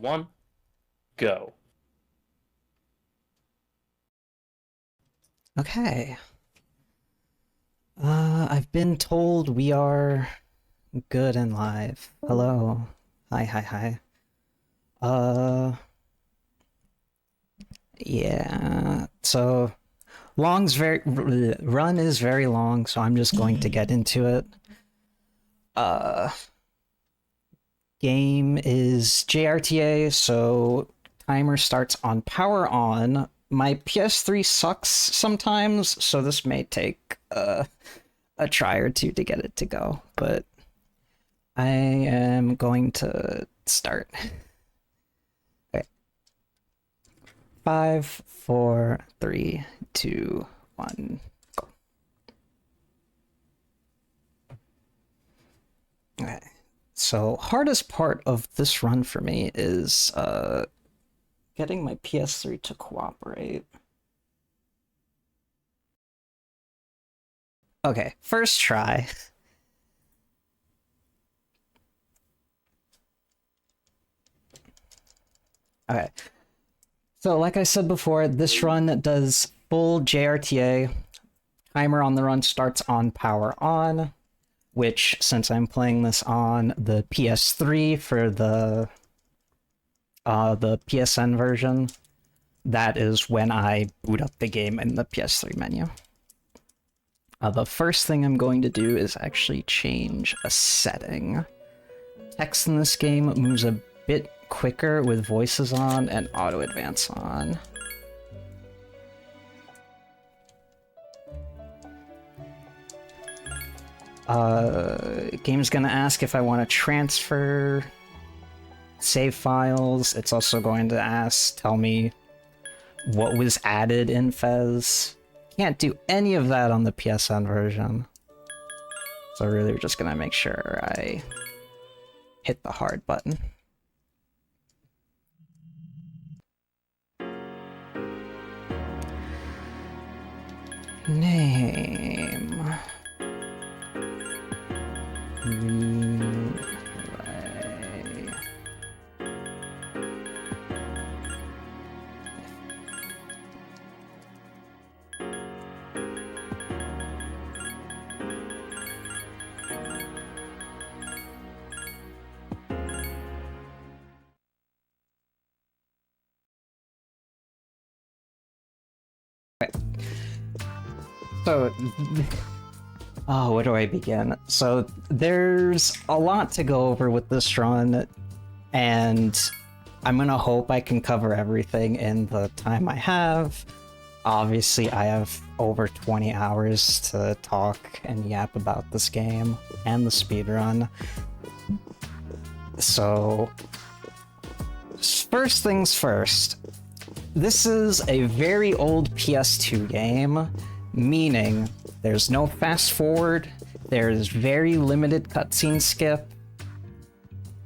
1, go. Okay. I've been told we are good and live. Hello. Hi, hi, hi. Uh, yeah. So, run is very long, so I'm just going to get into it. Uh, Game is JRTA, so timer starts on power on. My PS3 sucks sometimes, so this may take a try or two to get it to go, but I am going to start. Okay. 5, 4, 3, 2, 1, go. Okay. So hardest part of this run for me is getting my PS3 to cooperate. Okay, first try. Okay. So like I said before, this run does full JRTA. Timer on the run starts on power on, which since I'm playing this on the PS3 for the PSN version, that is when I boot up the game in the PS3 menu. The first thing I'm going to do is actually change a setting. Text in this game moves a bit quicker with voices on and auto advance on. Game's gonna ask if I want to transfer save files. It's also going to tell me what was added in FES. Can't do any of that on the PSN version. So really we're just gonna make sure I hit the hard button. Name. Relay. So, oh, where do I begin? So, there's a lot to go over with this run, and I'm gonna hope I can cover everything in the time I have. Obviously, I have over 20 hours to talk and yap about this game and the speedrun. So, first things first. This is a very old PS2 game, meaning there's no fast forward, there's very limited cutscene skip.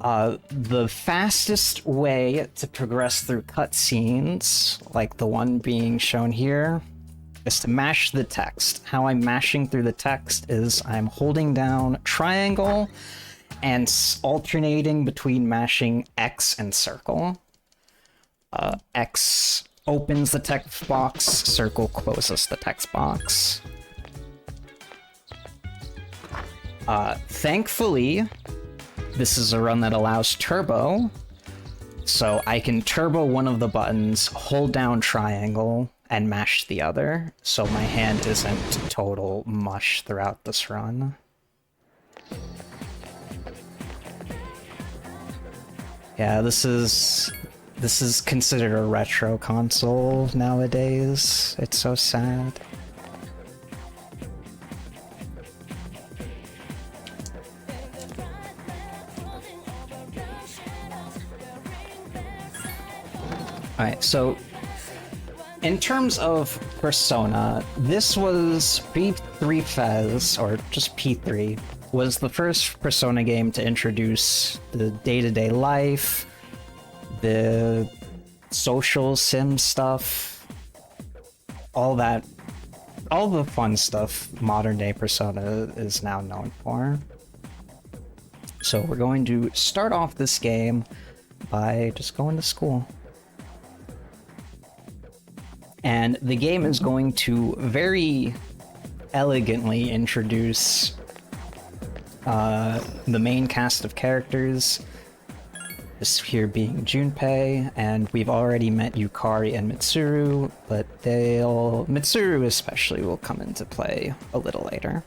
The fastest way to progress through cutscenes, like the one being shown here, is to mash the text. How I'm mashing through the text is I'm holding down triangle and alternating between mashing X and circle. X opens the text box, circle closes the text box. Thankfully, this is a run that allows turbo, so I can turbo one of the buttons, hold down triangle, and mash the other, so my hand isn't total mush throughout this run. Yeah, this is considered a retro console nowadays. It's so sad. Alright, so in terms of Persona, this was P3 FES, or just P3, was the first Persona game to introduce the day-to-day life, the social sim stuff, all that, all the fun stuff modern day Persona is now known for. So we're going to start off this game by just going to school. And the game is going to very elegantly introduce the main cast of characters, this here being Junpei, and we've already met Yukari and Mitsuru, but Mitsuru especially will come into play a little later.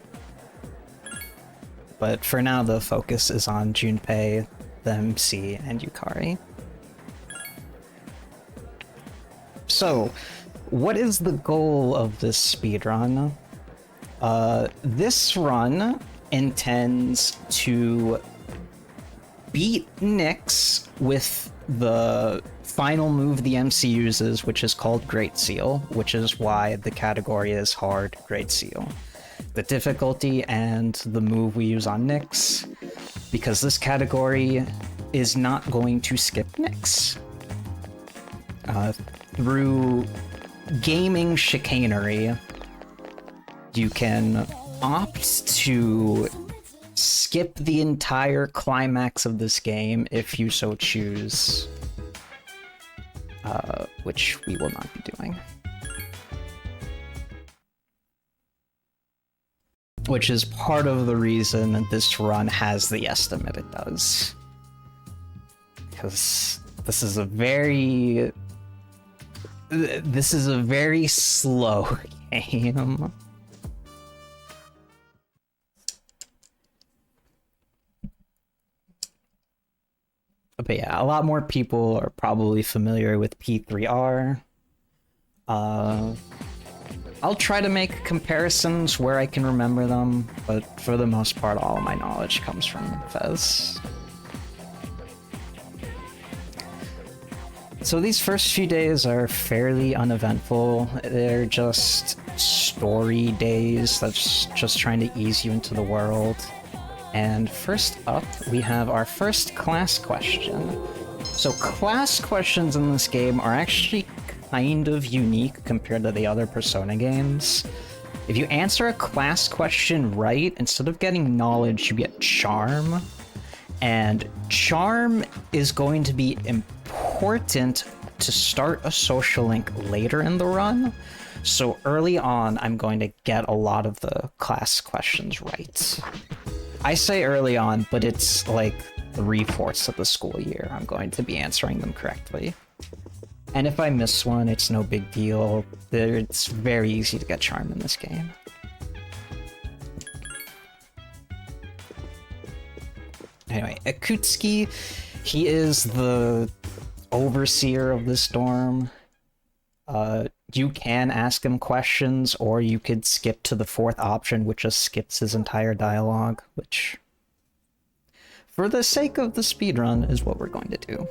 But for now, the focus is on Junpei, the MC, and Yukari. So, what is the goal of this speedrun? This run intends to beat Nyx with the final move the MC uses, which is called Great Seal, which is why the category is Hard Great Seal. The difficulty and the move we use on Nyx, because this category is not going to skip Nyx. Through gaming chicanery, you can opt to skip the entire climax of this game if you so choose, which we will not be doing. Which is part of the reason this run has the estimate it does. Because this is a very slow game. But yeah, a lot more people are probably familiar with P3R. I'll try to make comparisons where I can remember them, but for the most part, all of my knowledge comes from FES. So these first few days are fairly uneventful. They're just story days that's just trying to ease you into the world. And first up, we have our first class question. So class questions in this game are actually kind of unique compared to the other Persona games. If you answer a class question right, instead of getting knowledge, you get charm. And charm is going to be important to start a social link later in the run. So early on, I'm going to get a lot of the class questions right. I say early on, but it's like 3/4 of the school year I'm going to be answering them correctly. And if I miss one, it's no big deal. It's very easy to get charm in this game. Anyway, Akutsuki, he is the overseer of this dorm. You can ask him questions, or you could skip to the fourth option, which just skips his entire dialogue, which, for the sake of the speedrun, is what we're going to do.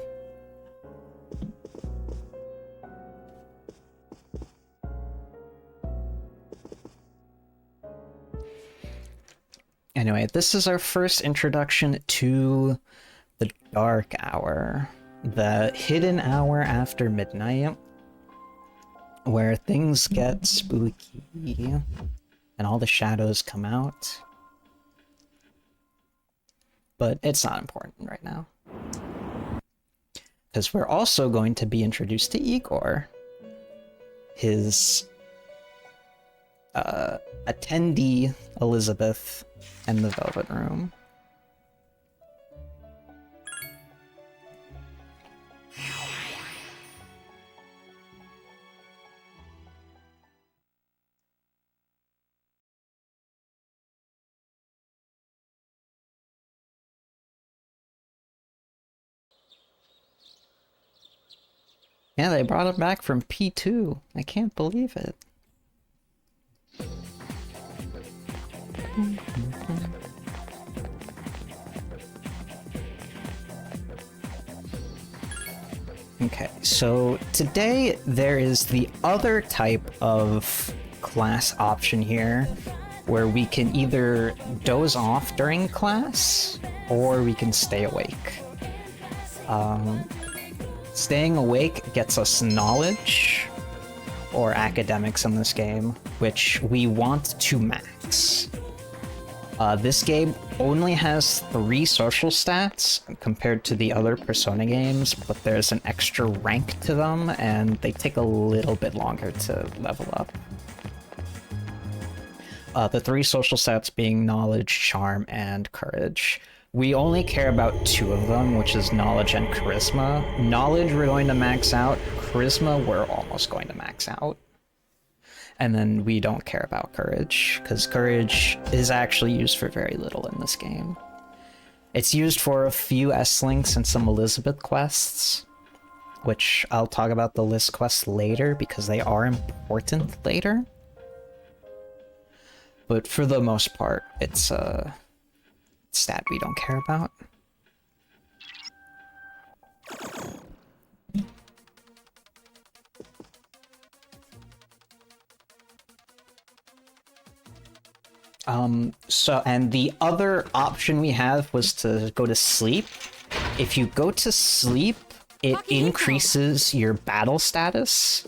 Anyway, this is our first introduction to the Dark Hour, the hidden hour after midnight, where things get spooky and all the shadows come out. But it's not important right now, because we're also going to be introduced to Igor, his attendee Elizabeth, and the Velvet Room. Yeah, they brought it back from P2. I can't believe it. Okay, so today there is the other type of class option here, where we can either doze off during class, or we can stay awake. Staying awake gets us knowledge, or academics in this game, which we want to max. This game only has 3 social stats compared to the other Persona games, but there's an extra rank to them, and they take a little bit longer to level up. The 3 social stats being Knowledge, Charm, and Courage. We only care about 2 of them, which is Knowledge and Charisma. Knowledge we're going to max out, Charisma we're almost going to max out. And then we don't care about Courage, because Courage is actually used for very little in this game. It's used for a few S-Links and some Elizabeth quests, which I'll talk about the list quests later, because they are important later. But for the most part, it's a stat we don't care about. And the other option we have was to go to sleep. If you go to sleep, it increases your battle status.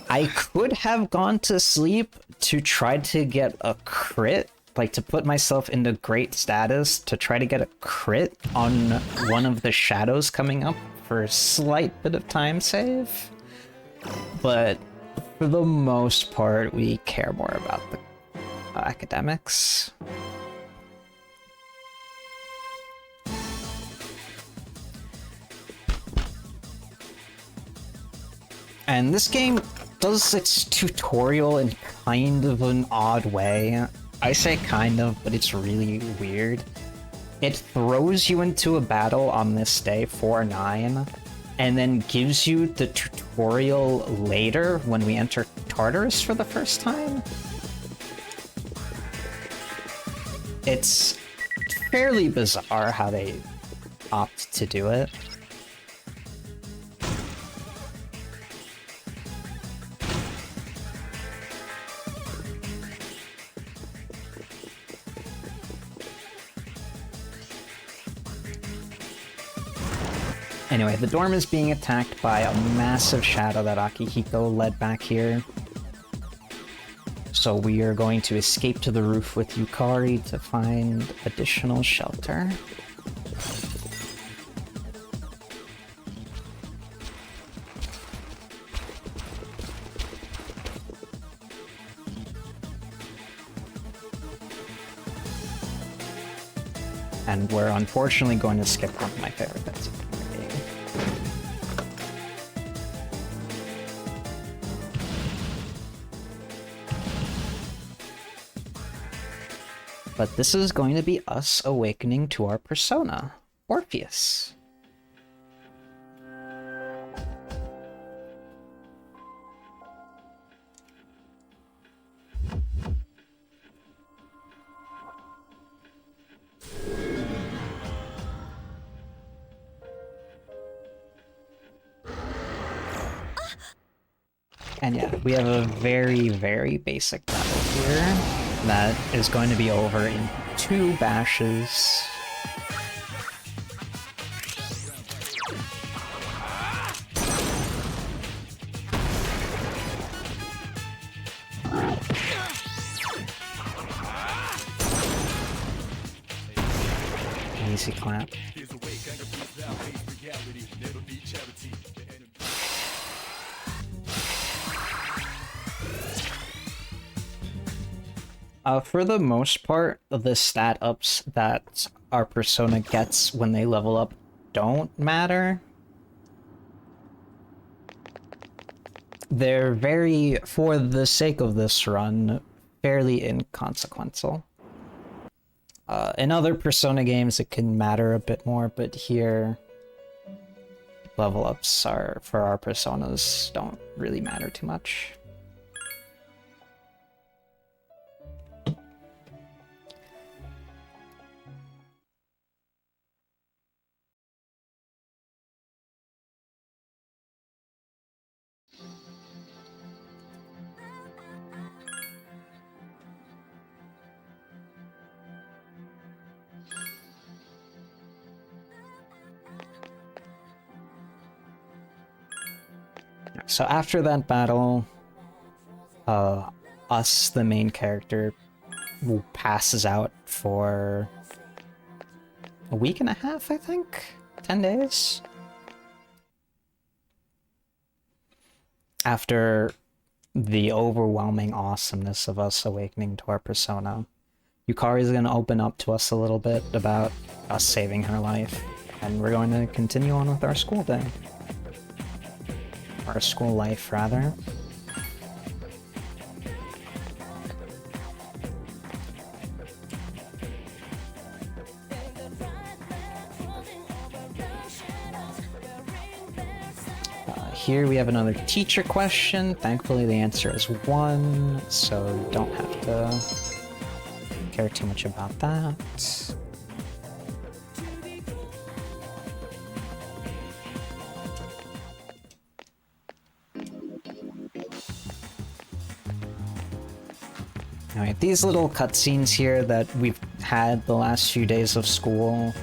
I could have gone to sleep to try to get a crit, like to put myself into great status to try to get a crit on one of the shadows coming up for a slight bit of time save. But for the most part, we care more about the academics. And this game does its tutorial in kind of an odd way. I say kind of, but it's really weird. It throws you into a battle on this day, 4-9, and then gives you the tutorial later when we enter Tartarus for the first time. It's fairly bizarre how they opt to do it. Anyway, the dorm is being attacked by a massive shadow that Akihiko led back here. So we are going to escape to the roof with Yukari to find additional shelter. And we're unfortunately going to skip one of my favorite bits of the game. But this is going to be us awakening to our persona, Orpheus. And yeah, we have a very, very basic battle here that is going to be over in 2 bashes. Easy clap. For the most part, the stat ups that our persona gets when they level up don't matter. They're very, for the sake of this run, fairly inconsequential. In other Persona games it can matter a bit more, but here level ups are, for our personas, don't really matter too much. So after that battle, us, the main character, passes out for a week and a half, I think? 10 days? After the overwhelming awesomeness of us awakening to our persona, Yukari is going to open up to us a little bit about us saving her life, and we're going to continue on with our school day. Our school life, rather. Here we have another teacher question. Thankfully the answer is 1, so you don't have to care too much about that. Alright, these little cutscenes here that we've had the last few days of school,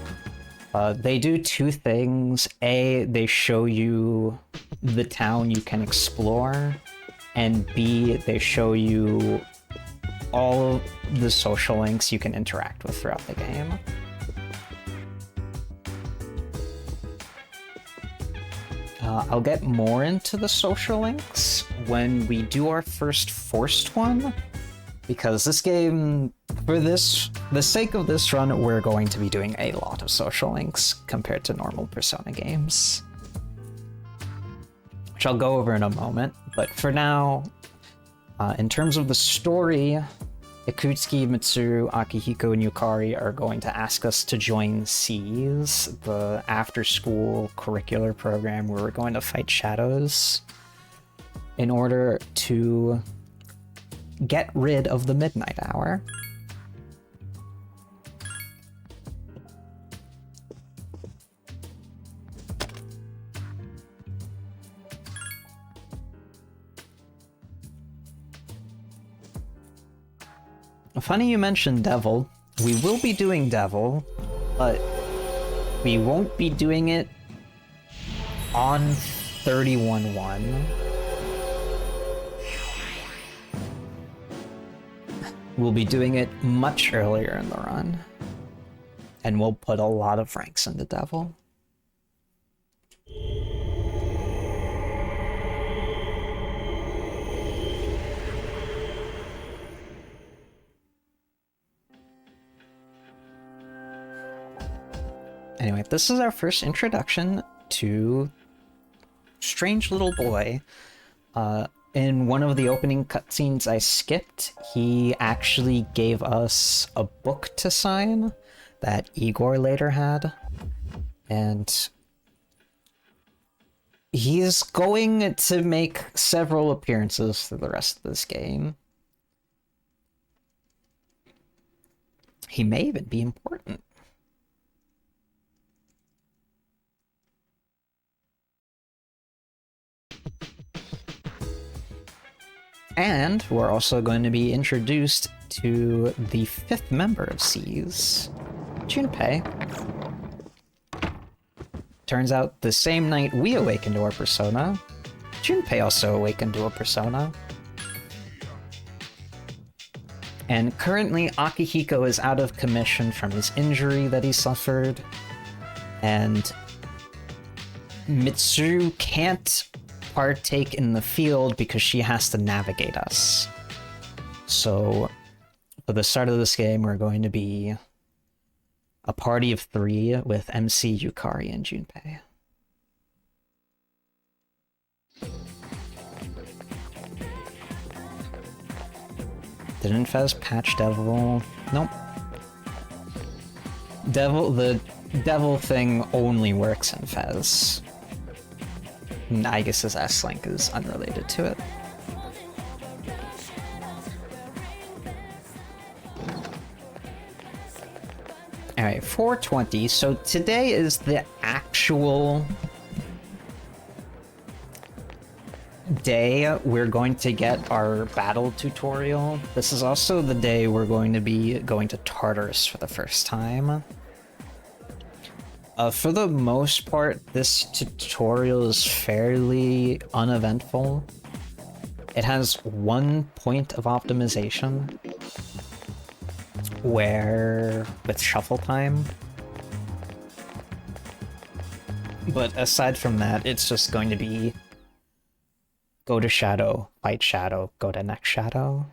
they do 2 things. A, they show you the town you can explore, and B, they show you all of the social links you can interact with throughout the game. I'll get more into the social links when we do our first forced one, because this game, for the sake of this run, we're going to be doing a lot of social links compared to normal Persona games, which I'll go over in a moment. But for now, in terms of the story, Ikutsuki, Mitsuru, Akihiko, and Yukari are going to ask us to join SEAS, the after-school curricular program where we're going to fight shadows, in order to get rid of the Midnight Hour. Funny you mentioned Devil. We will be doing Devil, but we won't be doing it on 31-1. We'll be doing it much earlier in the run, and we'll put a lot of ranks into Devil. Anyway, this is our first introduction to Strange Little Boy. In one of the opening cutscenes I skipped, he actually gave us a book to sign that Igor later had. And he's going to make several appearances through the rest of this game. He may even be important. And we're also going to be introduced to the 5th member of SEAS, Junpei. Turns out the same night we awakened to our persona, Junpei also awakened to a persona. And currently Akihiko is out of commission from his injury that he suffered, and Mitsuru can't partake in the field because she has to navigate us. So for the start of this game, we're going to be a party of 3 with MC, Yukari, and Junpei. Didn't FES patch Devil? Nope. The Devil thing only works in FES. Aegis's S-Link is unrelated to it. Alright, 420. So today is the actual day we're going to get our battle tutorial. This is also the day we're going to be going to Tartarus for the first time. For the most part, this tutorial is fairly uneventful. It has 1 point of optimization. where with shuffle time. But aside from that, it's just going to be go to shadow, fight shadow, go to next shadow.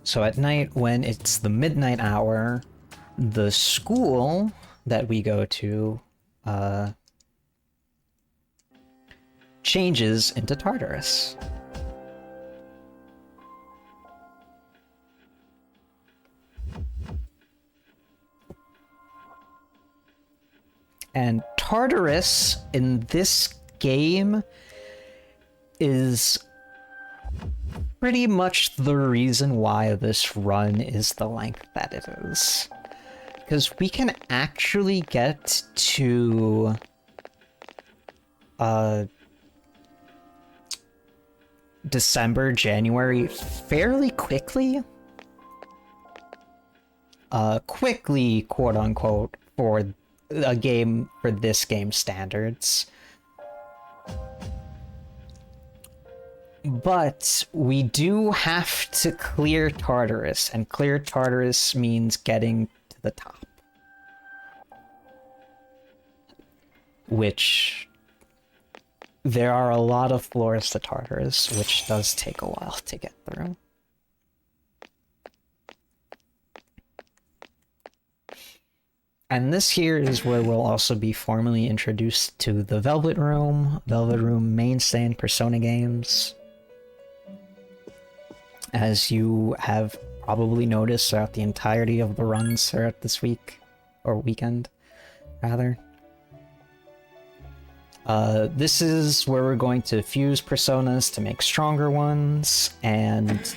So at night, when it's the midnight hour, the school that we go to changes into Tartarus. And Tartarus in this game is pretty much the reason why this run is the length that it is. Because we can actually get to December, January fairly quickly. Quickly, quote unquote, for a game for this game standards. But we do have to clear Tartarus, and clear Tartarus means getting to the top. Which, there are a lot of floors to Tartarus, which does take a while to get through. And this here is where we'll also be formally introduced to the Velvet Room mainstay in Persona games. As you have probably noticed throughout the entirety of the runs throughout this week, or weekend, rather. This is where we're going to fuse personas to make stronger ones, and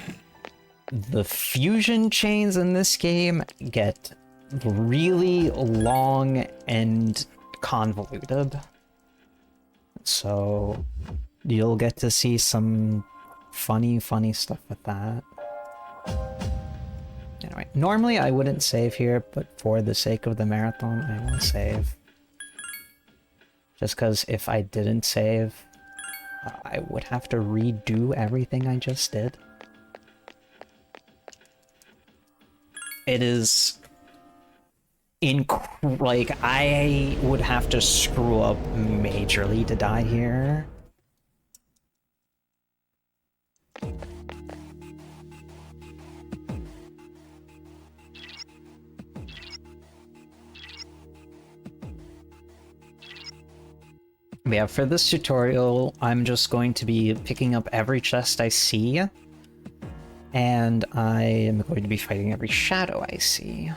the fusion chains in this game get really long and convoluted. So you'll get to see some funny stuff with that. Anyway, normally I wouldn't save here, but for the sake of the marathon, I will save. Just because if I didn't save, I would have to redo everything I just did. It is... like, I would have to screw up majorly to die here. Yeah, for this tutorial, I'm just going to be picking up every chest I see, and I am going to be fighting every shadow I see.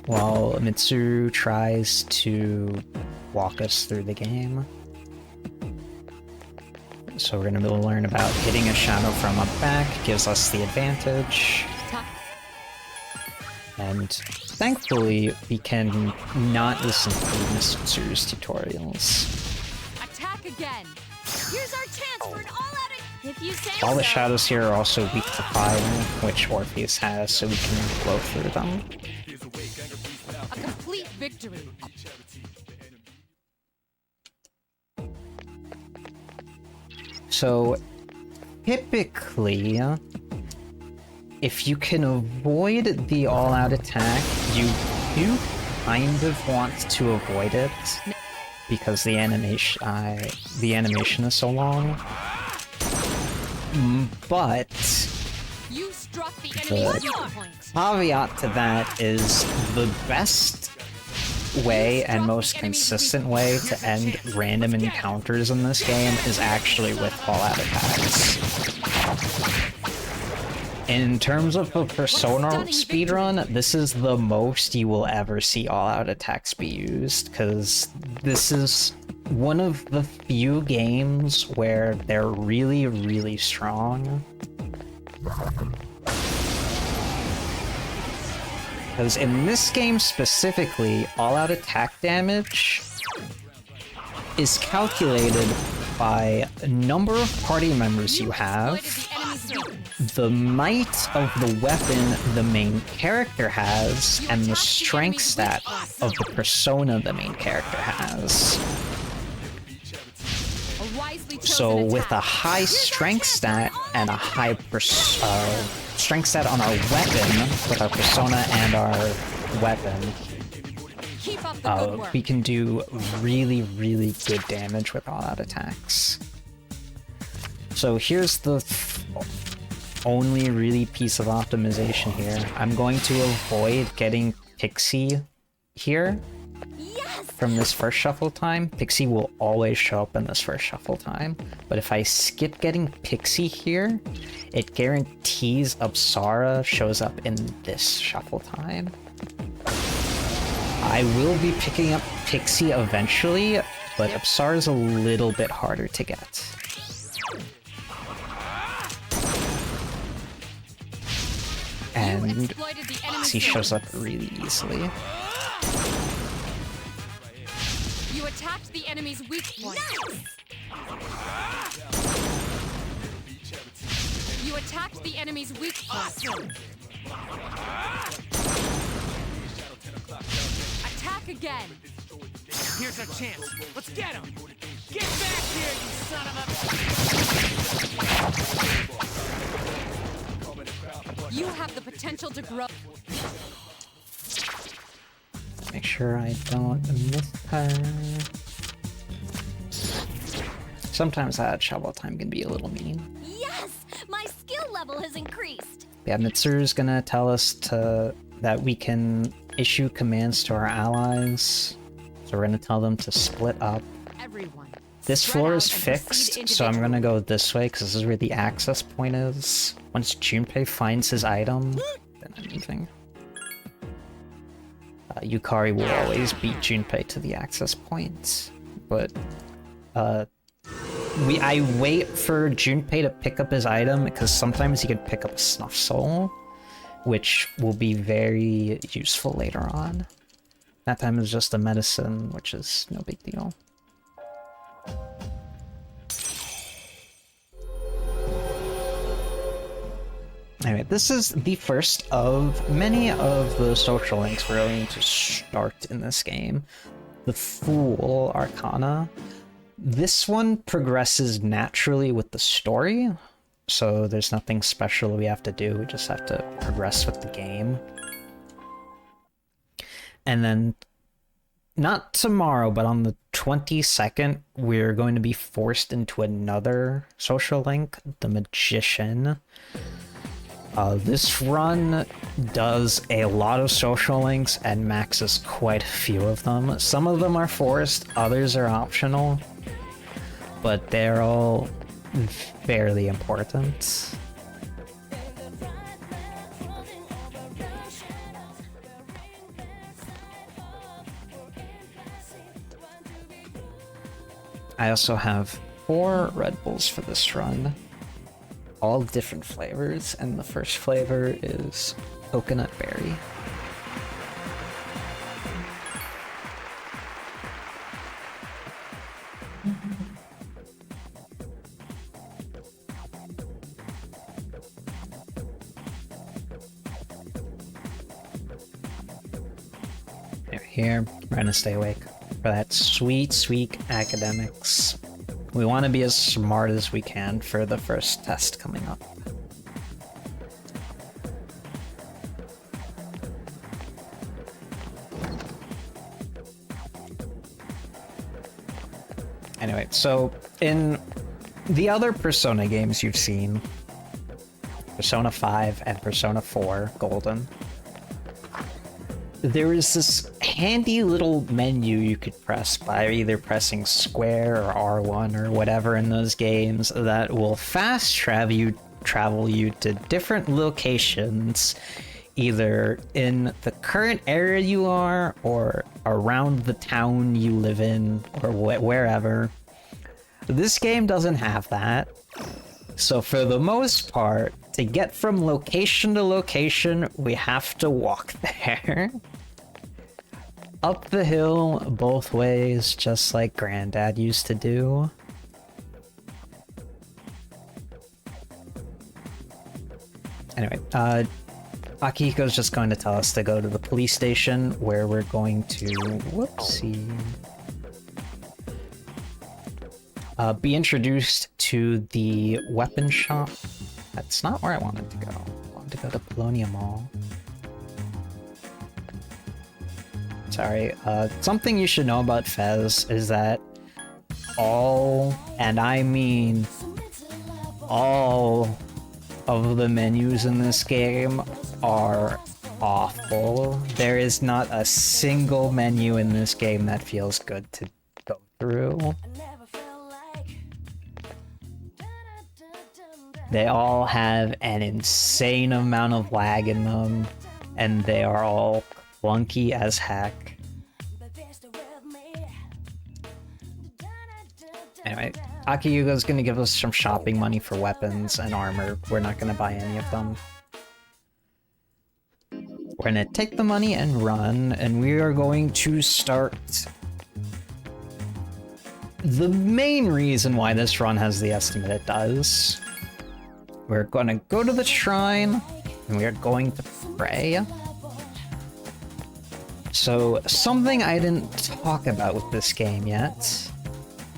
While Mitsuru tries to walk us through the game. So we're going to learn about hitting a shadow from up back, gives us the advantage. And thankfully, we can not listen to Mitsuru's tutorials. Attack again. Here's our chance for an all-out. If you say All the so. shadows here are also weak to fire, which Orpheus has, so we can blow through them. A complete victory. So, typically, if you can avoid the all-out attack, you do kind of want to avoid it, because the animation is so long. But You struck the the enemy point. caveat to that is the best way and most consistent way to end random encounters in this game is actually with all-out attacks. In terms of a Persona stunning speedrun, this is the most you will ever see all-out attacks be used, because this is one of the few games where they're really, really strong. Because in this game specifically, all-out attack damage is calculated by a number of party members you have, the might of the weapon the main character has, and the strength stat of the persona the main character has. So with a high strength stat and a high strength stat on our weapon, with our persona and our weapon, we can do really, really good damage with all-out attacks. So here's the only really piece of optimization here. I'm going to avoid getting Pixie here from this first shuffle time. Pixie will always show up in this first shuffle time, but if I skip getting Pixie here, it guarantees Apsara shows up in this shuffle time. I will be picking up Pixie eventually, but Apsara is a little bit harder to get. And Pixie shows up really easily. You attacked the enemy's weak point. You attacked the enemy's weak point. Attack again. Here's our chance. Let's get him. Get back here, you son of a... You have the potential to grow. Make sure I don't miss her. Sometimes that shovel time can be a little mean. Yes! My skill level has increased! Yeah, Mitsuru's gonna tell us that we can issue commands to our allies. So we're gonna tell them to split up. Everyone. This Spread floor out is and proceed fixed, so I'm gonna go this way because this is where the access point is. Once Junpei finds his item, then I'm leaving. Yukari will always beat Junpei to the access point, but I wait for Junpei to pick up his item because sometimes he can pick up a Snuff Soul, which will be very useful later on. That time is just a medicine, which is no big deal. Anyway, this is the first of many of the social links we're going to start in this game. The Fool Arcana. This one progresses naturally with the story, so there's nothing special we have to do, we just have to progress with the game. And then, not tomorrow, but on the 22nd, we're going to be forced into another social link, the Magician. This run does a lot of social links and maxes quite a few of them. Some of them are forced, others are optional, but they're all fairly important. I also have 4 Red Bulls for this run. All different flavors, and the first flavor is coconut berry. Here, we're gonna stay awake for that sweet, sweet academics. We want to be as smart as we can for the first test coming up. Anyway, so in the other Persona games you've seen, Persona 5 and Persona 4 Golden, there is this handy little menu you could press by either pressing square or R1 or whatever in those games that will fast travel travel you to different locations, either in the current area you are, or around the town you live in, or wherever. This game doesn't have that. So for the most part, to get from location to location, we have to walk there. Up the hill both ways, just like Granddad used to do. Anyway, Akihiko's just going to tell us to go to the police station, where we're going to... whoopsie. Be introduced to the weapon shop. That's not where I wanted to go. I wanted to go to Polonia Mall. Sorry, something you should know about FES is that all, and I mean all, of the menus in this game are awful. There is not a single menu in this game that feels good to go through. They all have an insane amount of lag in them, and they are all clunky as heck. Anyway, Akiyuga's gonna give us some shopping money for weapons and armor. We're not gonna buy any of them. We're gonna take the money and run, and we are going to start... the main reason why this run has the estimate it does. We're gonna go to the shrine, and we are going to pray. So, something I didn't talk about with this game yet.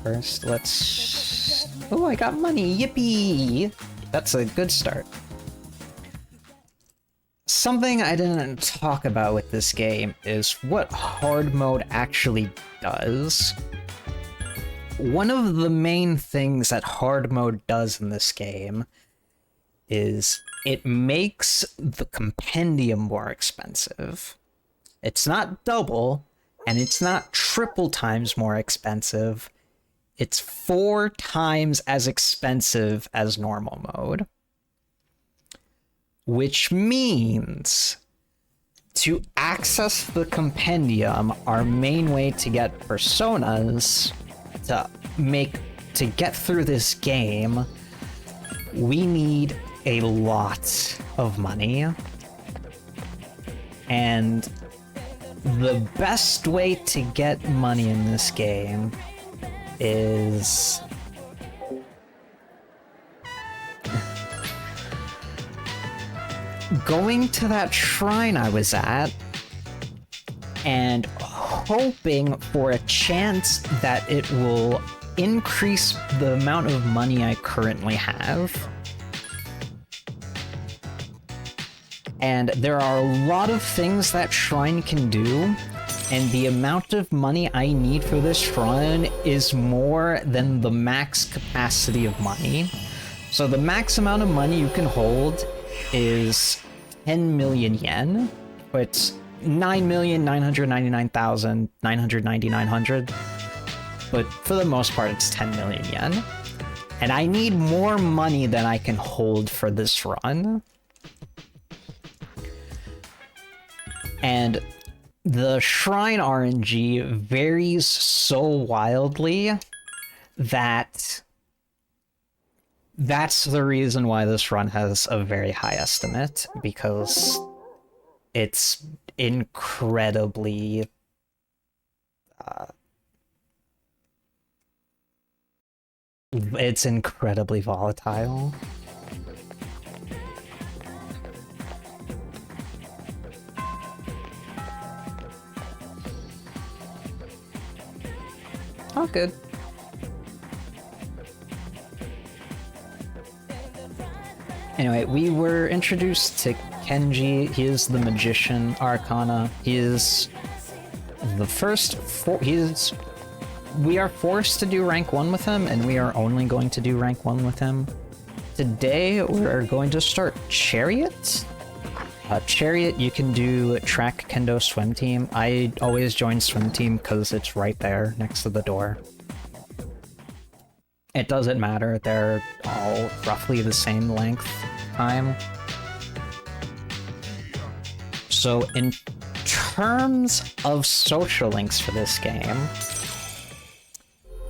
First, let's... oh, I got money! Yippee! That's a good start. Something I didn't talk about with this game is what hard mode actually does. One of the main things that hard mode does in this game is it makes the compendium more expensive. It's not double, and it's not triple times more expensive. It's 4 times as expensive as normal mode. Which means, to access the compendium, our main way to get personas, to get through this game, we need a lot of money. And the best way to get money in this game is... going to that shrine I was at and hoping for a chance that it will increase the amount of money I currently have. And there are a lot of things that shrine can do, and the amount of money I need for this shrine is more than the max capacity of money. So the max amount of money you can hold is 10 million yen. It's 9,999,999. But for the most part, it's 10 million yen. And I need more money than I can hold for this run. And the shrine RNG varies so wildly that that's the reason why this run has a very high estimate, because it's incredibly volatile. Oh, good. Anyway, we were introduced to Kenji. He is the Magician Arcana. He is the first... we are forced to do rank 1 with him, and we are only going to do rank 1 with him. Today, we're going to start Chariot. Chariot, you can do track kendo swim team. I always join swim team because it's right there next to the door. It doesn't matter, they're all roughly the same length time. So in terms of social links for this game,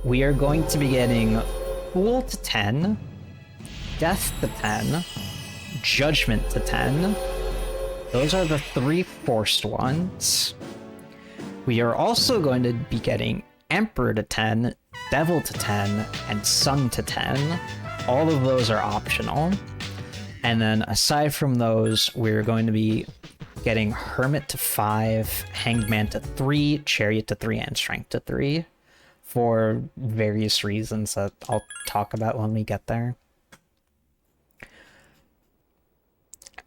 we are going to be getting Fool to 10, Death to 10, Judgment to 10. Those are the 3 forced ones. We are also going to be getting Emperor to 10, Devil to 10, and Sun to 10. All of those are optional. And then aside from those, we're going to be getting Hermit to 5, Hanged Man to 3, Chariot to 3, and Strength to 3 for various reasons that I'll talk about when we get there.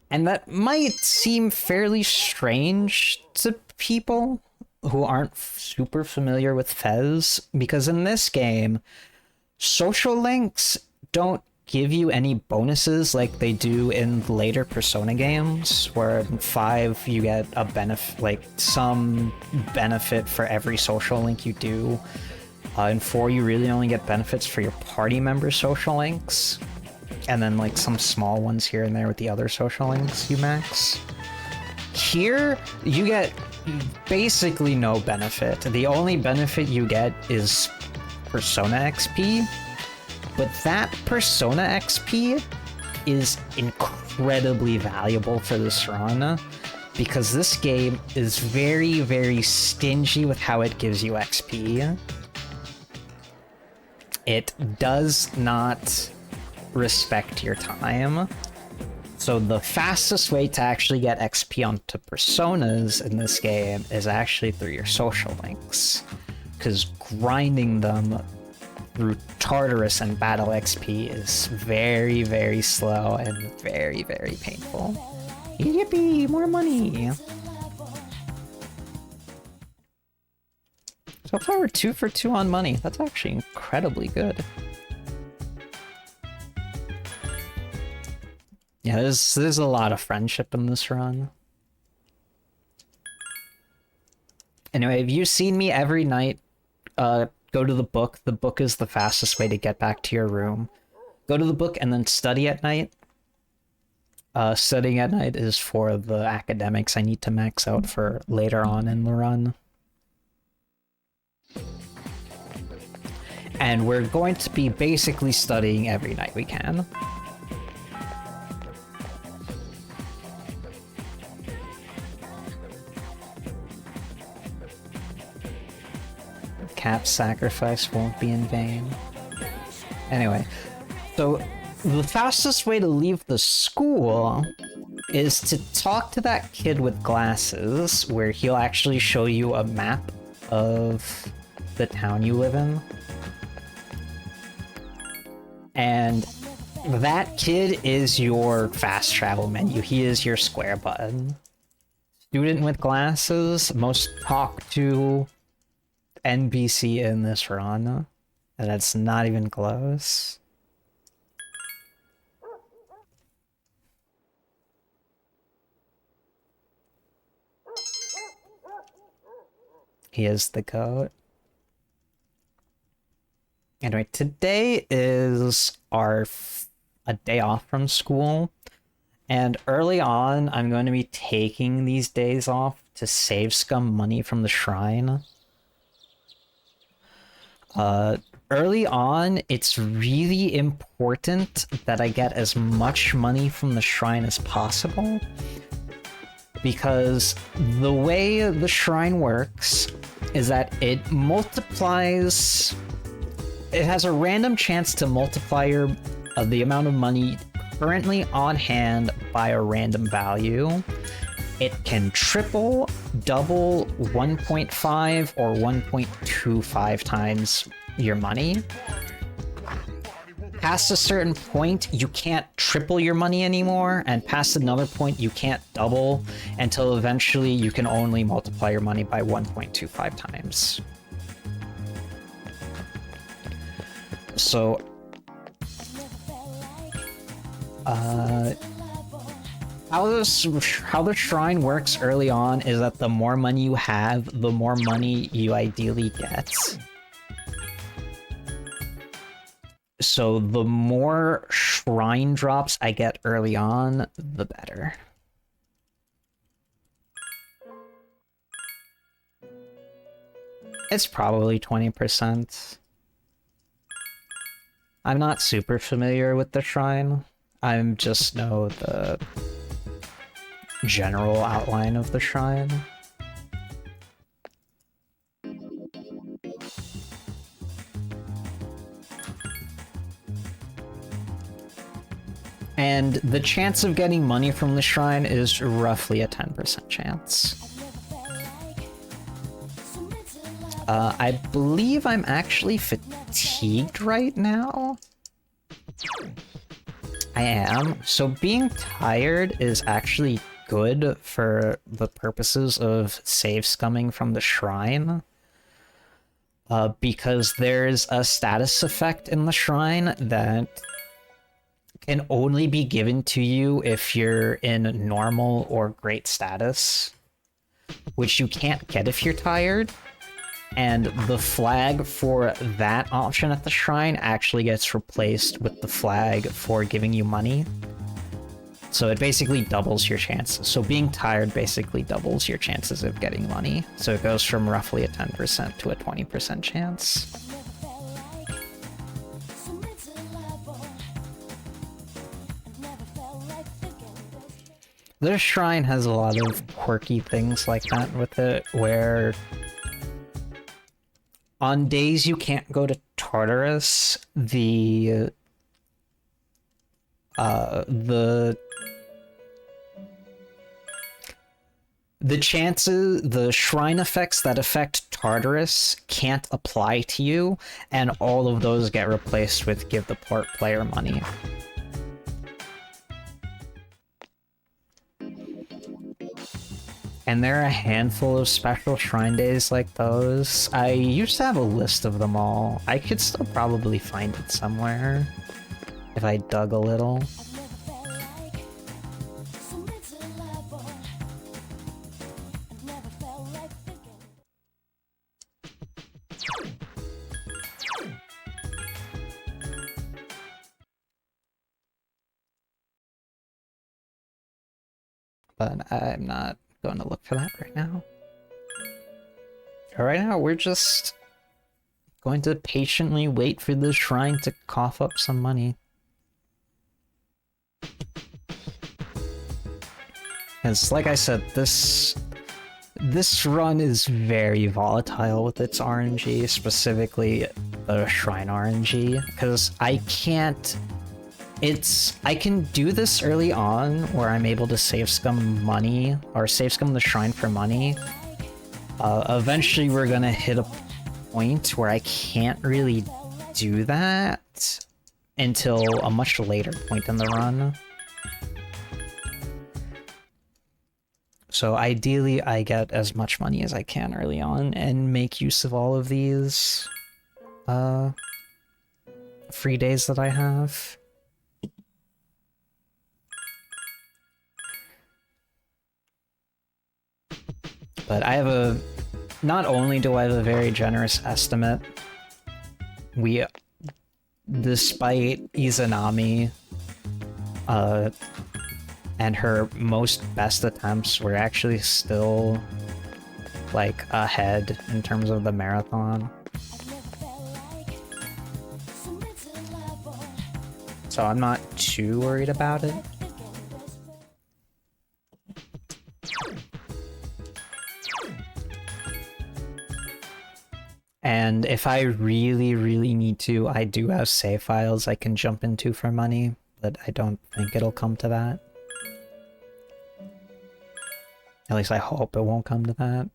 And that might seem fairly strange to people who aren't super familiar with FES, because in this game, social links don't give you any bonuses like they do in later Persona games, where in 5 you get a benefit, like some benefit for every social link you do. In 4 you really only get benefits for your party member social links, and then like some small ones here and there with the other social links you max. Here, you get basically no benefit. The only benefit you get is Persona XP, but that Persona XP is incredibly valuable for this run, because this game is very, very stingy with how it gives you XP. It does not respect your time. So the fastest way to actually get XP onto Personas in this game is actually through your social links, because grinding them through Tartarus and Battle XP is very, very slow and very, very painful. Yippee! More money! So far we're 2 for 2 on money. That's actually incredibly good. Yeah, there's a lot of friendship in this run. Anyway, have you seen me every night go to the book? The book is the fastest way to get back to your room. Go to the book and then study at night. Studying at night is for the academics I need to max out for later on in the run. And we're going to be basically studying every night we can. Cap's sacrifice won't be in vain. Anyway, so the fastest way to leave the school is to talk to that kid with glasses, where he'll actually show you a map of the town you live in. And that kid is your fast travel menu. He is your square button. Student with glasses, most talked to NPC in this run, and it's not even close. He is the goat. Anyway, today is a day off from school, and early on I'm going to be taking these days off to save scum money from the shrine. Early on, it's really important that I get as much money from the shrine as possible, because the way the shrine works is that it multiplies... It has a random chance to multiply the amount of money currently on hand by a random value. It can triple, double, 1.5, or 1.25 times your money. Past a certain point, you can't triple your money anymore, and past another point, you can't double, until eventually you can only multiply your money by 1.25 times. So, how the shrine works early on is that the more money you have, the more money you ideally get. So the more shrine drops I get early on, the better. It's probably 20%. I'm not super familiar with the shrine. I just know the general outline of the shrine. And the chance of getting money from the shrine is roughly a 10% chance. I believe I'm actually fatigued right now. I am. So being tired is actually good for the purposes of save scumming from the shrine. Because there's a status effect in the shrine that can only be given to you if you're in normal or great status, which you can't get if you're tired. And the flag for that option at the shrine actually gets replaced with the flag for giving you money. So it basically doubles your chances. So being tired basically doubles your chances of getting money. So it goes from roughly a 10% to a 20% chance. The shrine has a lot of quirky things like that with it, where on days you can't go to Tartarus, the chances, the shrine effects that affect Tartarus can't apply to you, and all of those get replaced with give the player money. And there are a handful of special shrine days like those. I used to have a list of them all. I could still probably find it somewhere if I dug a little. But I'm not going to look for that right now. Right now, we're just going to patiently wait for the shrine to cough up some money. Because, like I said, this run is very volatile with its RNG, specifically the shrine RNG, because I can do this early on where I'm able to save scum money, or save scum the shrine for money. Eventually we're gonna hit a point where I can't really do that until a much later point in the run. So ideally I get as much money as I can early on and make use of all of these free days that I have. But I have not only do I have a very generous estimate, despite Izanami, and her most best attempts, we're actually still, like, ahead in terms of the marathon. So I'm not too worried about it. And if I really, really need to, I do have save files I can jump into for money, but I don't think it'll come to that. At least I hope it won't come to that.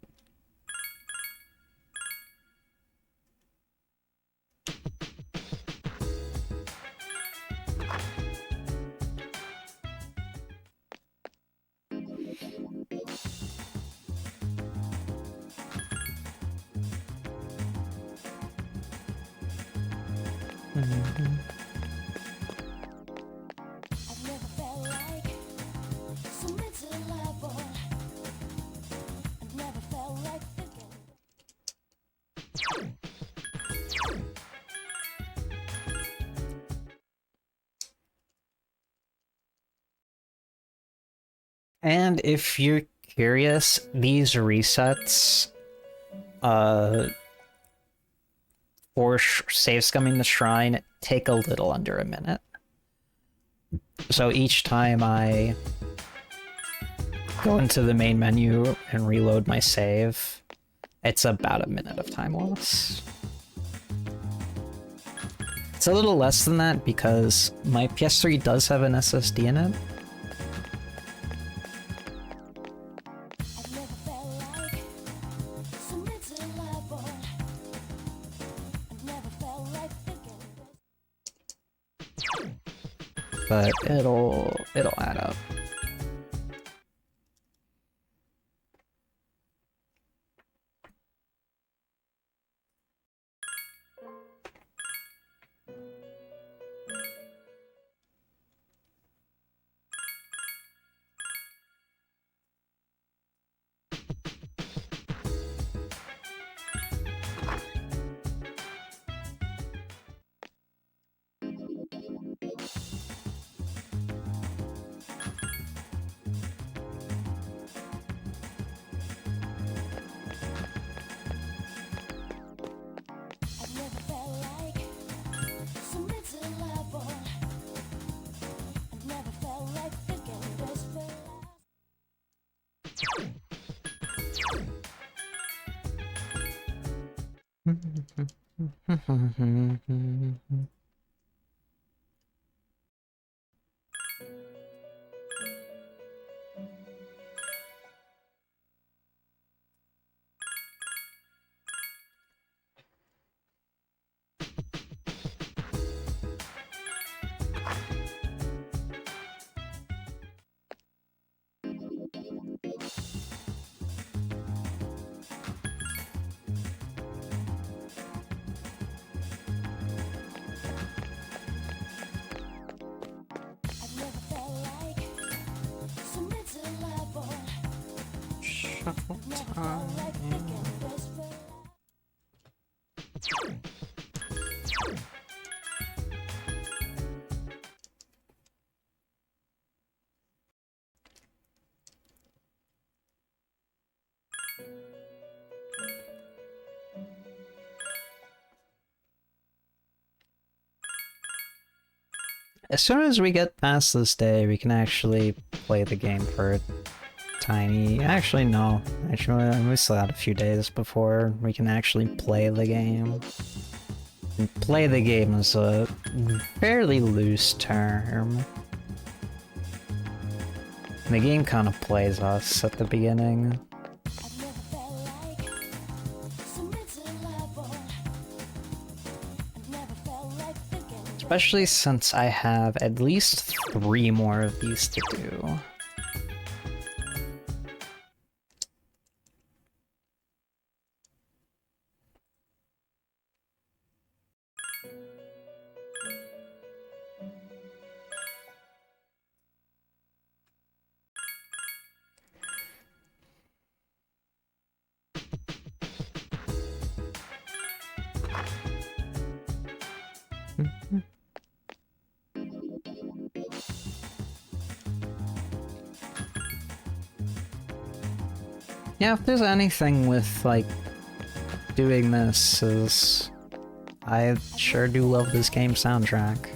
And if you're curious, these resets, for save scumming the shrine take a little under a minute. So each time I go into the main menu and reload my save, it's about a minute of time loss. It's a little less than that because my PS3 does have an SSD in it. But it'll add up. As soon as we get past this day, we can actually play the game for a tiny... Actually, no. Actually, we still got a few days before we can actually play the game. And play the game is a fairly loose term. The game kind of plays us at the beginning. Especially since I have at least 3 more of these to do. Yeah, if there's anything with, like, doing this is... I sure do love this game soundtrack.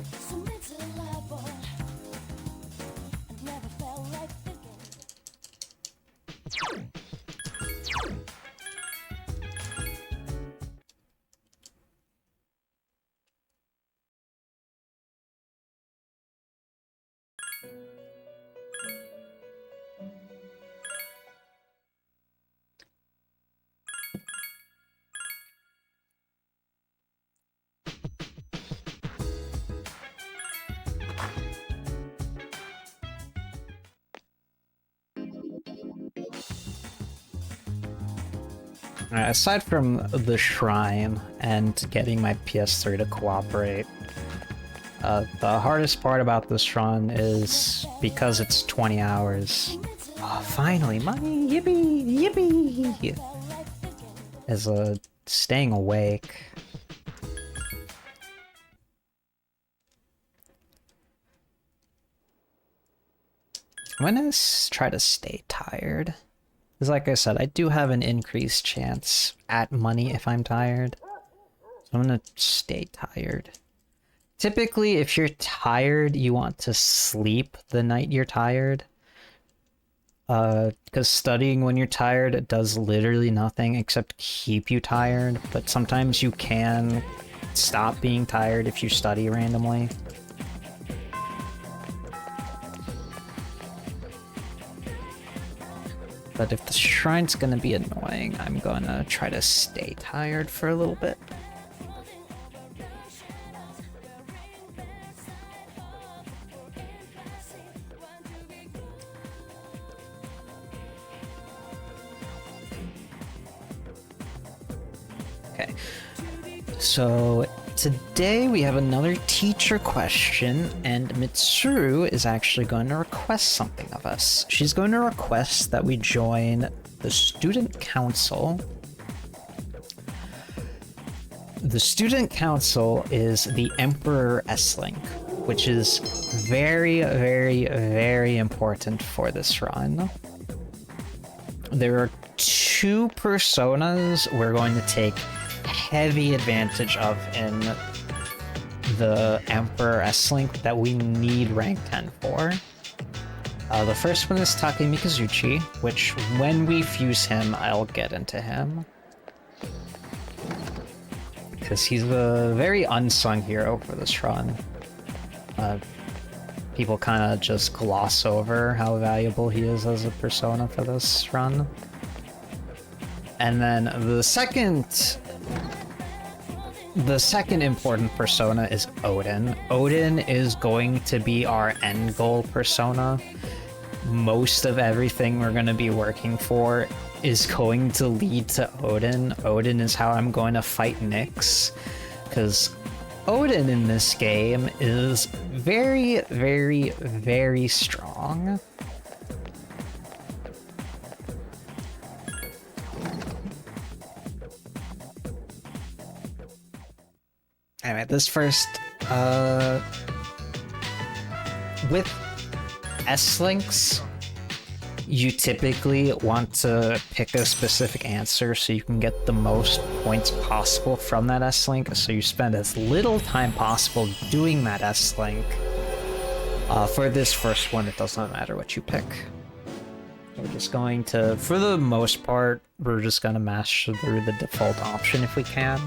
Aside from the shrine and getting my PS3 to cooperate, the hardest part about this run is because it's 20 hours. Oh, finally, money! Yippee! Yippee! Is staying awake. I'm gonna try to stay tired. Because like I said, I do have an increased chance at money if I'm tired. So I'm gonna stay tired. Typically, if you're tired, you want to sleep the night you're tired. Because studying when you're tired, it does literally nothing except keep you tired. But sometimes you can stop being tired if you study randomly. But if the shrine's gonna be annoying, I'm gonna try to stay tired for a little bit. Okay, so today we have another teacher question, and Mitsuru is actually going to request something of us. She's going to request that we join the student council. The student council is the Emperor S-Link, which is very, very, very important for this run. There are two personas we're going to take heavy advantage of in the Emperor S-Link that we need rank 10 for. The first one is Take Mikazuchi, which when we fuse him, I'll get into him. Because he's a very unsung hero for this run. People kind of just gloss over how valuable he is as a persona for this run. And then the second important persona is Odin. Odin is going to be our end goal persona. Most of everything we're going to be working for is going to lead to Odin. Odin is how I'm going to fight Nyx, because Odin in this game is very, very, very strong. Anyway, this first, with S-Links, you typically want to pick a specific answer so you can get the most points possible from that S-Link, so you spend as little time possible doing that S-Link. For this first one, it doesn't matter what you pick. We're just going to, for the most part, we're just going to mash through the default option if we can.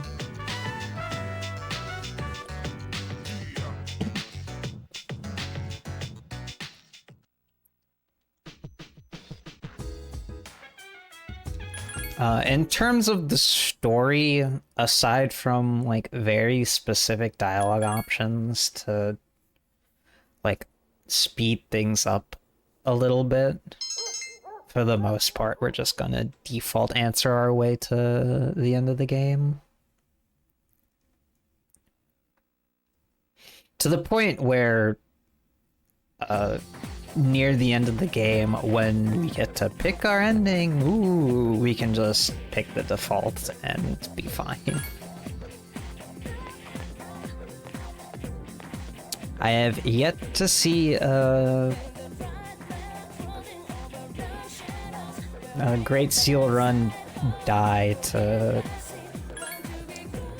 In terms of the story, aside from like very specific dialogue options to like speed things up a little bit, for the most part, we're just gonna default answer our way to the end of the game. To the point where near the end of the game, when we get to pick our ending, ooh, we can just pick the default and be fine. I have yet to see a Great Seal Run die to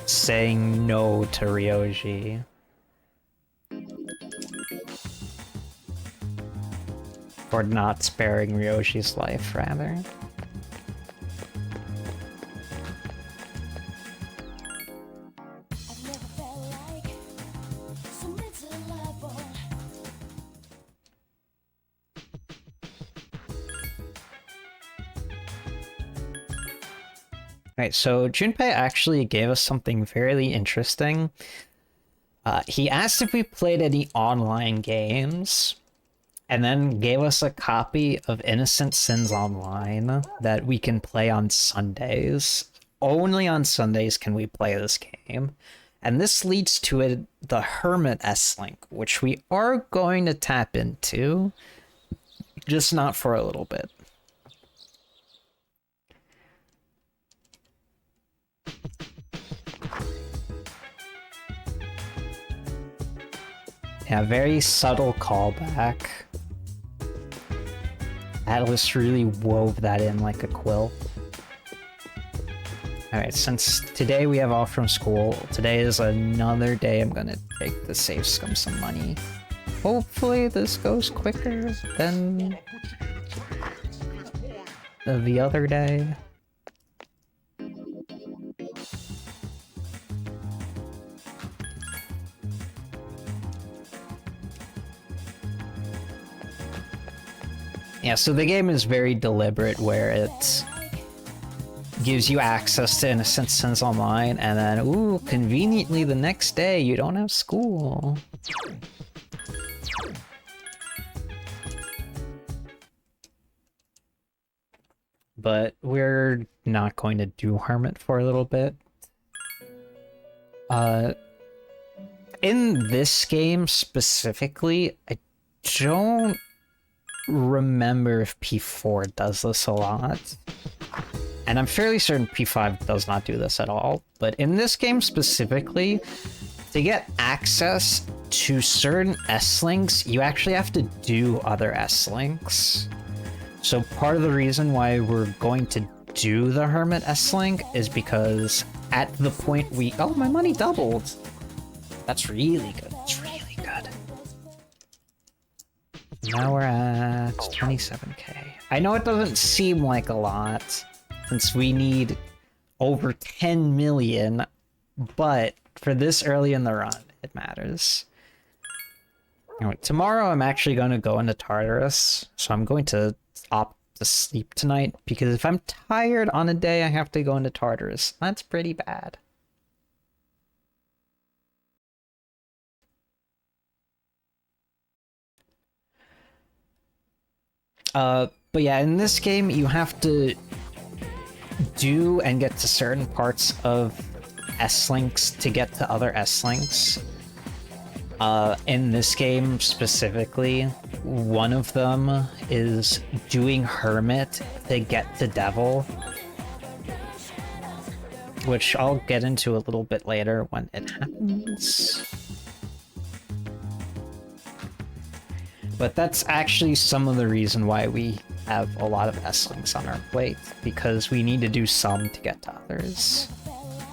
saying no to Ryoji. Or not sparing Ryoji's life, rather. Alright, so Junpei actually gave us something fairly interesting. He asked if we played any online games, and then gave us a copy of Innocent Sins Online that we can play on Sundays. Only on Sundays can we play this game. And this leads to the Hermit S-Link, which we are going to tap into, just not for a little bit. Yeah, very subtle callback. Atlas really wove that in like a quilt. Alright, since today we have off from school, today is another day I'm gonna take the save scum some money. Hopefully this goes quicker than the other day. Yeah, so the game is very deliberate where it gives you access to Innocent Sins Online, and then, ooh, conveniently the next day you don't have school. But we're not going to do Hermit for a little bit. In this game specifically, I don't remember if P4 does this a lot. And I'm fairly certain P5 does not do this at all. But in this game specifically, to get access to certain S-Links, you actually have to do other S-Links. So part of the reason why we're going to do the Hermit S-Link is because at the point we... Oh, my money doubled! That's really good. That's really good. Now we're at 27k. I know it doesn't seem like a lot, since we need over 10 million, but for this early in the run, it matters. Anyway, tomorrow I'm actually going to go into Tartarus, so I'm going to opt to sleep tonight, because if I'm tired on a day I have to go into Tartarus, that's pretty bad. But yeah, in this game you have to do and get to certain parts of S-Links to get to other S-Links. In this game specifically, one of them is doing Hermit to get to Devil, which I'll get into a little bit later when it happens. But that's actually some of the reason why we have a lot of S-Links on our plate, because we need to do some to get to others.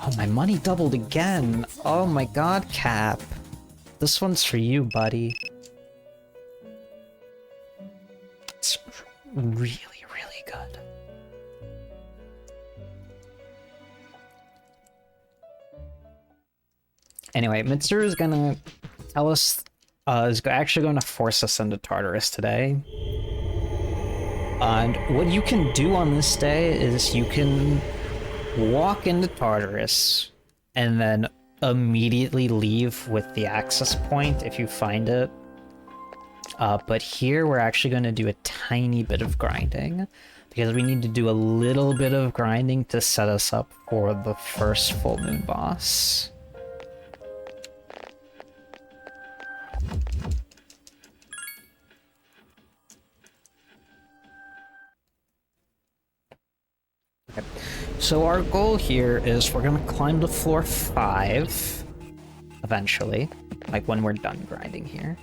Oh, my money doubled again! Oh my god, Cap! This one's for you, buddy. It's really, really good. Anyway, Mitsuru is gonna tell us, is actually going to force us into Tartarus today. And what you can do on this day is you can walk into Tartarus and then immediately leave with the access point if you find it. But here we're actually going to do a tiny bit of grinding, because we need to do a little bit of grinding to set us up for the first full moon boss. Okay. So our goal here is we're gonna climb to floor 5 eventually, like when we're done grinding here.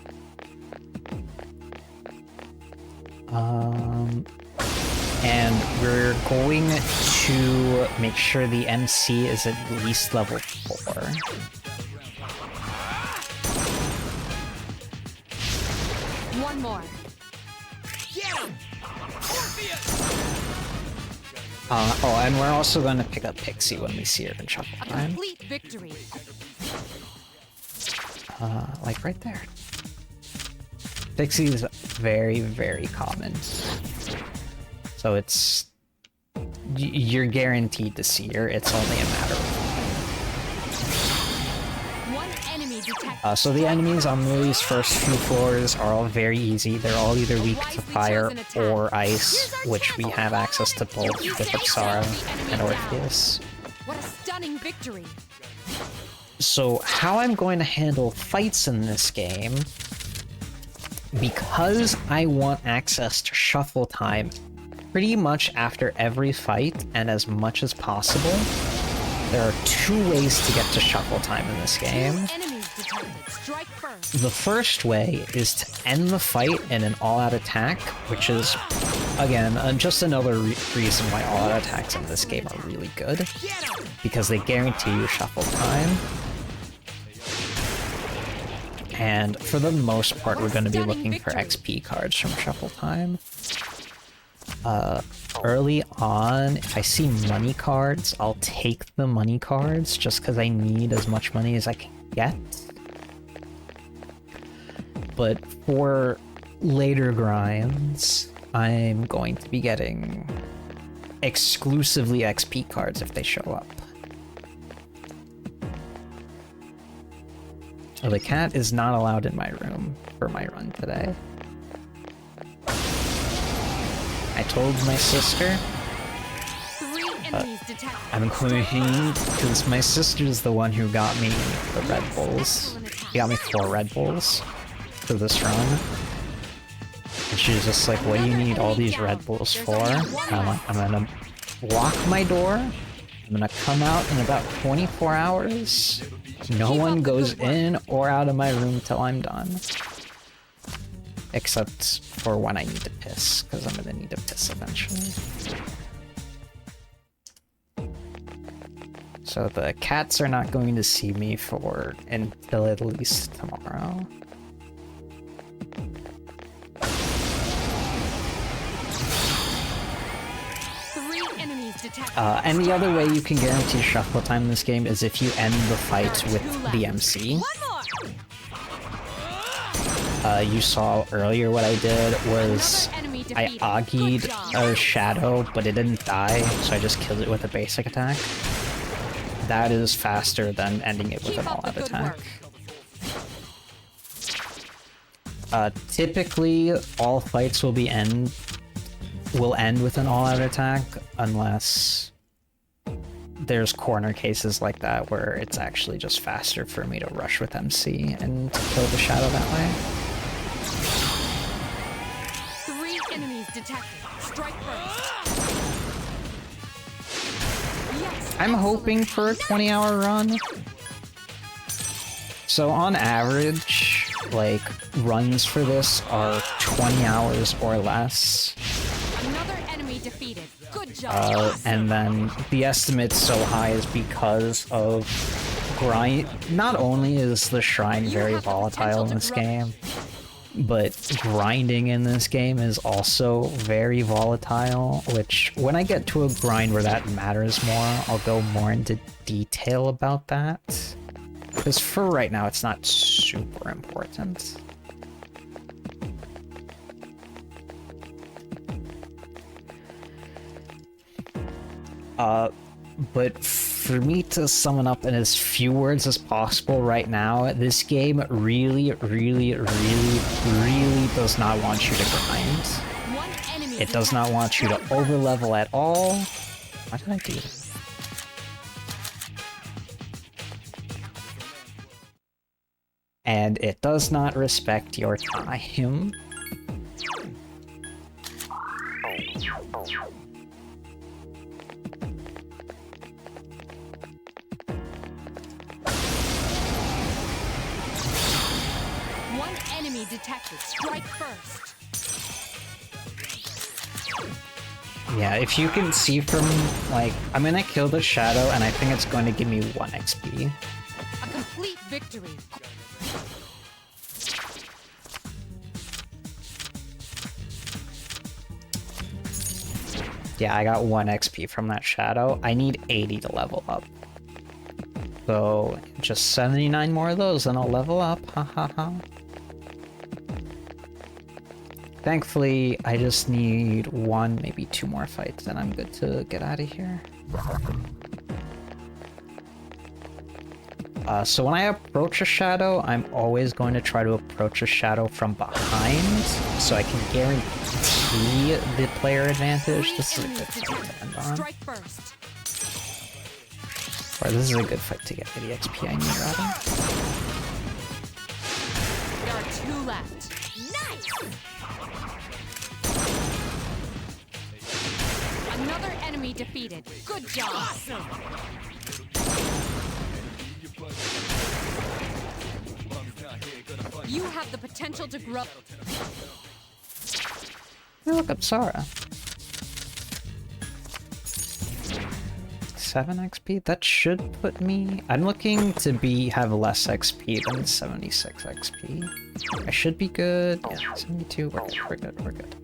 And we're going to make sure the MC is at least level 4. One more. Get him! Orpheus! Oh, and we're also going to pick up Pixie when we see her in Shuffle A Time. complete victory. Like right there. Pixie is very, very common. So it's... You're guaranteed to see her, it's only a matter of... One enemy detected. So the enemies on these first few floors are all very easy. They're all either weak to fire or ice, which we have access to both with Apsara and Orpheus. What a stunning victory. So how I'm going to handle fights in this game, because I want access to Shuffle Time pretty much after every fight and as much as possible, there are 2 ways to get to Shuffle Time in this game. Enemies detected. Strike first. The first way is to end the fight in an all-out attack, which is again, just another reason why all-out attacks in this game are really good, because they guarantee you shuffle time. And for the most part, we're going to be looking for XP cards from shuffle time. Early on, if I see money cards, I'll take the money cards just because I need as much money as I can get. But for later grinds, I'm going to be getting exclusively XP cards if they show up. The cat is not allowed in my room for my run today. I told my sister, I'm going, because my sister's the one who got me the Red Bulls. She got me 4 Red Bulls for this run. And she was just like, what do you need all these Red Bulls for? And I'm like, I'm gonna lock my door, I'm gonna come out in about 24 hours. No one goes in or out of my room till I'm done. Except for when I need to piss, because I'm gonna need to piss eventually. So the cats are not going to see me for until at least tomorrow. And the other way you can guarantee shuffle time in this game is if you end the fight with the MC. You saw earlier what I did was I Agi'd a shadow, but it didn't die, so I just killed it with a basic attack. That is faster than ending it with an all-out attack. Typically, all fights will end with an all-out attack, unless there's corner cases like that where it's actually just faster for me to rush with MC and kill the shadow that way. 3 enemies detected. Strike first. Yes. I'm hoping for a 20-hour run. So on average, like, runs for this are 20 hours or less. Another enemy defeated. Good job. And then the estimate's so high is because of grind. Not only is the shrine very volatile in this game, but grinding in this game is also very volatile, which when I get to a grind where that matters more, I'll go more into detail about that. Because for right now, it's not super important. But for me to sum it up in as few words as possible right now, this game really, really, really, really does not want you to grind. It does not want you to overlevel at all. Why did I do that? And it does not respect your time. One enemy detected. Strike first. Yeah, if you can see from, like, I'm gonna kill the shadow and I think it's going to give me 1 XP. A complete victory. Yeah, I got 1 XP from that shadow. I need 80 to level up. So, just 79 more of those and I'll level up. Ha ha ha. Thankfully, I just need 1, maybe 2 more fights and I'm good to get out of here. So when I approach a shadow, I'm always going to try to approach a shadow from behind, so I can guarantee the player advantage. This is a good fight to end on. Or this is a good fight to get the XP I need, rather. There are 2 left. Nice! Another enemy defeated. Good job! Awesome! You have the potential to grow. Hey, look up Sarah. 77 XP? That should put me... I'm looking to have less XP than 76 XP. I should be good. Yeah, 72. We're good, we're good, we're good.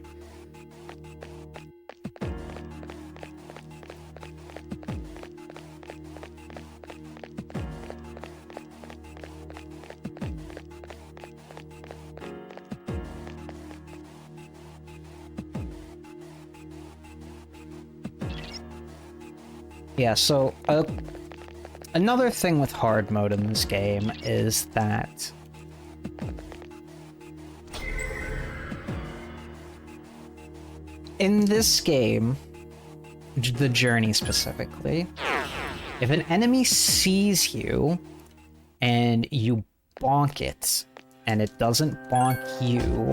Yeah, so another thing with hard mode in this game is that in this game, the journey specifically, if an enemy sees you and you bonk it and it doesn't bonk you,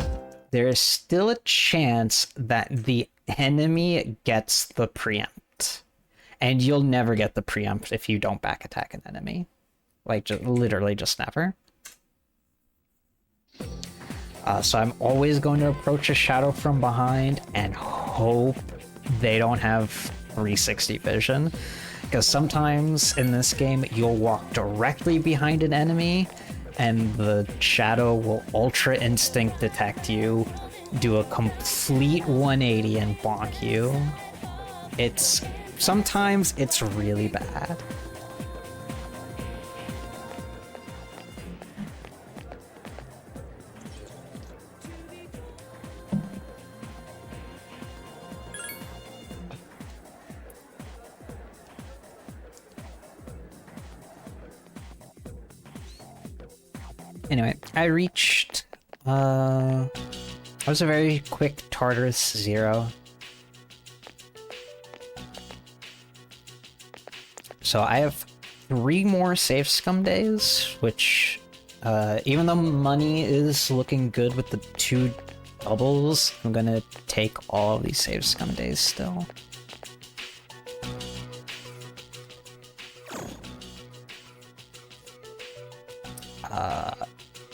there is still a chance that the enemy gets the preempt. And you'll never get the preempt if you don't back attack an enemy. Like, literally just never. So I'm always going to approach a shadow from behind and hope they don't have 360 vision. Because sometimes in this game, you'll walk directly behind an enemy, and the shadow will Ultra Instinct detect you, do a complete 180 and bonk you. Sometimes it's really bad. Anyway, I reached, that was a very quick Tartarus 0. So I have 3 more Save Scum days, which, even though money is looking good with the 2 doubles, I'm gonna take all of these Save Scum days still.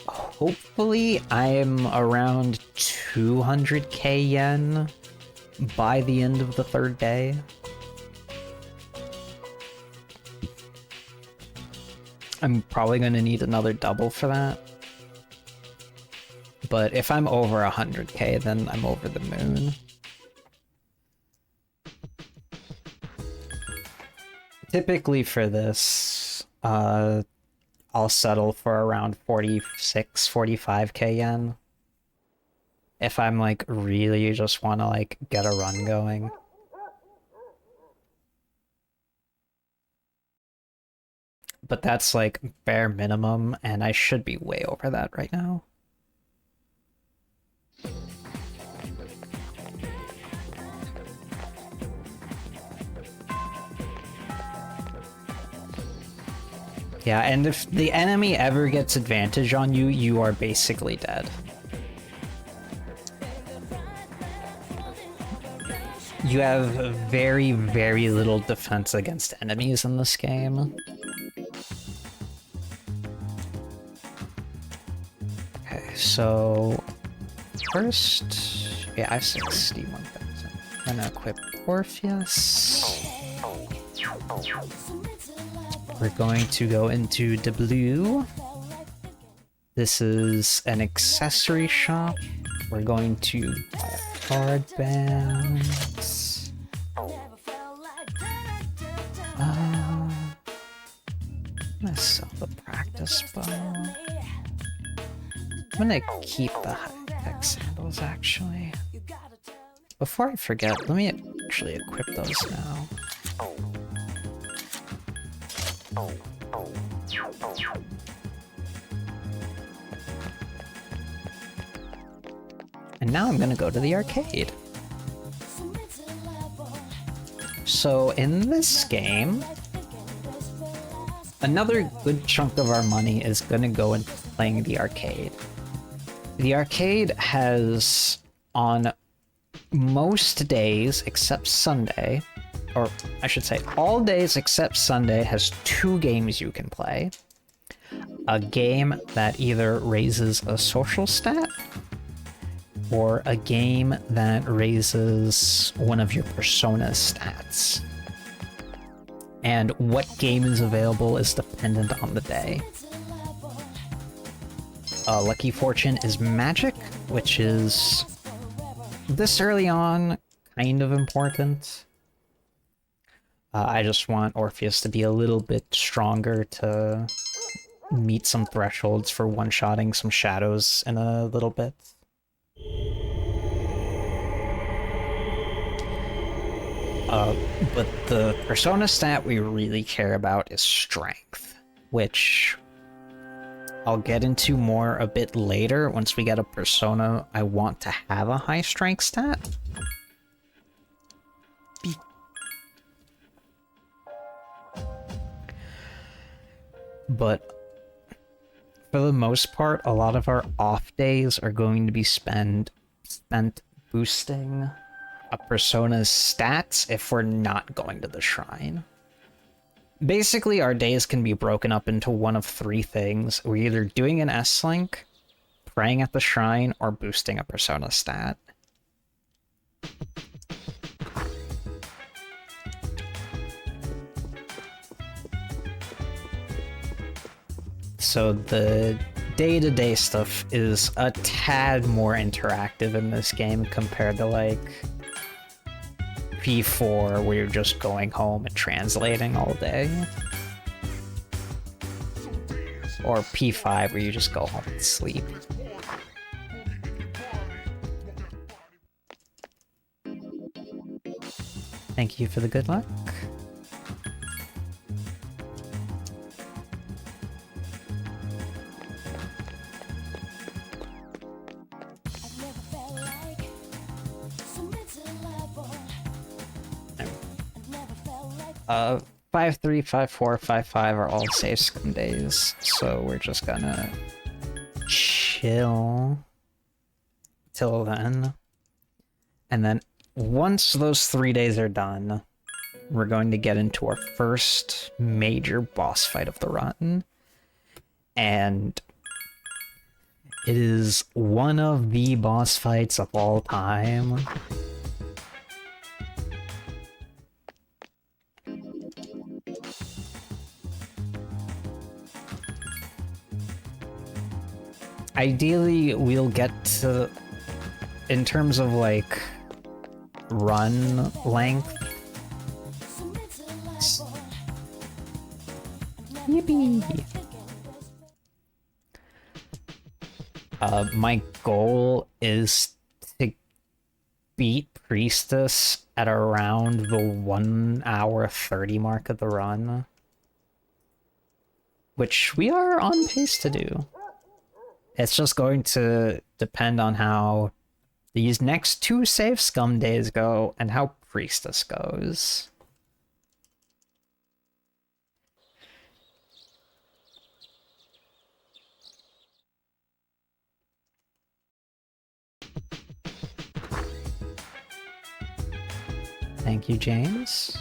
Hopefully I'm around 200k yen by the end of the 3rd day. I'm probably going to need another double for that. But if I'm over 100k, then I'm over the moon. Typically for this, I'll settle for around 46, 45k yen. If I'm like really just want to like get a run going. But that's like bare minimum, and I should be way over that right now. Yeah, and if the enemy ever gets advantage on you, you are basically dead. You have very, very little defense against enemies in this game. Okay, so first, yeah, I have 61,000. I'm gonna equip Orpheus. We're going to go into the blue. This is an accessory shop. We're going to buy a card bands. I'm gonna sell the practice bow. I'm gonna keep the high-tech sandals, actually. Before I forget, let me actually equip those now. And now I'm gonna go to the arcade. So in this game, another good chunk of our money is gonna go into playing the arcade. The arcade has, on most days except Sunday, or I should say all days except Sunday, has 2 games you can play. A game that either raises a social stat, or a game that raises one of your persona stats. and what game is available is dependent on the day. Lucky Fortune is magic, which is this early on kind of important. I just want Orpheus to be a little bit stronger to meet some thresholds for one-shotting some shadows in a little bit. But the persona stat we really care about is strength, which I'll get into more a bit later once we get a persona I want to have a high strength stat. But for the most part, a lot of our off days are going to be spent boosting a persona's stats if we're not going to the shrine. Basically, our days can be broken up into one of three things. We're either doing an S-Link, praying at the shrine, or boosting a persona stat. So the day-to-day stuff is a tad more interactive in this game compared to, like, P4, where you're just going home and translating all day. Or P5, where you just go home and sleep. Thank you for the good luck. Uh, 5-3, 5-4, 5-5 are all safe scum days, so we're just gonna chill till then. And then once those 3 days are done, we're going to get into our first major boss fight of the run. And it is one of the boss fights of all time. Ideally, we'll get to, in terms of, like, run length. Yippee! My goal is to beat Priestess at around the 1 hour 30 mark of the run. Which we are on pace to do. It's just going to depend on how these next 2 safe scum days go and how Priestess goes. Thank you, James.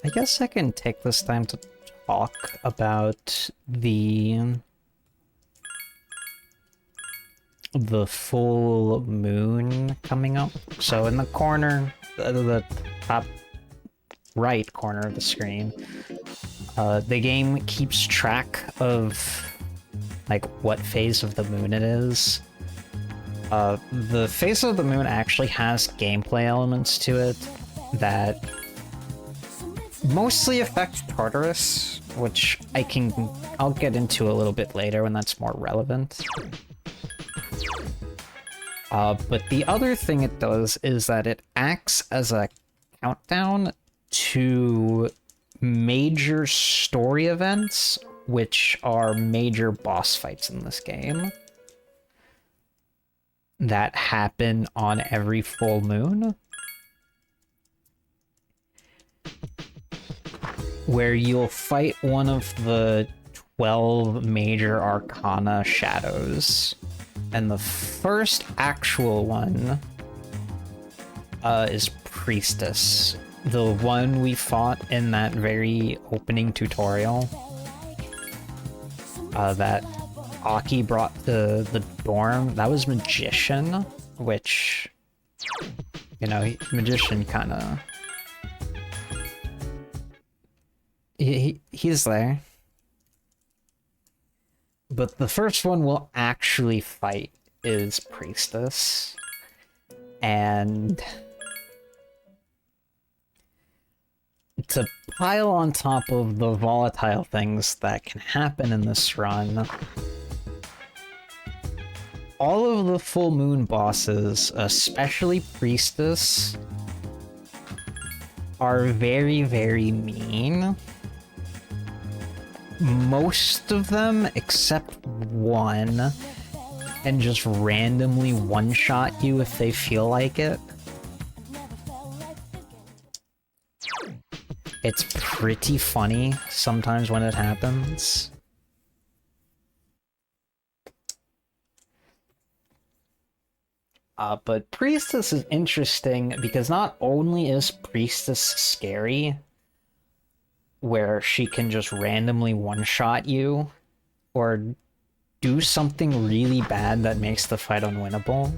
I guess I can take this time to talk about the full moon coming up. So in the corner, the top right corner of the screen, the game keeps track of like what phase of the moon it is. The phase of the moon actually has gameplay elements to it that mostly affect Tartarus, which I'll get into a little bit later when that's more relevant. But the other thing it does is that it acts as a countdown to major story events, which are major boss fights in this game that happen on every full moon, where you'll fight one of the 12 major arcana shadows. And the first actual one is Priestess, the one we fought in that very opening tutorial that Aki brought to the dorm. That was Magician, which, you know, Magician kind of... He's there. But the first one we'll actually fight is Priestess. And to pile on top of the volatile things that can happen in this run, all of the full moon bosses, especially Priestess, are very, very mean. Most of them, except one, and just randomly one-shot you if they feel like it. It's pretty funny sometimes when it happens. But Priestess is interesting because not only is Priestess scary, where she can just randomly one-shot you, or do something really bad that makes the fight unwinnable.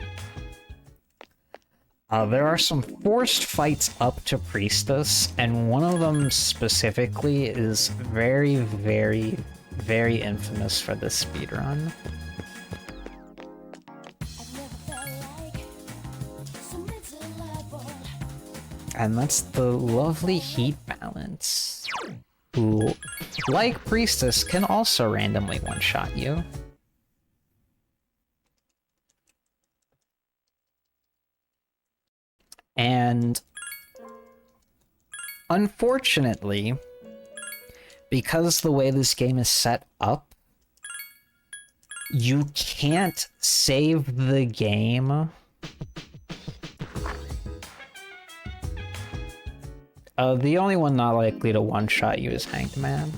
There are some forced fights up to Priestess, and one of them specifically is very, very, very infamous for this speedrun. And that's the lovely Heat Balance, who, like Priestess, can also randomly one-shot you. And unfortunately, because the way this game is set up, you can't save the game. The only one not likely to one-shot you is Hanged Man.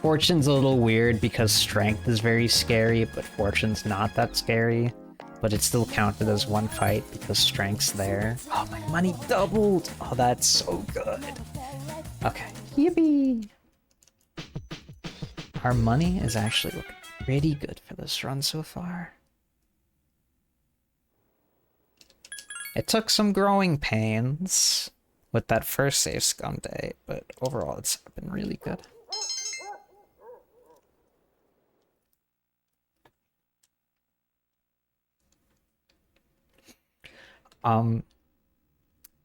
Fortune's a little weird because Strength is very scary, but Fortune's not that scary. But it's still counted as one fight because Strength's there. Oh, my money doubled! Oh, that's so good. Okay. Yippee! Our money is actually looking pretty good for this run so far. It took some growing pains with that first save scum day, but overall it's been really good.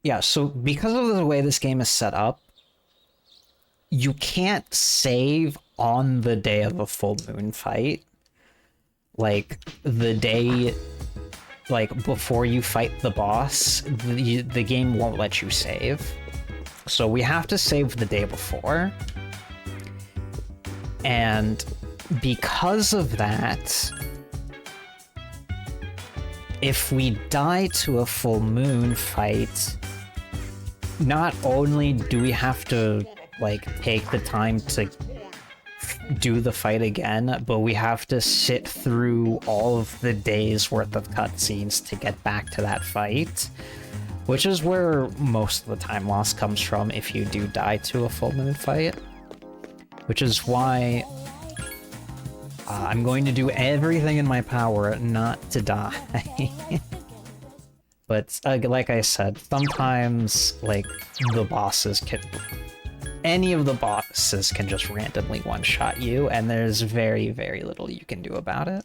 Yeah, so because of the way this game is set up, you can't save on the day of a full moon fight. Like, the day, like, before you fight the boss, the game won't let you save. So we have to save the day before. And because of that, if we die to a full moon fight, not only do we have to, like, take the time to do the fight again, but we have to sit through all of the days worth of cutscenes to get back to that fight, Which is where most of the time loss comes from if you do die to a full minute fight. Which is why I'm going to do everything in my power not to die. But like I said, sometimes like the bosses can... Any of the bosses can just randomly one-shot you, and there's very, very little you can do about it.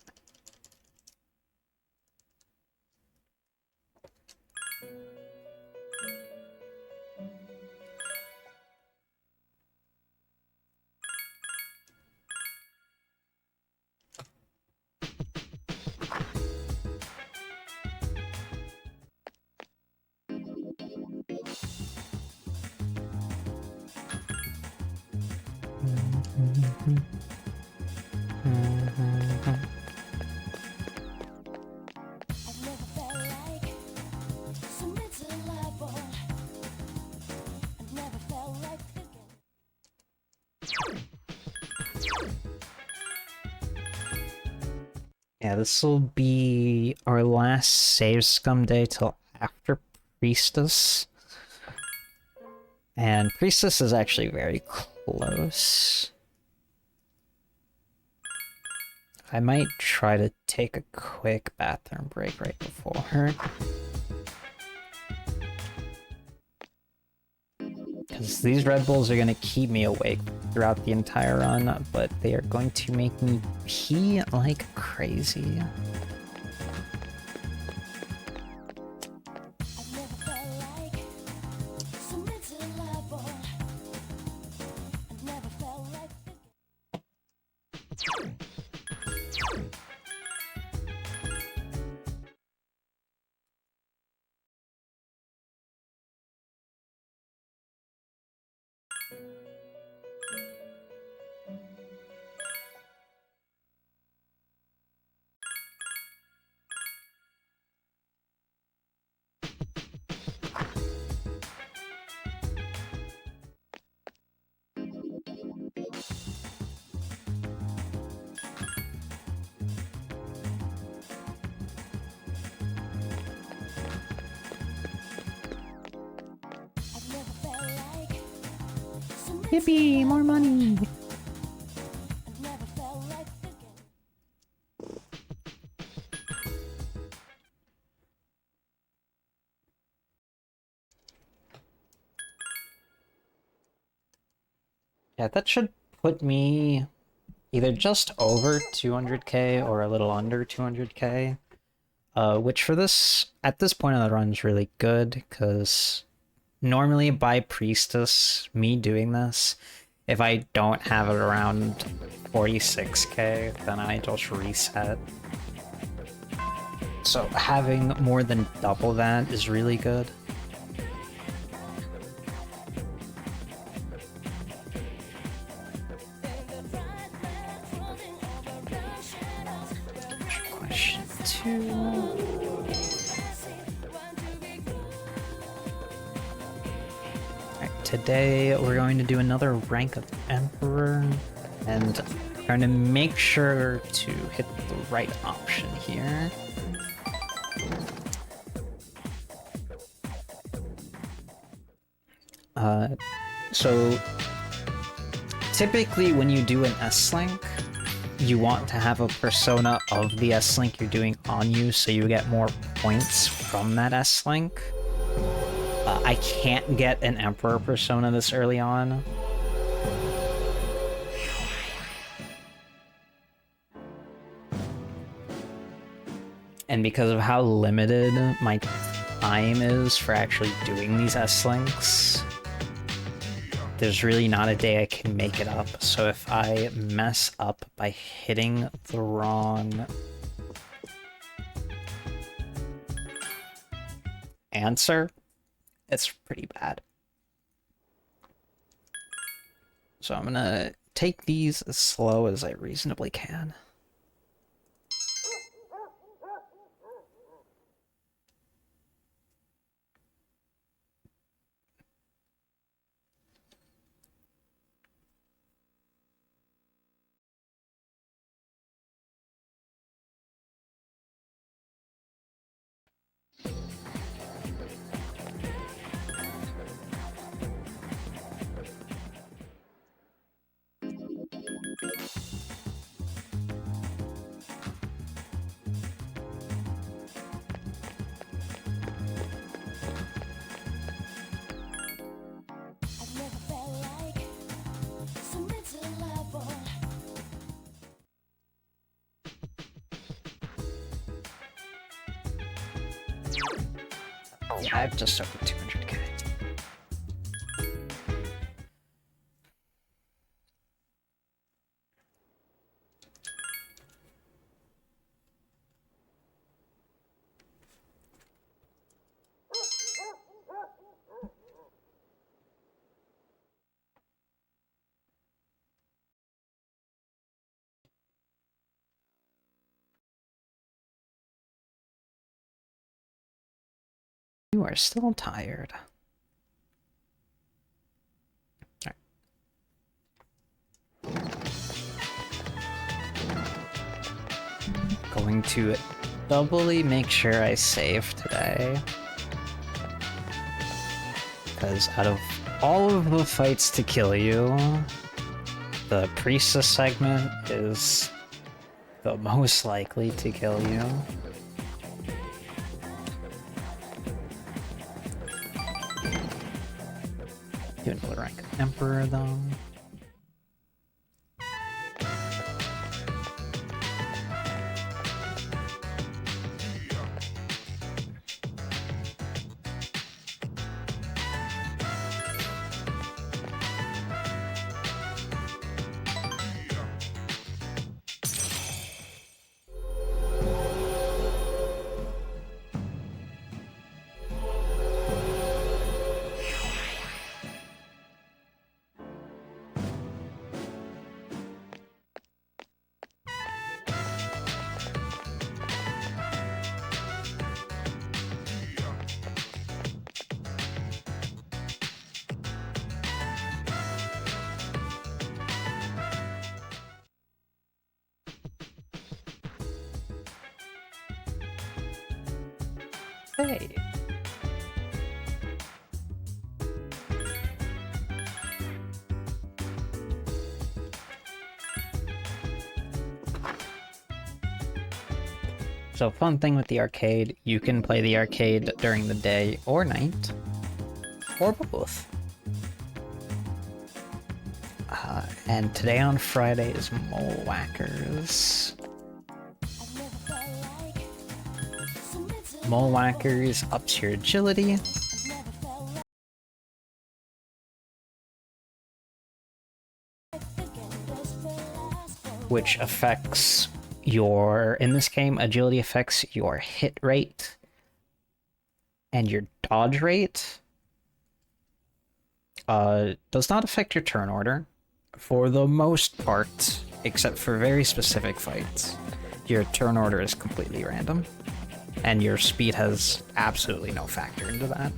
Yeah, this will be our last save scum day till after Priestess. And Priestess is actually very close. I might try to take a quick bathroom break right before her. Because these Red Bulls are going to keep me awake throughout the entire run, but they are going to make me pee like crazy. Yippee! More money! Yeah, that should put me either just over 200k or a little under 200k. Which for this, at this point in the run is really good, because normally by Priestess, me doing this, if I don't have it around 46k, then I just reset. So having more than double that is really good. Question 2. Today, we're going to do another rank of Emperor, and we're going to make sure to hit the right option here. So typically when you do an S-Link, you want to have a persona of the S-Link you're doing on you, so you get more points from that S-Link. I can't get an Emperor persona this early on. And because of how limited my time is for actually doing these S-Links, there's really not a day I can make it up. So if I mess up by hitting the wrong answer, it's pretty bad. So I'm gonna take these as slow as I reasonably can. I have just over 200k. You are still tired. Going to doubly make sure I save today. Because out of all of the fights to kill you, the priestess segment is the most likely to kill you. Do another rank of Emperor though. Hey. So fun thing with the arcade, you can play the arcade during the day or night, or both. And today on Friday is Mole Whackers. Mole Whackers ups your agility. Which affects your, in this game, agility affects your hit rate and your dodge rate. Does not affect your turn order. For the most part, except for very specific fights, your turn order is completely random. And your speed has absolutely no factor into that.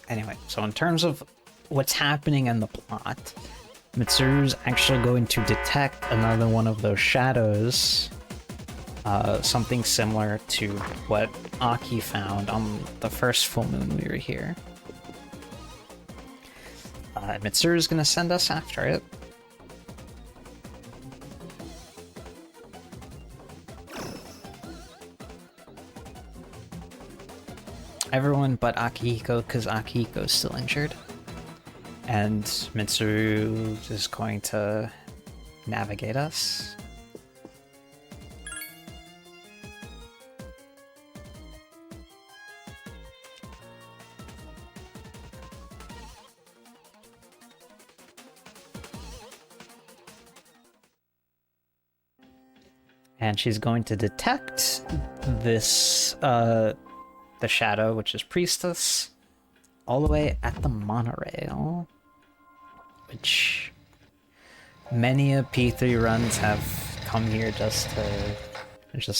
Anyway, so in terms of what's happening in the plot, Mitsuru's actually going to detect another one of those shadows, something similar to what Aki found on the first full moon we were here. Mitsuru's gonna send us after it. Everyone but Akihiko, because Akihiko's still injured. And Mitsuru is going to navigate us. And she's going to detect this, the shadow, which is Priestess, all the way at the monorail, which many a P3 runs have come here just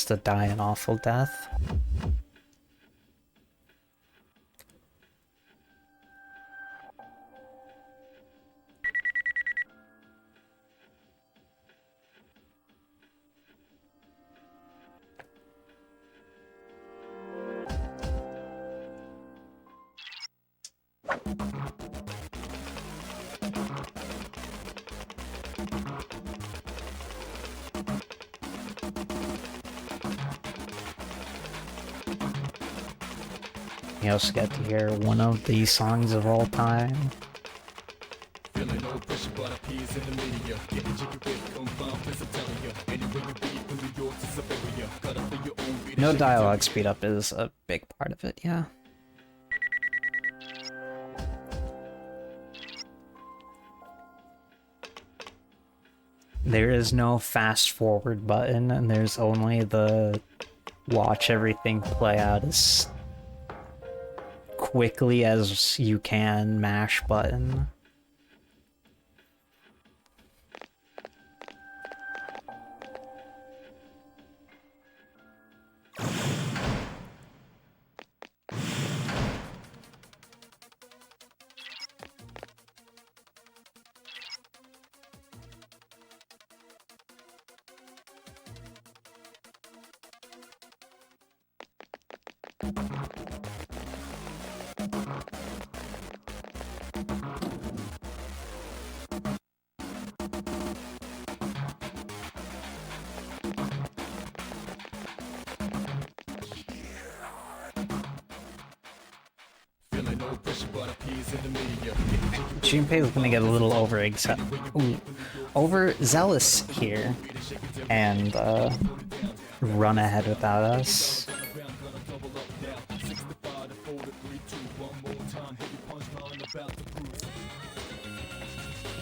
to die an awful death. You also get to hear one of the songs of all time. No dialogue speed up is a big part of it, yeah. There is no fast forward button, and there's only the watch everything play out as quickly as you can mash button. Junpei is gonna get a little overzealous here and run ahead without us.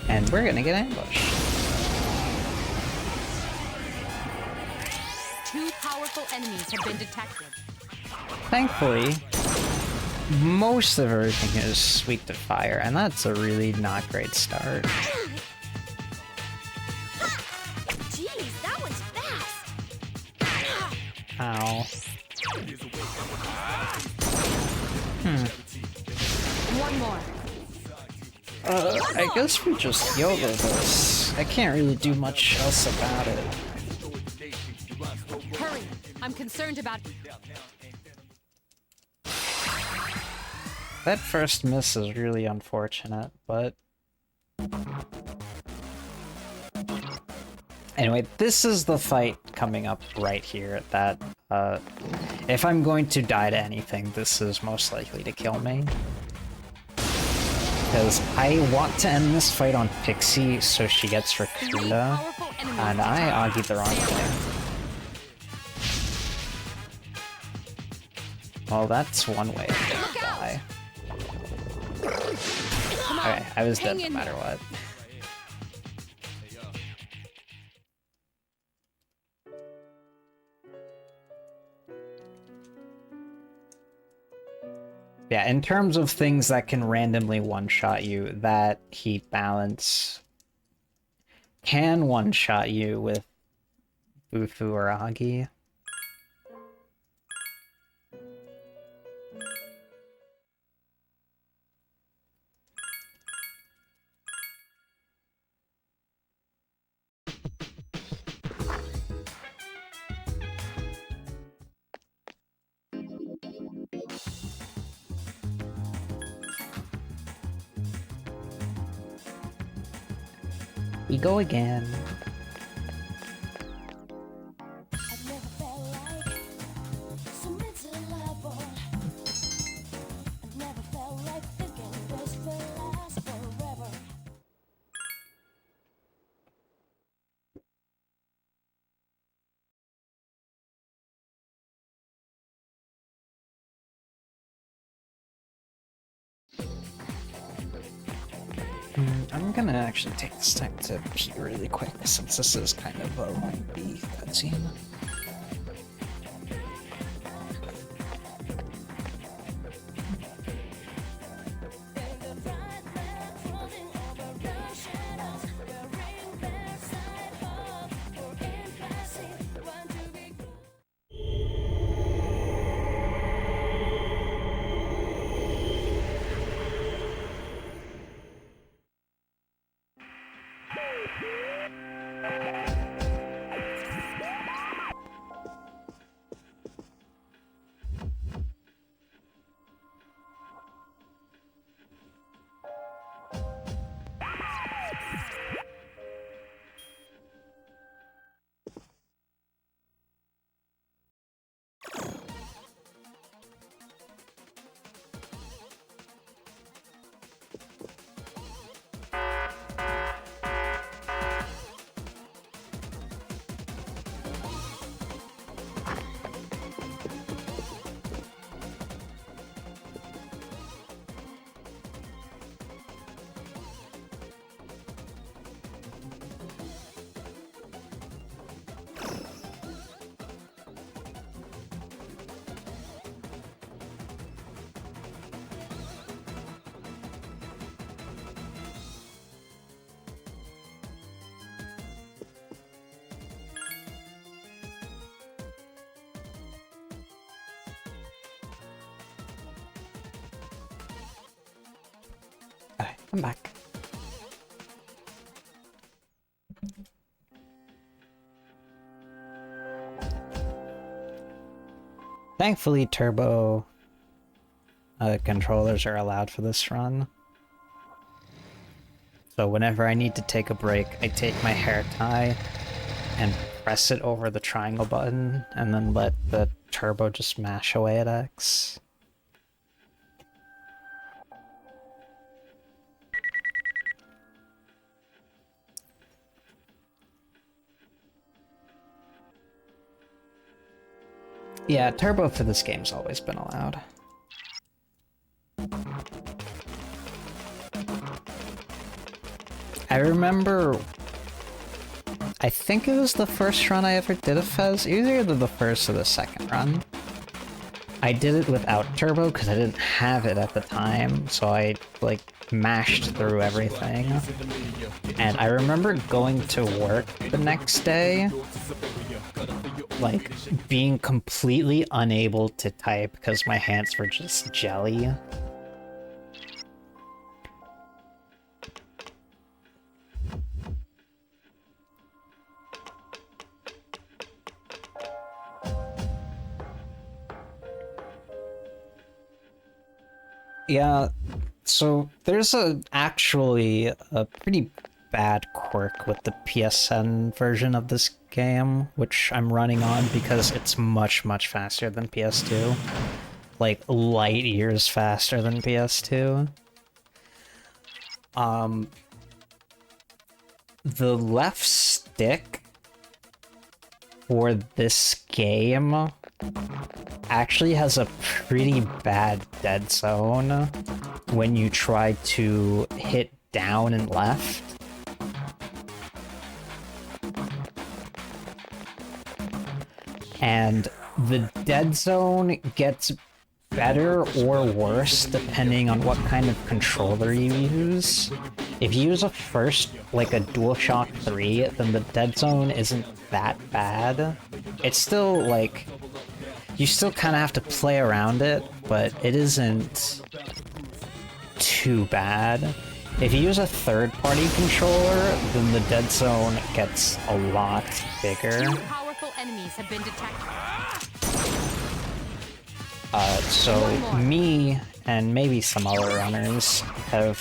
And we're gonna get ambushed. Two powerful enemies have been detected. Thankfully, most of everything is weak to fire, and that's a really not great start. Jeez, that one's fast. Ow. One more. I guess we just yoga this. I can't really do much else about it. Hurry. I'm concerned about... That first miss is really unfortunate, but... Anyway, this is the fight coming up right here that, if I'm going to die to anything, this is most likely to kill me. Because I want to end this fight on Pixie so she gets Rakuda, and I argued the wrong thing. Well, that's one way to die. Okay, I was dead no matter what. Yeah, in terms of things that can randomly one-shot you, that heat balance can one-shot you with Bufu or Agi. We go again. I've never felt like so miserable. I've never felt like thinking this will last forever. I'm gonna actually take this time to pee really quick since this is kind of a lengthy cutscene. I'm back. Thankfully, turbo controllers are allowed for this run. So whenever I need to take a break, I take my hair tie and press it over the triangle button, and then let the turbo just mash away at X. Yeah, turbo for this game's always been allowed. I remember, I think it was the first run I ever did of FES, either the first or the second run. I did it without turbo because I didn't have it at the time, so I, like, mashed through everything. And I remember going to work the next day, like, being completely unable to type because my hands were just jelly. Yeah, so there's actually a pretty bad quirk with the PSN version of this game, which I'm running on because it's much, much faster than PS2. Like, light years faster than PS2. The left stick for this game actually has a pretty bad dead zone when you try to hit down and left. And the dead zone gets better or worse depending on what kind of controller you use. If you use a like a DualShock 3, then the dead zone isn't that bad. It's still, like, you still kind of have to play around it, but it isn't too bad. If you use a third-party controller, then the dead zone gets a lot bigger. Two powerful enemies have been detected. So me and maybe some other runners have,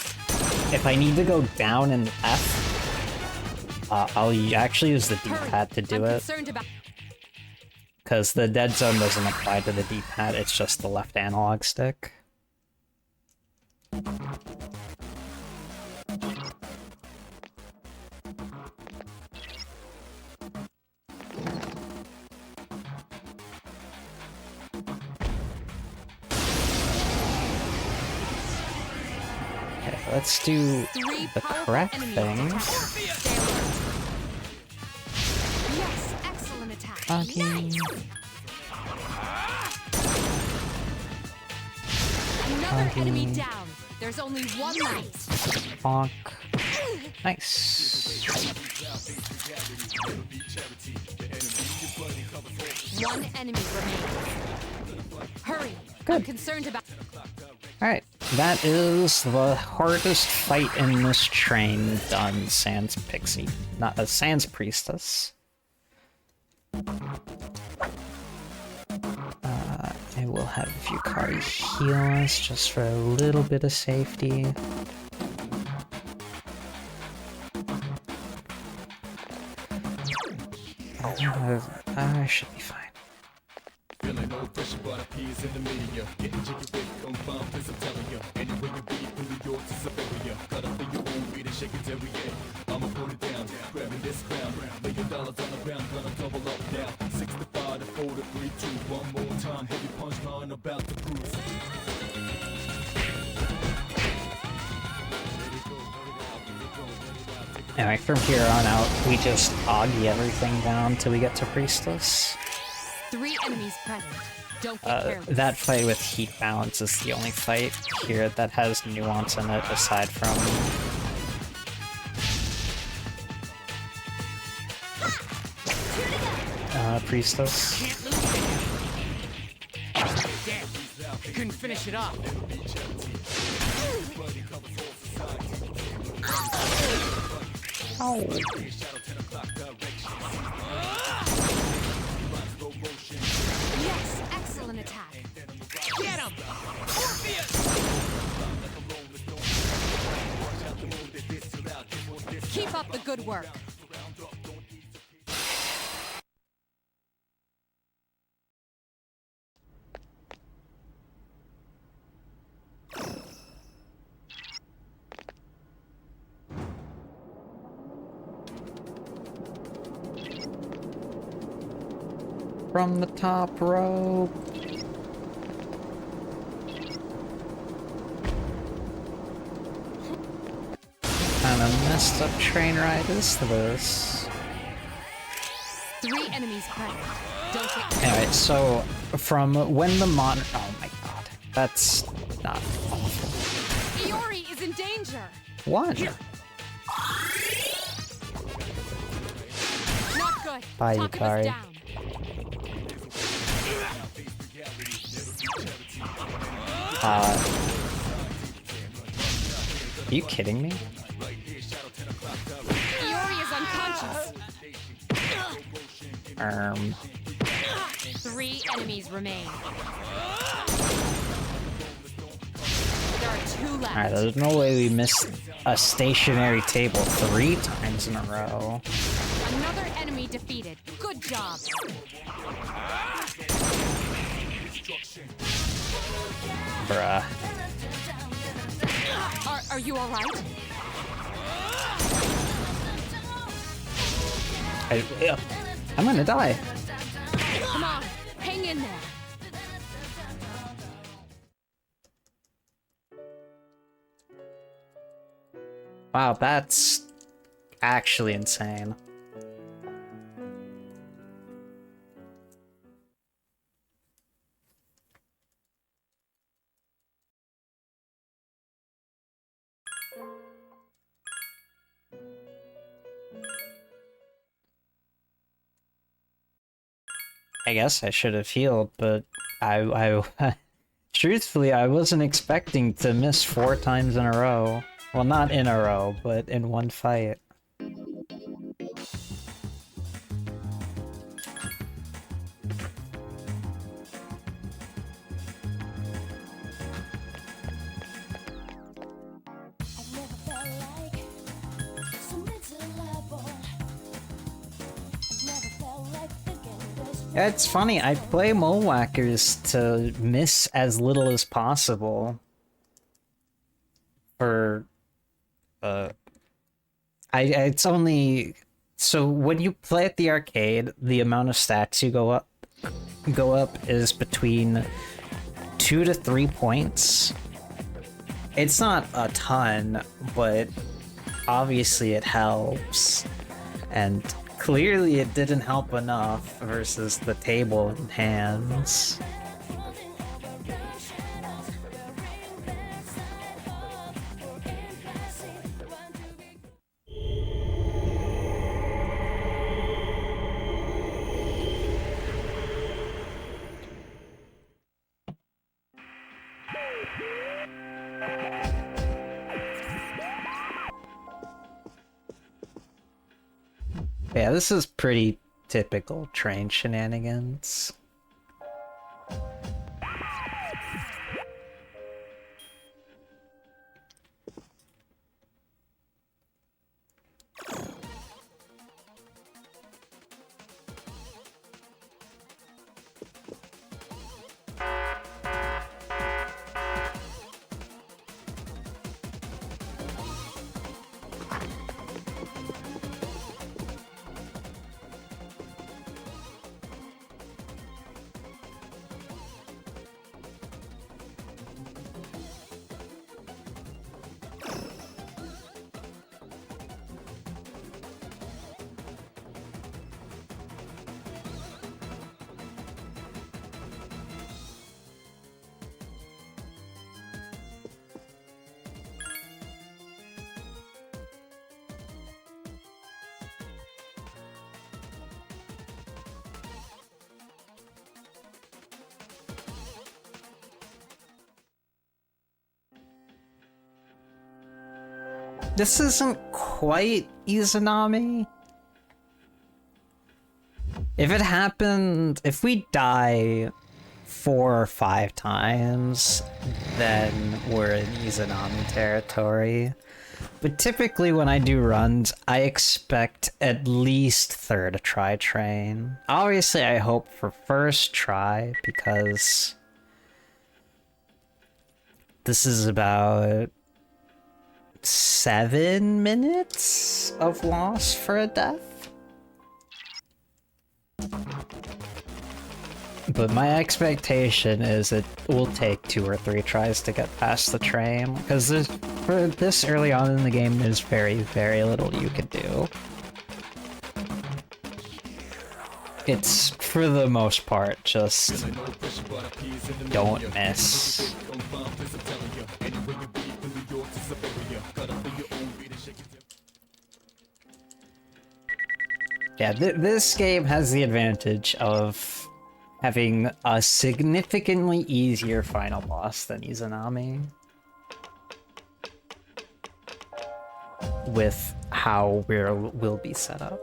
if I need to go down and left, I'll actually use the D-pad to do it. Because the dead zone doesn't apply to the D-pad, it's just the left analog stick. Okay, let's do the correct things. Yes, excellent attack. Okay. Another enemy down. There's only one left. Bonk. Nice. One enemy remains. Hurry. Good. I'm concerned about. Alright, that is the hardest fight in this train done, sans Pixie. Not a sans Priestess. I will have a few cards heal us just for a little bit of safety. I should be fine. Feeling no pressure, but appears in the media. Getting jiggy with confirmed, please I'm telling you. Anywhere you be, from New York to Siberia. Cut up in your own beat and shake it every day. I'ma put it down, grabbing this crown. $1 million on the ground, gonna double up now. 65 to 4 to 3, 2, one more time. Heavy punchline about to cruise. Anyway, from here on out, we just augie everything down till we get to Priestess. 3 enemies present. Don't get careless. That fight with heat balance is the only fight here that has nuance in it aside from... Priestess. Can't lose. Dead. Couldn't finish it off. Yes, excellent attack. Get him! Keep up the good work. From the top rope. Kind of messed up train ride is this? 3 enemies present. Don't get Anyway, so from when the oh my god, that's not Iori is in danger. one. Not good. Bye, Takuma's Yukari. down. Are you kidding me? Iori is unconscious. 3 enemies remain. There are 2 left. Alright, there's no way we missed a stationary table 3 times in a row. Another enemy defeated. Good job. Bruh. Are you alright? I'm gonna die. Come on, hang in there. Wow, that's actually insane. I guess I should have healed, but I truthfully, I wasn't expecting to miss 4 times in a row. Well, not in a row, but in one fight. I've never felt like so miserable. I've never felt like thinking this Yeah, it's funny, I play Mole Whackers to miss as little as possible. For it's only so when you play at the arcade, the amount of stacks you go up is between 2 to 3 points. It's not a ton, but obviously it helps. And clearly it didn't help enough versus the table in hands. Yeah, this is pretty typical train shenanigans. this isn't quite Izanami. If it happened, if we die 4 or 5 times, then we're in Izanami territory. But typically when I do runs, I expect at least third try train. Obviously I hope for first try, because this is about 7 minutes of loss for a death. But my expectation is it will take 2 or 3 tries to get past the train, because for this early on in the game, there's very, very little you can do. It's, for the most part, just don't miss. Yeah, this game has the advantage of having a significantly easier final boss than Izanami, with how we'll be set up.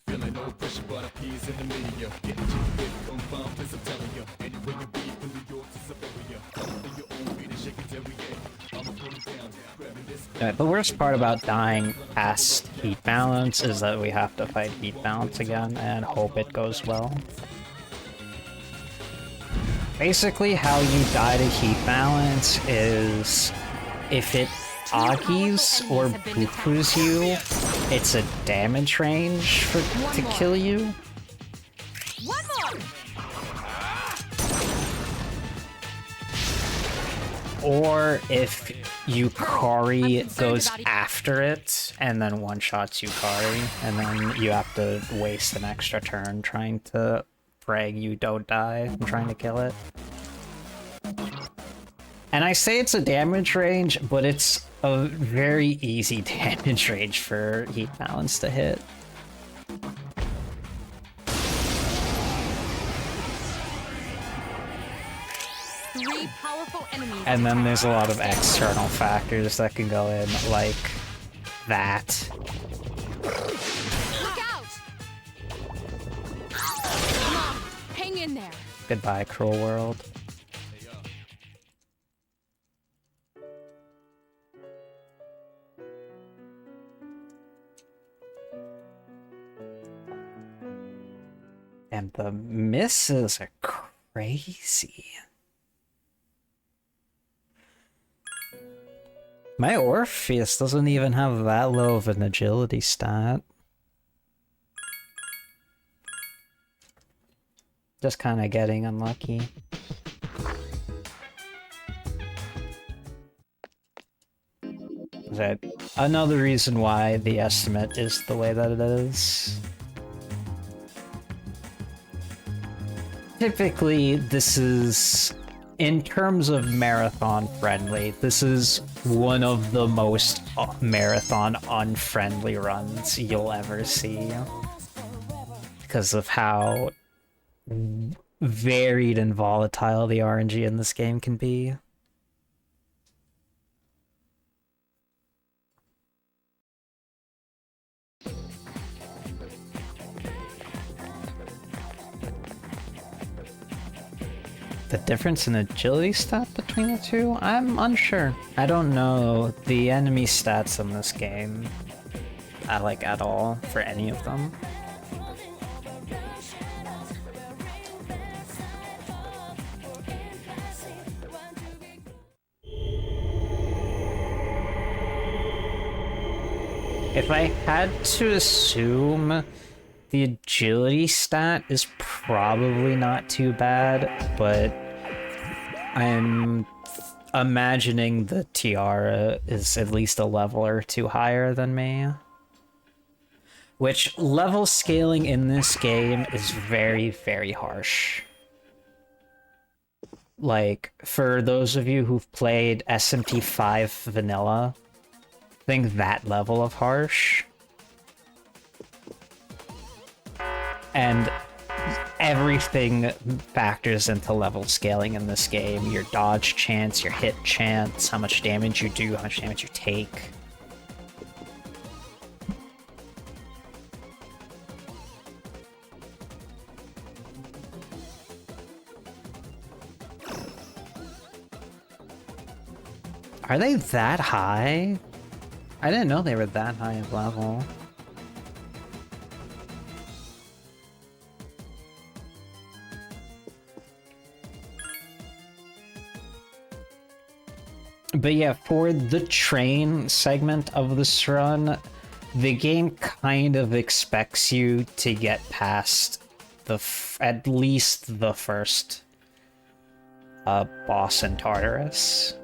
Feeling no pressure, but appears in the media. Getting jiggy with it, gon' find place, I'm telling ya. Anywhere you be, from New York to Siberia. Come in your own beat and shake it till we end. I'ma put it down, grabbing this. Alright, the worst part about dying past heat balance is that we have to fight heat balance again and hope it goes well. Basically, how you die to heat balance is if it Agis or Bufus you, it's a damage range to kill you. One more. Or if Yukari goes after it and then one-shots Yukari, and then you have to waste an extra turn trying to brag you don't die and trying to kill it. And I say it's a damage range, but it's a very easy damage range for heat balance to hit. Three powerful enemies. And then there's a lot of external factors that can go in, like that. Look out! Come on, hang in there. Goodbye, cruel world. And the misses are crazy. My Orpheus doesn't even have that low of an agility stat. Just kind of getting unlucky. That another reason why the estimate is the way that it is. Typically, this is, in terms of marathon friendly, this is one of the most marathon unfriendly runs you'll ever see. Because of how varied and volatile the RNG in this game can be. The difference in agility stat between the two? I'm unsure. I don't know the enemy stats in this game, like at all, for any of them. If I had to assume, the agility stat is probably not too bad, but I'm imagining the tiara is at least a level or two higher than me. Which, level scaling in this game is very, very harsh. Like, for those of you who've played SMT5 Vanilla, think that level of harsh. And everything factors into level scaling in this game. Your dodge chance, your hit chance, how much damage you do, how much damage you take. Are they that high? I didn't know they were that high of level. But yeah, for the train segment of this run, the game kind of expects you to get past at least the first boss in Tartarus.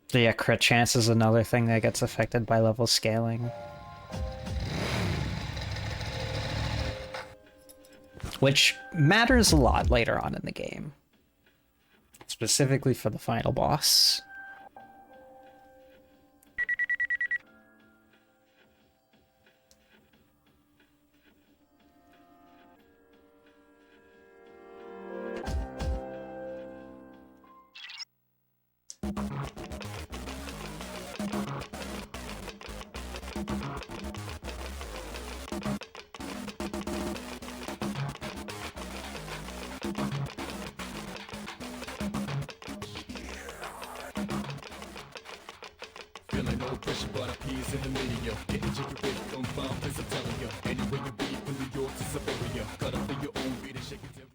So yeah, crit chance is another thing that gets affected by level scaling. Which matters a lot later on in the game. Specifically for the final boss. Feeling no pressure, but I peas in the media. Getting jiggy with them bomb, place I'm telling you. Anywhere you be, from New York to Siberia. Cut up in your own beat and shake it down.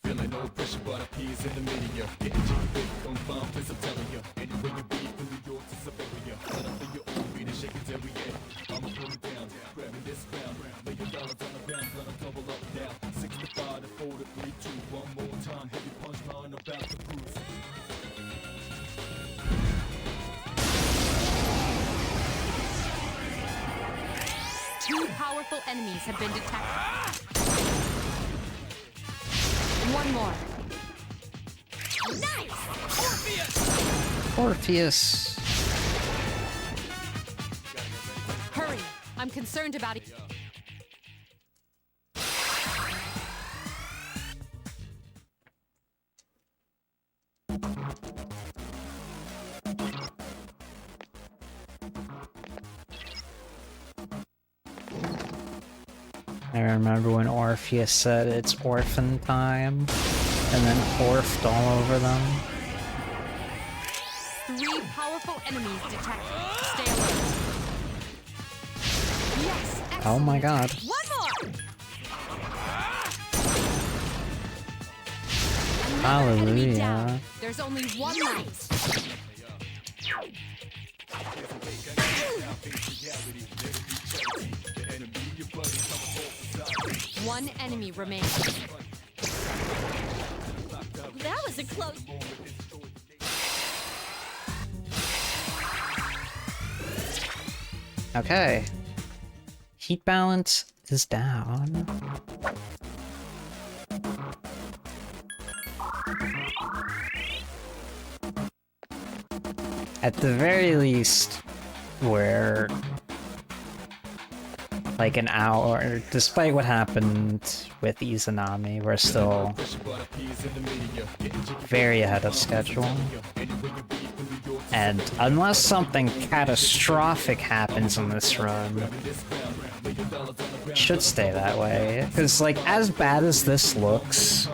Feeling no pressure, but I peas in the media. Getting jiggy with them bomb, place I'm telling you. Anywhere you be, from New York to Siberia. Cut up in your own beat and shake it till we get. I'ma put it down, grabbing this crown. Lay your dollars on the ground, gonna double up now. 65 to 4 to 3, 2, one more time. Heavy punchline about to bruise. Two powerful enemies have been detected. One more. Nice! Orpheus. Hurry! I'm concerned about it. I remember when Orpheus said it's orphan time, and then orphed all over them. 3 powerful enemies detected. Stay alert. Yes! Excellent. Oh my god. One more! Another enemy down. Hallelujah. There's only one left. One enemy remains. That was a close. Okay. Heat balance is down. At the very least, we're like an hour, despite what happened with Izanami, we're still very ahead of schedule. And unless something catastrophic happens in this run, it should stay that way. Because, like, as bad as this looks,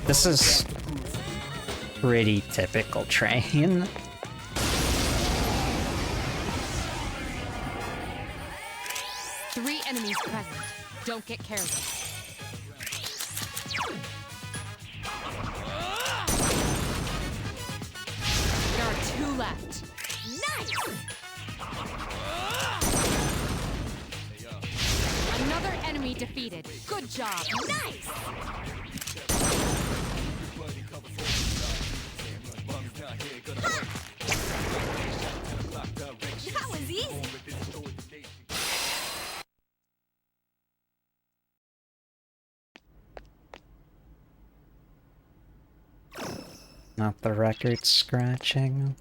this is pretty typical train. Three enemies present. Don't get careless. There are two left. Nice! Another enemy defeated. Good job. Nice! That was easy. Not the record scratching.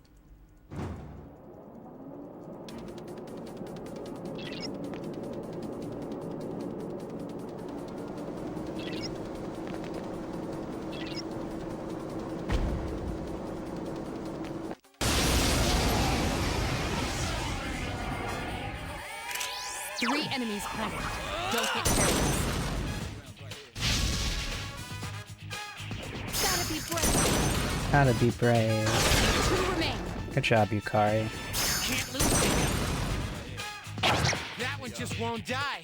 Three enemies present. Don't get careless. Gotta be brave. Gotta be brave. Two remain. Good job, Yukari. Can't lose it. That one just won't die.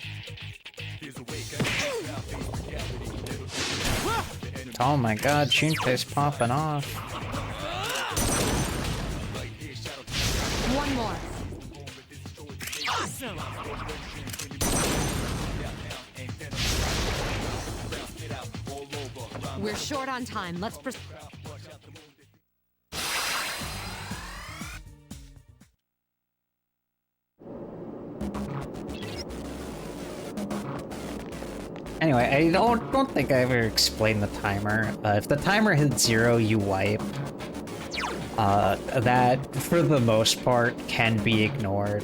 Oh my god, Junpei's popping off. One more. Awesome. We're short on time. Let's proceed. Anyway, I don't think I ever explained the timer. If the timer hits 0, you wipe. That, for the most part, can be ignored.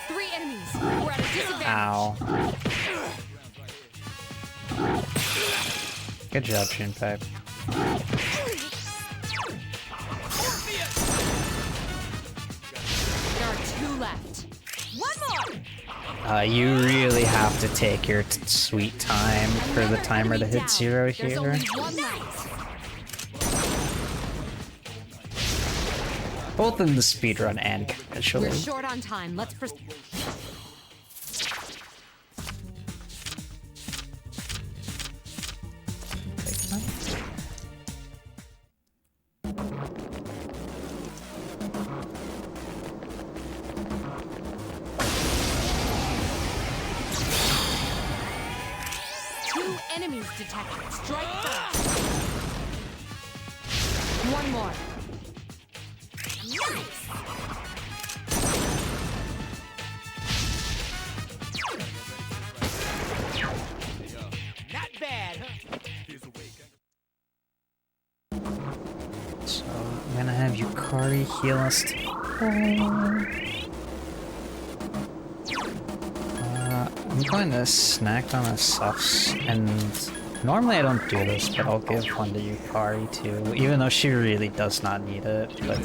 Three enemies. We're at a disadvantage. Ow. Good job, Junpei. There are two left. One more. You really have to take your sweet time for the Another timer to enemy hit down. 0 There's here. only one left. Both in the speedrun and casually. We're short on time. Let's proceed. Two enemies detected. Strike first. One more. Nice! Not bad, huh? So I'm gonna have Yukari heal us. I'm going to snack on a suffs, and normally I don't do this, but I'll give one to Yukari too, even though she really does not need it, but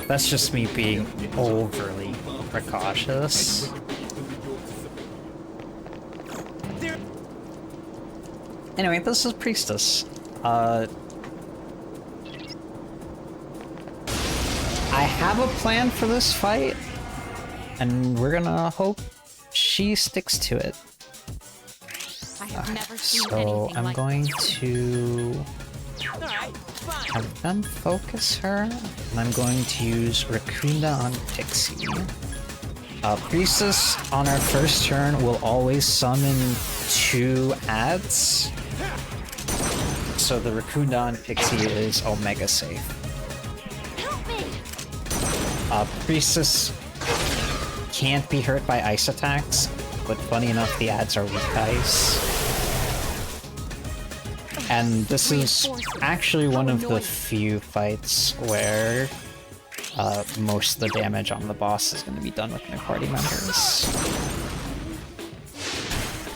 that's just me being overly precautious. Anyway, this is Priestess. I have a plan for this fight, and we're gonna hope she sticks to it. I have never seen So anything I'm like going to Alright, fine. have them focus her, and I'm going to use Raccoonda on Pixie. Priestess on our first turn will always summon 2 ads. So the Rakunda Pixie is Omega safe. Help me! Priestess can't be hurt by ice attacks, but funny enough, the ads are weak ice. And this is actually one of the few fights where most of the damage on the boss is going to be done with my party members.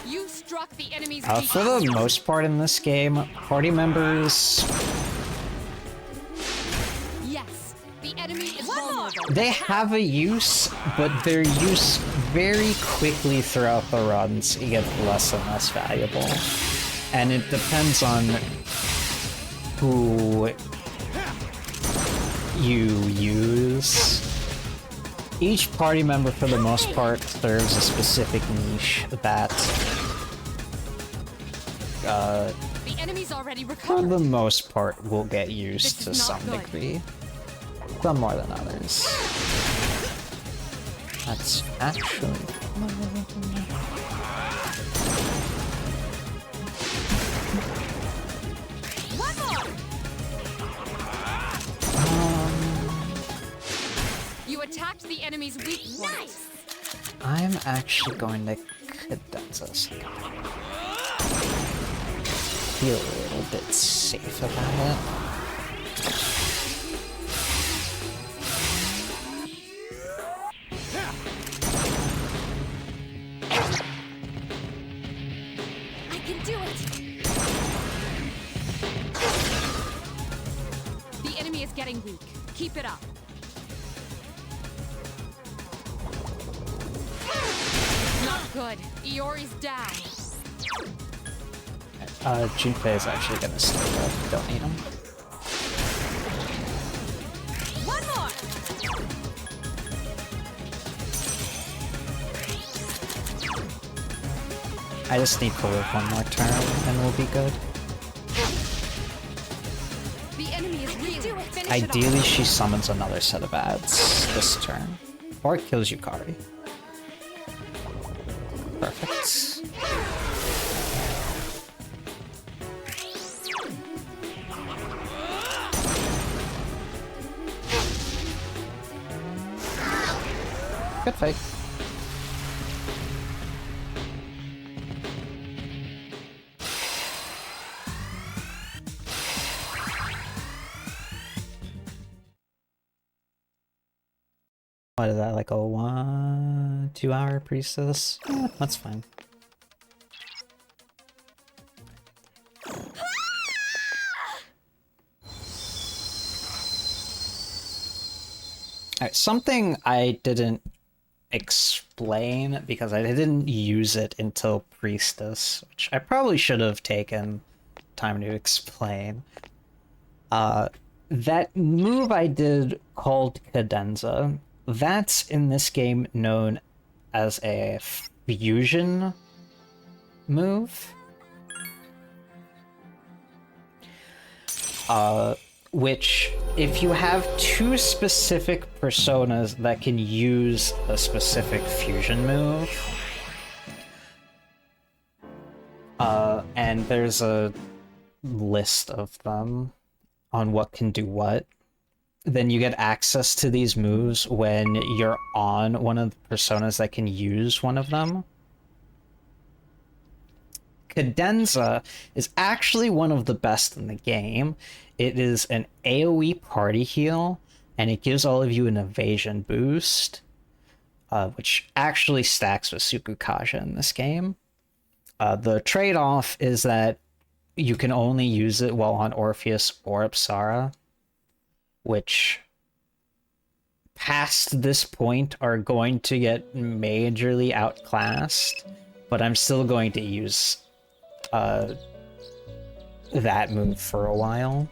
You struck the enemy's For the most part in this game, party members, Yes, the enemy is vulnerable. they have a use, but their use very quickly throughout the runs gets less and less valuable. And it depends on who you use. Each party member, for the most part, serves a specific niche that, The enemy's already for recovered. the most part, will get used This to is not some good. degree. Some more than others. That's actually... One more! You attacked the enemy's weak point. Nice! I'm actually going to condense this. Feel a little bit safe about it. I can do it! The enemy is getting weak. Keep it up. Not good. Iori's down. Junpei is actually gonna stay up. Don't need him. One more! I just need to live one more turn and we'll be good. The enemy is reeling. Finish it Ideally, off. she summons another set of ads this turn. Or kills Yukari. Perfect. Good fight. What is that, like a 1-2 hour priestess? Yeah, that's fine. Alright, something I didn't explain because I didn't use it until priestess, which I probably should have taken time to explain. That move I did called cadenza, that's in this game known as a fusion move. Which, if you have 2 specific personas that can use a specific fusion move, and there's a list of them on what can do what, then you get access to these moves when you're on one of the personas that can use one of them. Cadenza is actually one of the best in the game. It is an AoE party heal, and it gives all of you an evasion boost, which actually stacks with Sukukaja in this game. The trade-off is that you can only use it while on Orpheus or Apsara, which past this point are going to get majorly outclassed, but I'm still going to use that move for a while.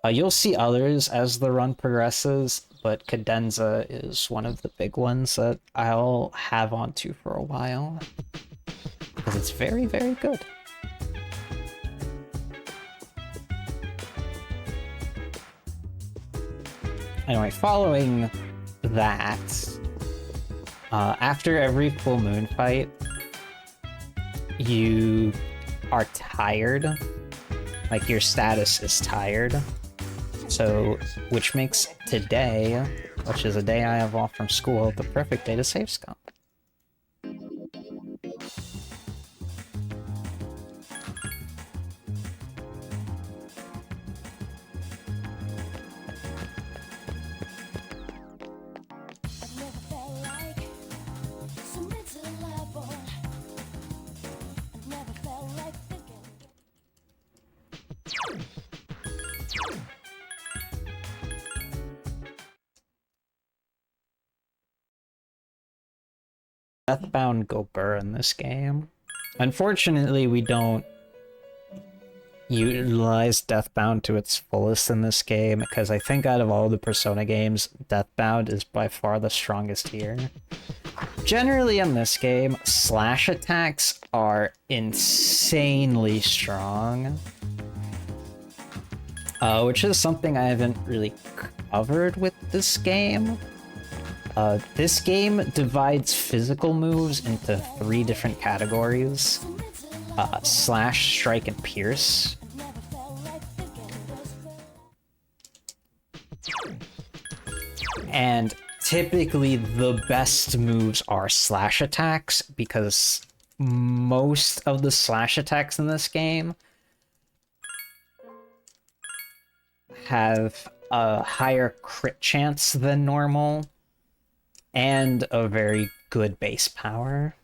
You'll see others as the run progresses, but Cadenza is one of the big ones that I'll have onto for a while, because it's very, very good. Anyway, following that, After every full moon fight, you are tired. Like, your status is tired. So, which makes today, which is a day I have off from school, the perfect day to save scum. I've never felt like submit to the level. I've never felt like thinking. Deathbound go burr in this game. Unfortunately, we don't utilize Deathbound to its fullest in this game, because I think out of all the Persona games, Deathbound is by far the strongest here. Generally in this game, slash attacks are insanely strong. Which is something I haven't really covered with this game. This game divides physical moves into 3 different categories. Slash, strike, and pierce. Never felt like thinking this way. And typically the best moves are slash attacks, because most of the slash attacks in this game have a higher crit chance than normal and a very good base power.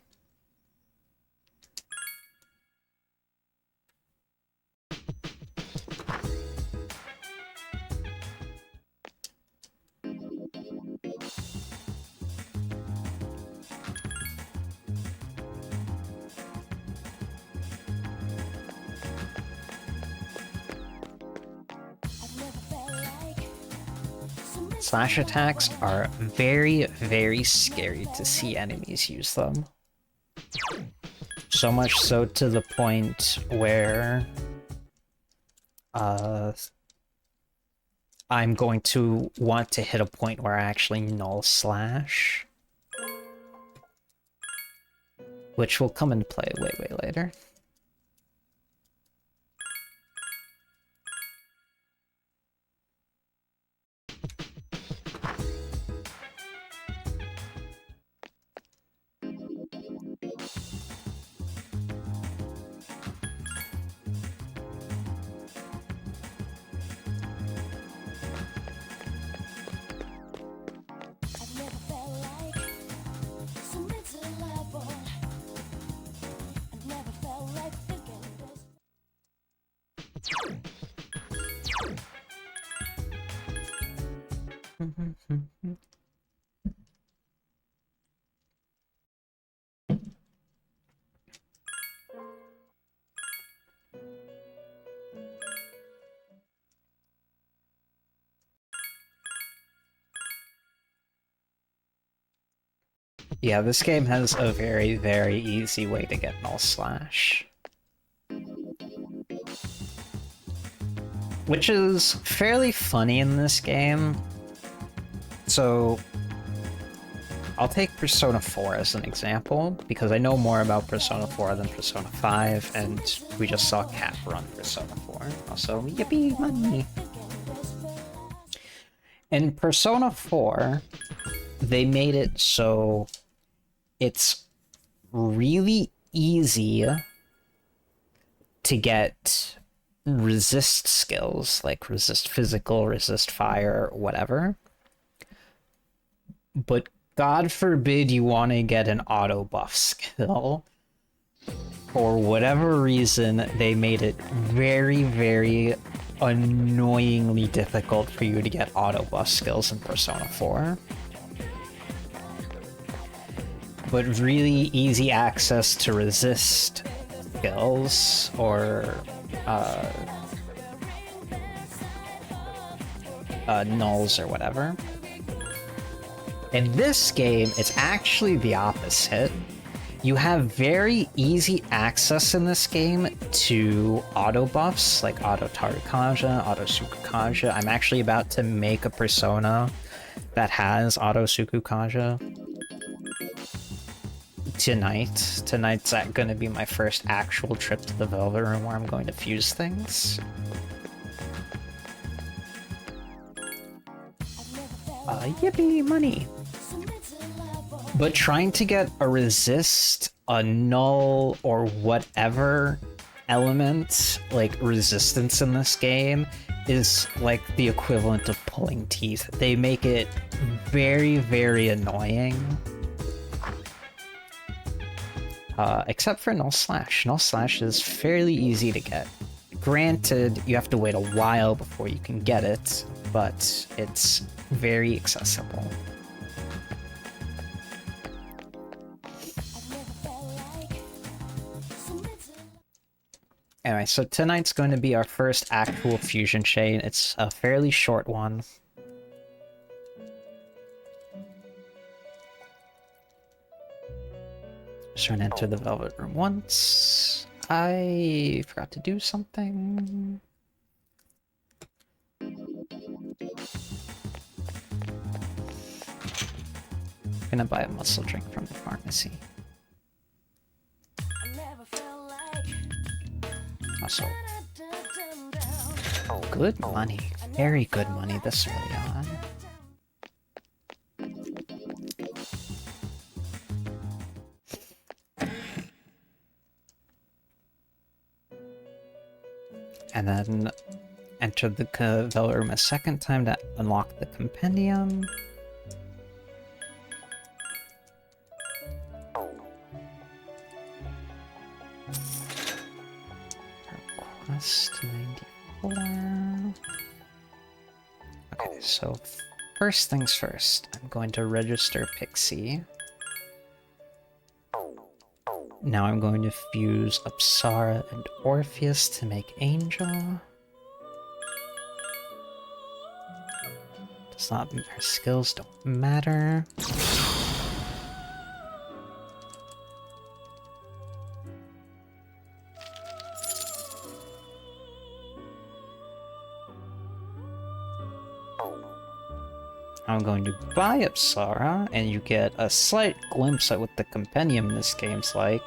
I've never felt like submit Slash attacks are very, very scary to see enemies use them. So much so to the point where I'm going to want to hit a point where I actually null slash. Which will come into play way, way later. I've never felt like submit to the level. I've never felt like thinking this. Yeah, this game has a very, very easy way to get null slash. Which is fairly funny in this game. So, I'll take Persona 4 as an example, because I know more about Persona 4 than Persona 5, and we just saw Cat run Persona 4. Also, yippee, money! In Persona 4, they made it so it's really easy to get resist skills, like resist physical, resist fire, whatever. But God forbid you want to get an auto buff skill. For whatever reason, they made it very, very annoyingly difficult for you to get auto buff skills in Persona 4. But really easy access to resist skills or nulls or whatever. In this game, it's actually the opposite. You have very easy access in this game to auto buffs, like auto Tarukaja, auto Sukukaja. I'm actually about to make a persona that has auto Sukukaja. tonight. Tonight's gonna be my first actual trip to the Velvet Room where I'm going to fuse things. Yippee, money! But trying to get a resist, a null, or whatever element, like resistance in this game, is like the equivalent of pulling teeth. They make it very, very annoying. Except for Null Slash. Null Slash is fairly easy to get. Granted, you have to wait a while before you can get it, but it's very accessible. Anyway, so tonight's going to be our first actual fusion chain. It's a fairly short one. Just trying to enter the Velvet Room once. I forgot to do something. Gonna buy a muscle drink from the pharmacy. Also, good money. Very good money this early on. And then enter the Velvet Room a second time to unlock the compendium. Request 94. Okay, so first things first, I'm going to register Pixie. Now I'm going to fuse Apsara and Orpheus to make Angel. Does not mean her skills don't matter. I'm going to buy Apsara, and you get a slight glimpse at what the compendium in this game's like.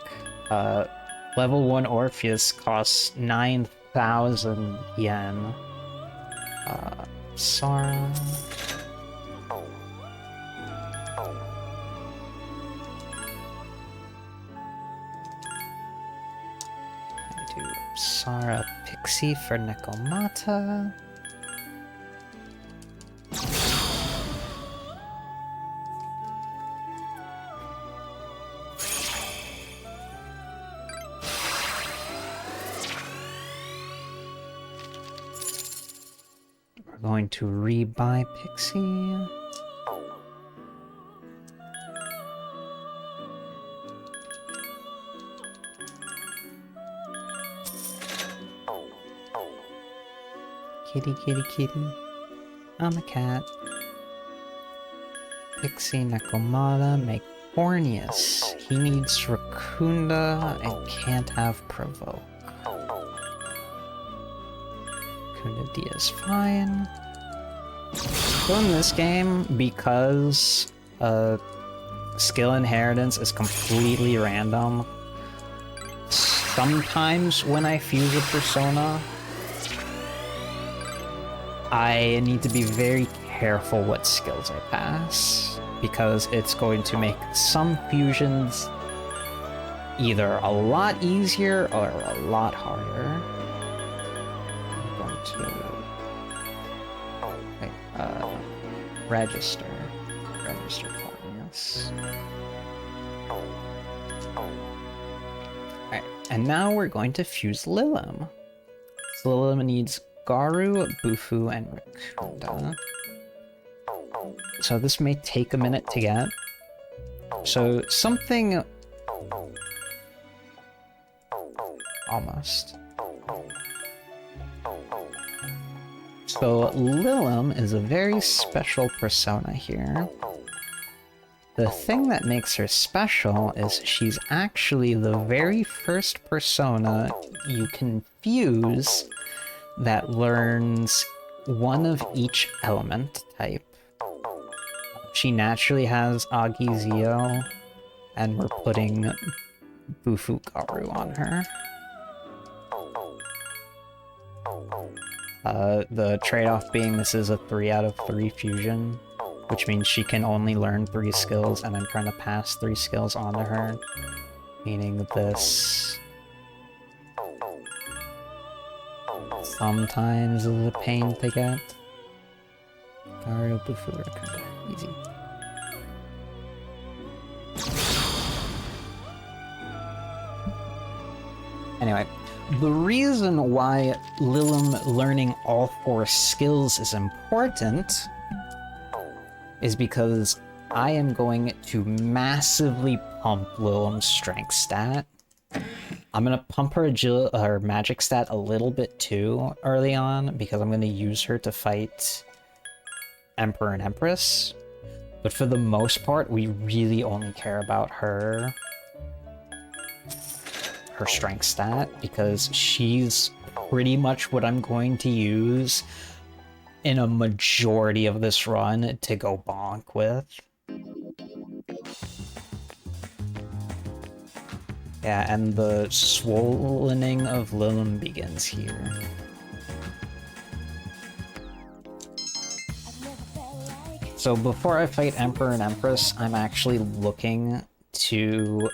Level 1 Orpheus costs 9,000 yen. Apsara... I do Apsara Pixie for Nekomata. Going to rebuy Pixie. Kitty, kitty, kitty. I'm a cat. Pixie, Nekomata, make Borneus. He needs Racunda and can't have Provoke. Racunda D is fine. So in this game, because skill inheritance is completely random, sometimes when I fuse a persona, I need to be very careful what skills I pass, because it's going to make some fusions either a lot easier or a lot harder. I'm going to register Claudius. Alright, and now we're going to fuse Lilim. So Lilim needs Garu, Bufu, and Racunda. So this may take a minute to get. So something... Almost. So Lilim is a very special persona here. The thing that makes her special is she's actually the very first persona you can fuse that learns one of each element type. She naturally has Agizio, And we're putting Bufukaru on her. The trade-off being this is a 3 out of 3 fusion, which means she can only learn 3 skills, and I'm trying to pass 3 skills onto her. Meaning this sometimes is a pain to get. Gario Bufukaru, kinda easy. Anyway, the reason why Lilim learning all 4 skills is important is because I am going to massively pump Lilim's strength stat. I'm gonna pump her magic stat a little bit too early on because I'm gonna use her to fight Emperor and Empress. But for the most part, we really only care about her strength stat because she's pretty much what I'm going to use in a majority of this run to go bonk with. Yeah, and the swollening of Lilim begins here. So before I fight Emperor and Empress, I'm actually looking to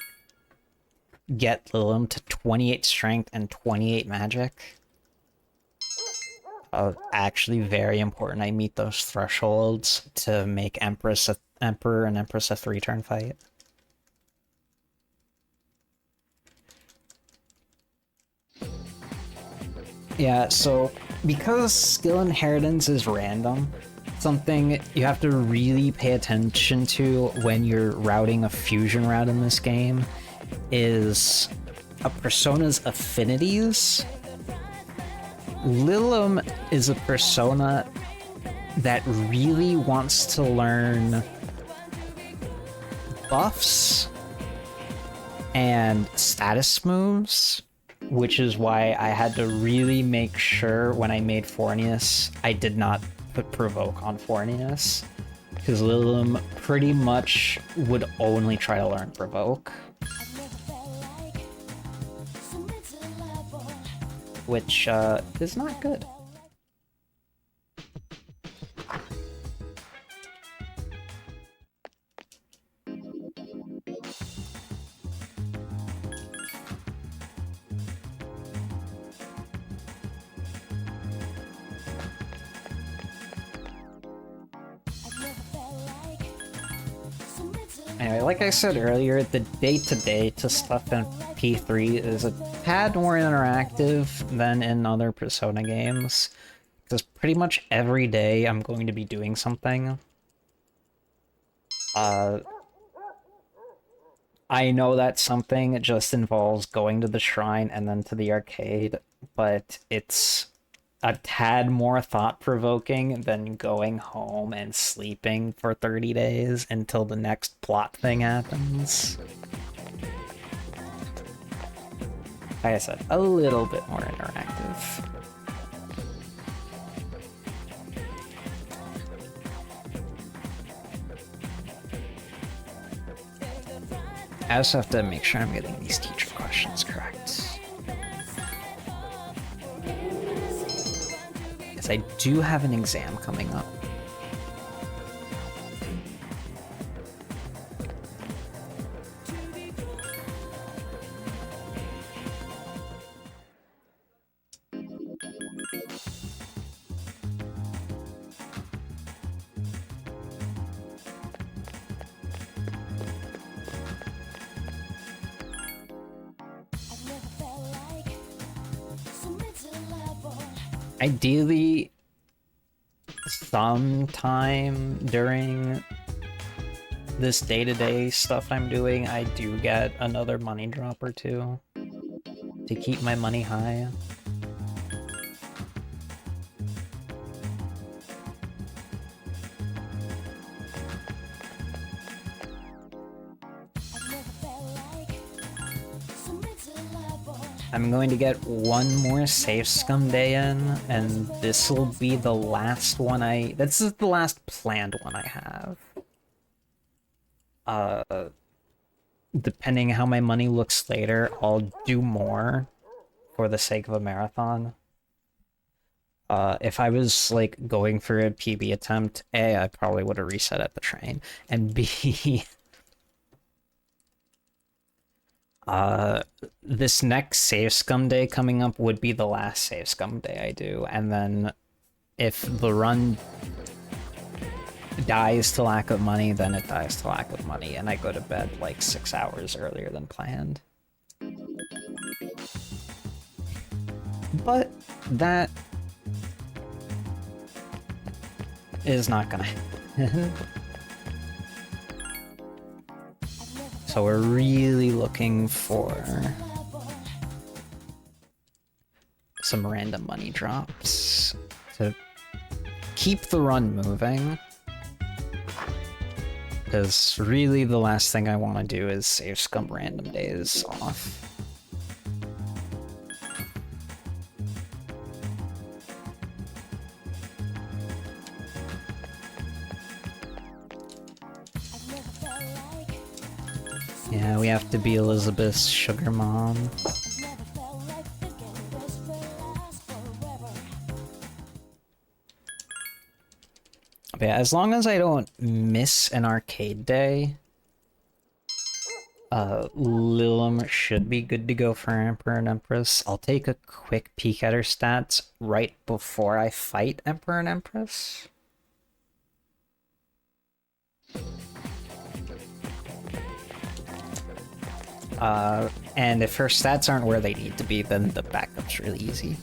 get Lilim to 28 strength and 28 magic. Actually very important I meet those thresholds to make Emperor and Empress a 3-turn fight. Yeah, so because skill inheritance is random, something you have to really pay attention to when you're routing a fusion route in this game is a persona's affinities. Lilim is a persona that really wants to learn buffs and status moves, which is why I had to really make sure when I made Fornius, I did not put Provoke on Fornius, because Lilim pretty much would only try to learn Provoke. Which is not good. Anyway, like I said earlier, the day-to-day to stuff in P3 is a tad more interactive than in other Persona games, because pretty much every day I'm going to be doing something. I know that something just involves going to the shrine and then to the arcade, but it's a tad more thought-provoking than going home and sleeping for 30 days until the next plot thing happens. Like I said, a little bit more interactive. I also have to make sure I'm getting these teacher questions correct. Yes, I do have an exam coming up. Ideally, sometime during this day-to-day stuff I'm doing, I do get another money drop or two to keep my money high. I'm going to get one more Safe Scum day in, and this will be the last one this is the last planned one I have. depending how my money looks later, I'll do more for the sake of a marathon. If I was like going for a PB attempt, A, I probably would have reset at the train, and B, this next save scum day coming up would be the last save scum day I do, and then if the run dies to lack of money, then it dies to lack of money, and I go to bed like 6 hours earlier than planned. But that is not gonna happen. So we're really looking for some random money drops to keep the run moving. Because really the last thing I want to do is save scum random days off. Yeah, we have to be Elizabeth's sugar mom. But yeah, as long as I don't miss an arcade day, Lilum should be good to go for Emperor and Empress. I'll take a quick peek at her stats right before I fight Emperor and Empress. And if her stats aren't where they need to be, then the backup's really easy.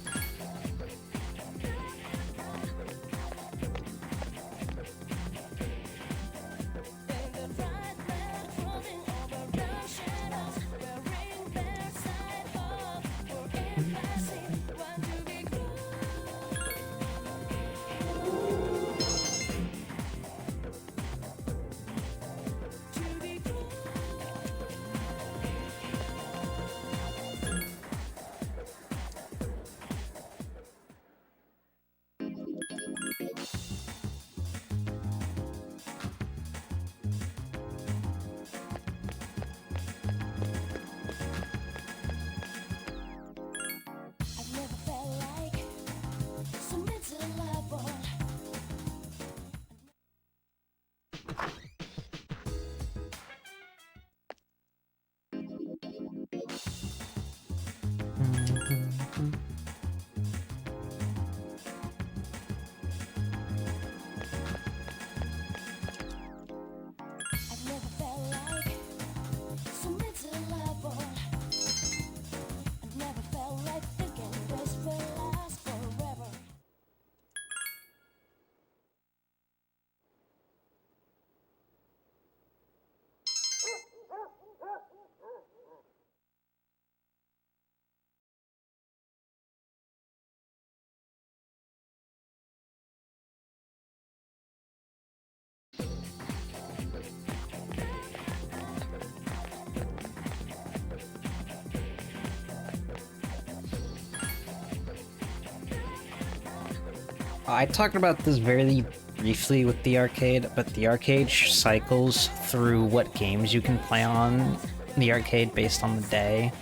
I talked about this very briefly with the arcade, but the arcade cycles through what games you can play on the arcade based on the day,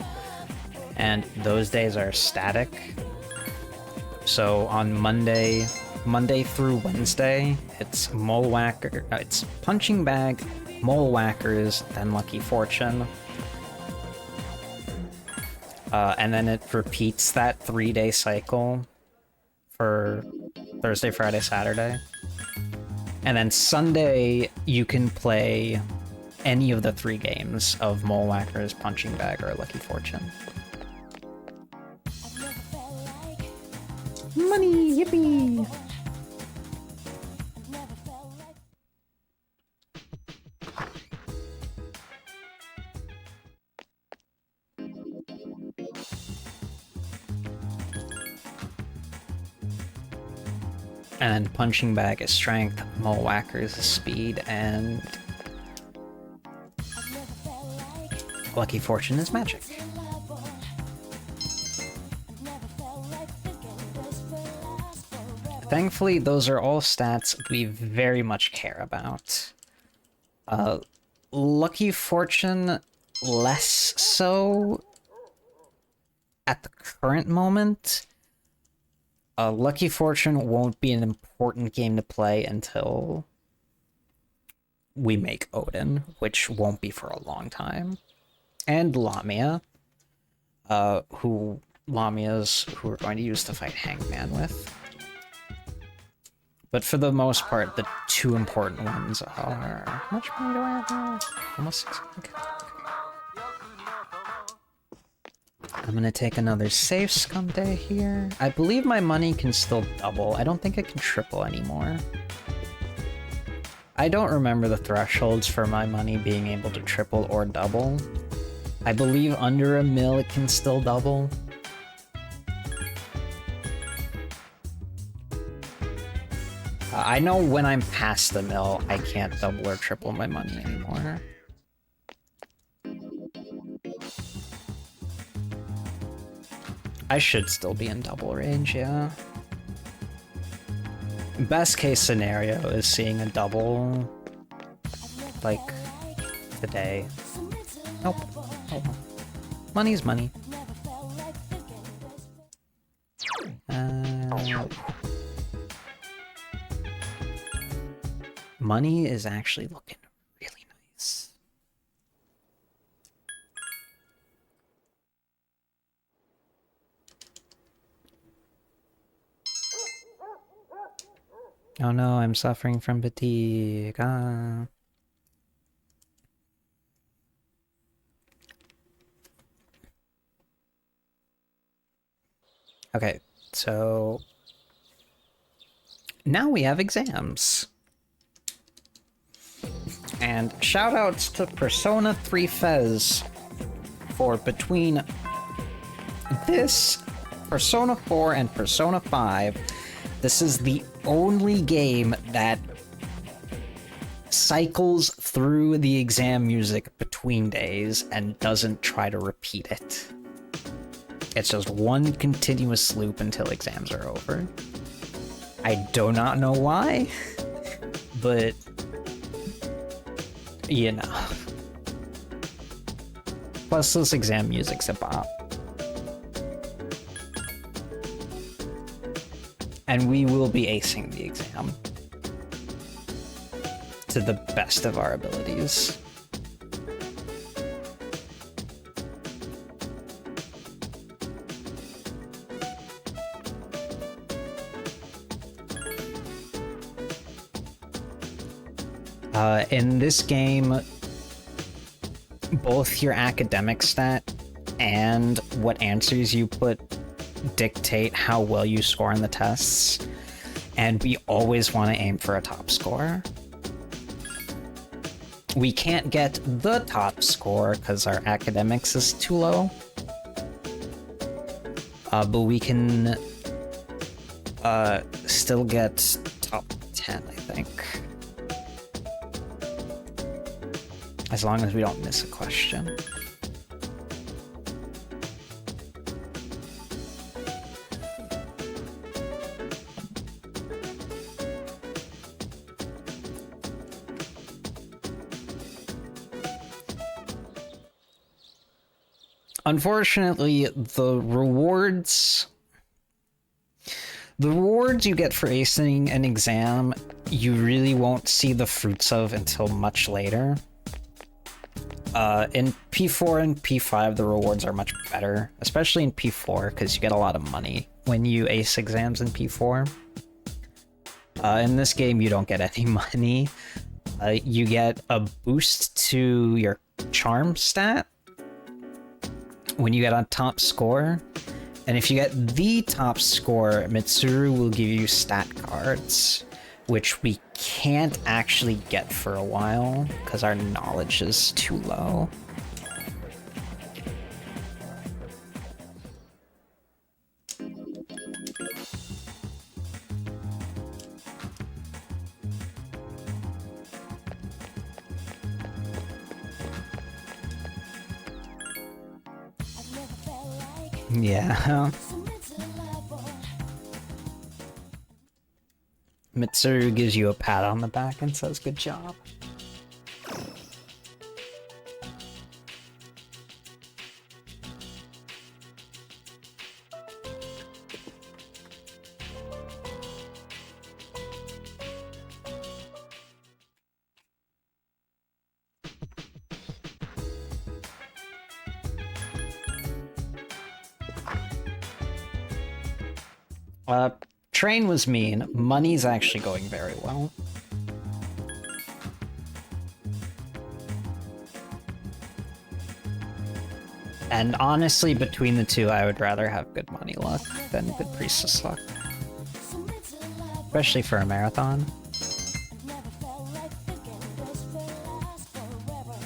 and those days are static. So on Monday through Wednesday, it's Mole Whacker, it's Punching Bag, Mole Whackers, then Lucky Fortune. And then it repeats that 3-day cycle for Thursday, Friday, Saturday. And then Sunday, you can play any of the 3 games of Mole Whackers, Punching Bag, or Lucky Fortune. Money! Yippee! And Punching Bag is strength, Mole Whackers is speed, and Lucky Fortune is magic. Thankfully, those are all stats we very much care about. Lucky Fortune less so at the current moment. Lucky Fortune won't be an important game to play until we make Odin, which won't be for a long time. And Lamia, who Lamia's who we're going to use to fight Hangman with. But for the most part, the two important ones are... How much money do I have now? Almost 6. Okay. I'm gonna take another save scum day here. I believe my money can still double. I don't think it can triple anymore. I don't remember the thresholds for my money being able to triple or double. I believe under $1 mil it can still double. I know when I'm past the mill, I can't double or triple my money anymore. I should still be in double range, yeah. Best case scenario is seeing a double, like, today. Nope. Oh well. Money's money. Money is actually looking really nice. Oh no, I'm suffering from fatigue. Ah. Okay, so now we have exams. And shoutouts to Persona 3 FES for between this, Persona 4, and Persona 5, this is the only game that cycles through the exam music between days and doesn't try to repeat it. It's just one continuous loop until exams are over. I do not know why, but you know. Plus this exam music's a bop. And we will be acing the exam to the best of our abilities. In this game, both your academic stat and what answers you put dictate how well you score on the tests, and we always want to aim for a top score. We can't get the top score because our academics is too low, but we can still get top 10, I think. As long as we don't miss a question. Unfortunately, the rewards you get for acing an exam, you really won't see the fruits of until much later. In P4 and P5, the rewards are much better, especially in P4, because you get a lot of money when you ace exams in P4. In this game, you don't get any money. You get a boost to your charm stat when you get a top score, and if you get the top score, Mitsuru will give you stat cards, which we can't actually get for a while because our knowledge is too low. Yeah. Mitsuru gives you a pat on the back and says, "Good job." Uh, train was mean. Money's actually going very well. And honestly, between the two, I would rather have good money luck than good priestess luck. Especially for a marathon. Never felt like thinking this will last forever.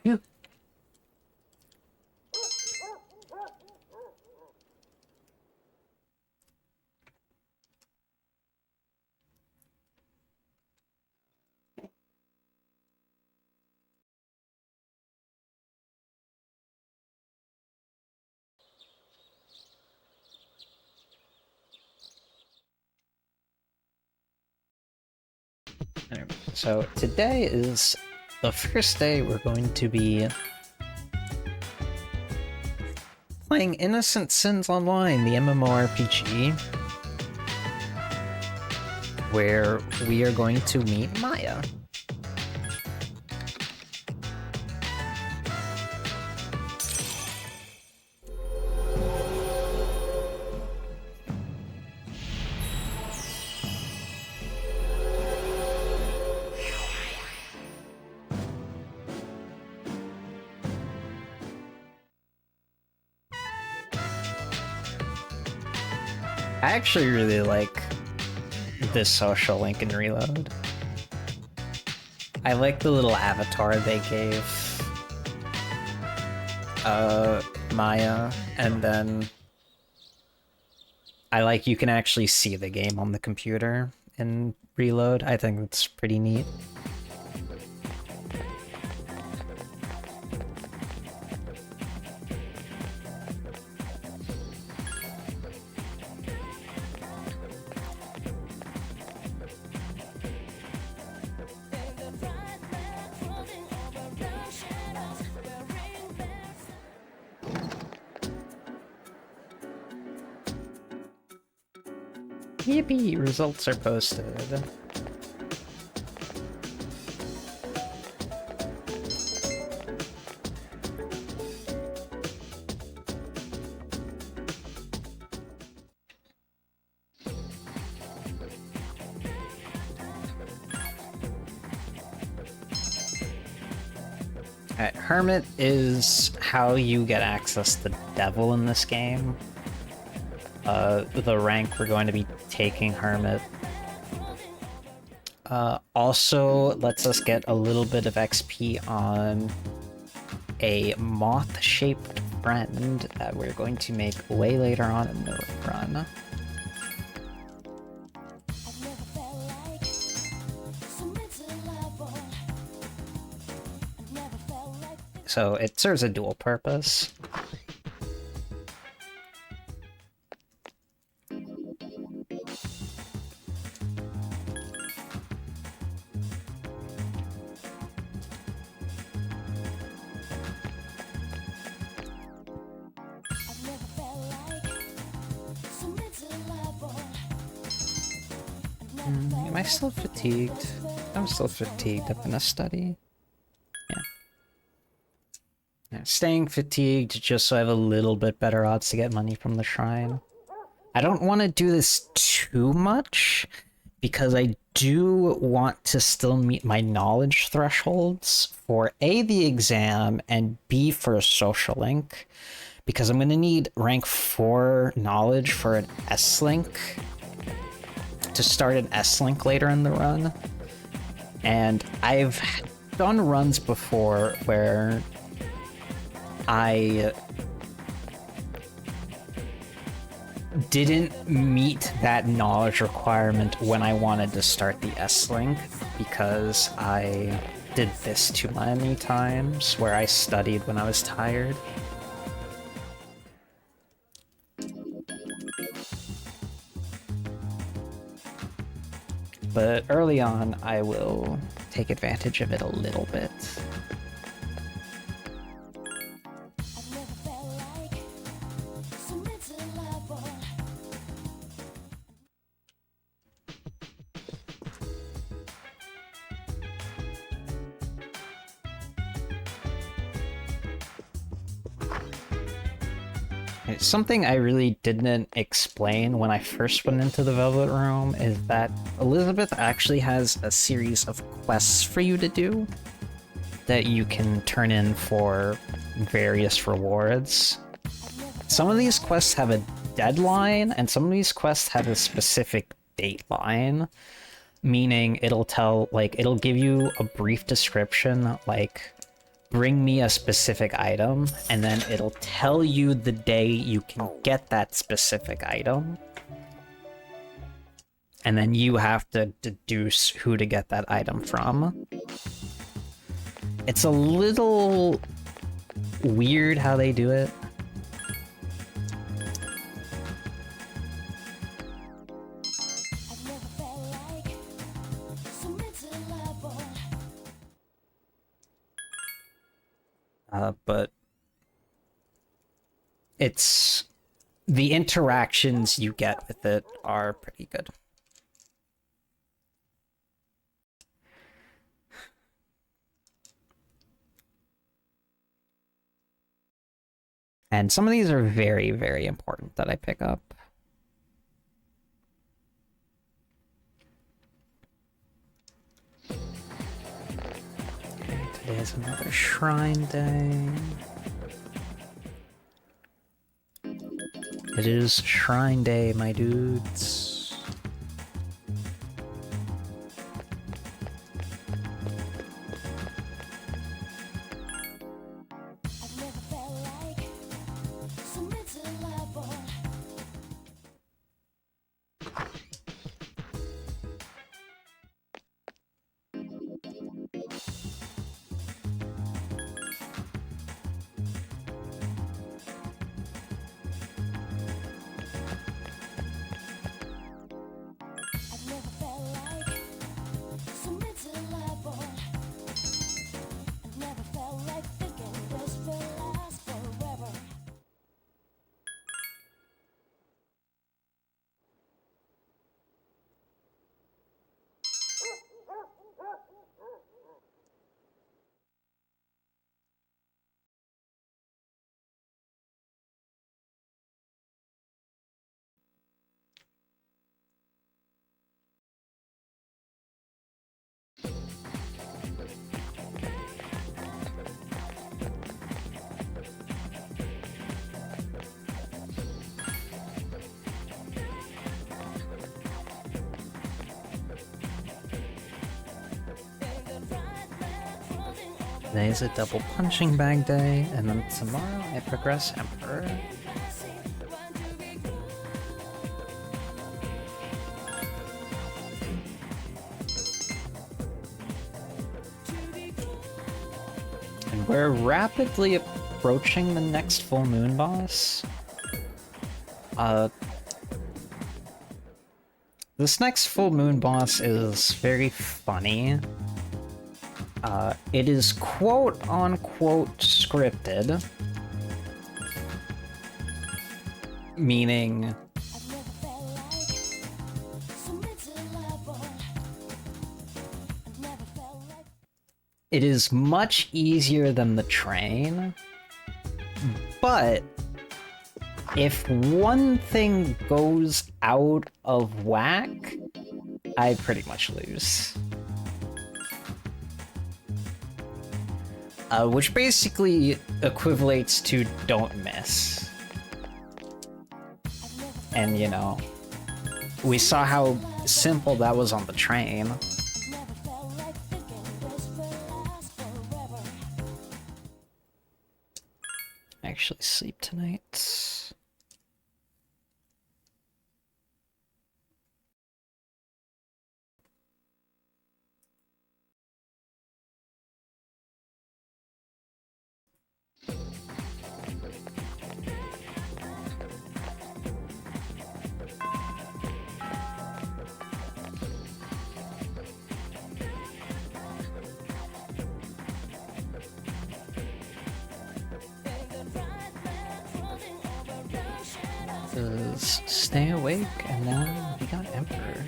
Phew. Anyway, so today is the first day we're going to be playing Innocent Sins Online, the MMORPG, where we are going to meet Maya. I actually really like this social link in Reload. I like the little avatar they gave Maya, and then I like you can actually see the game on the computer in Reload. I think it's pretty neat. Yippee! Results are posted. Alright, Hermit is how you get access to Devil in this game. The rank we're going to be taking Hermit also lets us get a little bit of XP on a moth-shaped friend that we're going to make way later on in the run. I've never felt like submit to the level. I've never felt like So it serves a dual purpose. I've never felt like submit to the level. I've never felt Am I still fatigued? I'm still fatigued up in a study. Yeah, staying fatigued just so I have a little bit better odds to get money from the shrine. I don't want to do this too much, because I do want to still meet my knowledge thresholds for A, the exam, and B, for a social link, because I'm going to need rank 4 knowledge for an S-link, to start an S-link later in the run. And I've done runs before where I didn't meet that knowledge requirement when I wanted to start the S-Link, because I did this too many times where I studied when I was tired. But early on, I will take advantage of it a little bit. I've never felt like submit to the level. Something I really didn't explain when I first went into the Velvet Room is that Elizabeth actually has a series of quests for you to do that you can turn in for various rewards. Some of these quests have a deadline, and some of these quests have a specific dateline, meaning it'll give you a brief description, like, bring me a specific item, and then it'll tell you the day you can get that specific item. And then you have to deduce who to get that item from. It's a little weird how they do it. I've never felt like so miserable. But the interactions you get with it are pretty good. And some of these are very, very important that I pick up. Okay, today is another shrine day. It is shrine day, my dudes. I've never felt like so miserable. I've never felt like so miserable. I've never felt like thinking this will last forever. Today is a double punching bag day, and then tomorrow I progress Emperor. And we're rapidly approaching the next full moon boss. This next full moon boss is very funny. It is quote-unquote scripted, meaning I've never felt like so miserable. I've never felt like it is much easier than the train, but if one thing goes out of whack, I pretty much lose. Which basically equivalates to don't miss. And, you know, we saw how simple that was on the train. never felt like thinking this will last forever. Actually sleep tonight. Is stay awake, and then we got Emperor.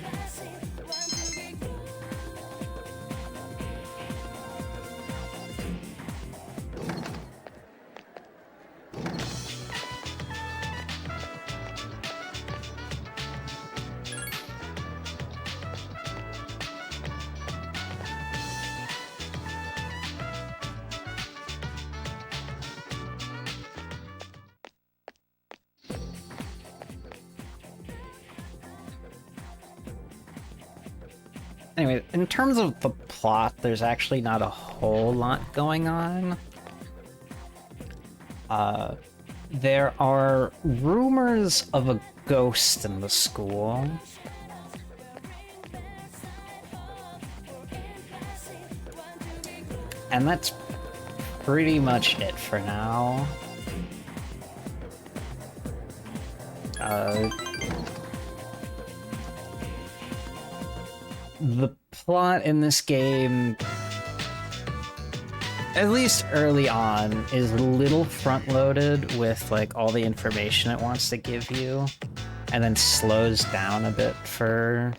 Anyway, in terms of the plot, there's actually not a whole lot going on. There are rumors of a ghost in the school. And that's pretty much it for now. The plot in this game, at least early on, is a little front-loaded with like all the information it wants to give you, and then slows down a bit for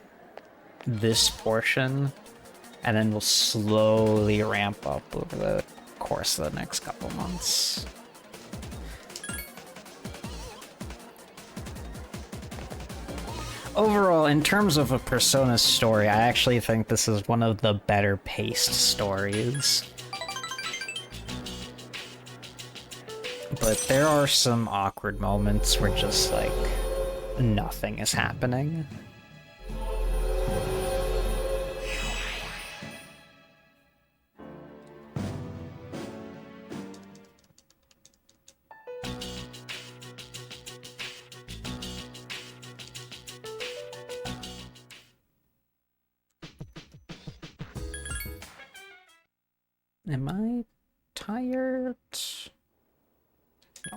this portion, and then will slowly ramp up over the course of the next couple months. Overall, in terms of a Persona story, I actually think this is one of the better paced stories. But there are some awkward moments where just, like, nothing is happening. Am I tired? No.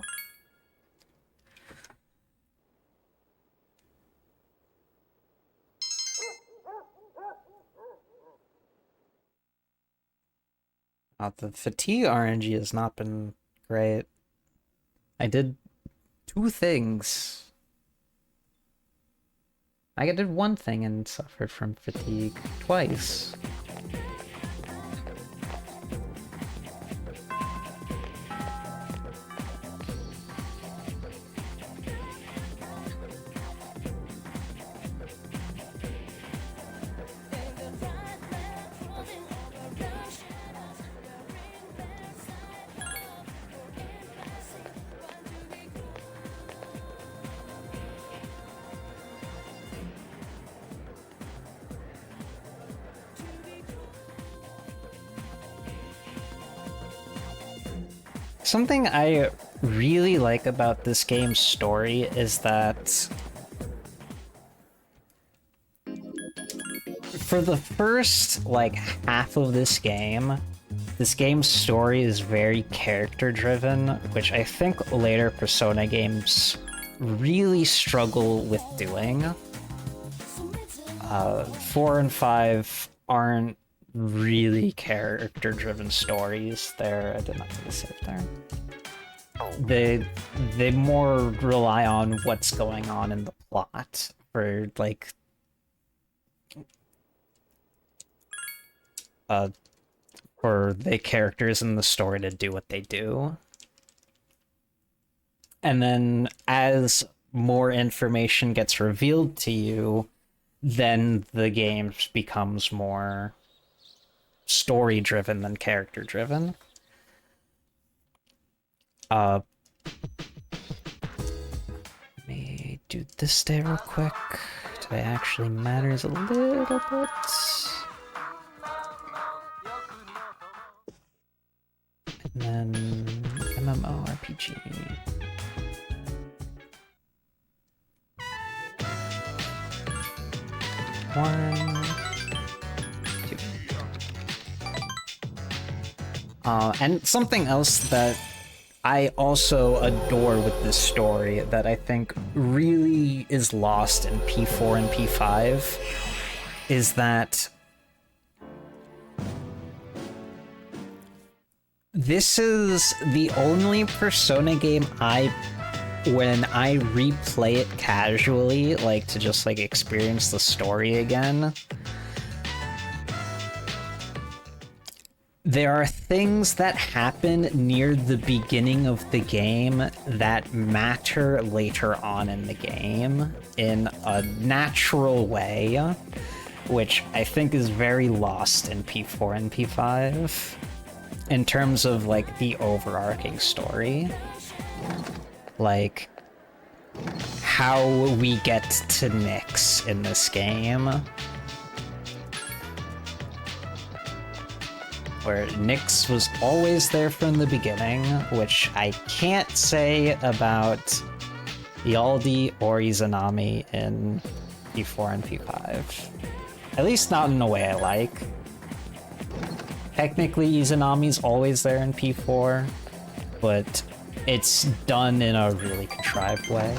The fatigue RNG has not been great. I did 2 things. I did 1 thing and suffered from fatigue twice. Something I really like about this game's story is that for the first, like, half of this game's story is very character-driven, which I think later Persona games really struggle with doing. 4 and 5 aren't really character-driven stories. I did not do the save there. They more rely on what's going on in the plot for, like, for the characters in the story to do what they do. And then as more information gets revealed to you, then the game becomes more story-driven than character-driven. Let me do this day real quick. Today actually matters a little bit. And then MMORPG. One, two. And something else that I also adore with this story that I think really is lost in P4 and P5 is that this is the only Persona game when I replay it casually, like to just like experience the story again, there are things that happen near the beginning of the game that matter later on in the game in a natural way, which I think is very lost in P4 and P5 in terms of like the overarching story. Like how we get to Nyx in this game where Nyx was always there from the beginning, which I can't say about Yaldi or Izanami in P4 and P5. At least not in a way I like. Technically, Izanami's always there in P4, but it's done in a really contrived way.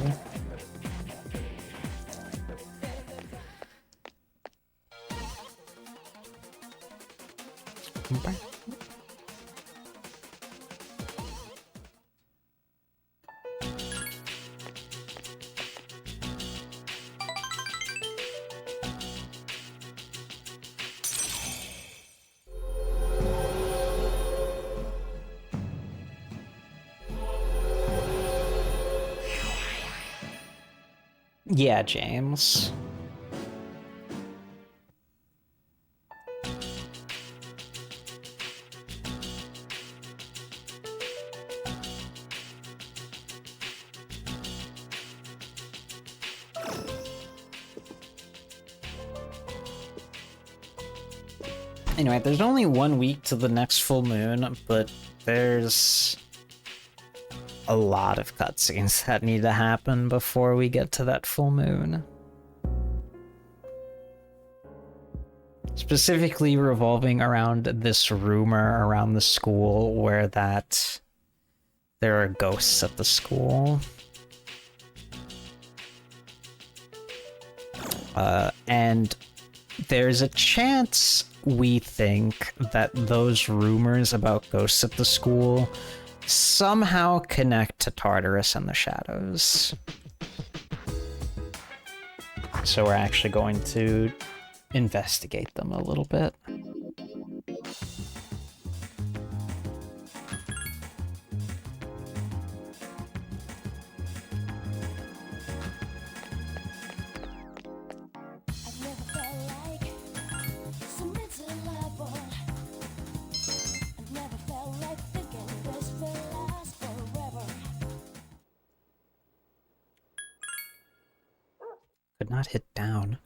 Yeah, James. Anyway, there's only 1 week to the next full moon, but there's a lot of cutscenes that need to happen before we get to that full moon. Specifically revolving around this rumor around the school where that there are ghosts at the school. And there's a chance, we think, that those rumors about ghosts at the school somehow connect to Tartarus and the Shadows. So we're actually going to investigate them a little bit. I've never felt like so miserable. I've never felt like thinking this will last forever. Could not hit down.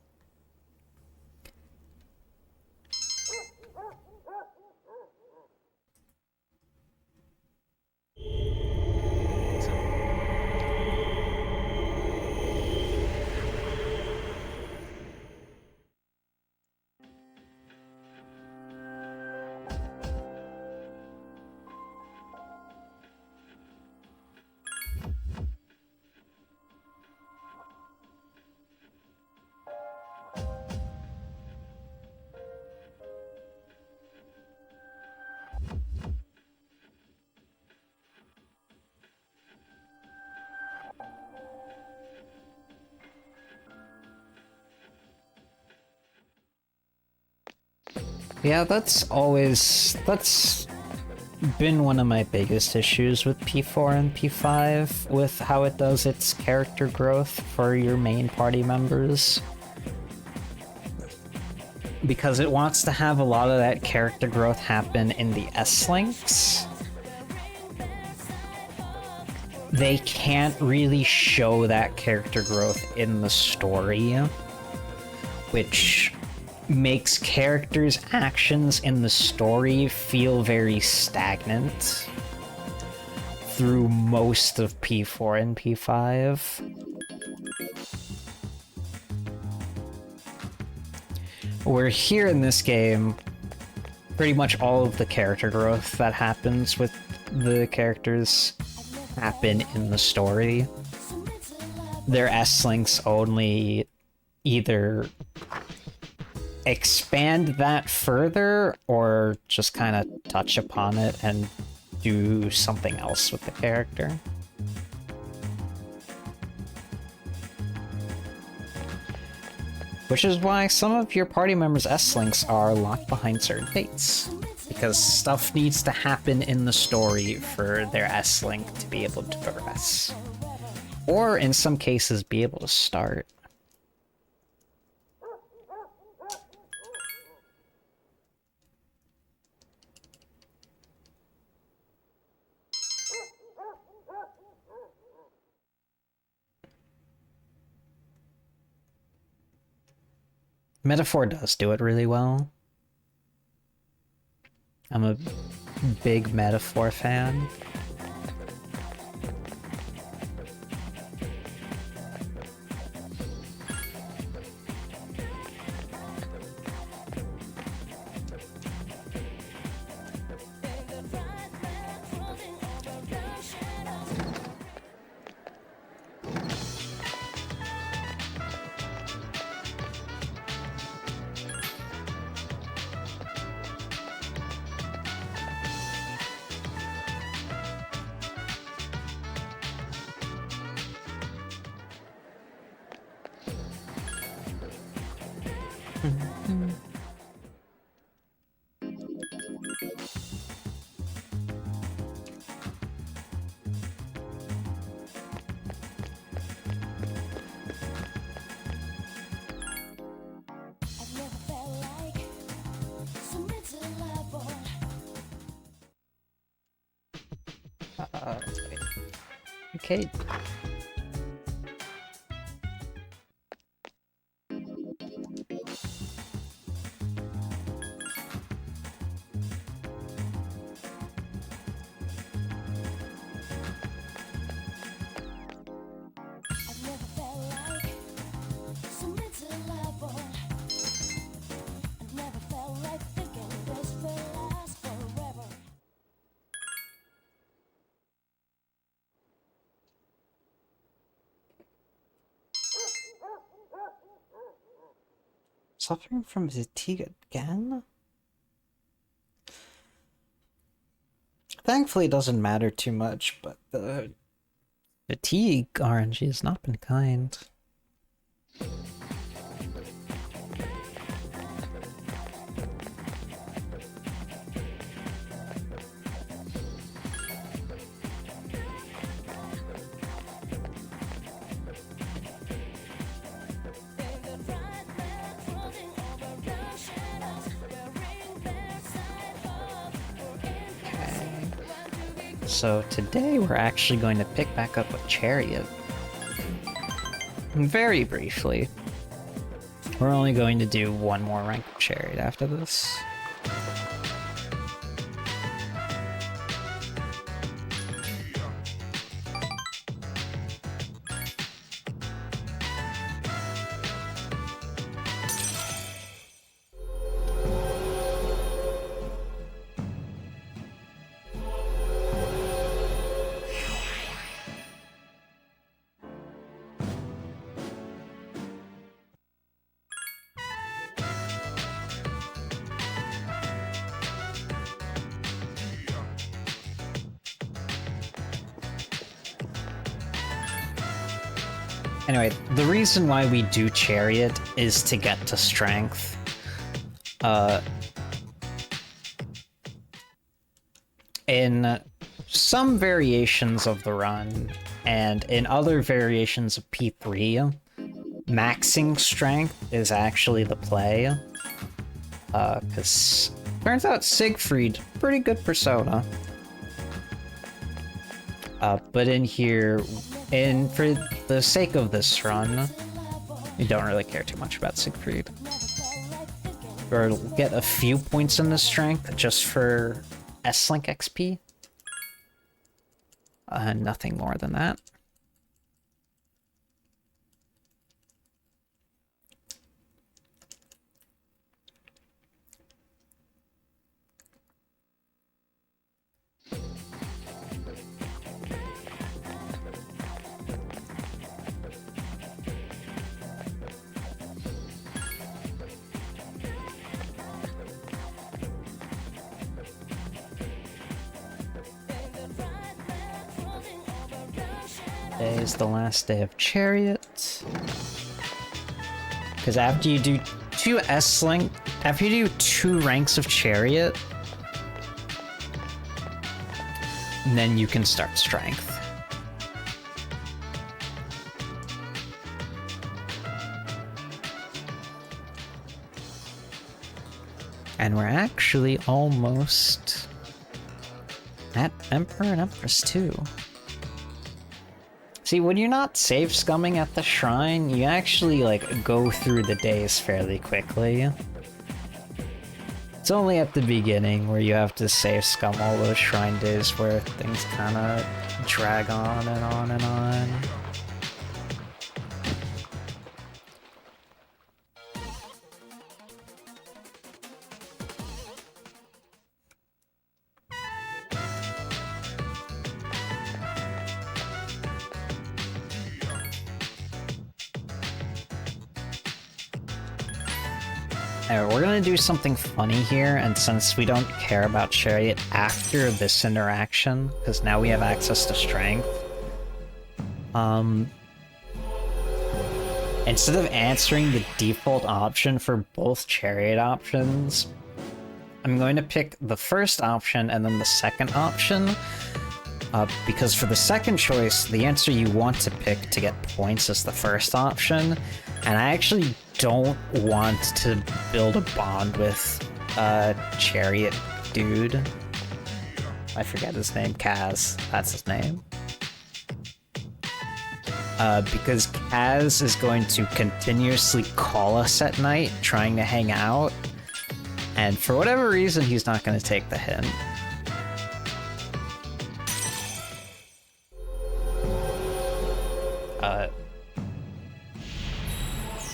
Yeah, that's been one of my biggest issues with P4 and P5, with how it does its character growth for your main party members. Because it wants to have a lot of that character growth happen in the S-Links. They can't really show that character growth in the story, which makes characters' actions in the story feel very stagnant through most of P4 and P5. Where here in this game, pretty much all of the character growth that happens with the characters happen in the story. Their S-Links only either expand that further or just kind of touch upon it and do something else with the character. Which is why some of your party members' S-Links are locked behind certain dates, because stuff needs to happen in the story for their S-Link to be able to progress. Or in some cases, be able to start. Metaphor does do it really well. I'm a big metaphor fan. I've never felt like so miserable. Okay. I've never felt like so miserable. I've never felt like thinking this will last forever. Suffering from fatigue again? Thankfully, it doesn't matter too much, but the fatigue RNG has not been kind. So today we're actually going to pick back up with Chariot. Very briefly. We're only going to do one more rank of Chariot after this. Anyway, the reason why we do Chariot is to get to Strength. In some variations of the run, and in other variations of P3, maxing Strength is actually the play. Because turns out Siegfried, pretty good persona. But in here, and for the sake of this run, we don't really care too much about Siegfried. Or get a few points in the strength just for S-Link XP. Nothing more than that. Today is the last day of Chariot. Because after you do after you do 2 ranks of Chariot, then you can start Strength. And we're actually almost at Emperor and Empress too. See, when you're not save scumming at the shrine, you actually, like, go through the days fairly quickly. It's only at the beginning where you have to save scum all those shrine days where things kind of drag on and on and on. Alright, we're gonna do something funny here, and since we don't care about Chariot after this interaction, because now we have access to Strength, instead of answering the default option for both Chariot options, I'm going to pick the first option and then the second option, because for the second choice, the answer you want to pick to get points is the first option, and I actually don't want to build a bond with Chariot dude. I forget his name, Kaz, that's his name. Because Kaz is going to continuously call us at night, trying to hang out, and for whatever reason, he's not going to take the hint.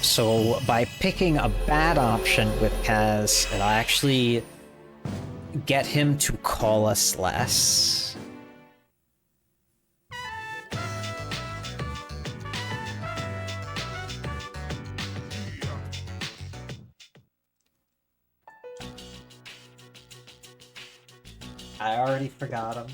So by picking a bad option with Kaz, it'll actually get him to call us less. I already forgot him.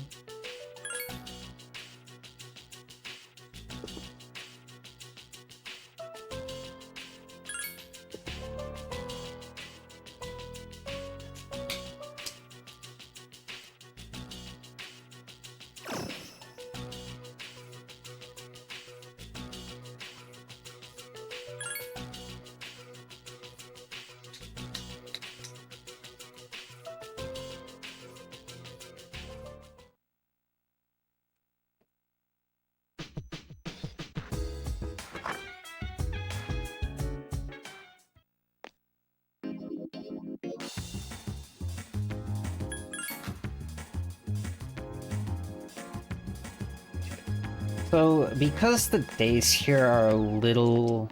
So, because the days here are a little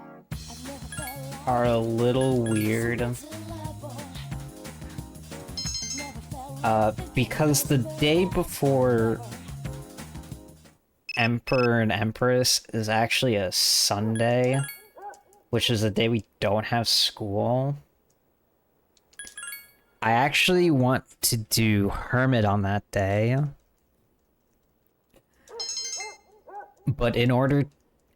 weird, because the day before Emperor and Empress is actually a Sunday, which is a day we don't have school, I actually want to do Hermit on that day. But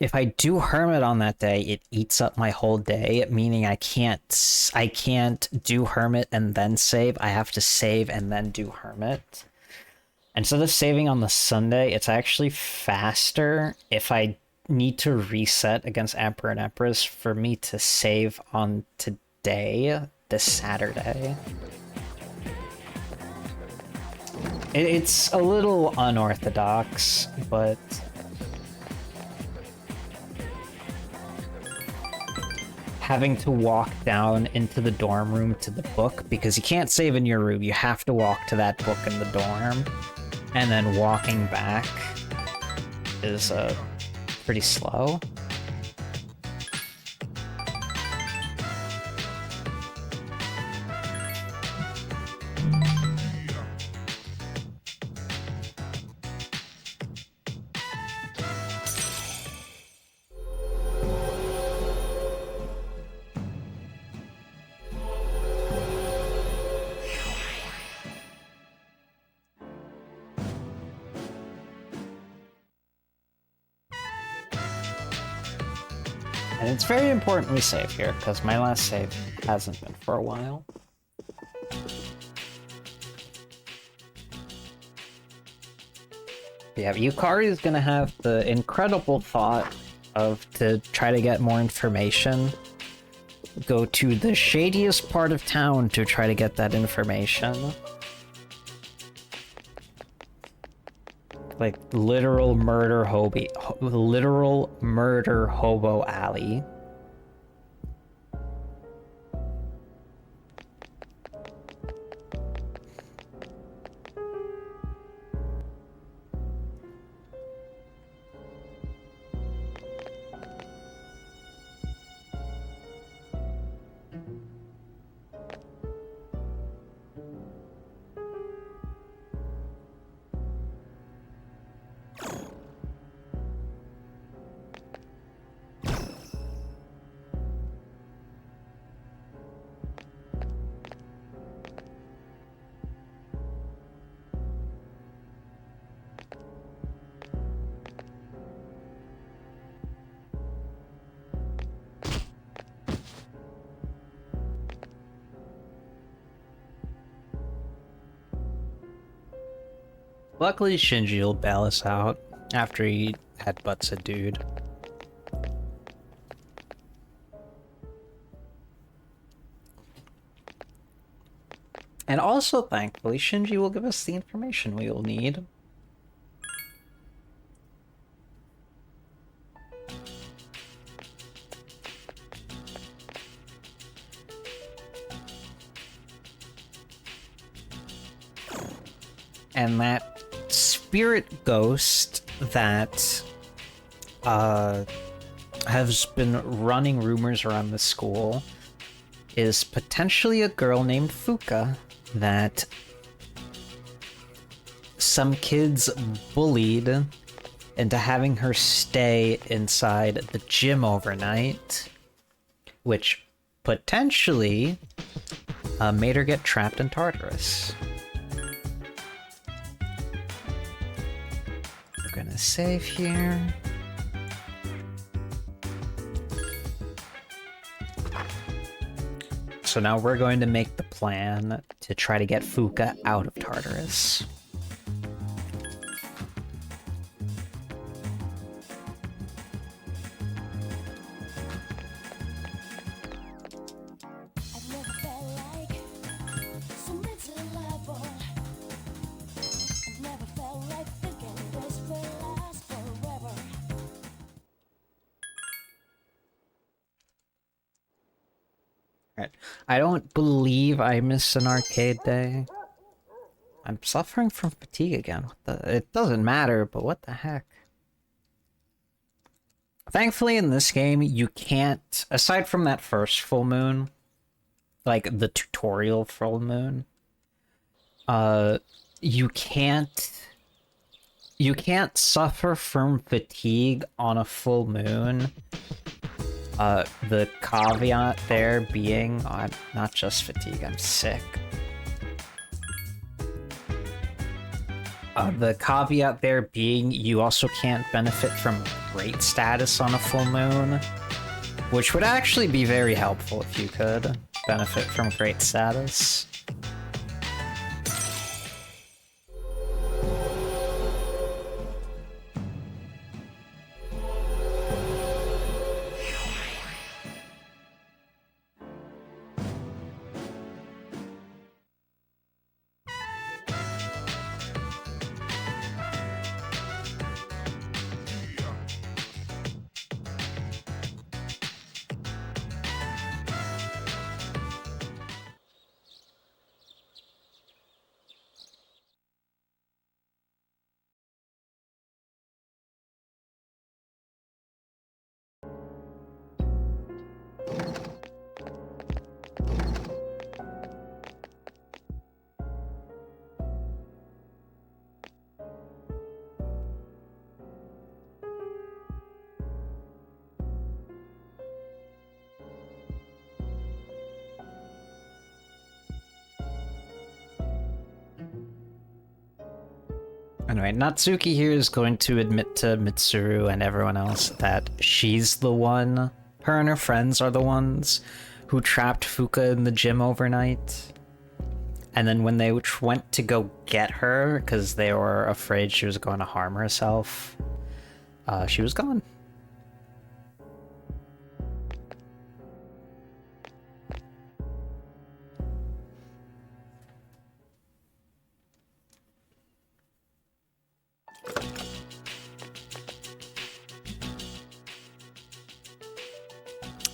if I do Hermit on that day, it eats up my whole day, meaning I can't do Hermit and then save. I have to save and then do Hermit. Instead of saving on the Sunday, it's actually faster if I need to reset against Emperor and Empress for me to save on today, this Saturday. It's a little unorthodox, but having to walk down into the dorm room to the book, because you can't save in your room, you have to walk to that book in the dorm, and then walking back is pretty slow. And it's very important we save here, because my last save hasn't been for a while. Yeah, Yukari is gonna have the incredible thought of, to try to get more information, go to the shadiest part of town to try to get that information. Like, literal murder hobo alley. Luckily, Shinji will bail us out after he headbutts a dude. And also, thankfully, Shinji will give us the information we will need. And that spirit ghost that has been running rumors around the school is potentially a girl named Fuka that some kids bullied into having her stay inside the gym overnight, which potentially made her get trapped in Tartarus. We're gonna save here. So now we're going to make the plan to try to get Fuka out of Tartarus. I've never felt like so miserable. I've never felt like thinking this will last forever. Alright. I don't believe I missed an arcade day. I'm suffering from fatigue again. It doesn't matter, but what the heck? Thankfully, in this game, you can't, aside from that first full moon, like the tutorial full moon, you can't suffer from fatigue on a full moon. The caveat there being, I'm not just fatigue, I'm sick. The caveat there being, you also can't benefit from great status on a full moon, which would actually be very helpful if you could benefit from great status. Anyway, Natsuki here is going to admit to Mitsuru and everyone else that she's the one, her and her friends are the ones who trapped Fuka in the gym overnight. And then when they went to go get her, because they were afraid she was going to harm herself, she was gone.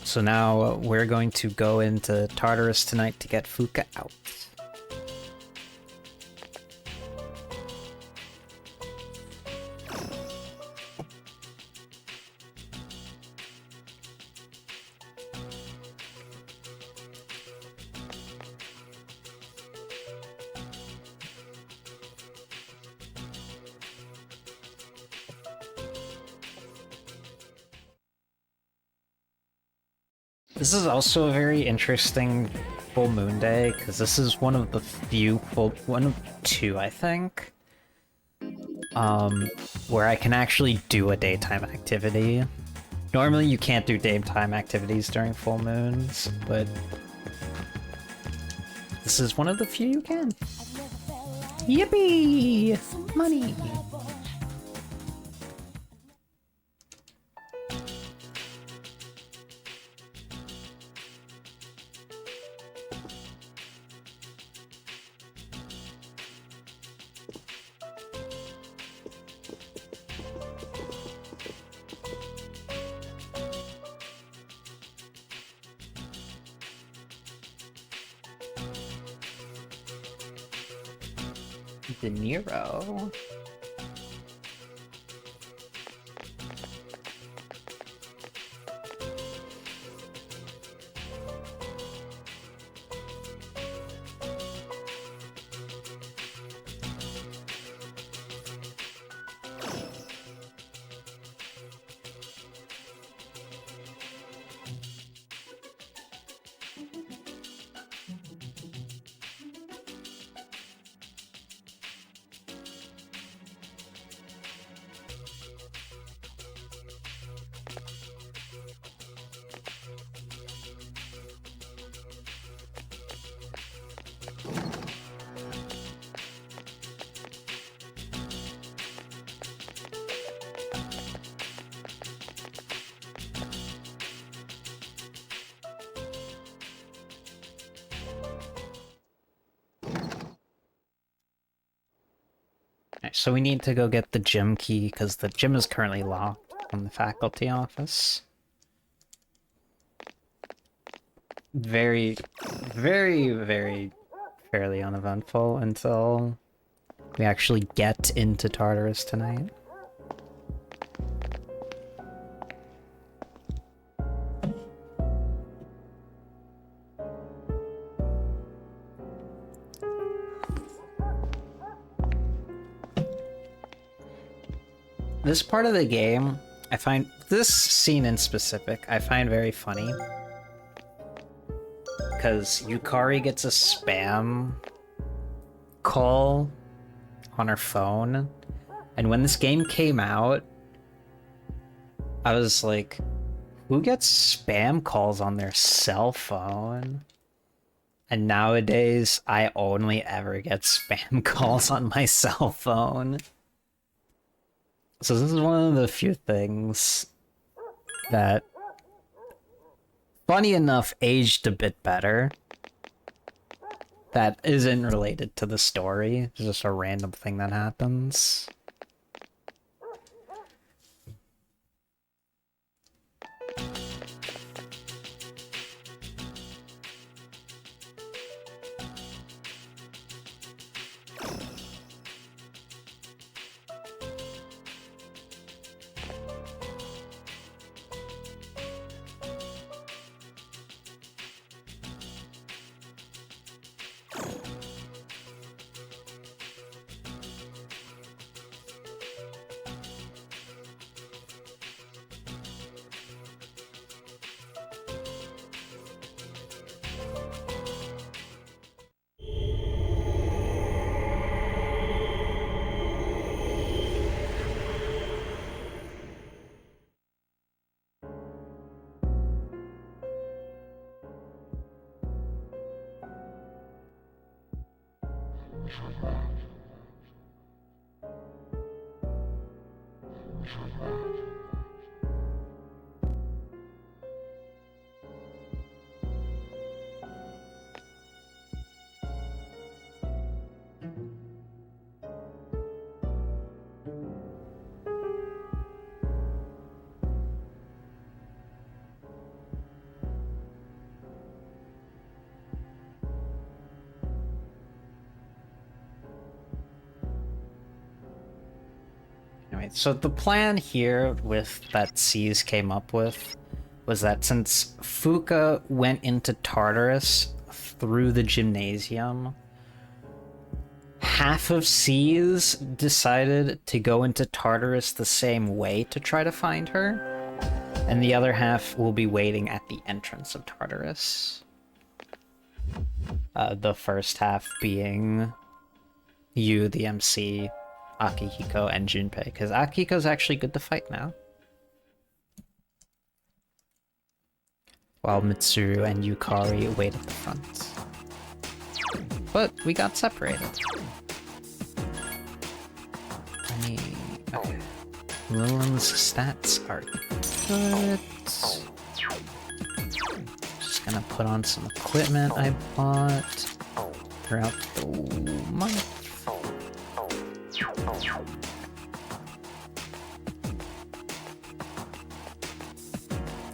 So now we're going to go into Tartarus tonight to get Fuka out. This is also a very interesting full moon day, because this is one of the few one of two, I think, where I can actually do a daytime activity. Normally you can't do daytime activities during full moons, but this is one of the few you can. I've never felt like Yippee! Money! De Niro. Alright, so we need to go get the gym key because the gym is currently locked from the faculty office. Very, very fairly uneventful until we actually get into Tartarus tonight. This part of the game, I find, this scene in specific, I find very funny. Because Yukari gets a spam call on her phone, and when this game came out, I was like, who gets spam calls on their cell phone? And nowadays, I only ever get spam calls on my cell phone. So this is one of the few things that, funny enough, aged a bit better. That isn't related to the story. It's just a random thing that happens. Anyway, so the plan here with that C's came up with was that since Fuka went into Tartarus through the gymnasium, half of C's decided to go into Tartarus the same way to try to find her, and the other half will be waiting at the entrance of Tartarus. The first half being you, the MC, Akihiko, and Junpei, because Akihiko's actually good to fight now. While Mitsuru and Yukari wait at the front. But we got separated. me... Okay. Lilim's stats are good. Just gonna put on some equipment I bought throughout the month.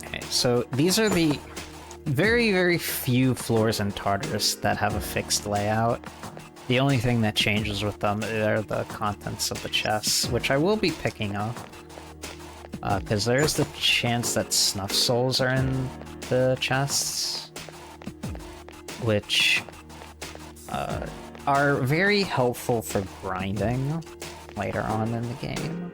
Okay, so these are the very, very few floors in Tartarus that have a fixed layout. The only thing that changes with them are the contents of the chests, which I will be picking up. Because there's the chance that snuff souls are in the chests, which are very helpful for grinding later on in the game.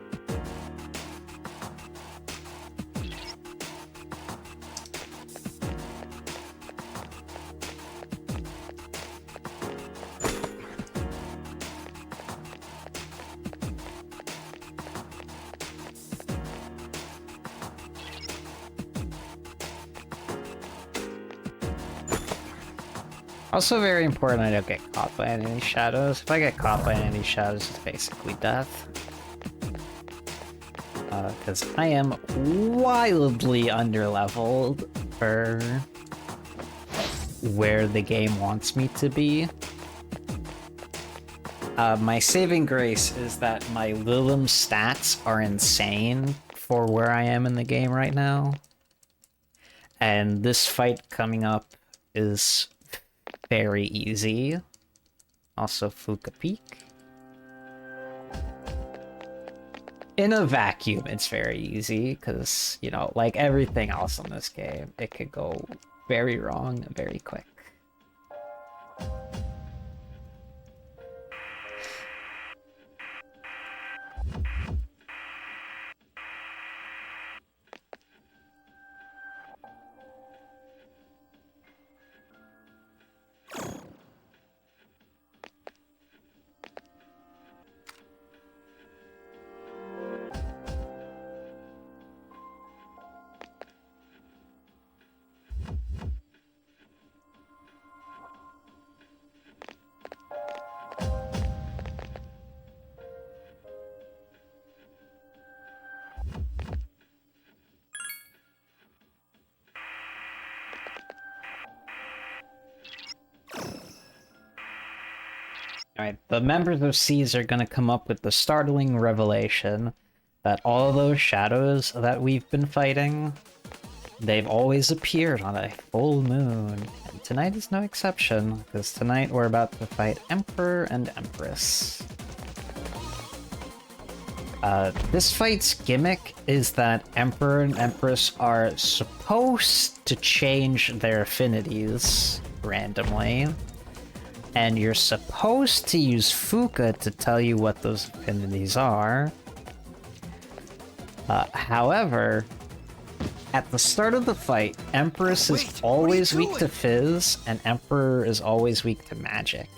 Also very important I don't get caught by any shadows. If I get caught by any shadows, it's basically death. Because I am wildly underleveled for where the game wants me to be. My saving grace is that my Lilim stats are insane for where I am in the game right now. And this fight coming up is very easy. Also Fuka Peak. In a vacuum, it's very easy, because, you know, like everything else in this game, it could go very wrong very quick. Alright, the members of SEES are gonna come up with the startling revelation that all those shadows that we've been fighting, they've always appeared on a full moon. And tonight is no exception, because tonight we're about to fight Emperor and Empress. This fight's gimmick is that Emperor and Empress are supposed to change their affinities randomly. And you're supposed to use Fuka to tell you what those affinities are. However, at the start of the fight, Empress is always weak to Fizz, and Emperor is always weak to magic.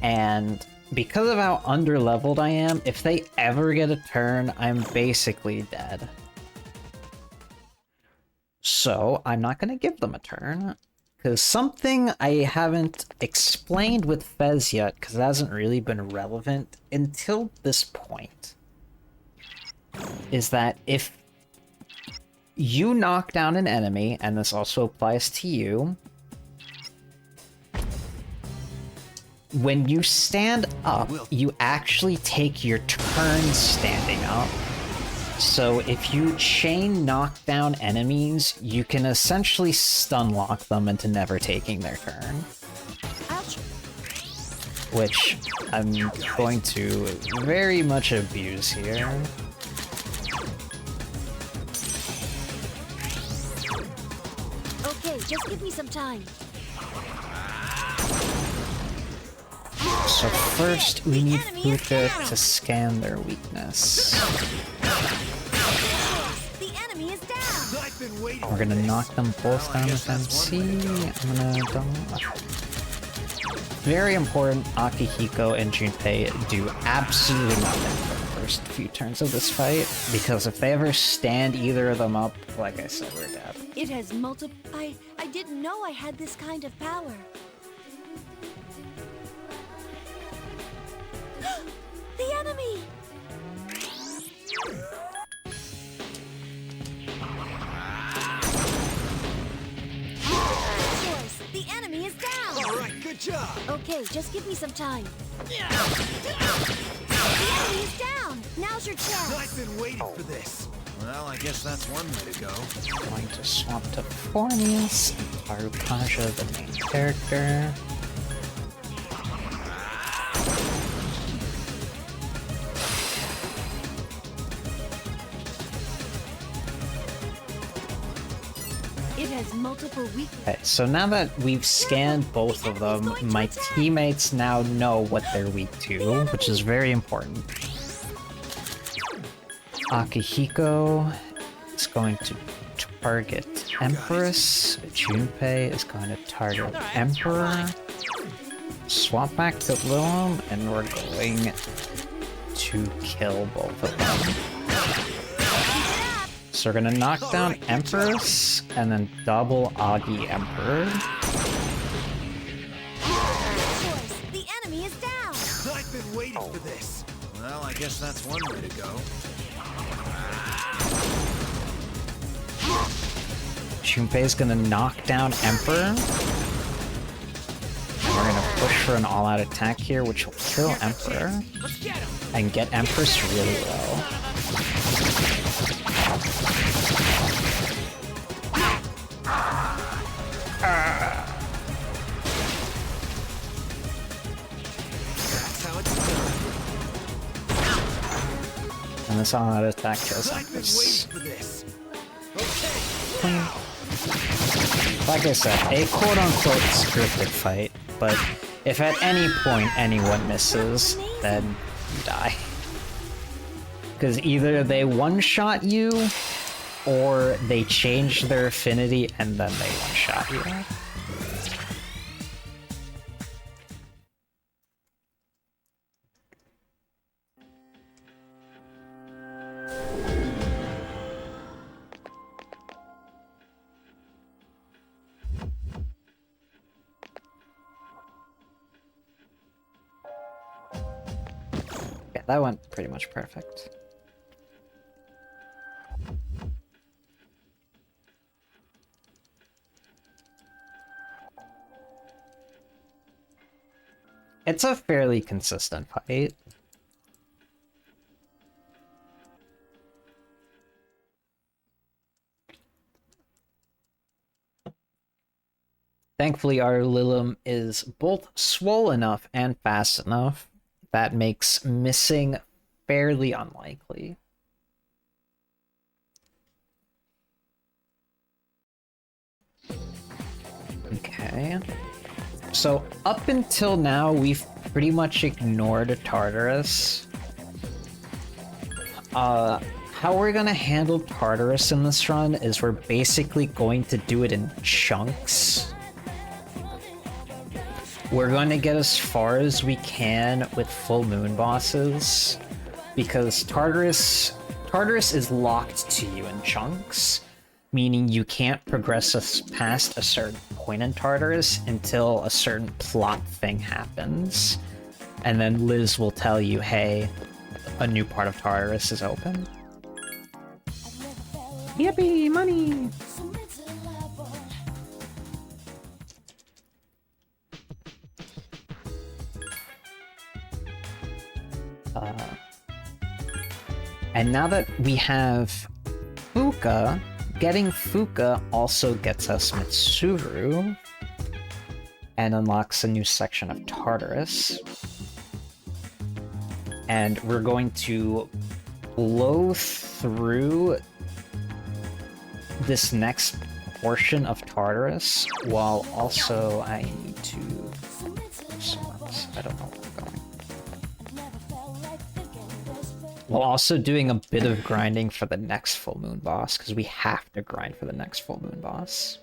And because of how underleveled I am, if they ever get a turn, I'm basically dead. So, I'm not gonna give them a turn. Because something I haven't explained with FES yet, because it hasn't really been relevant until this point, is that if you knock down an enemy, and this also applies to you, when you stand up, you actually take your turn standing up. So if you chain knock down enemies, you can essentially stun lock them into never taking their turn. Ouch. Which I'm going to very much abuse here. Okay, just give me some time. So first, we need Fuka to scan their weakness. The enemy is down. I've been waiting. We're gonna knock them both down with MC. I'm gonna go... Very important, Akihiko and Junpei do absolutely nothing for the first few turns of this fight, because if they ever stand either of them up, like I said, we're dead. It has I didn't know I had this kind of power. enemy! Good choice. The enemy is down! All right, good job. Okay, just give me some time. The enemy is down! Now's your chance! I've been waiting for this. Well, I guess that's one way to go. Going to swap to Formius, Arukaja, the main character. It has multiple weaknesses. Okay, so now that we've scanned both of them, my teammates now know what they're weak to, which is very important. Akihiko is going to target Empress. Junpei is going to target Emperor. Swap back to Lilum, and we're going to kill both of them. So we're gonna knock down Empress, and then double Agi Emperor. Good choice. The enemy is down! I've been waiting for this. Well, I guess that's one way to go. Junpei's gonna knock down Emperor. And we're gonna push for an all-out attack here, which will kill Emperor. Let's get him. And get Empress really low. That's how it's done. And this all-out attack kills I've been Empress. waiting for this. Okay. Clean. Like I said, a quote-unquote scripted fight, but if at any point anyone misses, then you die. Because either they one-shot you, or they change their affinity and then they one-shot you. Yeah, that went pretty much perfect. It's a fairly consistent fight. Thankfully, our Lilum is both swole enough and fast enough that makes missing fairly unlikely. Okay. So up until now, we've pretty much ignored Tartarus. How we're gonna handle Tartarus in this run is we're basically going to do it in chunks. We're going to get as far as we can with full moon bosses, because Tartarus is locked to you in chunks, meaning you can't progress past a certain point in Tartarus until a certain plot thing happens. And then Liz will tell you, hey, a new part of Tartarus is open. Yippee, money! And now that we have Fuka, getting Fuka also gets us Mitsuru and unlocks a new section of Tartarus. And we're going to blow through this next portion of Tartarus while also I need to I don't know where I'm going. While also doing a bit of grinding for the next full moon boss, because we have to grind for the next full moon boss.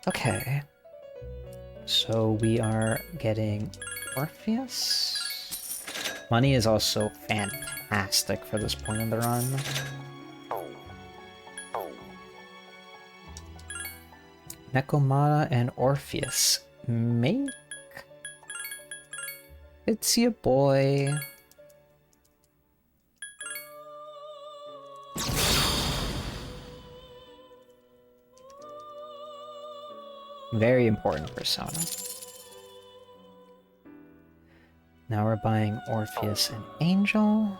Okay. So we are getting Orpheus. Money is also fantastic for this point in the run. Nekomata and Orpheus make It's your boy. Very important persona. Now we're buying Orpheus and Angel.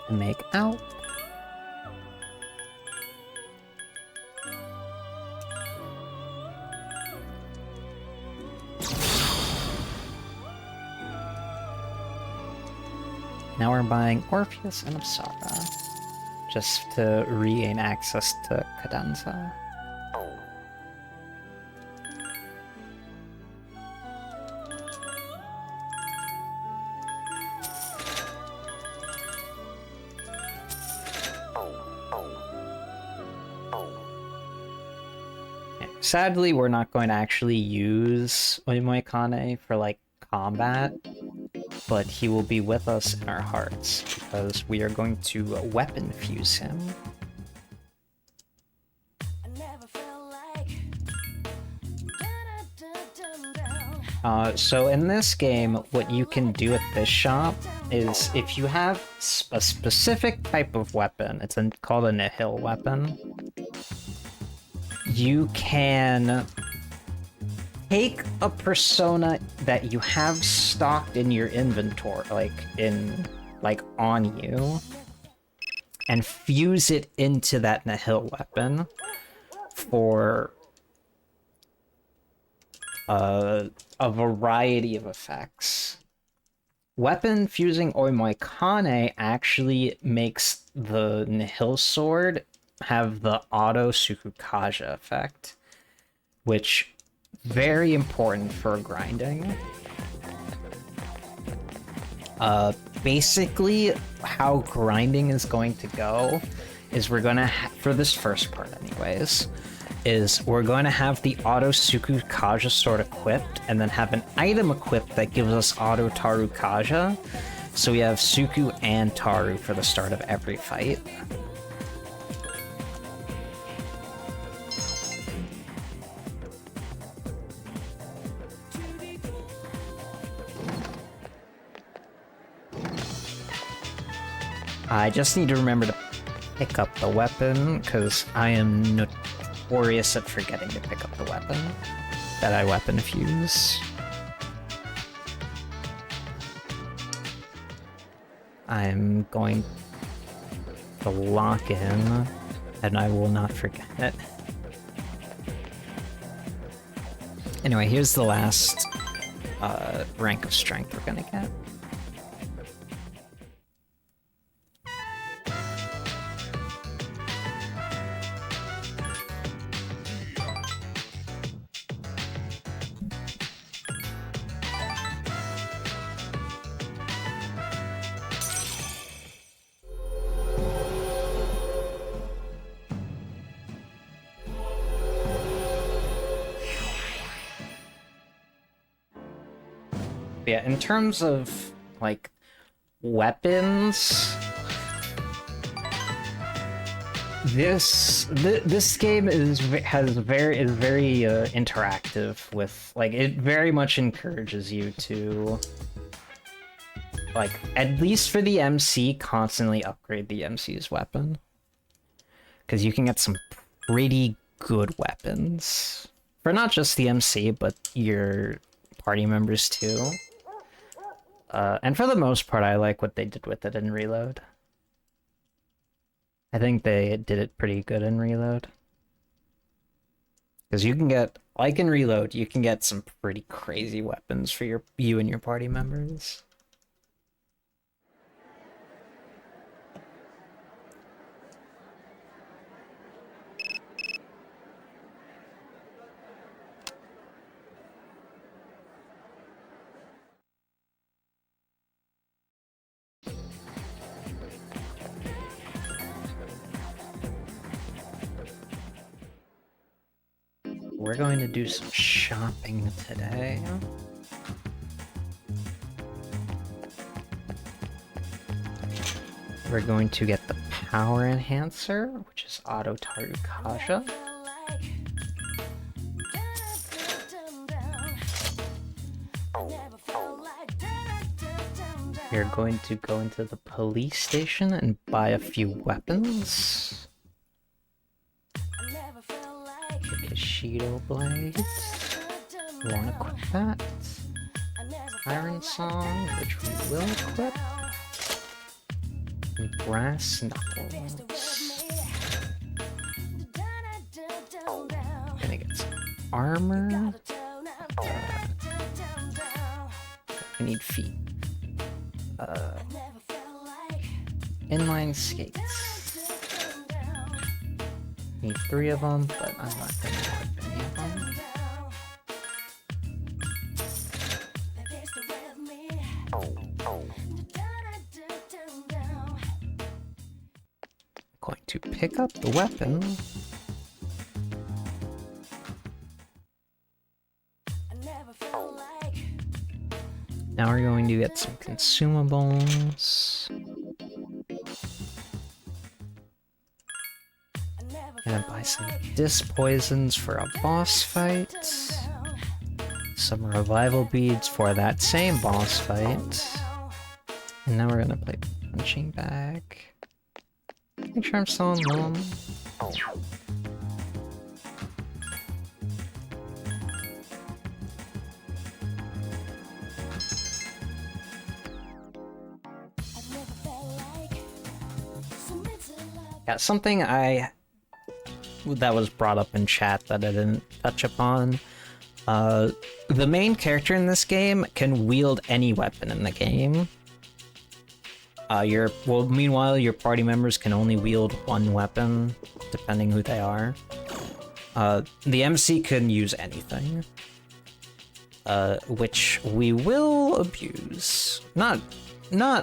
And make out. Now we're buying Orpheus and Apsara, just to regain access to Cadenza. Sadly, we're not going to actually use Oimoikane for, like, combat, but he will be with us in our hearts, because we are going to weapon fuse him. I never felt like da-da-da-dum-down. So in this game, what you can do at this shop is if you have a specific type of weapon, it's called a nihil weapon, you can take a persona that you have stocked in your inventory, like on you, and fuse it into that nihil weapon for a variety of effects. Weapon fusing Oimoikane actually makes the nihil sword have the auto Sukukaja effect, which very important for grinding. Basically, how grinding is going to go is we're gonna for this first part anyways, is we're going to have the auto Sukukaja sword equipped, and then have an item equipped that gives us auto Tarukaja, so we have Suku and Taru for the start of every fight. I just need to remember to pick up the weapon, because I am notorious at forgetting to pick up the weapon that I weapon fuse. I'm going to lock in, and I will not forget it. Anyway, here's the last rank of strength we're gonna get. Yeah, in terms of, like, weapons, this game is very interactive with, like, it very much encourages you to, like, at least for the MC, constantly upgrade the MC's weapon, because you can get some pretty good weapons for not just the MC but your party members too. And for the most part, I like what they did with it in Reload. I think they did it pretty good in Reload. Because you can get, like in Reload, you can get some pretty crazy weapons for you and your party members. We're going to do some shopping today. We're going to get the power enhancer, which is Auto Tarukasha. We're going to go into the police station and buy a few weapons. The Kishido Blade. We won't equip that. Iron Song, which we will equip. And Brass Knuckles. Gonna get some armor. I need feet. Inline skates. Need 3 of them, but I'm not gonna equip any of them. Going to pick up the weapon. Now we're going to get some consumables. Gonna buy some disc poisons for a boss fight. Some revival beads for that same boss fight. And now we're gonna play punching bag. Make sure I'm still on them. Yeah, something that was brought up in chat that I didn't touch upon. The main character in this game can wield any weapon in the game. Meanwhile, your party members can only wield one weapon, depending who they are. The MC can use anything, which we will abuse. Not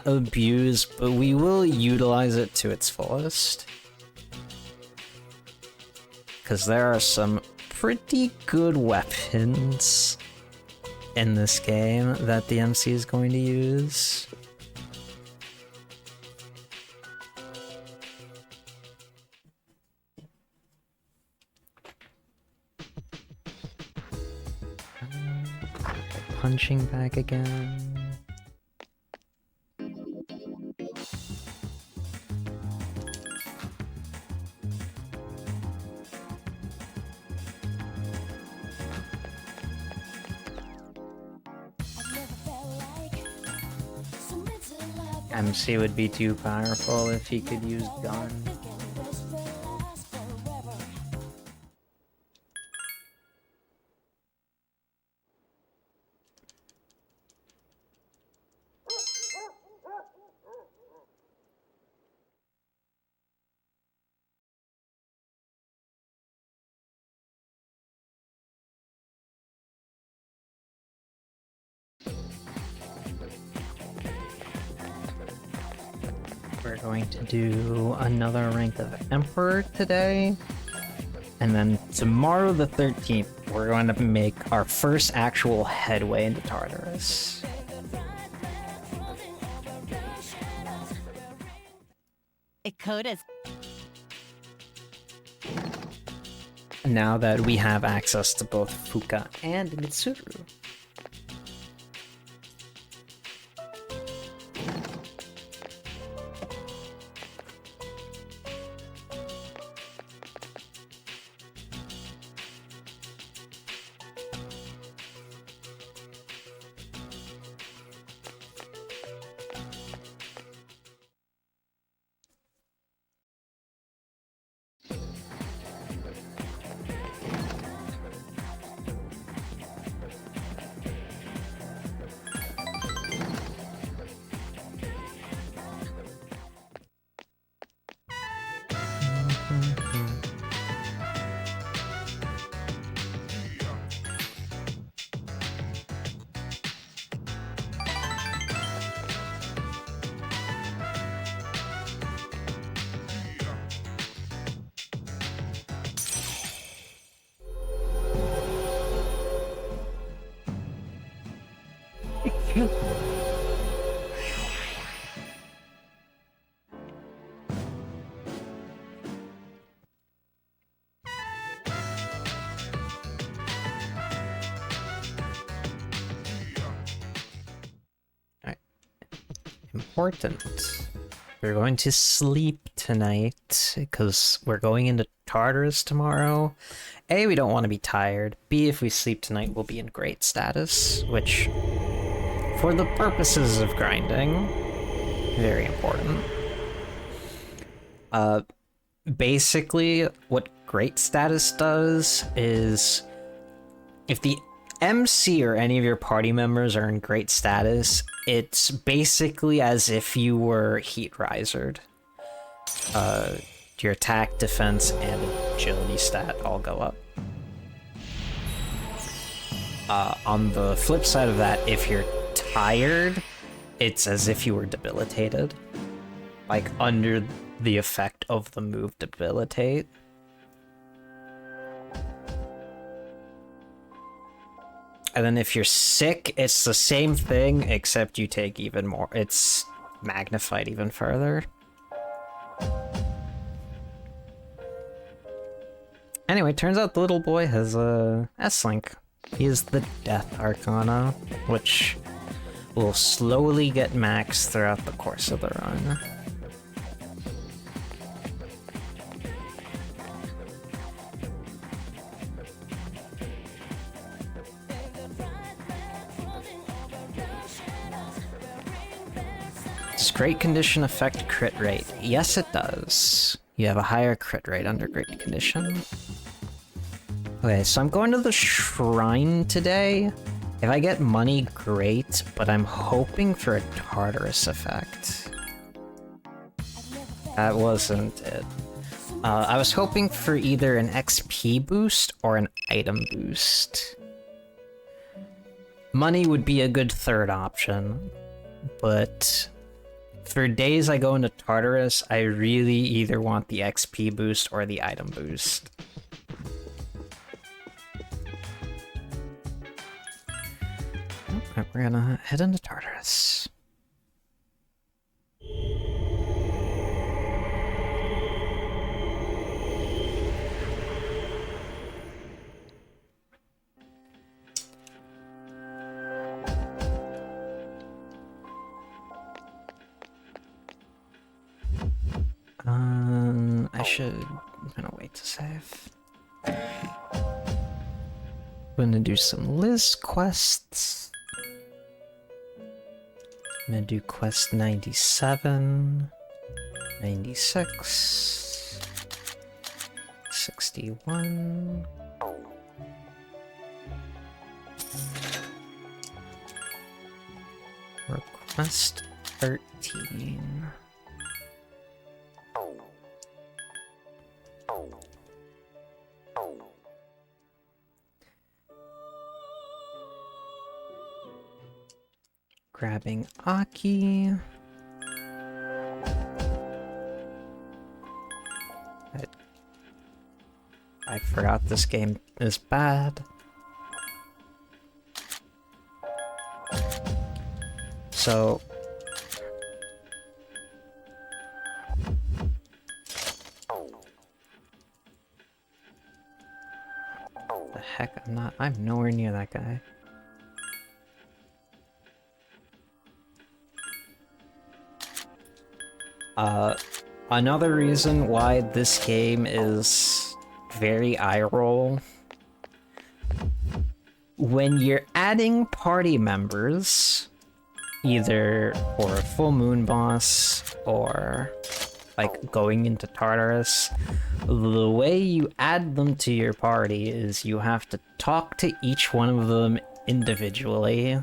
abuse, but we will utilize it to its fullest. Because there are some pretty good weapons in this game that the MC is going to use. Punching bag again. MC would be too powerful if he could use gun. We're going to do another rank of Emperor today. And then tomorrow the 13th, we're going to make our first actual headway into Tartarus. Ikota's Now that we have access to both Fuka and Mitsuru. important. We're going to sleep tonight because we're going into Tartarus tomorrow. A, we don't want to be tired. B, if we sleep tonight, we'll be in great status, which, for the purposes of grinding, very important. Basically, what great status does is if the MC or any of your party members are in great status, it's basically as if you were heat risered. Your attack, defense, and agility stat all go up. On the flip side of that, if you're tired, it's as if you were debilitated. Like, under the effect of the move debilitate. And then if you're sick, it's the same thing, except you take even more. It's magnified even further. Anyway, turns out the little boy has a S-Link. He is the Death Arcana, which will slowly get maxed throughout the course of the run. Does great condition affect crit rate? Yes, it does. You have a higher crit rate under great condition. Okay, so I'm going to the shrine today. If I get money, great, but I'm hoping for a Tartarus effect. That wasn't it. I was hoping for either an XP boost or an item boost. Money would be a good third option, but for days I go into Tartarus, I really either want the XP boost or the item boost. Okay, we're gonna head into Tartarus. I'm gonna wait to save. I'm gonna do some Liz quests. I'm gonna do quest 97, 96, 61. Request 13. Grabbing Aki. I forgot this game is bad. So the heck, I'm nowhere near that guy. Another reason why this game is very eye-roll, when you're adding party members, either for a full moon boss or like going into Tartarus, the way you add them to your party is you have to talk to each one of them individually.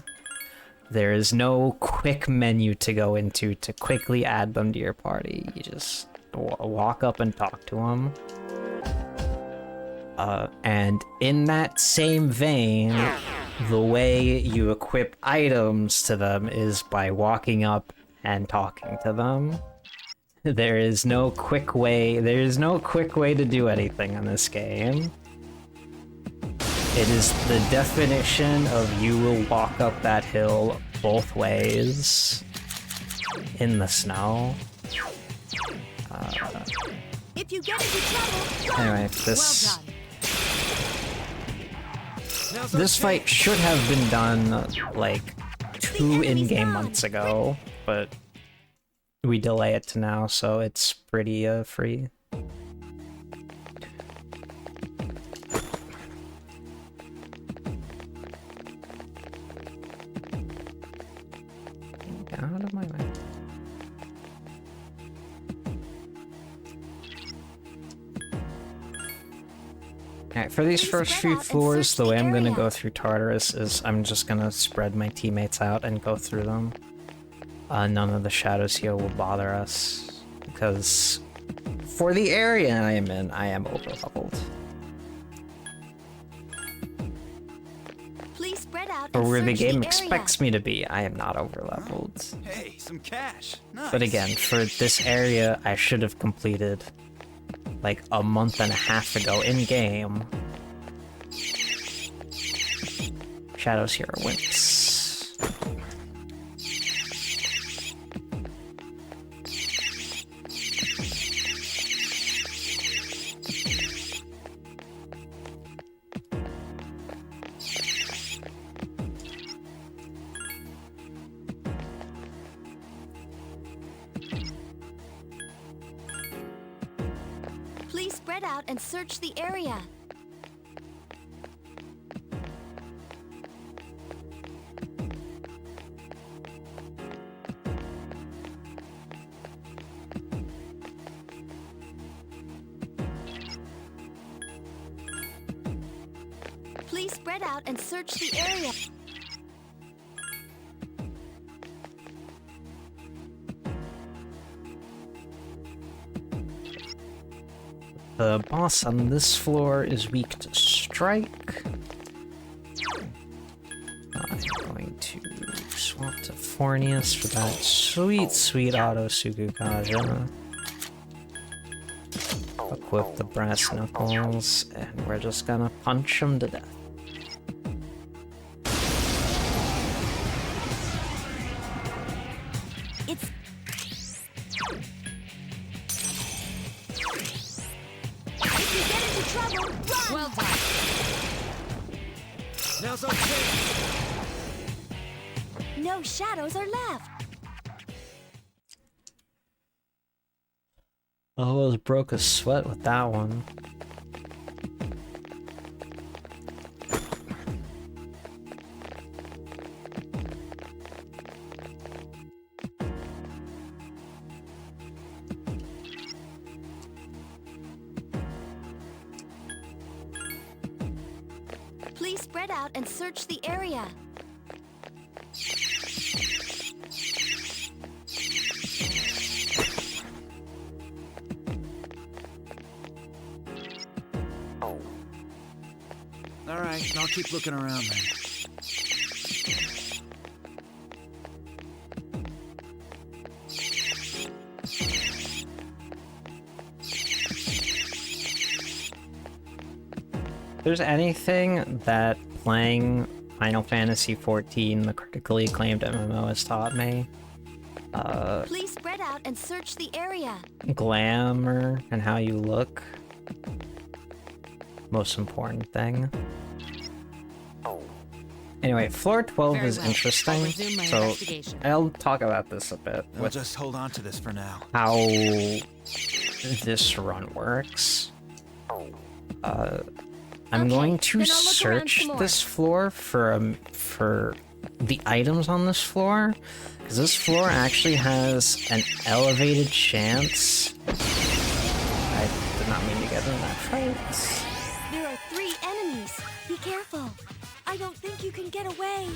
There is no quick menu to go into to quickly add them to your party. You just walk up and talk to them. And in that same vein, the way you equip items to them is by walking up and talking to them. There is no quick way to do anything in this game. It is the definition of you will walk up that hill both ways in the snow. If you get into trouble, Anyway, this fight should have been done like 2 in-game months ago, but we delay it to now, so it's pretty free. Get out of my way. Alright, for these first few floors, the way I'm gonna go through Tartarus is I'm just gonna spread my teammates out and go through them. None of the shadows here will bother us, because for the area I am in, I am overleveled. Please spread out For and where the search game area. expects me to be, I am not overleveled. Hey, some cash. Nice. But again, for this area, I should have completed like a month and a half ago in-game. Shadows here are wimps. Please spread out and search the area. Please spread out and search the area. The boss on this floor is weak to strike. I'm going to swap to Fornius for that sweet, sweet auto Sukukaja. Equip the brass knuckles, and we're just gonna punch him to death. It's if you get into trouble, run! Well done. Now's our chance. No shadows are left. I almost broke a sweat with that one. Please spread out and search the area. All right, I'll keep looking around then. If there's anything that playing Final Fantasy XIV, the critically acclaimed MMO, has taught me, Please spread out and search the area. glamour and how you look. Most important thing. Anyway, floor 12 Very is well. I'll interesting, resume my so investigation. I'll talk about this a bit We'll with just hold on to this for now. how this run works. I'm Okay, going to then I'll look around search some more. this floor for the items on this floor, because this floor actually has an elevated chance. I did not mean to get in that fight. There are 3 enemies. Be careful. I don't think you can get away.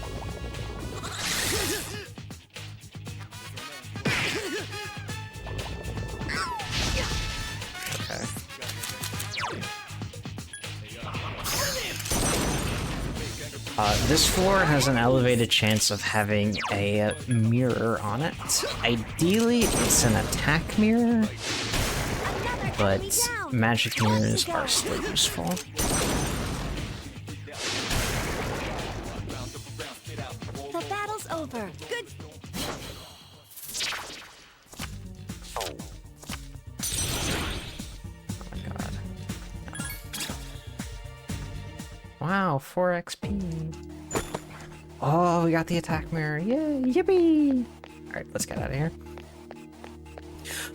Okay. This floor has an elevated chance of having a mirror on it. Ideally, it's an attack mirror, Another enemy but down. magic mirrors are still useful. The battle's over. Good. Oh my god. Wow, 4 XP. Oh, we got the attack mirror. Yay, yippee! Alright, let's get out of here.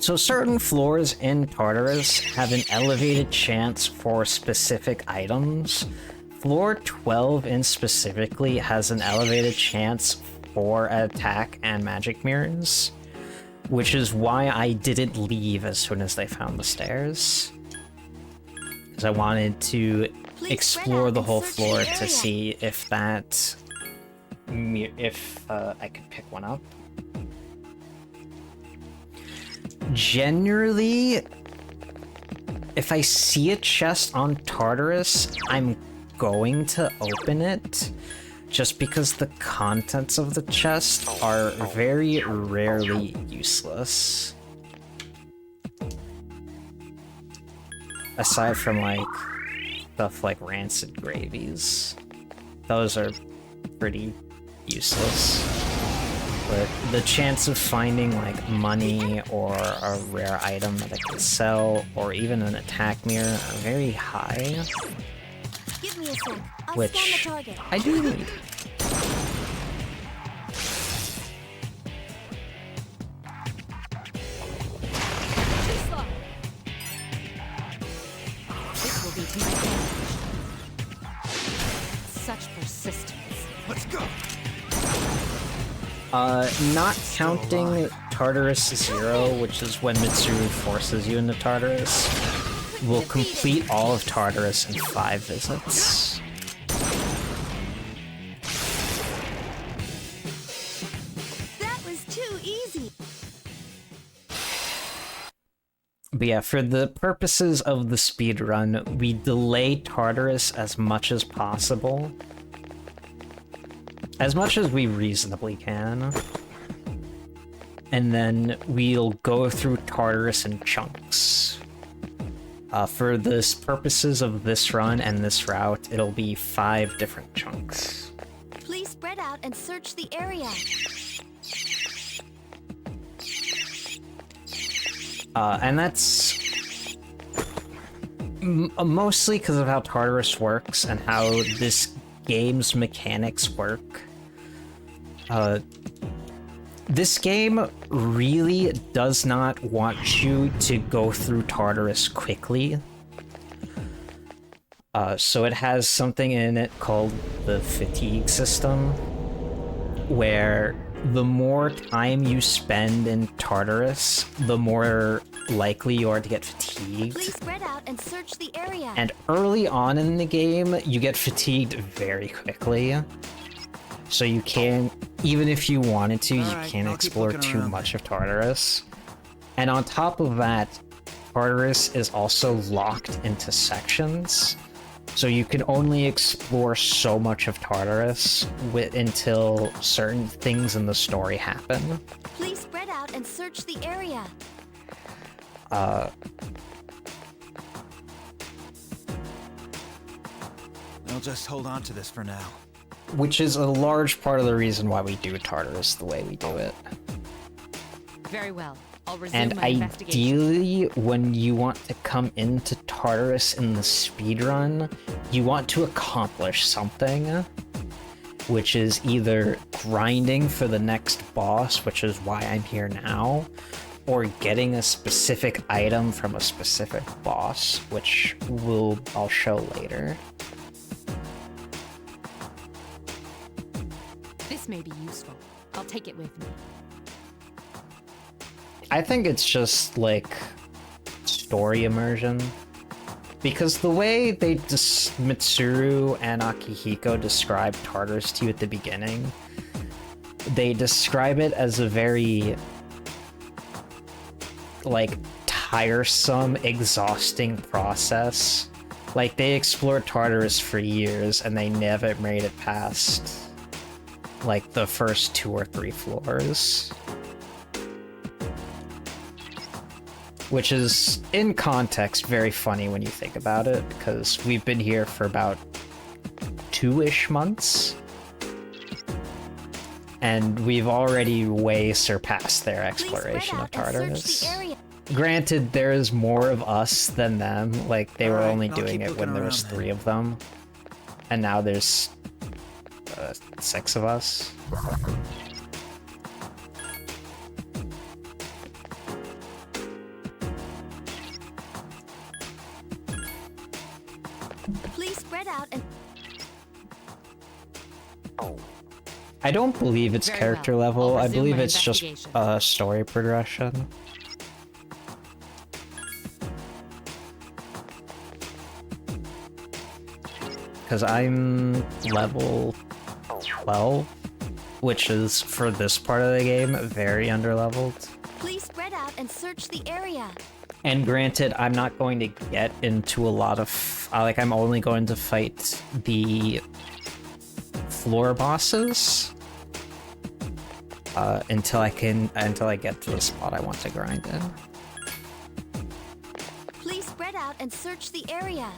So certain floors in Tartarus have an elevated chance for specific items. Floor 12 in specifically has an elevated chance for attack and magic mirrors, which is why I didn't leave as soon as they found the stairs. Because I wanted to explore the whole floor to see if that... if I could pick one up. Generally, if I see a chest on Tartarus, I'm going to open it, just because the contents of the chest are very rarely useless. Aside from, like, stuff like rancid gravies. Those are pretty useless. But the chance of finding, like, money or a rare item that I can sell, or even an attack mirror, are very high. Give me a sec. I'll Which scan the target. I do need. Too slow. This will be to my advantage. Such persistence. Let's go. Not counting Tartarus 0, which is when Mitsuru forces you into Tartarus, will complete all of Tartarus in 5 visits. That was too easy. But yeah, for the purposes of the speedrun, we delay Tartarus as much as possible. As much as we reasonably can. And then we'll go through Tartarus in chunks. For the purposes of this run and this route, it'll be 5 different chunks. Please spread out and search the area. And that's mostly because of how Tartarus works and how this game's mechanics work. This game really does not want you to go through Tartarus quickly. So it has something in it called the fatigue system, where the more time you spend in Tartarus, the more likely you are to get fatigued. Please spread out and search the area. And early on in the game, you get fatigued very quickly. So you can't, even if you wanted to, you Alright, can't I'll keep explore looking too around much of Tartarus. And on top of that, Tartarus is also locked into sections. So you can only explore so much of Tartarus until certain things in the story happen. Please spread out and search the area. I'll just hold on to this for now. Which is a large part of the reason why we do Tartarus the way we do it. Very well. I'll resume And my investigation. ideally, when you want to come into Tartarus in the speedrun, you want to accomplish something, which is either grinding for the next boss, which is why I'm here now, or getting a specific item from a specific boss, which I'll show later. This may be useful. I'll take it with me. I think it's just, like, story immersion. Because the way Mitsuru and Akihiko describe Tartarus to you at the beginning, they describe it as a very, like, tiresome, exhausting process. Like, they explored Tartarus for years, and they never made it past, like, the first 2 or 3 floors. Which is, in context, very funny when you think about it, because we've been here for about 2-ish months, and we've already way surpassed their exploration of Tartarus. Granted, there's more of us than them, like, they were Alright, only I'll doing keep it when looking there was around 3 of them, and now there's 6 of us. I don't believe it's Very character well. level. I'll I resume believe my it's just investigation. story progression. Because I'm level 12, which is, for this part of the game, very underleveled. Please spread out and search the area. And granted, I'm not going to get into a lot of... like, I'm only going to fight the floor bosses until I get to the spot I want to grind in. Please spread out and search the area.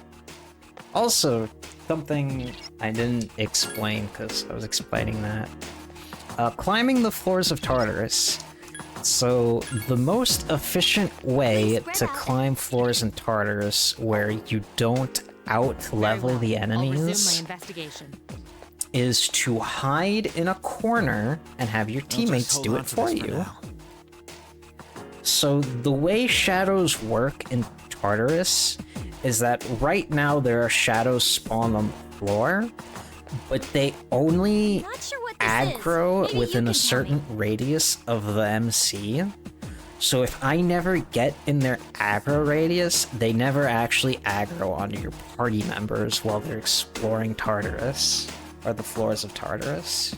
Also, something I didn't explain because I was explaining that. Climbing the floors of Tartarus. So, the most efficient way to climb floors in Tartarus where you don't out-level the I'll resume my enemies investigation. is to hide in a corner and have your teammates do it for you. So, the way shadows work in Tartarus is that right now there are shadows spawned on the floor, but they only Not sure what this aggro is. Maybe within you a can tell certain me. radius of the MC. So if I never get in their aggro radius, they never actually aggro onto your party members while they're exploring Tartarus, or the floors of Tartarus.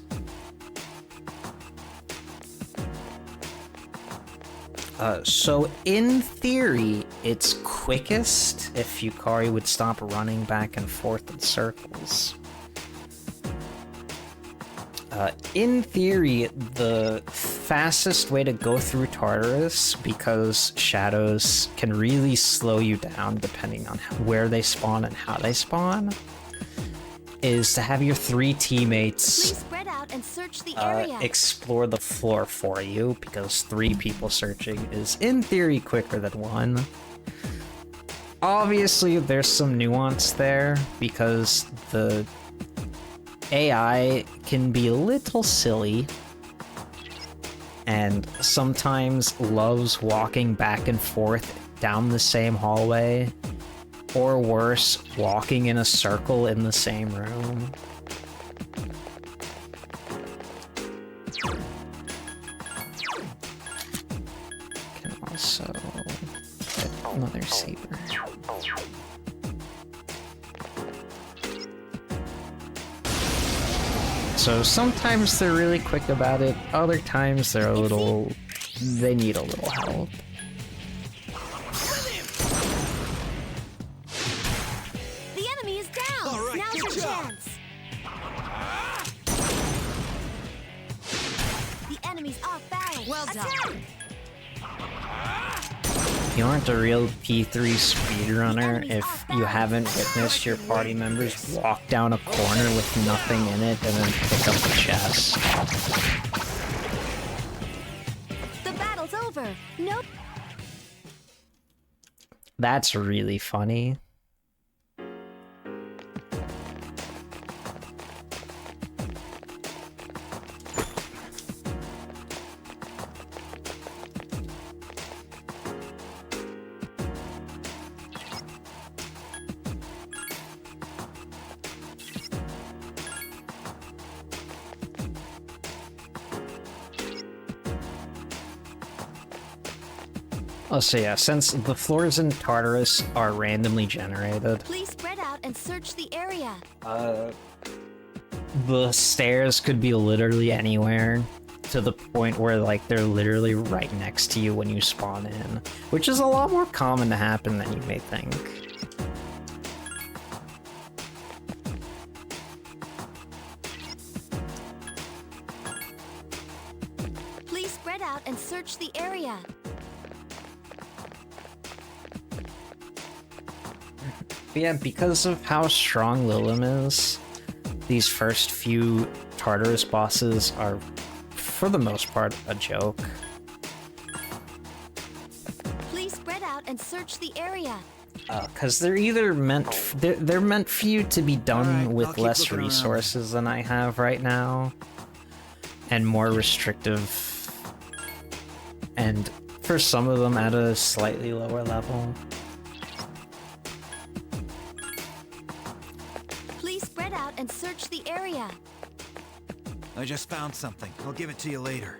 So in theory, it's quickest if Yukari would stop running back and forth in circles. In theory, the fastest way to go through Tartarus, because shadows can really slow you down depending on where they spawn and how they spawn, is to have your 3 teammates Please spread out and search the area. explore the floor for you, because 3 people searching is in theory quicker than 1. Obviously, there's some nuance there, because the AI can be a little silly, and sometimes loves walking back and forth down the same hallway, or worse, walking in a circle in the same room. Can also get another saber. So sometimes they're really quick about it, other times they're a little... they need a little help. The enemy is down. All right, Now's good your job. chance. The enemy's off balance. Well done. Attack! You aren't a real P3 speedrunner if you haven't witnessed your party members walk down a corner with nothing in it and then pick up a chest. The battle's over. Nope. That's really funny. Oh, so yeah, since the floors in Tartarus are randomly generated, Please spread out and search the area. the stairs could be literally anywhere, to the point where, like, they're literally right next to you when you spawn in, which is a lot more common to happen than you may think. Please spread out and search the area. But yeah, because of how strong Lilim is, these first few Tartarus bosses are, for the most part, a joke. Please spread out and search the area. Because they're either they're meant for you to be done Alright, I'll with keep less looking around. resources than I have right now, and more restrictive, and for some of them at a slightly lower level. Please spread out and search the area. I just found something. I'll give it to you later.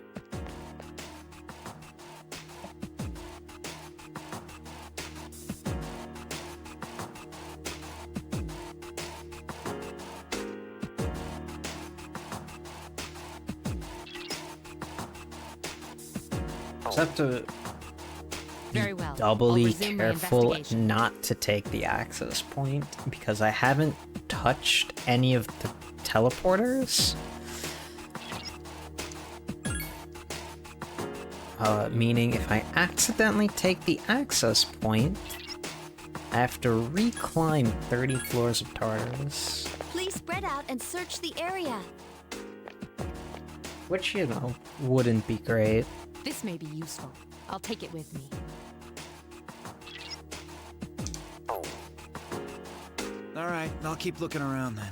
Just have to Very well. I'll doubly resume my careful investigation. not to take the access point because I haven't touched any of the teleporters. Meaning if I accidentally take the access point, I have to reclimb 30 floors of Tartarus. Please spread out and search the area. Which, you know, wouldn't be great. This may be useful. I'll take it with me. Alright, I'll keep looking around then.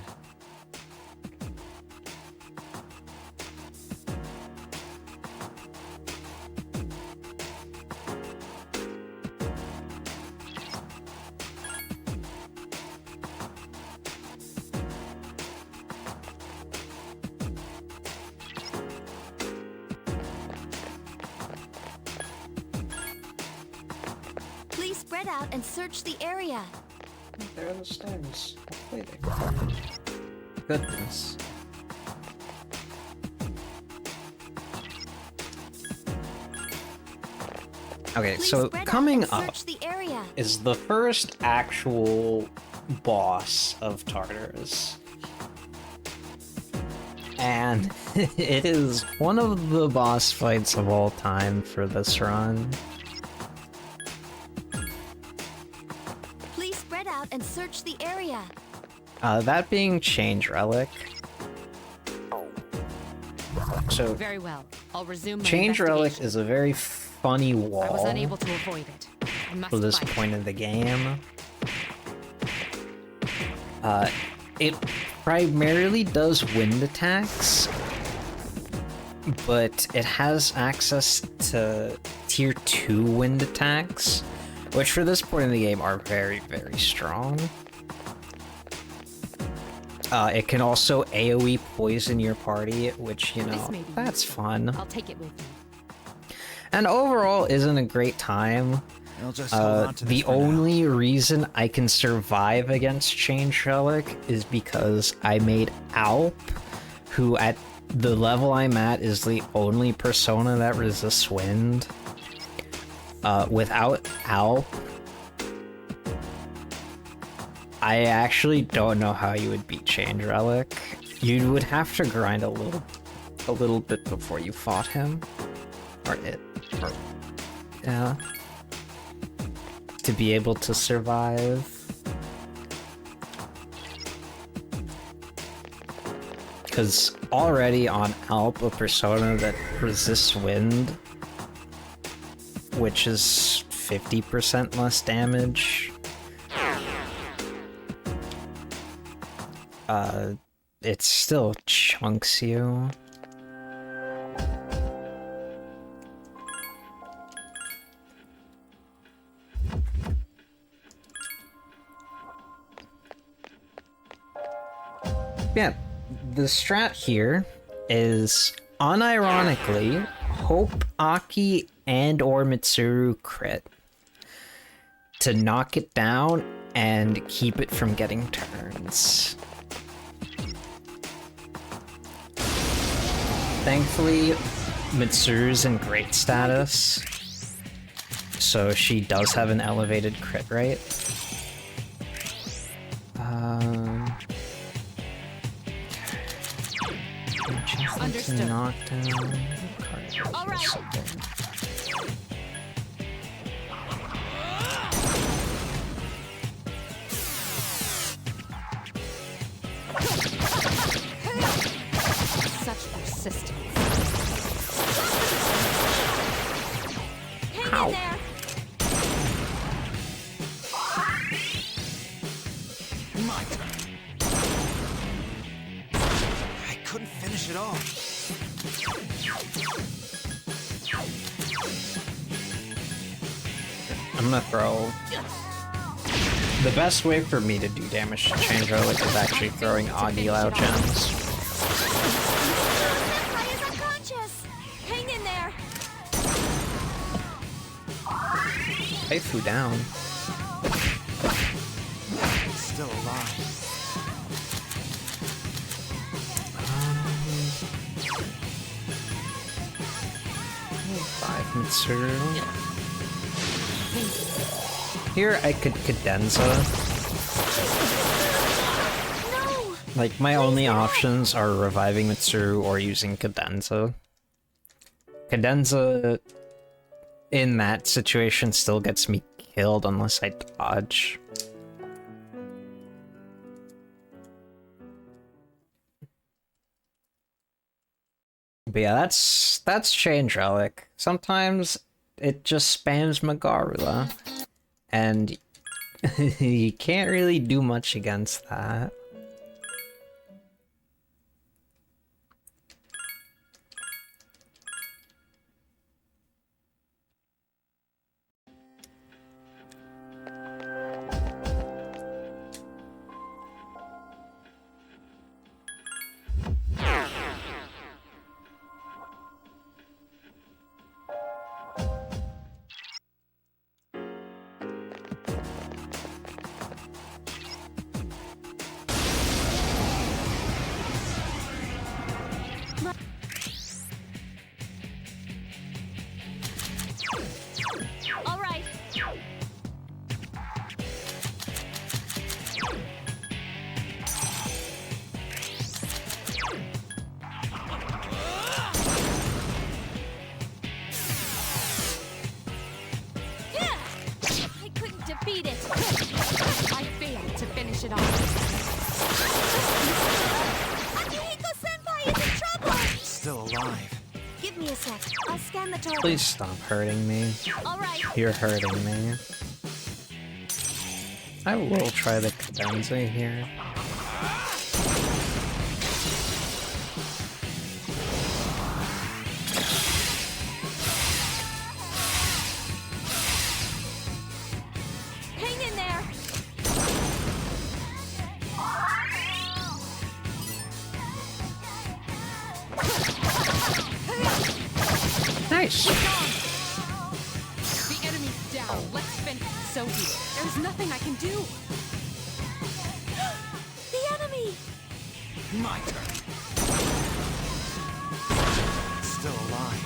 Please spread out and search the area. There are the stairs. Goodness. Okay, Please so spread out coming and up search the area. is the first actual boss of Tartarus. And it is one of the boss fights of all time for this run. Please spread out and search the area. That being Change Relic. So, Very well. I'll resume my Change Relic investigation. is a very funny wall. I was unable to avoid it. I must For this fight. point in the game. It primarily does wind attacks, but it has access to tier 2 wind attacks, which for this point in the game are very, very strong. It can also AoE poison your party, which, you This know, may be that's useful. fun. I'll take it with me. And overall, isn't a great time. I'll just hold on to this The for now. only reason I can survive against Change Relic is because I made Alp, who at the level I'm at is the only persona that resists wind. Without Alp, I actually don't know how you would beat Change Relic. You would have to grind a little bit before you fought him. Or it. Or, yeah. To be able to survive. Because already on Alp, a persona that resists wind, which is 50% less damage, it still chunks you. Yeah, the strat here is unironically hope Aki and or Mitsuru crit to knock it down and keep it from getting turns. Thankfully, Mitsuru's in great status, so she does have an elevated crit rate. Understood. Knockdown. All right. Such persistence. Hang in there. My turn. I couldn't finish it off. I'm gonna throw... The best way for me to do damage to Change Relic is actually throwing Agilao gems. waifu down. Still alive. Five Mitsuru. Here I could cadenza. No! Like, my only options are reviving Mitsuru or using cadenza. Cadenza in that situation still gets me killed unless I dodge. But yeah, that's Change Relic. Sometimes it just spams Magarula, and you can't really do much against that. All right. Yeah! I couldn't defeat it. I failed to finish it off. Akihiko-senpai is in trouble! Still alive. Give me a sec. I'll scan the target. Please stop hurting me. All right. You're hurting me. I will try the cadenza here. Hang in there. Nice! The enemy's down. Let's finish. So deep. There's nothing I can do. The enemy! My turn. Still alive.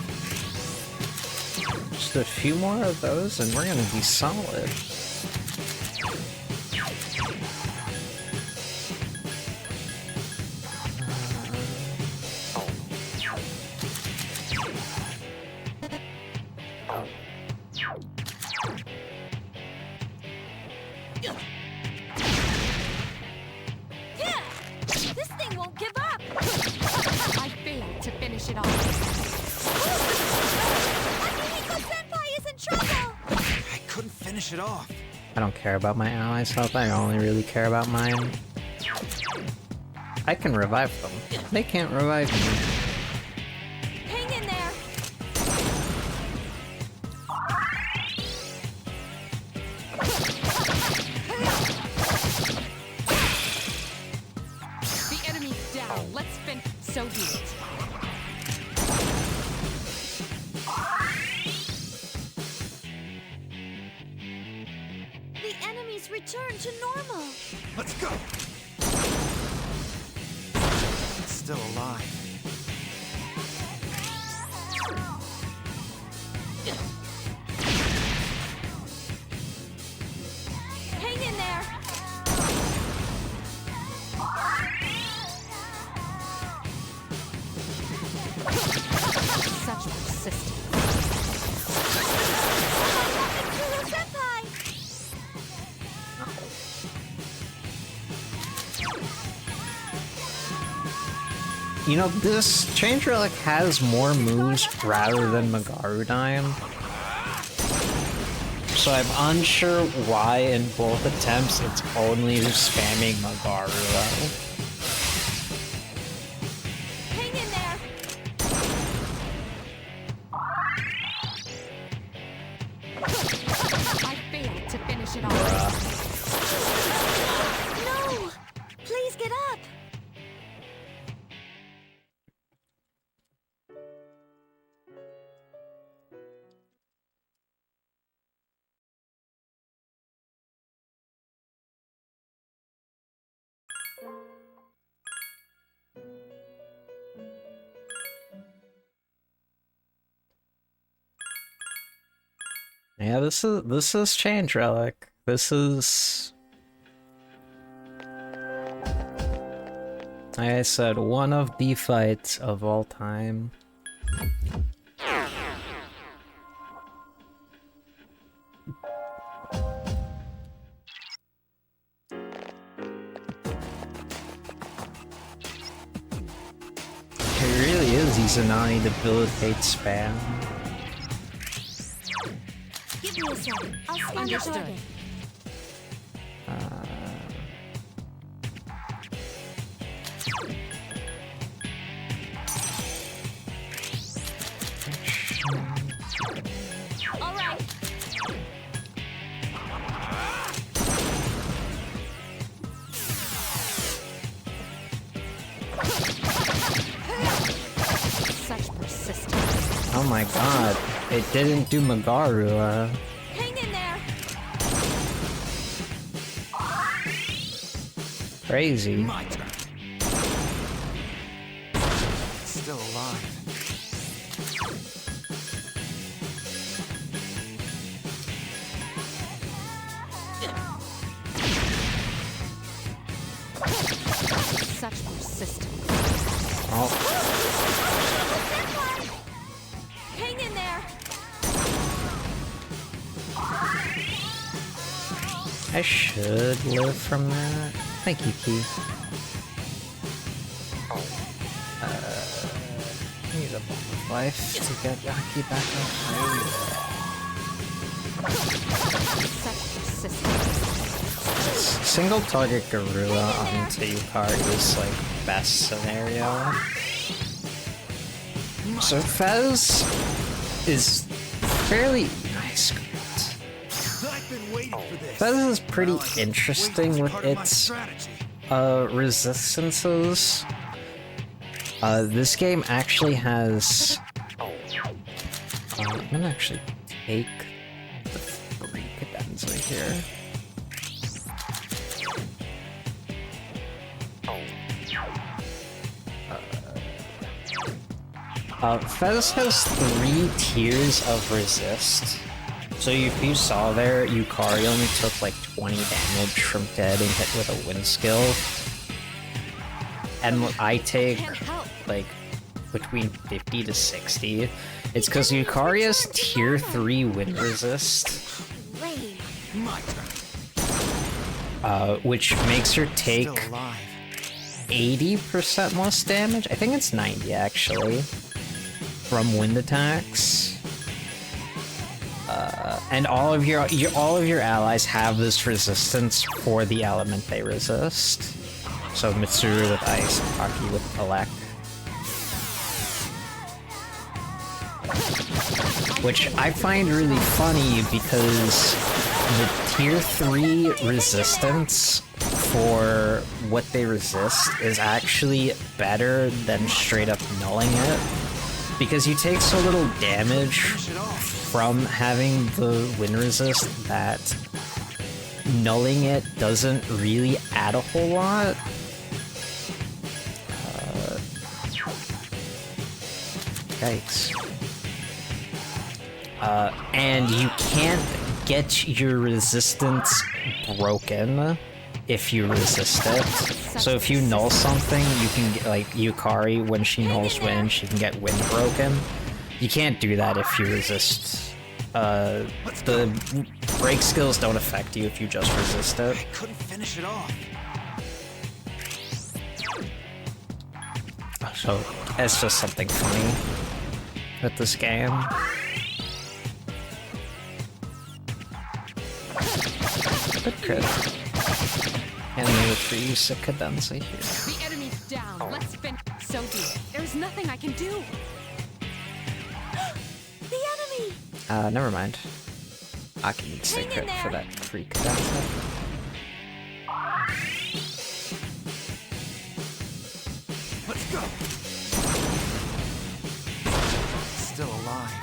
Just a few more of those and we're gonna be solid. Yeah! This thing won't give up! I failed to finish it off. Akihiko-senpai is in trouble! I couldn't finish it off. I don't care about my allies' health, I only really care about mine. I can revive them. They can't revive me. Hang in there! The enemy's down. Let's finish. So be it. The enemies return to normal. Let's go. Still alive. Hang in there. Such persistence. Senpai! You know, this Change Relic has more moves rather than Magarudime. So I'm unsure why in both attempts it's only spamming Magarula. Hang in there. I failed to finish it off. No! Please get up! Yeah, this is Change Relic. This is, like I said, one of the fights of all time. It really is Izanami debilitate spam. Give me a second. I'll scan the Understood. target. All right. Such persistence. Oh my god, it didn't do Magaru, Hang in there. crazy. My turn. Still alive. Such persistence. Oh, Hang in there. I should live from that. Thank you, Keith. I need a ball of life to get Yaki back up. Such persistence. Single target Gorilla onto Yukari is like best scenario. So Fez is fairly nice. I've been waiting for this. Fez is pretty Well, I interesting wasted with part of my its strategy. resistances. This game actually has. I'm gonna actually take the free cadenza here. Fez has 3 tiers of resist. So if you saw there, Yukari only took like 20 damage from getting hit with a wind skill. And I take Can't help. like between 50 to 60. It's because Yukari has tier 3 wind resist, Rain. My turn. which makes her take Still alive. 80% less damage. I think it's 90 actually from wind attacks. And all of your allies have this resistance for the element they resist. So Mitsuru with ice, Aki with elect. Which I find really funny because the tier 3 resistance for what they resist is actually better than straight up nulling it. Because you take so little damage from having the wind resist that nulling it doesn't really add a whole lot. Yikes. And you can't get your resistance broken if you resist it. So if you null something, you can get, like Yukari, when she nulls wind, she can get wind broken. You can't do that if you resist. The break skills don't affect you if you just resist it. I couldn't finish it off. So it's just something funny with this game. Good crit. And the retrieve a cadenza here. The enemy's down. Let's finish. So be it. There's nothing I can do. The enemy. Never mind. Aki needs to Hang in crit for there. that free cadenza. Let's go. Still alive.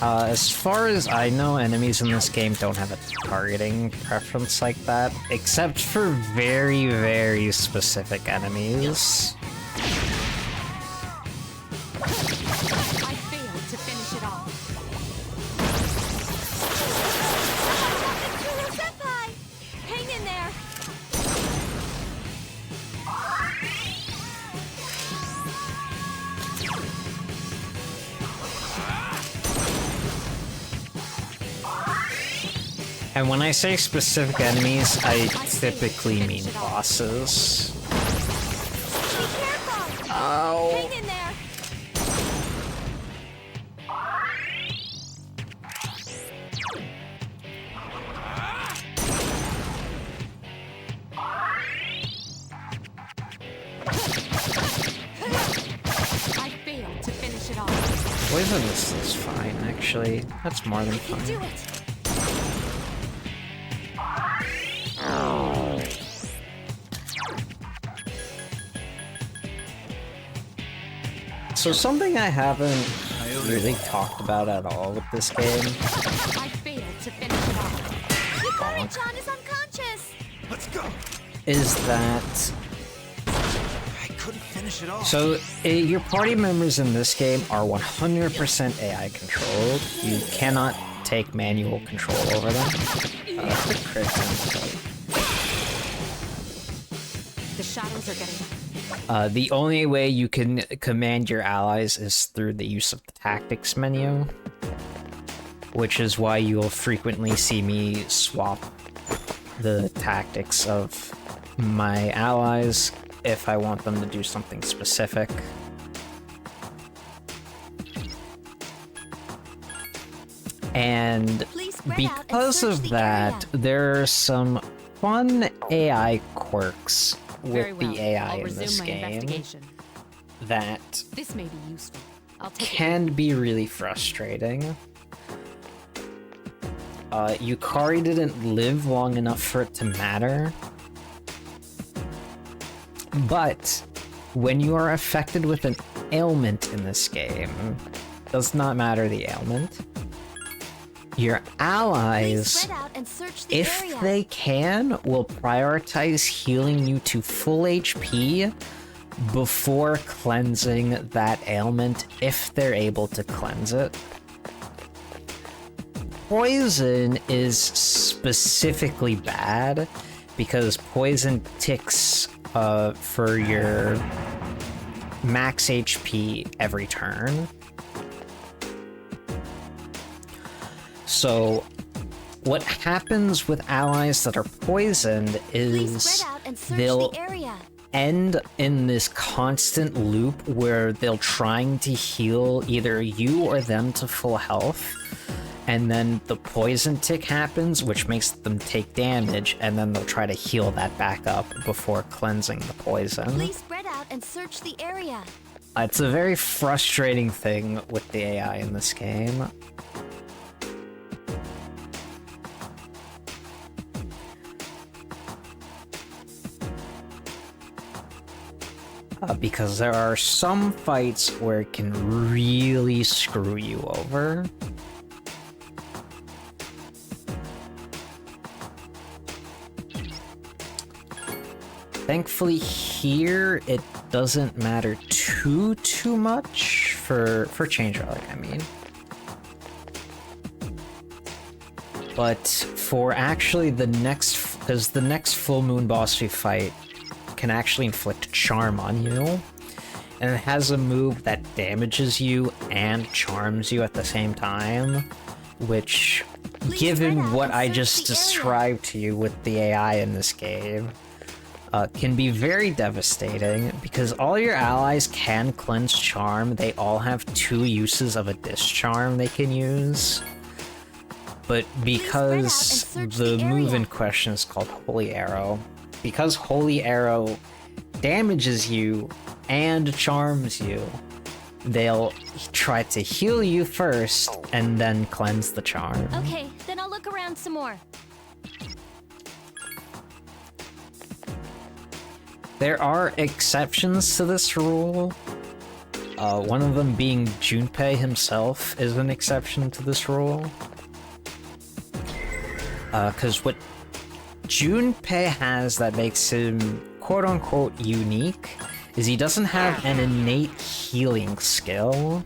As far as I know, enemies in this game don't have a targeting preference like that, except for very, very specific enemies. I failed to finish it off. And when I say specific enemies, I typically mean bosses. Be careful! Ow. Hang in there! I failed to finish it off. Poisonous is fine, actually. That's more than You can fine. do it! So something I haven't really talked about at all with this game I failed to finish it off. Yukari-chan is unconscious! Let's go. is that I couldn't finish it off. so your party members in this game are 100% AI controlled. You cannot take manual control over them. Quick crit. The shadows are getting... The only way you can command your allies is through the use of the tactics menu, which is why you'll frequently see me swap the tactics of my allies if I want them to do something specific. And Please spread out and because search of the that, area. there are some fun AI quirks Very with well. the AI I'll in resume this my game investigation. that This may be useful. I'll take can be really frustrating. Yukari didn't live long enough for it to matter. But when you are affected with an ailment in this game, does not matter the ailment, your it. Please allies, spread out and search the if area. they can, will prioritize healing you to full HP before cleansing that ailment if they're able to cleanse it. Poison is specifically bad because poison ticks for your max HP every turn. So what happens with allies that are poisoned Please is spread out and search they'll the area. end in this constant loop where they'll trying to heal either you or them to full health, and then the poison tick happens, which makes them take damage, and then they'll try to heal that back up before cleansing the poison. Please spread out and search the area. It's a very frustrating thing with the AI in this game. Because there are some fights where it can really screw you over. Thankfully here, it doesn't matter too much for Change Relic, I mean. But for actually the next, because the next full moon boss we fight can actually inflict charm on you, and it has a move that damages you and charms you at the same time, which, Please given spread out what and I search just the area. described to you with the AI in this game, can be very devastating, because all your allies can cleanse charm. They all have 2 uses of a discharm they can use. But because search the the move area. in question is called Holy Arrow, because Holy Arrow damages you and charms you, they'll try to heal you first and then cleanse the charm. Okay, then I'll look around some more. There are exceptions to this rule. One of them being Junpei himself is an exception to this rule. Because what Junpei has that makes him quote-unquote unique is he doesn't have an innate healing skill.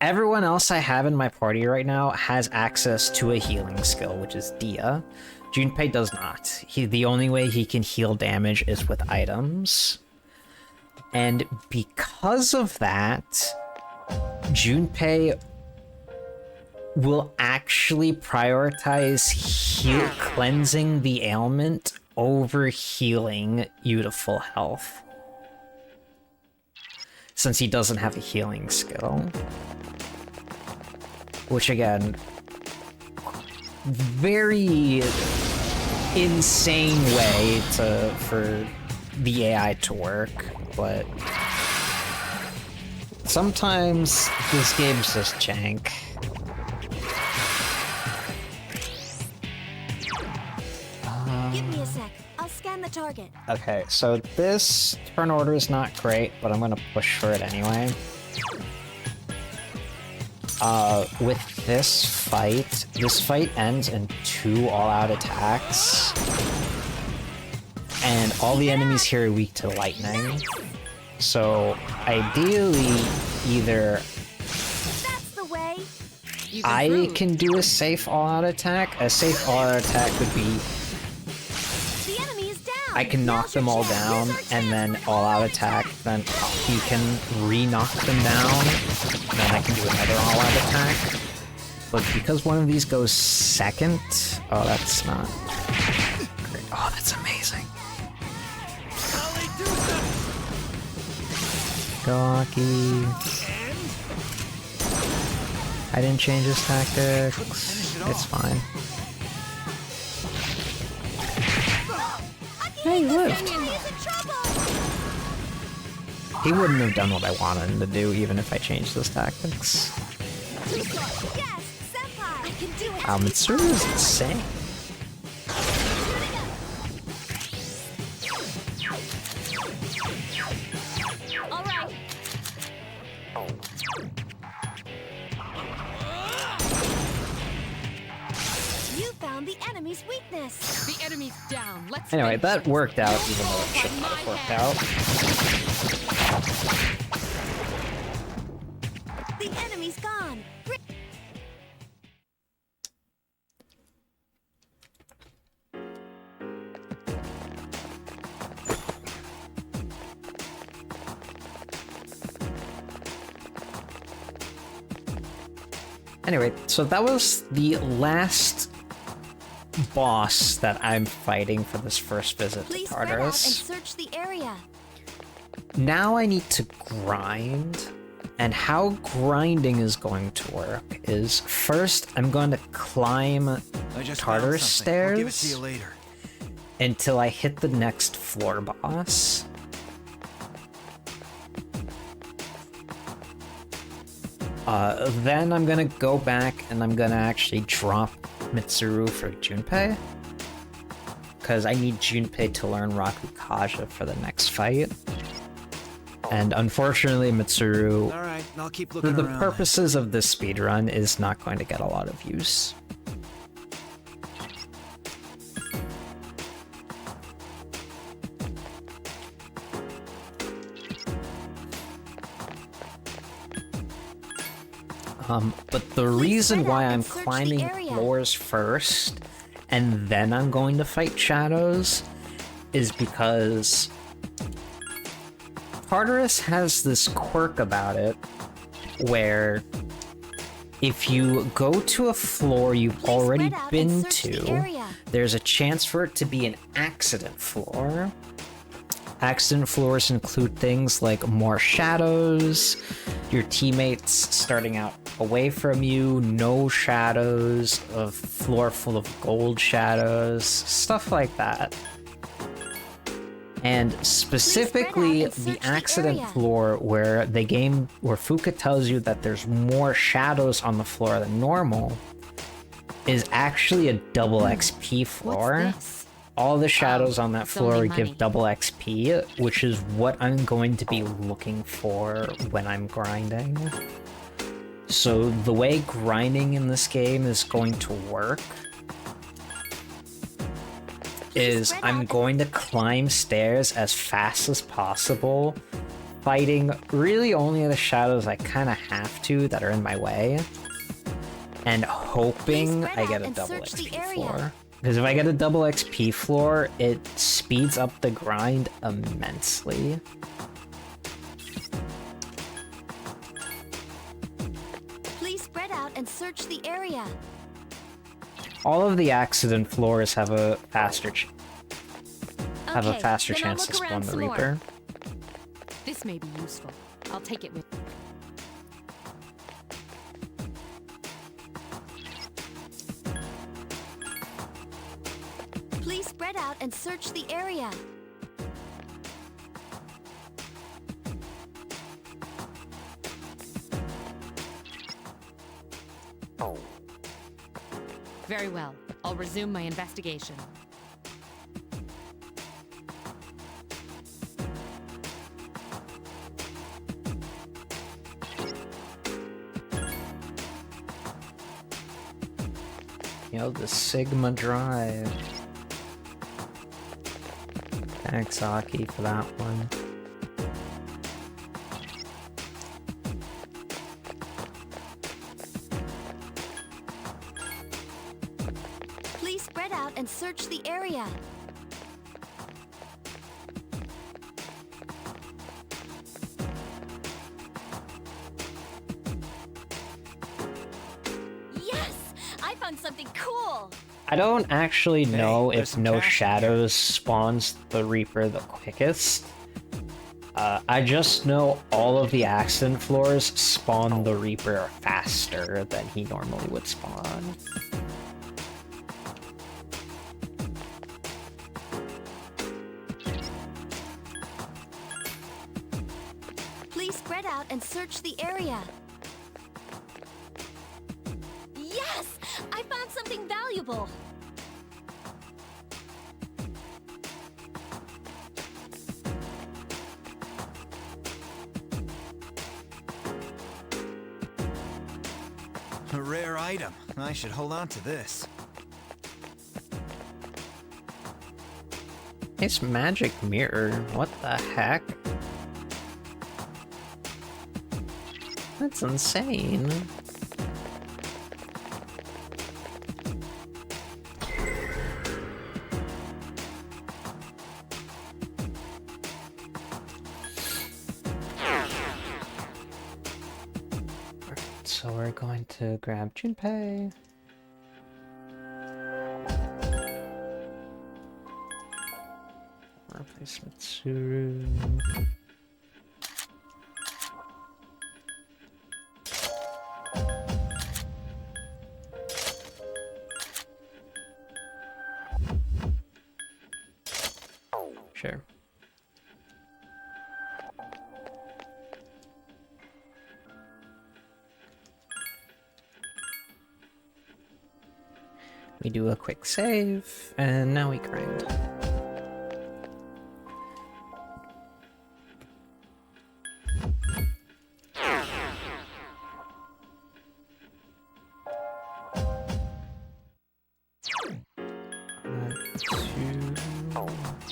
Everyone else I have in my party right now has access to a healing skill, which is Dia. Junpei does not. The only way he can heal damage is with items. And because of that, Junpei will actually prioritize cleansing the ailment over healing you to full health. Since he doesn't have a healing skill. Which again, very insane way for the AI to work, but sometimes this game's just jank. Give me a sec. I'll scan the target. Okay, so this turn order is not great, but I'm gonna push for it anyway. With this fight ends in 2 all-out attacks. And all the enemies here are weak to lightning. So, ideally, either That's the way. I can do a safe all-out attack. A safe all-out attack would be The enemy is down. I can knock Now's your them all chance. down, Here's our chance. and then all-out attack, then he can re-knock them down, and then I can do another all-out attack. But because one of these goes second... Oh, that's not... great. Oh, that's amazing. Go, Aki. I didn't change his tactics. It's fine. Hey, he lived. He's in trouble. He wouldn't have done what I wanted him to do, even if I changed his tactics. Yes, senpai. I can do it. Mitsuru is insane. All right. You found the enemy's weakness. The enemy's down. Let's Anyway, finish that it. worked out, even though it shouldn't have worked out. The enemy's gone. Anyway, so that was the last boss that I'm fighting for this first visit to Please spread out and Tartarus. search the area. Now I need to grind, and how grinding is going to work is first I'm going to climb I just Tartarus found something. I'll give it to stairs you later. until I hit the next floor boss. Then I'm gonna go back and I'm gonna actually drop Mitsuru for Junpei. Because I need Junpei to learn Rakukaja for the next fight. And unfortunately, Mitsuru, All right, I'll keep for looking the around. purposes of this speedrun, is not going to get a lot of use. But the reason spread out why and I'm search the climbing area. floors first, and then I'm going to fight shadows, is because Tartarus has this quirk about it, where if you go to a floor you've Please already spread out and been search the to, area. there's a chance for it to be an accident floor. Accident floors include things like more shadows, your teammates starting out away from you, no shadows, a floor full of gold shadows, stuff like that. And specifically, and search the the accident area. floor where Fuka tells you that there's more shadows on the floor than normal is actually a double XP floor. What's this? All the shadows on that it's floor only give money. double XP, which is what I'm going to be looking for when I'm grinding. So the way grinding in this game is going to work is spread I'm out. going to climb stairs as fast as possible, fighting really only the shadows I kind of have to that are in my way, and hoping spread I out get a and double search the XP area. floor. Because if I get a double XP floor, it speeds up the grind immensely. Please spread out and search the area. All of the accident floors have a faster have a Okay, faster then I'll chance to look spawn around the some more. Reaper. This may be useful. I'll take it with me. Please spread out and search the area. Very well. I'll resume my investigation. Yo, the Sigma Drive. Thanks, Aki, for that one. Please spread out and search the area. Yes! I found something cool! I don't actually know there's if some No cash in Shadows spawns the Reaper the quickest. I just know all of the accident floors spawn the Reaper faster than he normally would spawn. Please spread out and search the area. Yes! I found something valuable! A rare item. I should hold on to this. It's magic mirror. What the heck? That's insane. So we're going to grab Junpei. Replace Mitsuru. Sure. We do a quick save, and now we grind.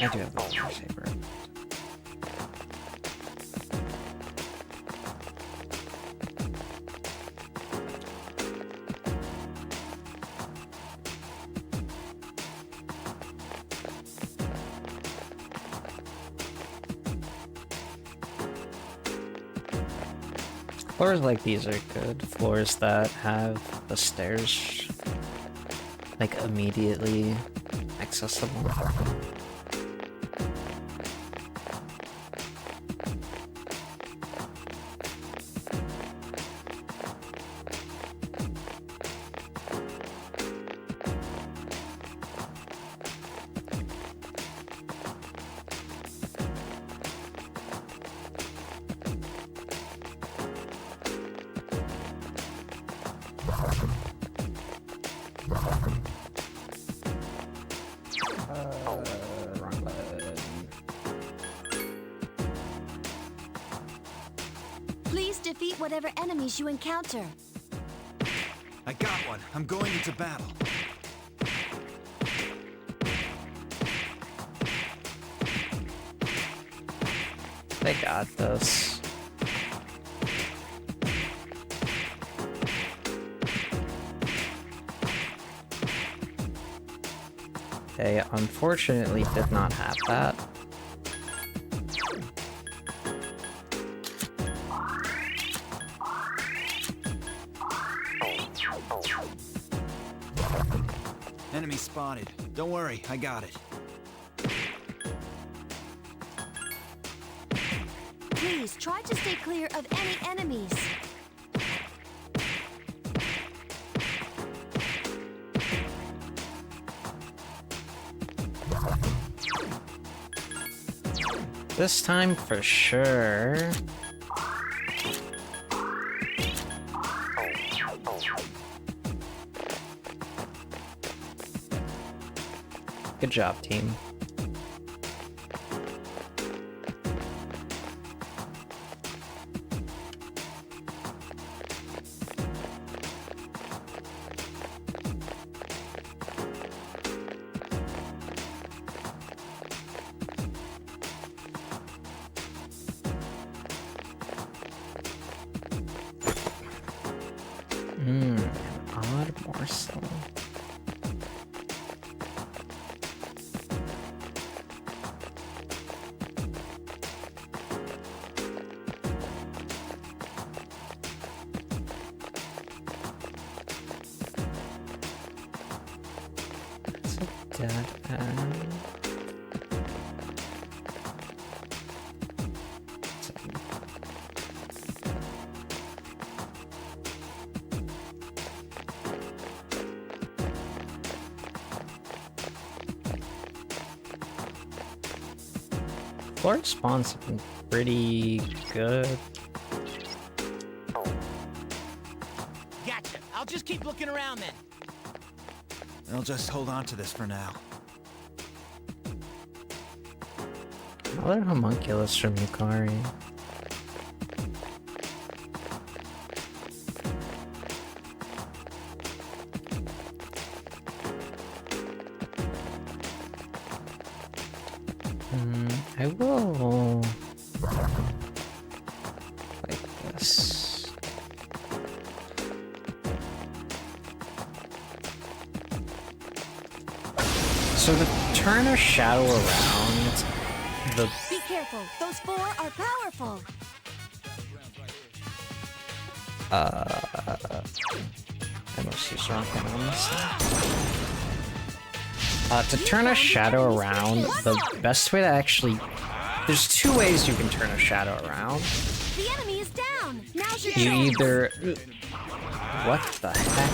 I do have a more saver. Floors like these are good. Floors that have the stairs like immediately accessible. Wrong button. Please defeat whatever enemies you encounter. I got one. I'm going into battle. They got this. They unfortunately did not have that. Enemy spotted. Don't worry, I got it. Please try to stay clear of any enemies. This time for sure. Good job, team. Odd morsel. It's a dead end. Floor spawns have been pretty good. Gotcha. I'll just keep looking around then. I'll just hold on to this for now. Another homunculus from Yukari. I will like this. So to turn a shadow around, Be careful, those four are powerful. I must use the wrong thing on this side. To turn a shadow around, the best way to actually... There's two ways you can turn a shadow around. The enemy is down. Now's your You chance. either... What the heck?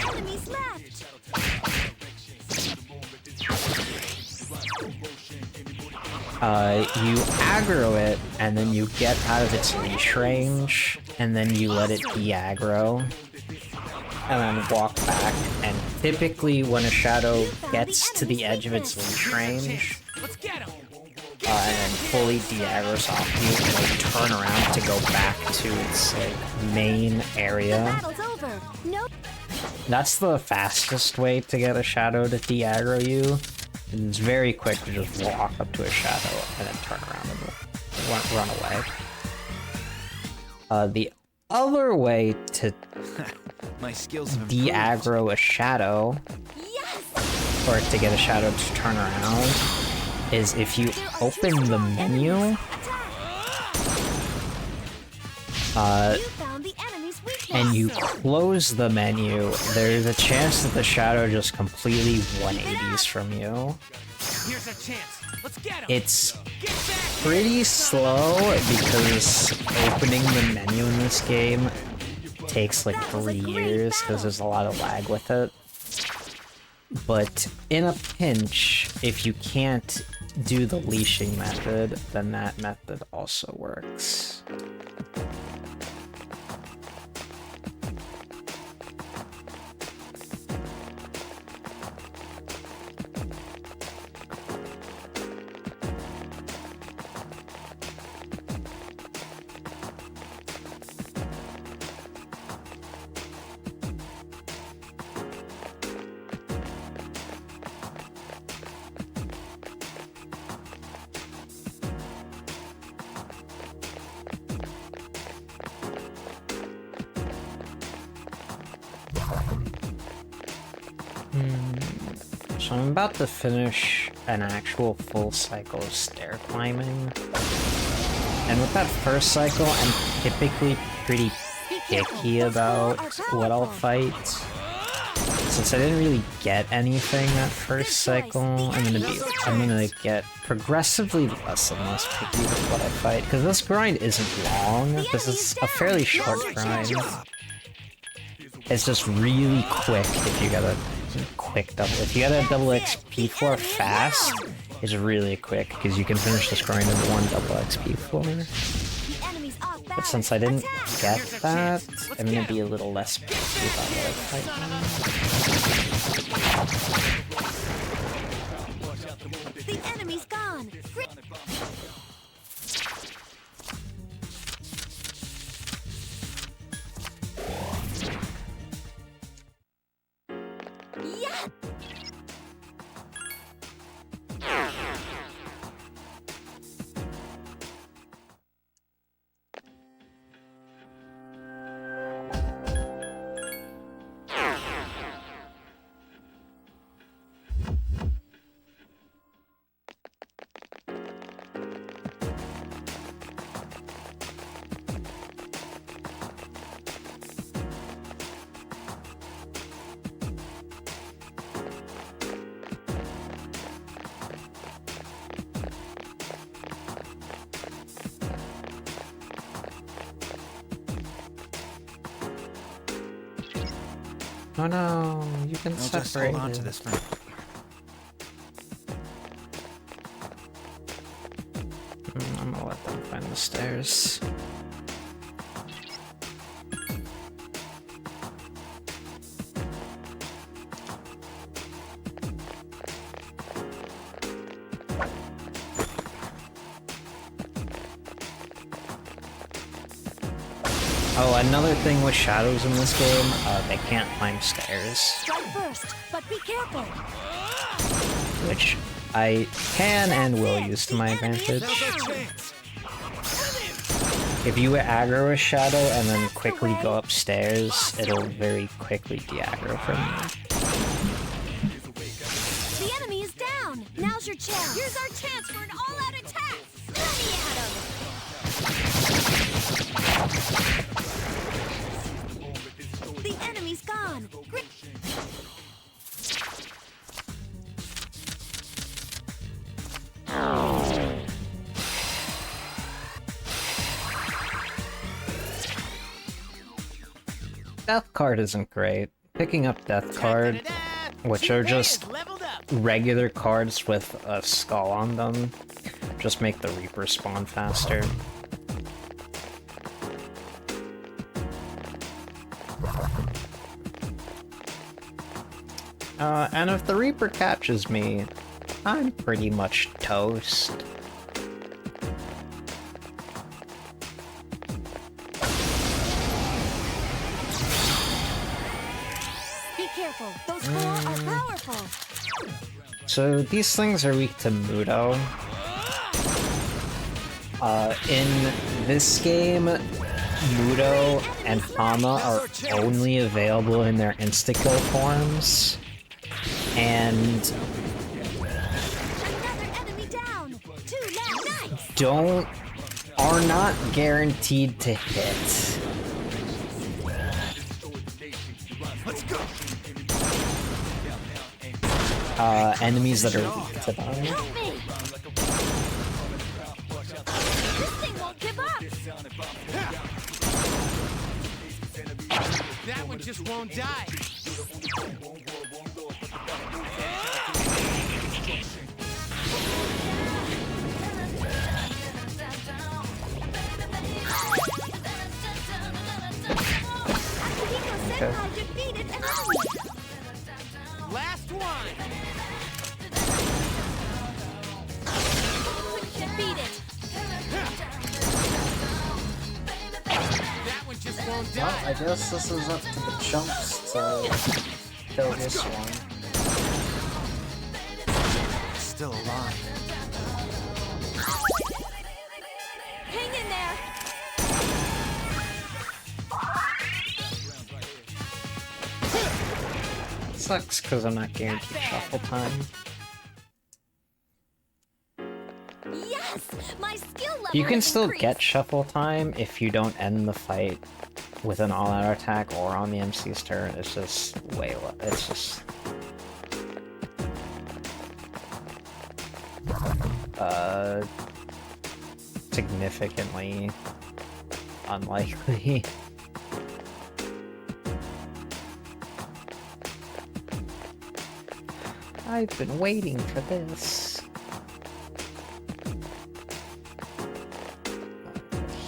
3 enemies left. You aggro it, and then you get out of its leash range, and then you let it de-aggro, and then walk back, and typically when a shadow gets to the edge of its leash range, Let's get him. and then fully de-aggroes off you, and like turn around to go back to its like, main area. Battle's over. Nope. That's the fastest way to get a shadow to de-aggro you. And it's very quick to just walk up to a shadow and then turn around and run away. The other way to My skills have improved. de-aggro a shadow, Yes. or to get a shadow to turn around, is if you open the menu, Attack. uh, You found the enemy's weakness. and you close the menu, there's a chance that the shadow just completely 180s from you. Here's a chance. Let's get him. It's Get back. pretty slow because opening the menu in this game takes like 3 years because there's a lot of lag with it. But in a pinch, if you can't do the leashing method, then that method also works. So I'm about to finish an actual full cycle of stair climbing. And with that first cycle, I'm typically pretty Be careful, picky those four about are what I'll powerful. fight. since I didn't really get anything that first cycle, I'm gonna get progressively less and less picky with what I fight, because this grind isn't long. This is a fairly short grind. It's just really quick if you get a quick double. If you get a double XP floor fast, it's really quick, because you can finish this grind in one double XP floor. But since I didn't get that, I'm gonna be a little less picky about what I fight now. The enemy's gone. Yes! Oh no, you can I'll just separate hold on to it. this for now. I'm gonna let them find the stairs. Oh, another thing with shadows in this game, they can't climb stairs, Strike first, but be careful. which I can and will use to my advantage. Now's our chance. If you aggro a shadow and then quickly go upstairs, it'll very quickly de-aggro from you. The enemy is down. Now's your chance. Here's our chance for an all-out attack. Let me at him. The enemy's gone. Great. Death card isn't great. Picking up death card, which are just regular cards with a skull on them, just make the Reaper spawn faster. And if the Reaper catches me, I'm pretty much toast. Be careful. Those core are powerful. So these things are weak to Mudo. In this game, Mudo and Hama are only available in their insta-kill forms. And Another enemy down. Two left. Nice. are not guaranteed to hit. Let's go. Enemies that are weak to them. Help me. This thing won't give up. That one just won't die. Akihiko Senpai defeated an enemy. Last one. Defeated. That one just won't Well, die. I guess this is up to the chumps to kill this one. Still alive. Hang in there. Sucks because I'm not guaranteed shuffle time. Yes, my skill level You can has still increased. get shuffle time if you don't end the fight with an all-out attack or on the MC's turn, it's just way low. It's just significantly unlikely. I've been waiting for this.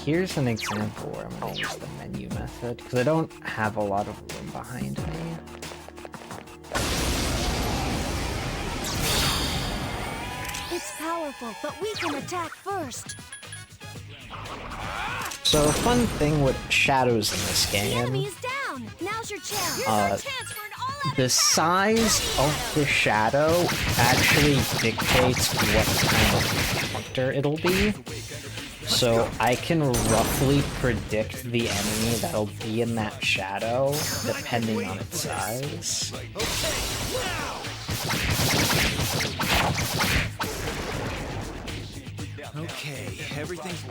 Here's an example where I'm going to use the menu method, because I don't have a lot of room behind me. It's powerful, but we can attack first. So a fun thing with shadows in this The enemy game, is down. Now's your chance. Here's Uh, our chance for an all-out the size of the shadow actually dictates what kind of counter it'll be. So I can roughly predict the enemy that'll be in that shadow depending on its size. Okay, everything's...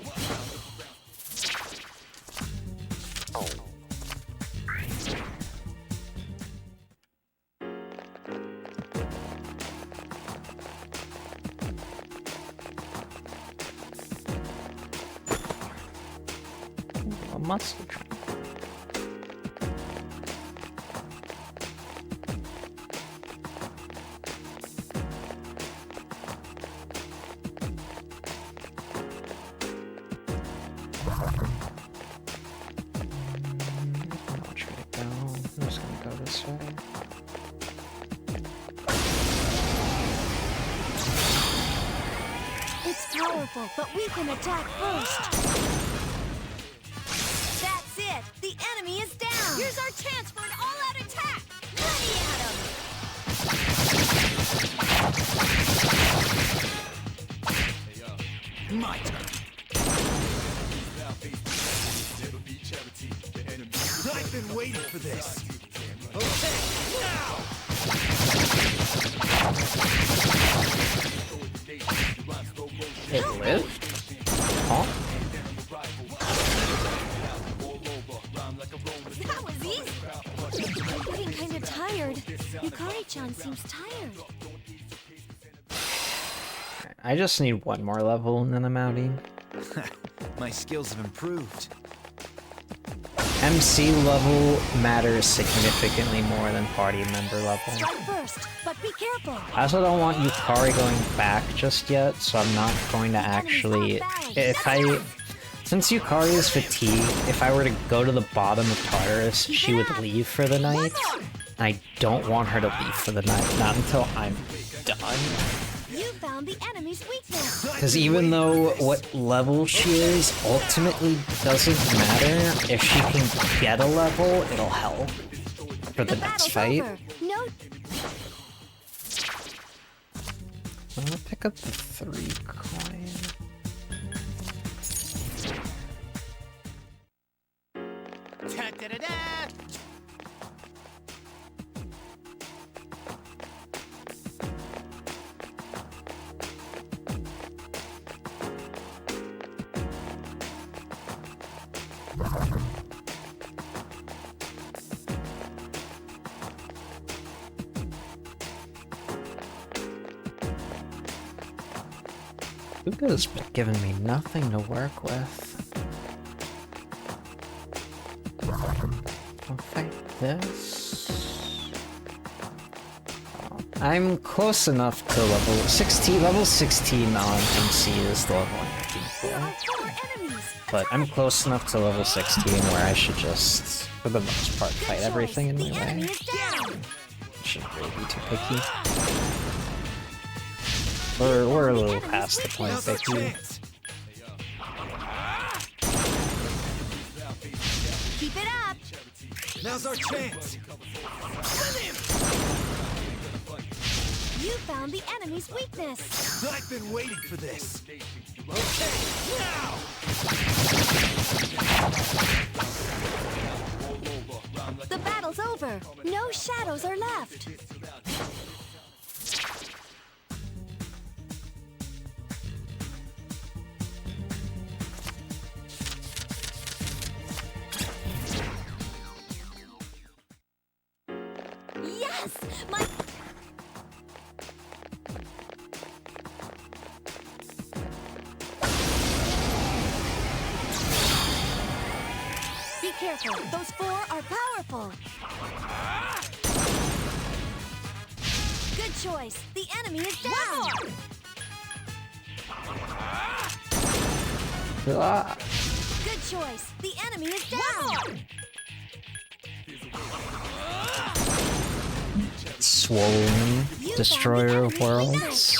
A muscle train. I'll try to go. I'm just gonna go this way. It's powerful, but we can attack first. That's it. The enemy is down. Here's our chance for an all-out attack. Ready at him. My turn. I've been waiting for this. Okay, now! It lived? Huh? That was easy. I'm getting kind of tired. Yukari-chan seems tired. I just need one more level and then I'm outie. My skills have improved. MC level matters significantly more than party member level. Strike first, but be careful. I also don't want Yukari going back just yet, so I'm not going to actually... Since Yukari is fatigued, if I were to go to the bottom of Tartarus, she would leave for the night. I don't want her to leave for the night, not until I'm done. You found the enemy's weakness. Because even though what level she is ultimately doesn't matter, if she can get a level, it'll help for the next battle's fight. over. No, I'm gonna pick up the 3 coin. Da-da-da-da! Luca's been giving me nothing to work with. I'll fight this. I'm close enough to level 16. Level 16 on MC is the level I'm looking there are for. 4 enemies. But I'm close enough to level 16 where I should just, for the most part, fight everything in The my enemy way. is down. Shouldn't really be too picky. We're a little past the point Now's our picky. chance. Keep it up. Now's our chance. You found the enemy's weakness. I've been waiting for this. Okay, now! The battle's over. No shadows are left. Yes! My... Be careful. Those 4 are powerful. Good choice. The enemy is down. Ah, Good choice. The enemy is down. swollen destroyer of worlds.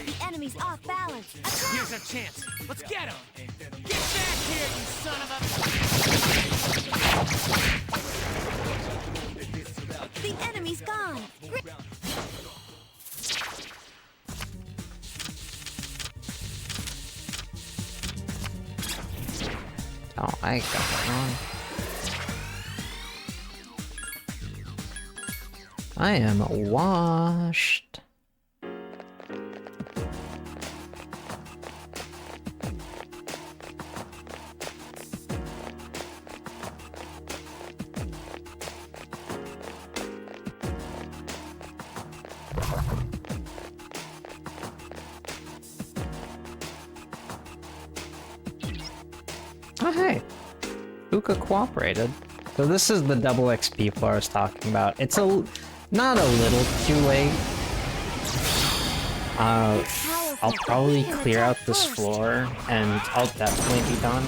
The enemy's off balance. Attack! Here's our chance. Let's get him. Get back here, you son of a... The enemy's gone. Oh, I got that wrong. I am washed. Oh, hey. Uka cooperated. So this is the double XP floor I was talking about. It's not a little too late. I'll probably clear out this floor, and I'll definitely be done.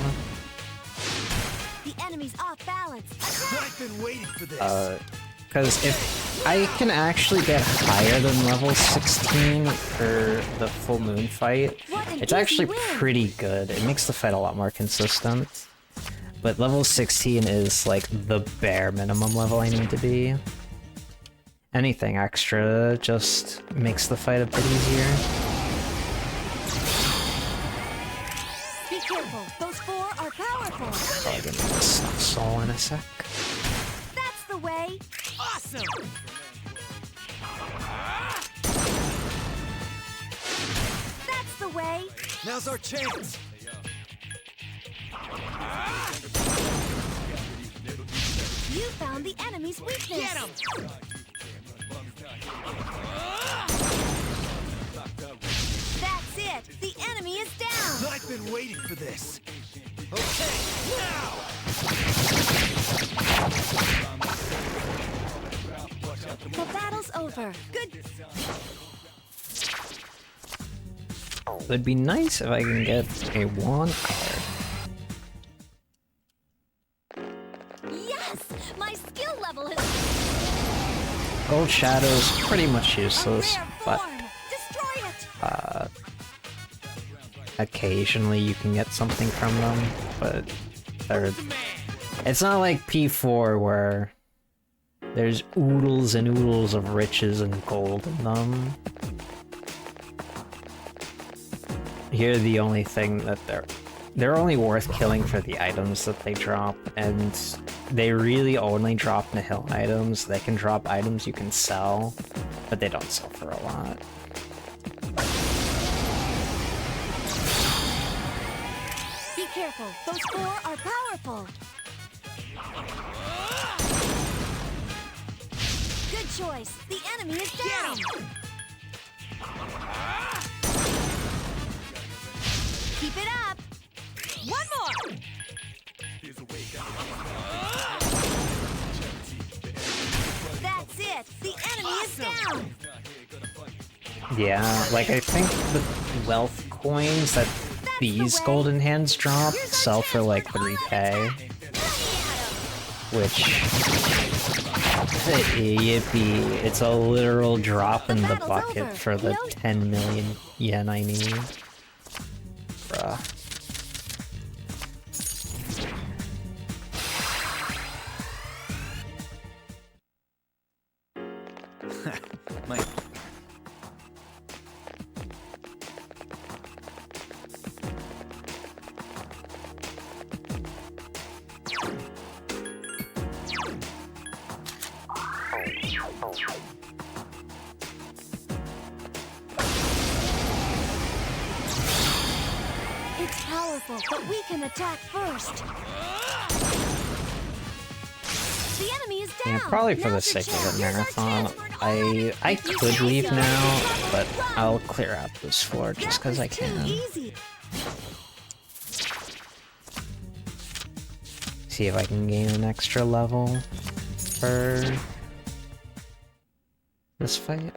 The enemy's off balance. Attack! I've been waiting for this. Because if I can actually get higher than level 16 for the full moon fight, it's actually pretty good. It makes the fight a lot more consistent. But level 16 is like the bare minimum level I need to be. Anything extra just makes the fight a bit easier. Be careful. Those 4 are powerful. Probably gonna need a stuff soul in a sec. That's the way. Awesome! That's the way. Now's our chance. You found the enemy's weakness. Get him! That's it. The enemy is down. I've been waiting for this. Okay, now! The battle's over. Good. It'd be nice if I can get a wand card. Yes! My skill level is Gold Shadow's pretty much a useless, rare but form. Destroy it. occasionally you can get something from them, but they're... The man! It's not like P4 where there's oodles and oodles of riches and gold in them. Here the only thing that they're only worth killing for the items that they drop, and they really only drop Nihil items. They can drop items you can sell, but they don't sell for a lot. Be careful. Those 4 are powerful. Good choice. The enemy is down. Keep it up. One more. That's it. The enemy is down. Yeah, like I think the wealth coins that these golden hands drop sell for like 3k, which, yippee, it's a literal drop in the bucket for the 10 million yen I need. Bruh. My It's powerful, but we can attack first. The enemy is down. Yeah, probably for the Now's your sake of chance. the Here's our marathon, chance for an all-out I attack. could leave Easy. now, but Run. I'll clear out this floor just That because I was too can. easy. See if I can gain an extra level for this fight.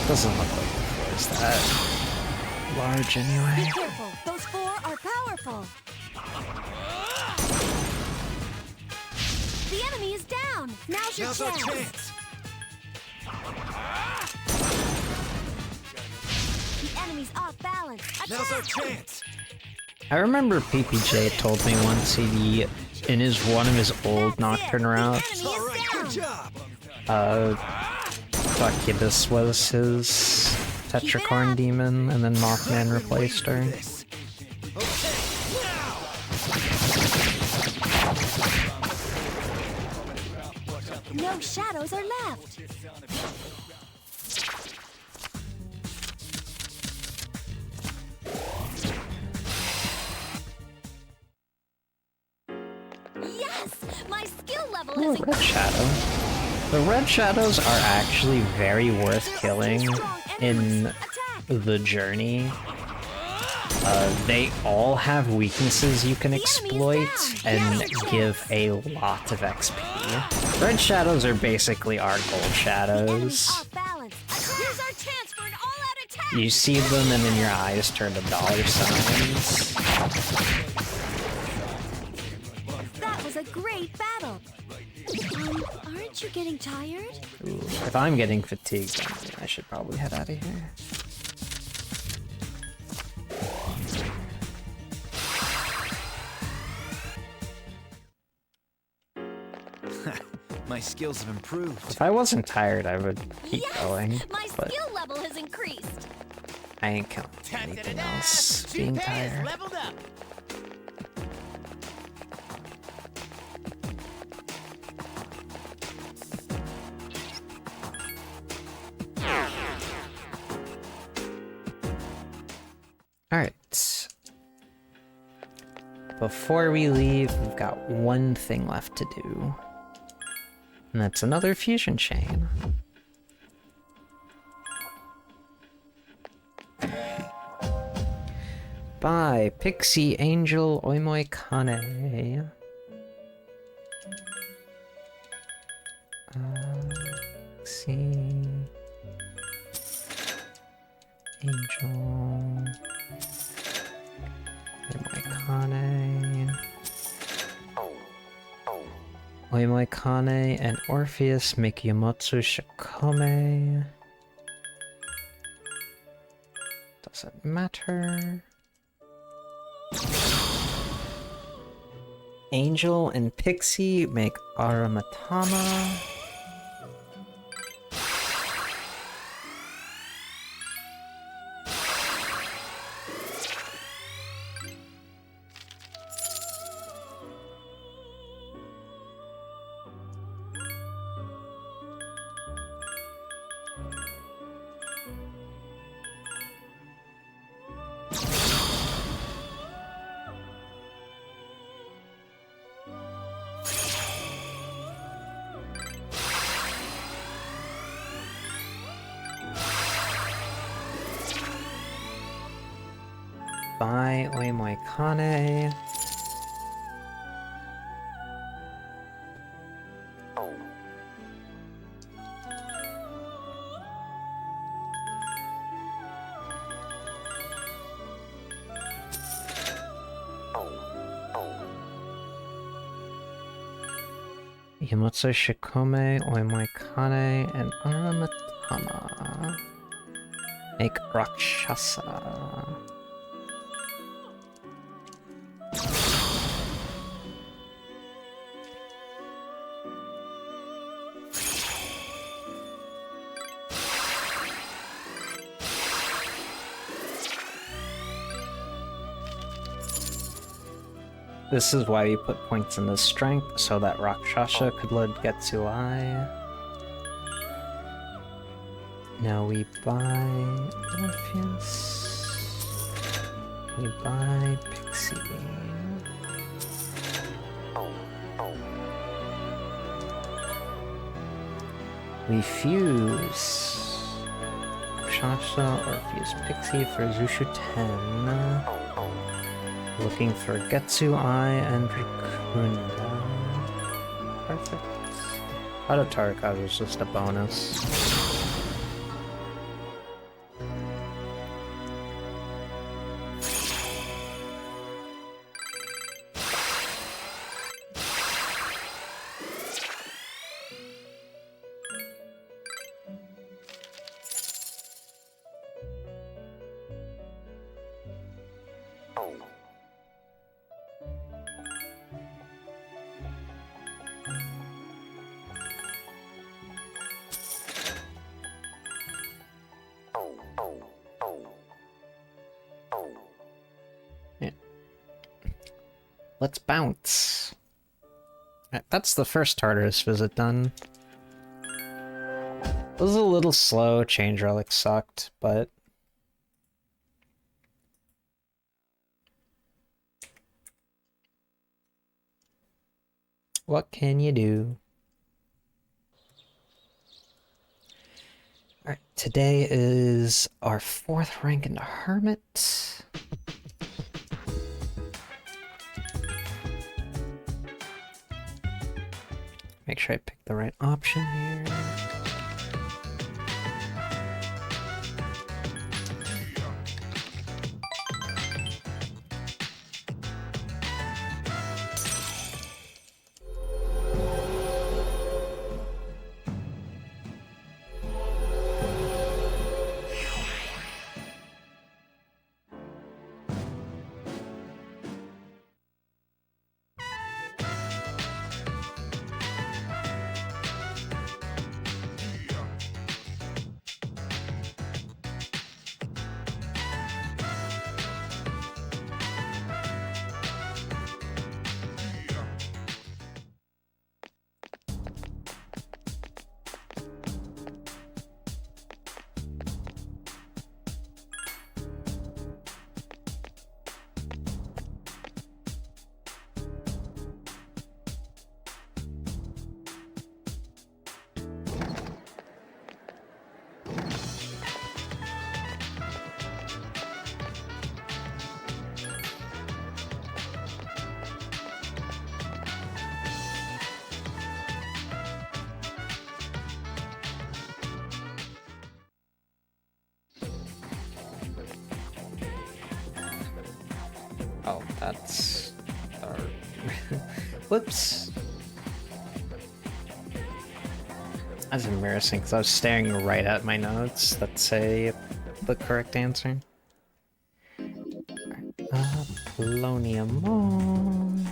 Doesn't look like the floor is that large Be anyway. careful. Those four are powerful. The enemy is down. Now's your Now's our chance. chance. The enemy's off balance. Now's our Attack. chance. I remember PPJ told me once in his one of his old That's Nocturne it. The routes, enemy All is right, good down. job. Succubus was his Tetracorn up. demon, and then Mothman Been replaced her. waiting for this. Okay, now. No shadows are left. Yes! My skill level Oh, has a red shadow. The red shadows are actually very worth killing in the journey. They all have weaknesses you can exploit and give a lot of XP. Red shadows are basically our gold The enemy's shadows. off balance. Here's our chance for an all-out attack. You see them and then your eyes turn to dollar signs. That was a great battle. Aren't you getting tired? Ooh, if I'm getting fatigued, then I should probably head out of here. My skills have improved. If I wasn't tired, I would keep Yes! going, My but skill level has increased. I ain't counting anything else being tired. Leveled up. Alright. Before we leave, we've got one thing left to do. And that's another fusion chain. By Pixie Angel Oimoi Kane. Pixie Angel Oimoi Kane. Oimoi Kane and Orpheus make Yamotsu Shikome. Doesn't matter. Angel and Pixie make Aramatama. By Oimoi Kane. Yamotsu Shikome, Oimoi Kane, and Aramatama make Rakshasa. This is why we put points in the strength, so that Rakshasa could learn Getsuai. Now we buy Orpheus. We buy Pixie. We fuse Shasha, Orpheus, Pixie for Zushu 10. Looking for Getsu, Ai, and Rikunda. Perfect. Auto Tarkaz is just a bonus. Let's bounce. Right, that's the first Tartarus visit done. It was a little slow, Change Relic sucked, but... what can you do? Alright, today is our 4th rank into Hermit. Make sure I pick the right option here. Oh, that's... whoops. That's embarrassing, because I was staring right at my notes that say the correct answer. Polonium on.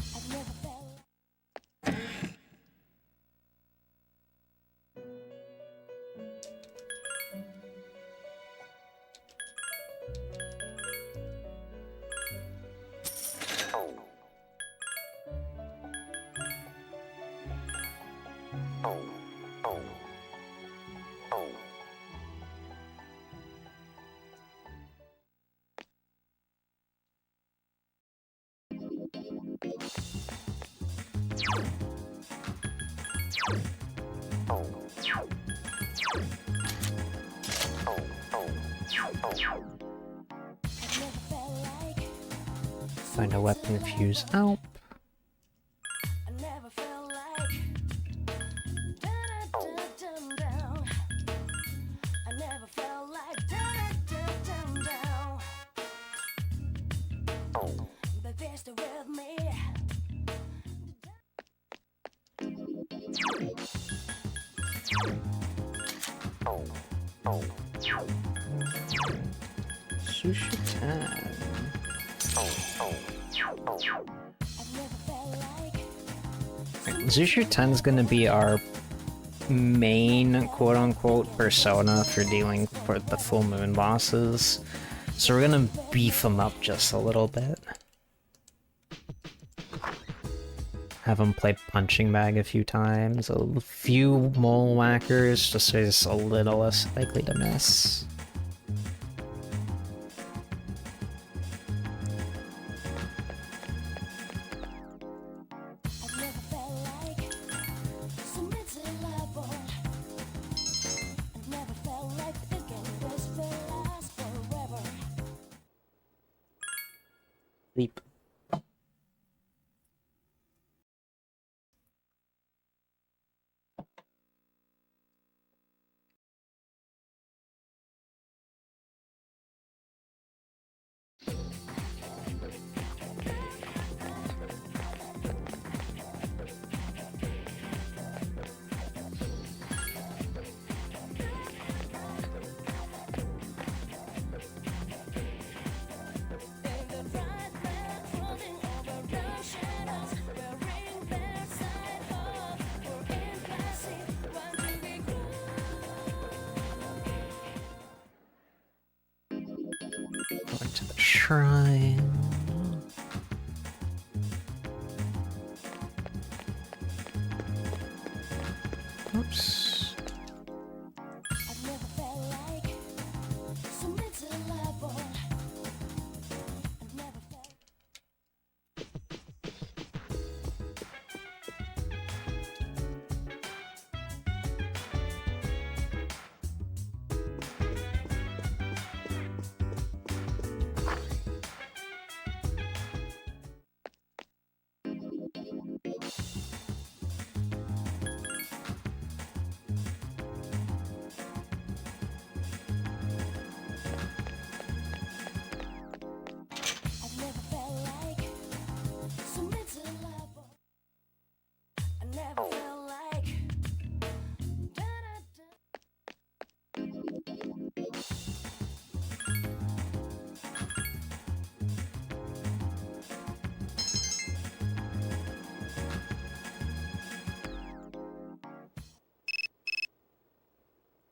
I've never felt Find a weapon fuse out. I never felt like down. I never felt like down. But they're still with me. Sushi time. Zushu 10 is going to be our main quote-unquote persona for dealing with the full moon bosses, so we're going to beef them up just a little bit. have him play punching bag a few times. A few mole whackers, just so he's a little less likely to miss. I've never felt like so miserable. I've never felt like thinking this will last forever. Leap. Going to the shrine. Oops. I've never felt like so miserable. I've never felt. I've never felt like so miserable. I never felt like. Da-da-da.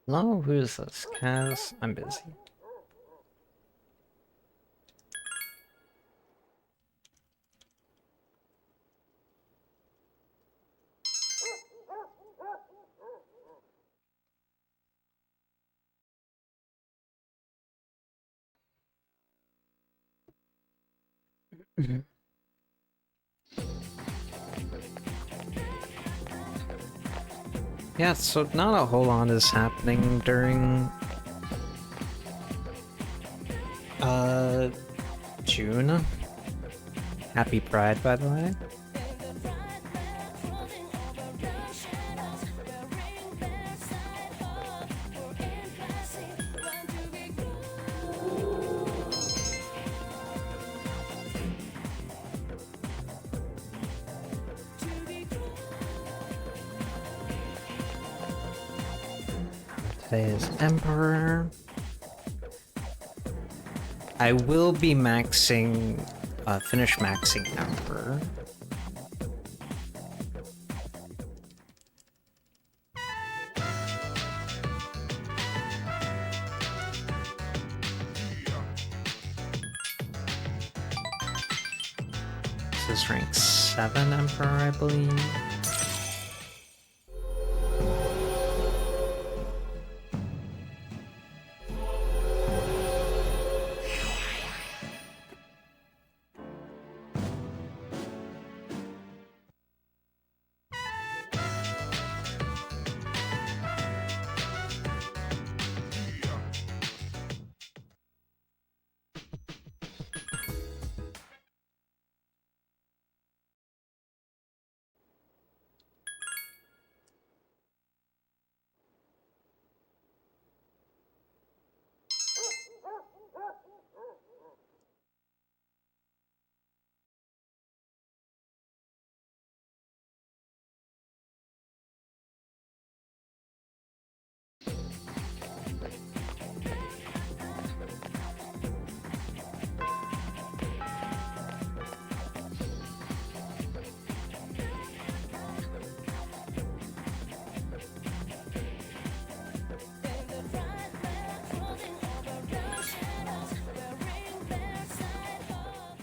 Hello, who's this? Kaz? I'm busy. Yeah, so not a whole lot is happening during June. Happy Pride, by the way. Today is Emperor. I will be maxing, finish maxing Emperor. This is rank 7 Emperor, I believe.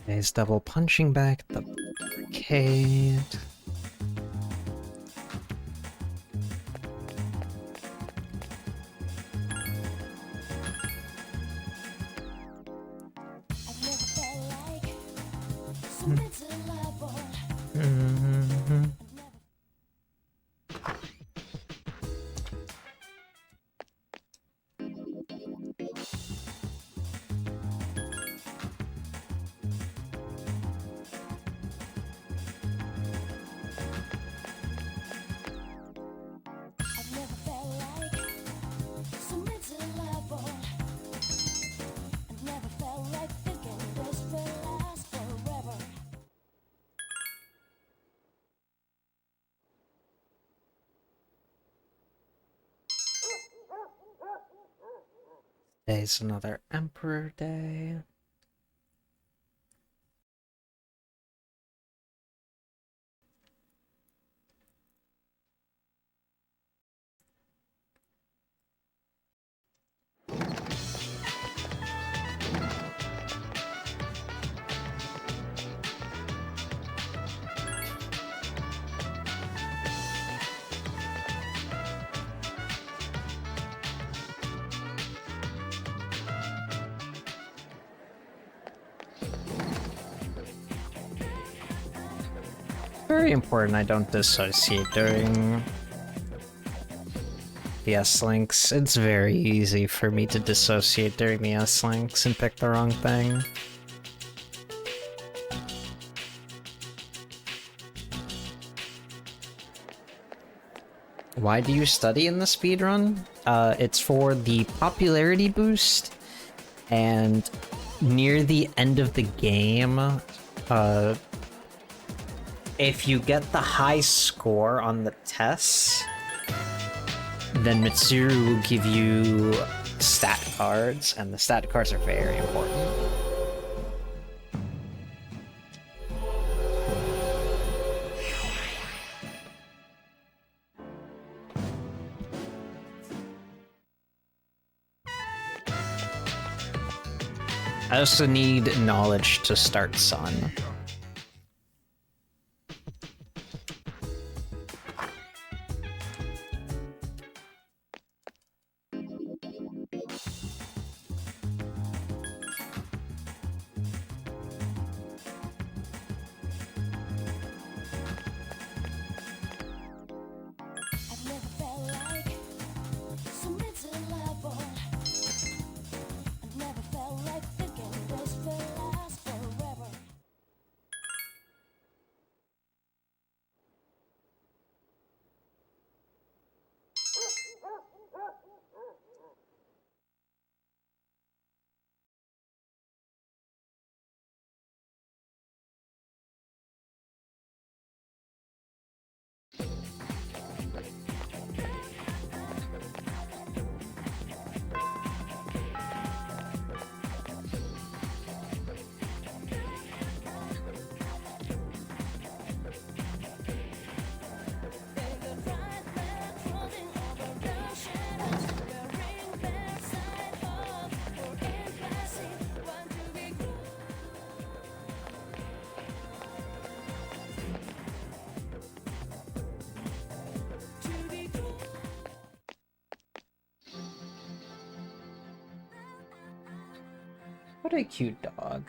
He's double punching back the arcade. Submit to the level. I've never felt like submit to the level. I've never felt like thinking this will last forever. Today's another Emperor Day. Very important I don't dissociate during the S-Links. It's very easy for me to dissociate during the S-Links and pick the wrong thing. Why do you study in the speedrun? It's for the popularity boost, and near the end of the game, if you get the high score on the tests, then Mitsuru will give you stat cards, and the stat cards are very important. I also need knowledge to start Sun. I've never felt like submit to the level. I've never felt like thinking this will last forever. What a cute dog.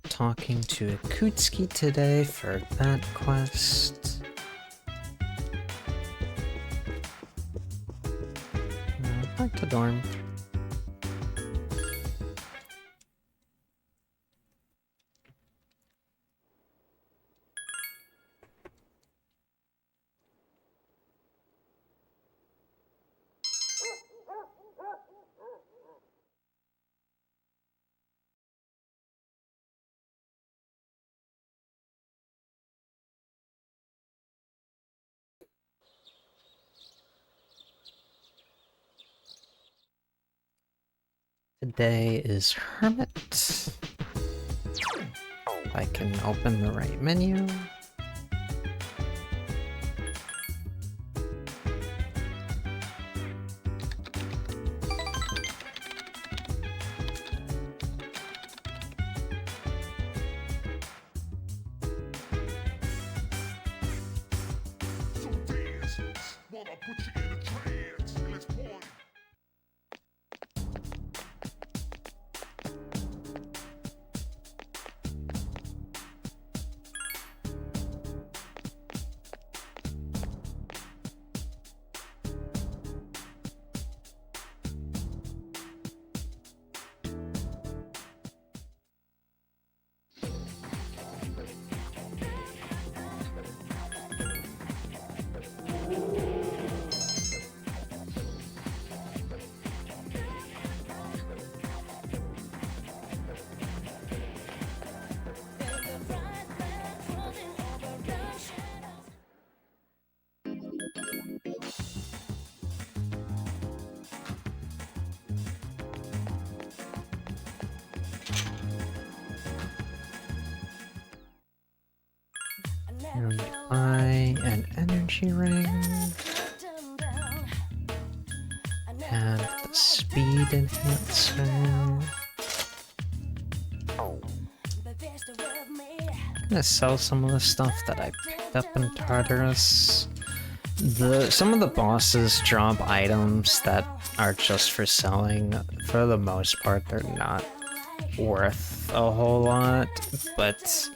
Talking to Akutski today for that quest. Back to dorm. Today is Hermit. I can open the right menu. And buy an energy ring. And the speed enhancer. I'm gonna sell some of the stuff that I picked up in Tartarus. Some of the bosses drop items that are just for selling. For the most part, they're not worth a whole lot, but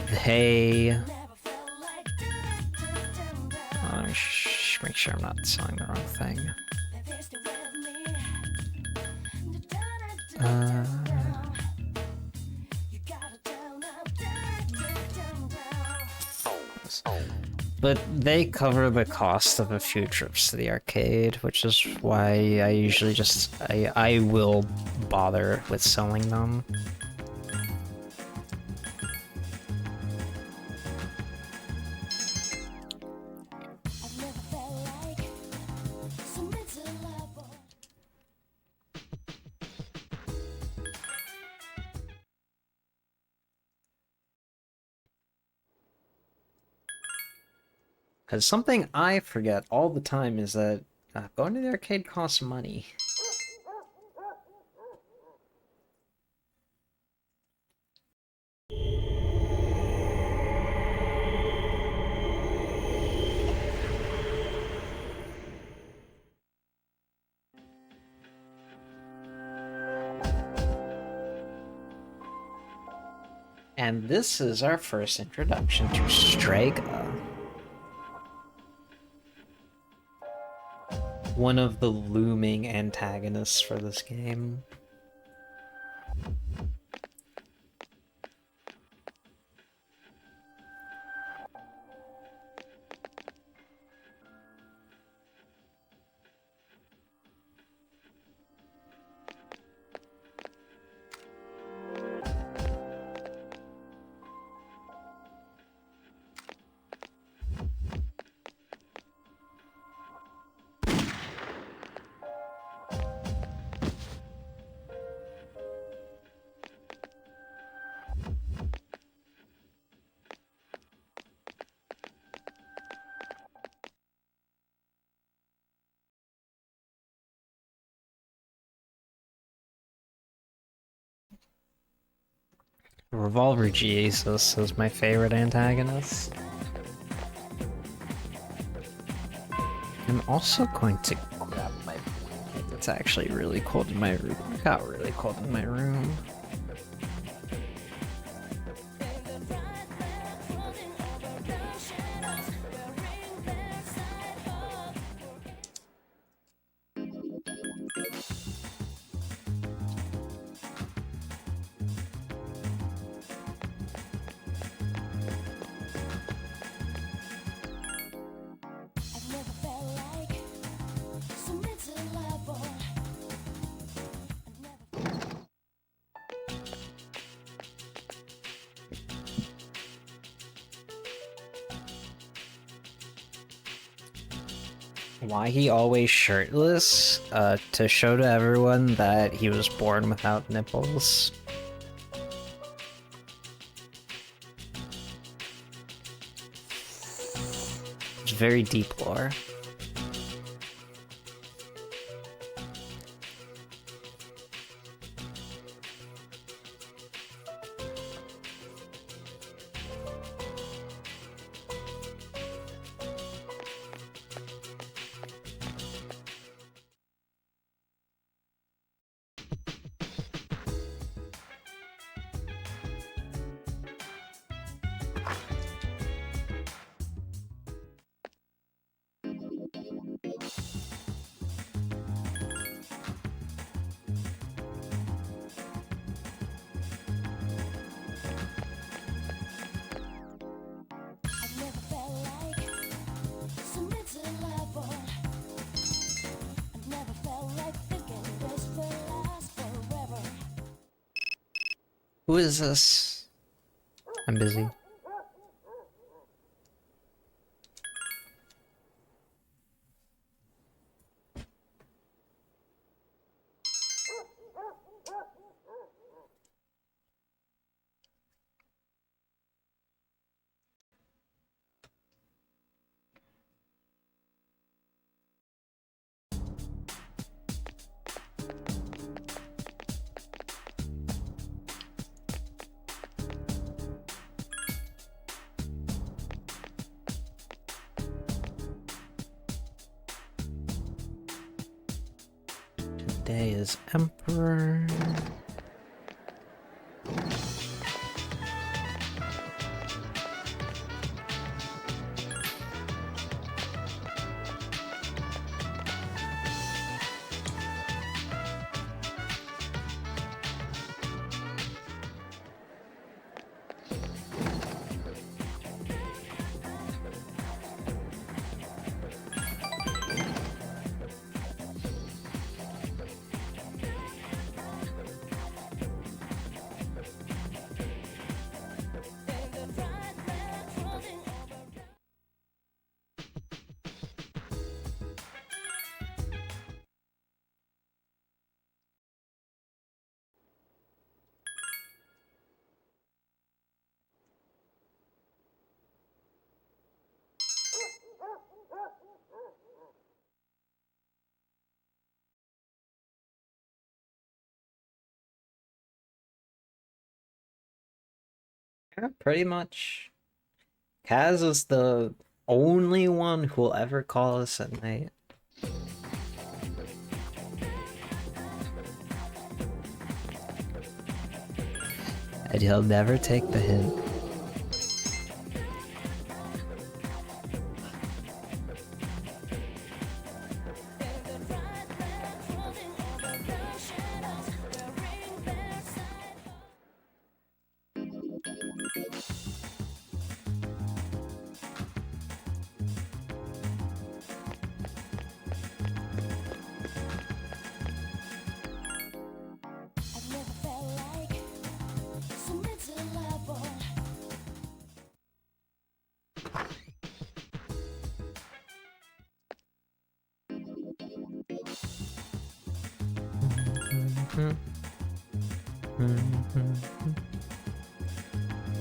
hey, let me make sure I'm not selling the wrong thing. But they cover the cost of a few trips to the arcade, which is why I usually just I will bother with selling them. Because something I forget all the time is that going to the arcade costs money. And this is our first introduction to Strega. One of the looming antagonists for this game. Revolver Jesus is my favorite antagonist. I'm also going to grab my blanket. It's actually really cold in my room. It got really cold in my room. why he always shirtless? To show to everyone that he was born without nipples. It's very deep lore. I've never felt like so miserable. I've never felt like thinking this will last forever. Who is this? I'm busy. Today is Emperor. Yeah, pretty much. Kaz is the only one who'll ever call us at night. And he'll never take the hint. I've never felt like so miserable.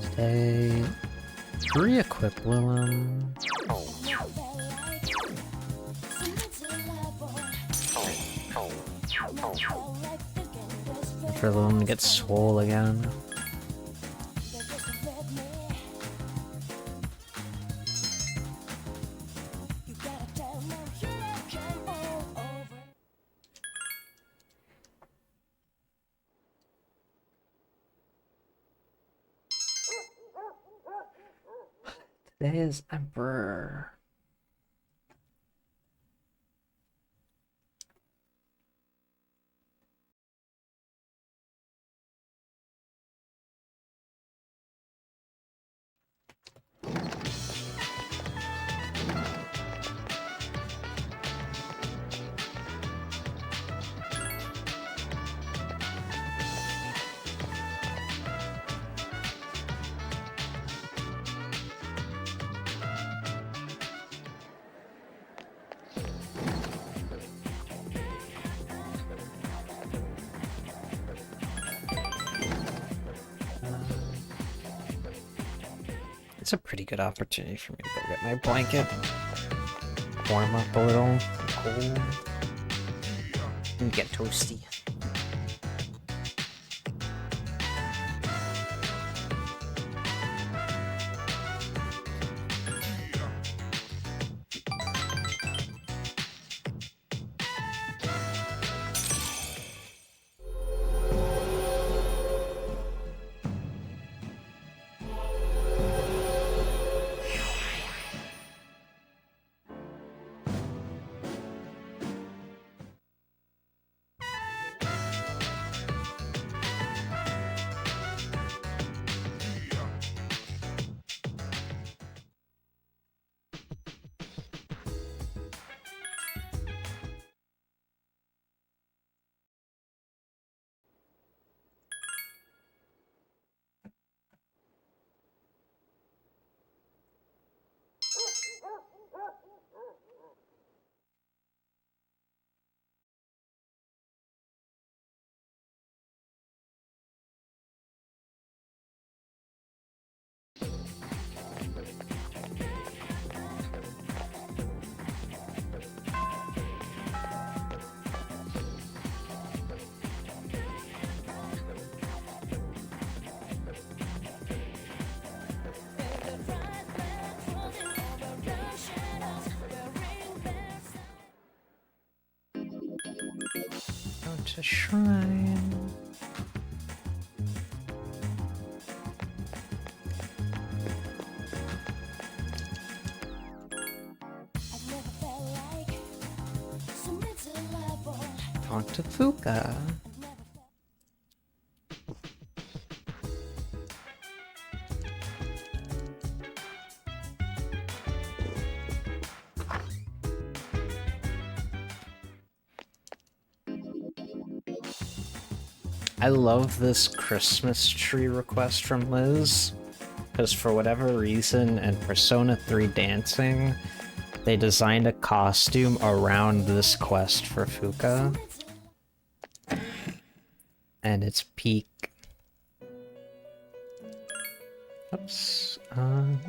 Stay. Re-equip Willem. I've never felt like so miserable. I've never felt like thinking this will For Willem to get swole again. They're just with me. You gotta tell them here I come all over. Today is Emperor. It's a pretty good opportunity for me to go get my blanket. Warm up a little. Cold. And get toasty. Go to shrine. I've never felt like so miserable. Talk to Fuka. I've never felt. I love this Christmas tree request from Liz, because for whatever reason in Persona 3 Dancing, they designed a costume around this quest for Fuka. And it's peak. Oops. I'm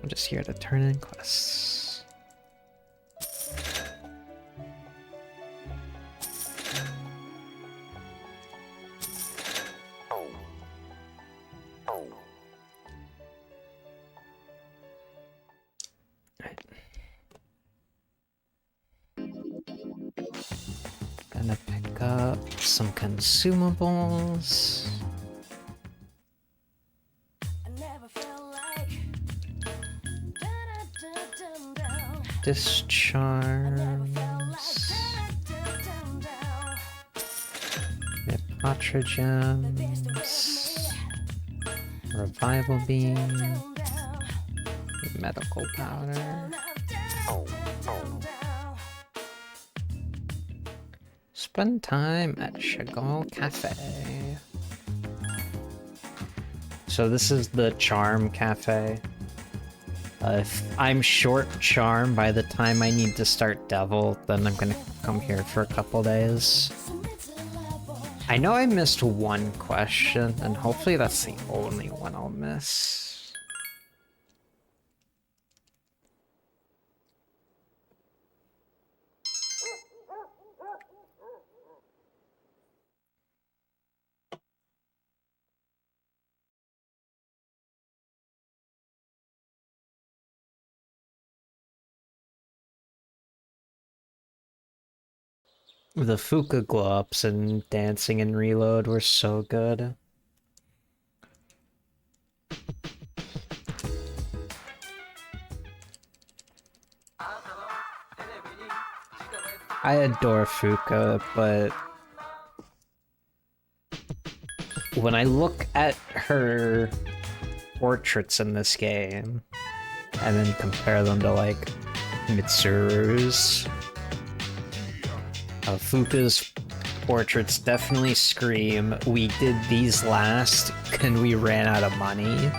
just here to turn in quests. Gonna pick up some consumables. I never felt like. Da-da-da-dum-dum. Discharms. Da-da-dum-dum. Nepatra gems. Revival beam. Medical powder. Spend time at Chagall Cafe. So this is the Charm Cafe. If I'm short Charm by the time I need to start Devil, then I'm gonna come here for a couple days. I know I missed one question, and hopefully that's the only one I'll miss. The Fuka glow-ups and Dancing and Reload were so good. I adore Fuka, but when I look at her portraits in this game, and then compare them to, like, Mitsuru's, Fuka's portraits definitely scream, we did these last, and we ran out of money.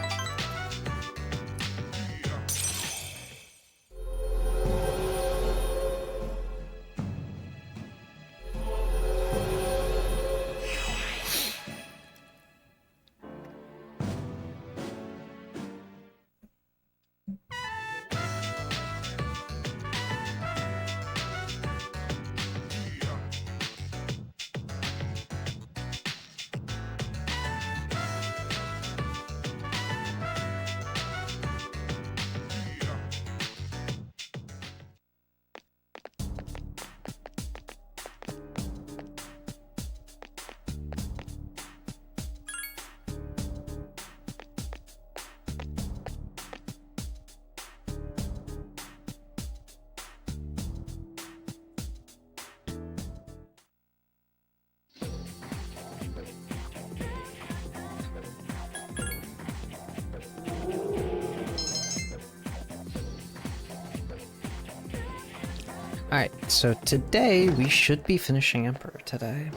Alright, so today we should be finishing Emperor today.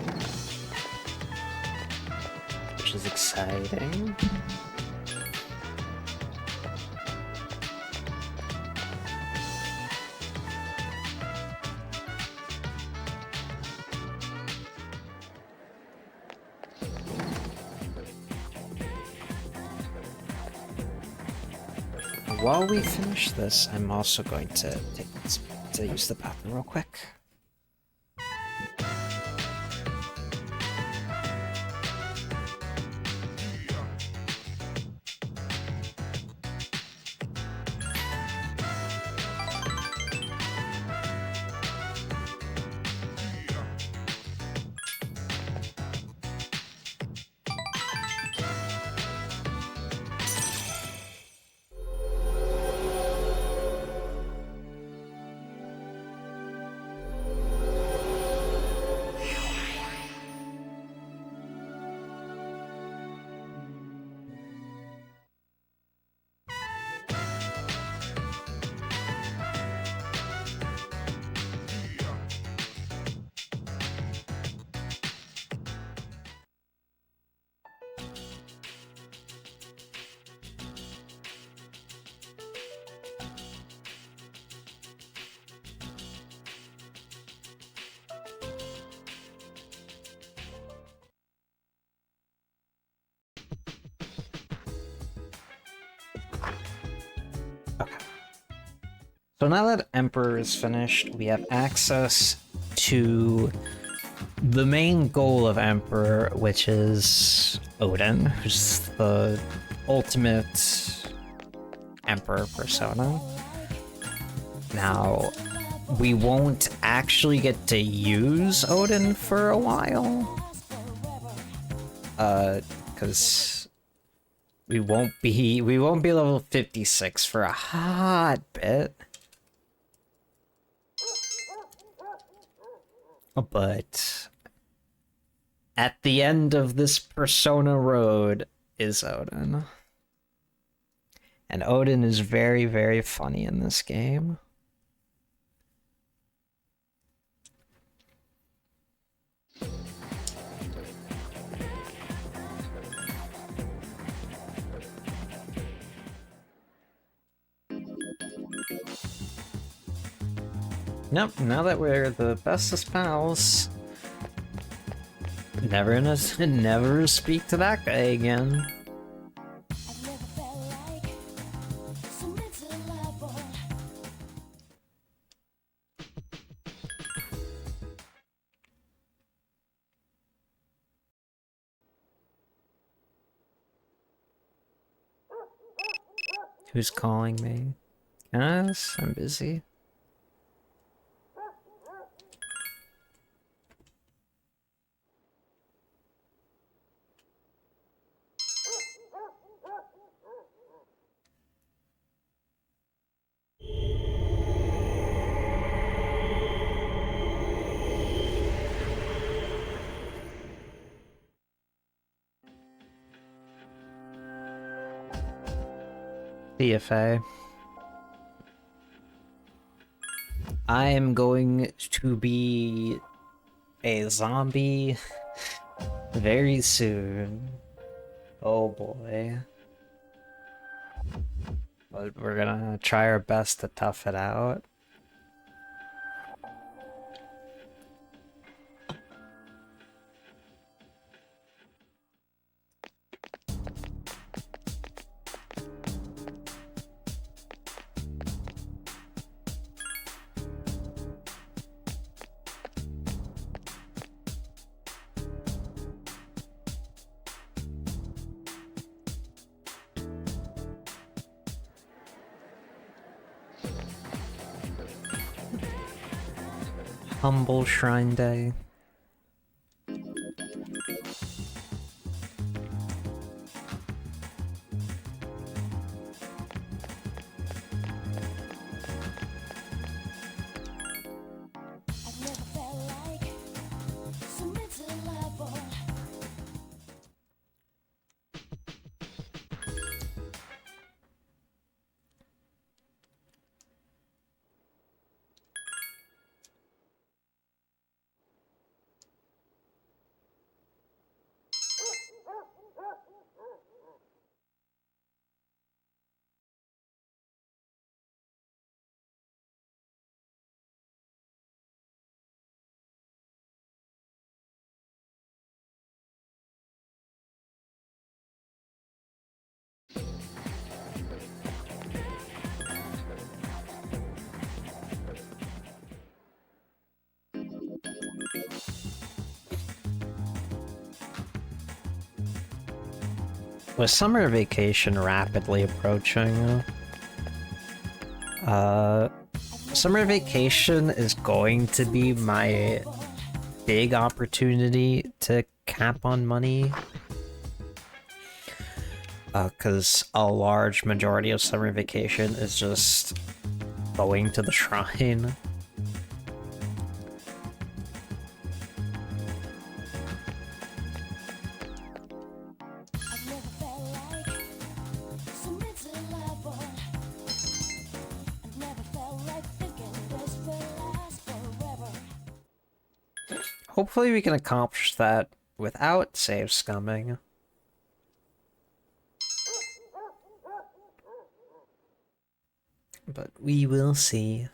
Which is exciting. While we finish this, I'm also going to use the bathroom real quick. So now that Emperor is finished, we have access to the main goal of Emperor, which is Odin, who's the ultimate Emperor persona. Now, we won't actually get to use Odin for a while, because we won't be level 56 for a hot bit. But at the end of this Persona road is Odin. And Odin is very, very funny in this game. Nope, now that we're the bestest pals, never speak to that guy again. I've never felt like so mentally liable. Who's calling me? Yes, I'm busy. CFA. I am going to be a zombie very soon. Oh boy. But we're gonna try our best to tough it out. Humble Shrine Day. I've never felt like so mentally liable. With summer vacation rapidly approaching, summer vacation is going to be my big opportunity to cap on money. Because a large majority of summer vacation is just going to the shrine. I've never felt like so miserable. I've never felt like thinking this will last forever. Hopefully we can accomplish that without save scumming. But we will see.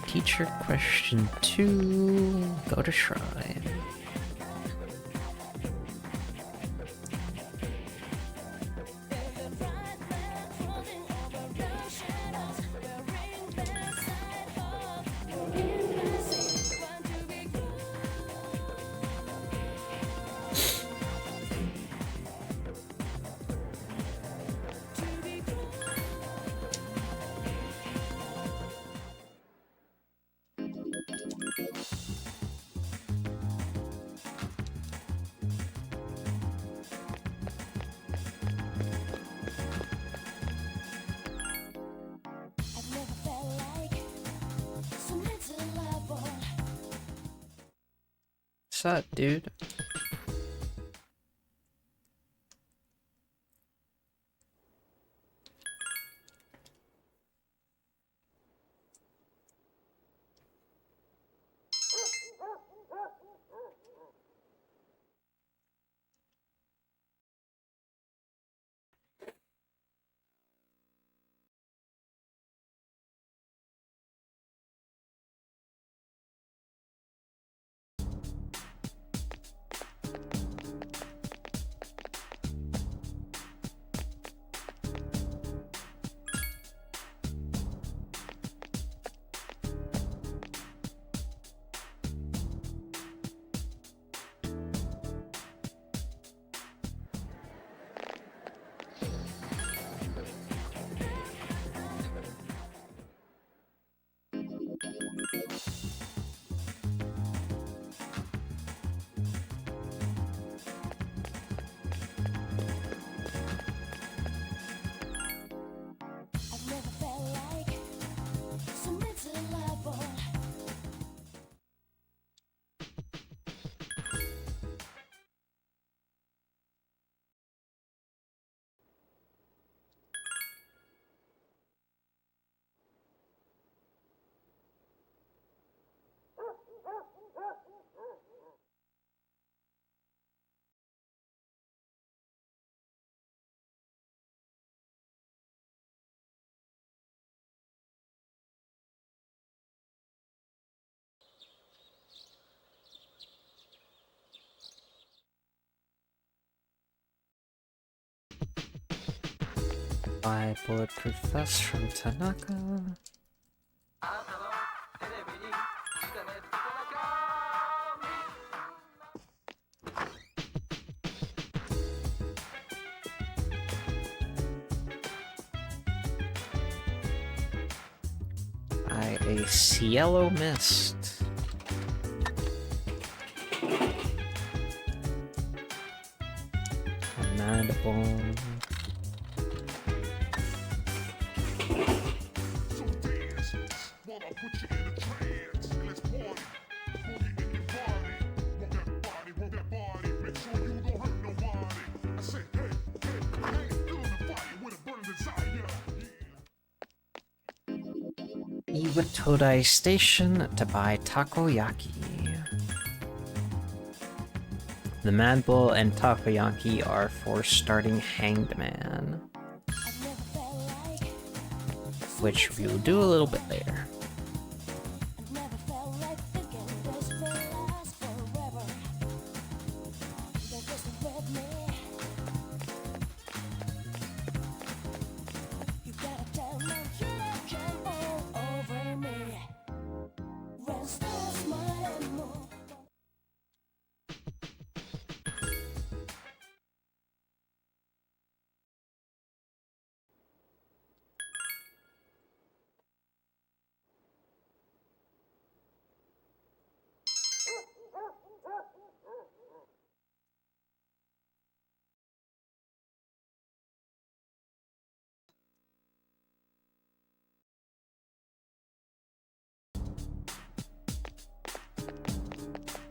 Teacher question 2, go to shrine. I've never felt like so miserable. What's up, dude? I've never felt like so miserable. Buy bulletproof vest from Tanaka. Buy a Cielo Mist. A Mad Bone. Iwatodai Station to buy takoyaki. The Mad Bull and takoyaki are for starting Hanged Man, I've never felt like which we will do a little bit later. I've never felt like thinking this will last forever. They're just with me.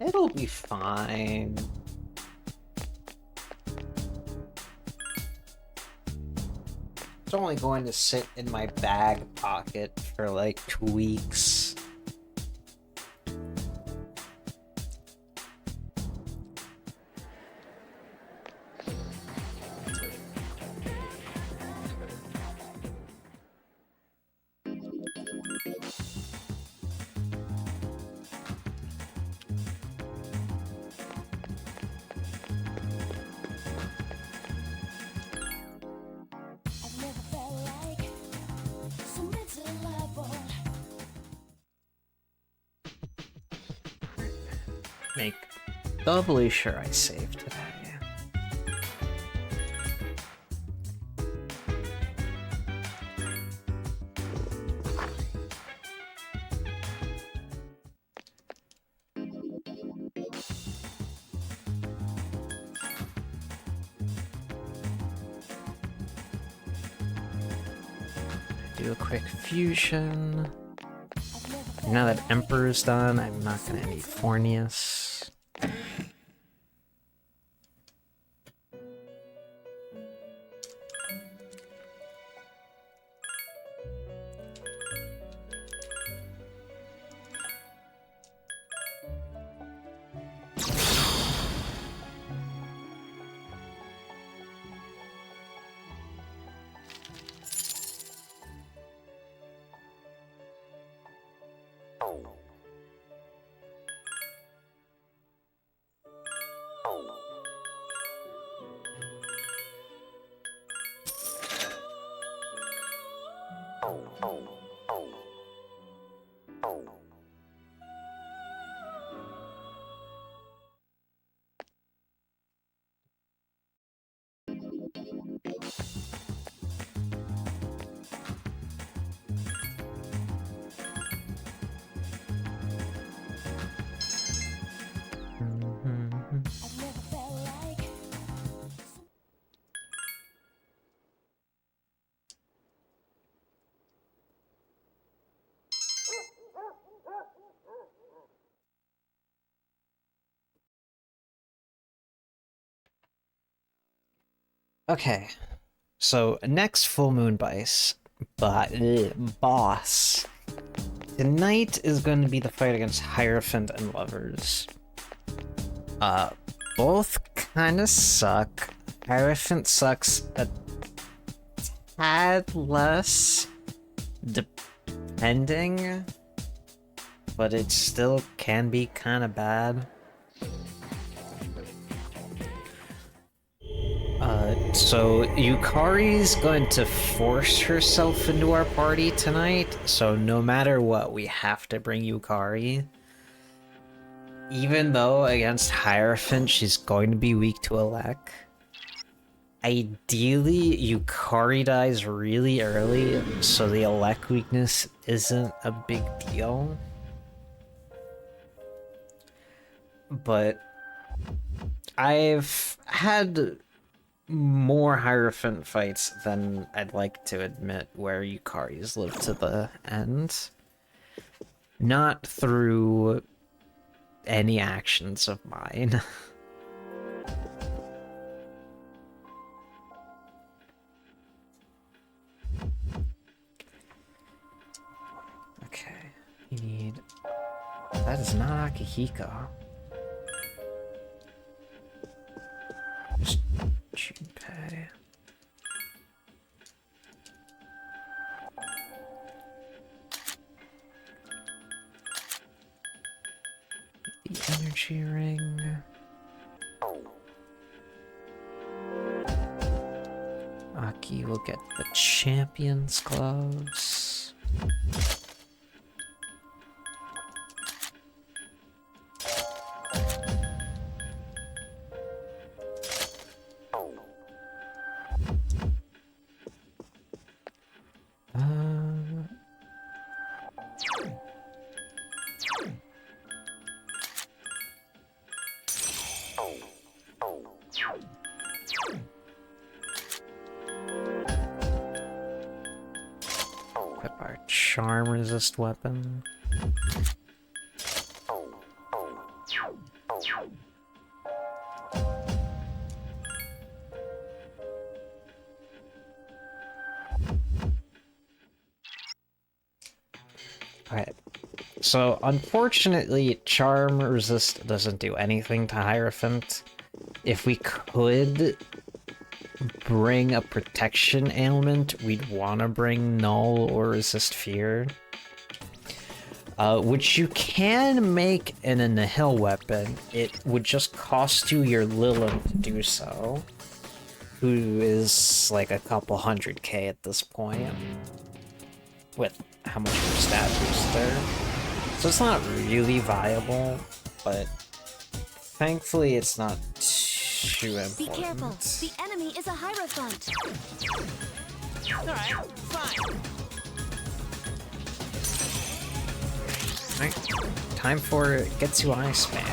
It'll be fine. It's only going to sit in my bag pocket for like 2 weeks. I've never felt like so miserable. Make doubly sure I save today. Do a quick fusion. Now that Emperor's done, I'm not gonna need Fornius. I've never felt like Okay, so next full moon boss. Tonight is going to be the fight against Hierophant and Lovers. Both kind of suck. Hierophant sucks a tad less, depending, but it still can be kind of bad. So Yukari's going to force herself into our party tonight, so no matter what, we have to bring Yukari. Even though against Hierophant, she's going to be weak to Elec. Ideally, Yukari dies really early, so the Elec weakness isn't a big deal. But I've had more Hierophant fights than I'd like to admit where Yukari's lived to the end. Not through any actions of mine. Okay, you need... That is not Akihiko. Just Junpei. The energy ring. Aki will get the champion's gloves. Equip our charm resist weapon. Alright. So, unfortunately, Charm Resist doesn't do anything to Hierophant. If we could bring a protection ailment, we'd want to bring Null or Resist Fear. Which you can make in a Nihil weapon. It would just cost you your Lilith to do so. Who is like a couple 100k at this point. With how much your stat booster. So it's not really viable, but thankfully it's not too important. Be careful. The enemy is a Hierophant. Alright, fine. Right. Time for Getsui spam.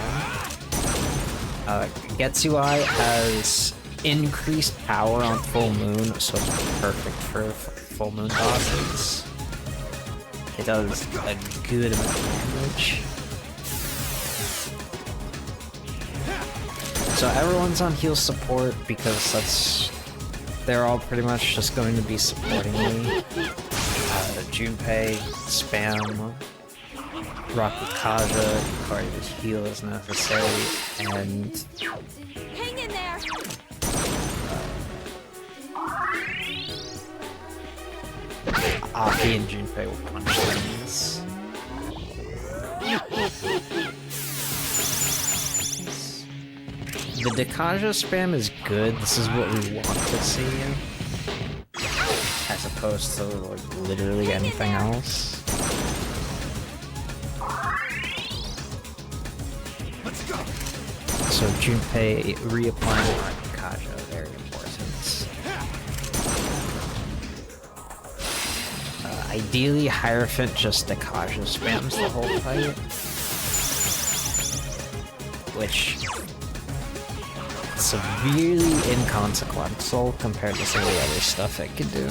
Getsui has increased power on full moon, so it's perfect for full moon bosses. It does a good amount of damage. So everyone's on heal support because they're all pretty much just going to be supporting me. Junpei, spam, Rakukaja, part of his heal is necessary, and Hang in there. Aki and Junpei will punch things. The Dekaja spam is good, this is what we want to see, as opposed to like, literally anything else. So Junpei reapplying Rakukaja, very important. Ideally, Hierophant just Dekaja spams the whole fight. Which is severely inconsequential compared to some of the other stuff it could do.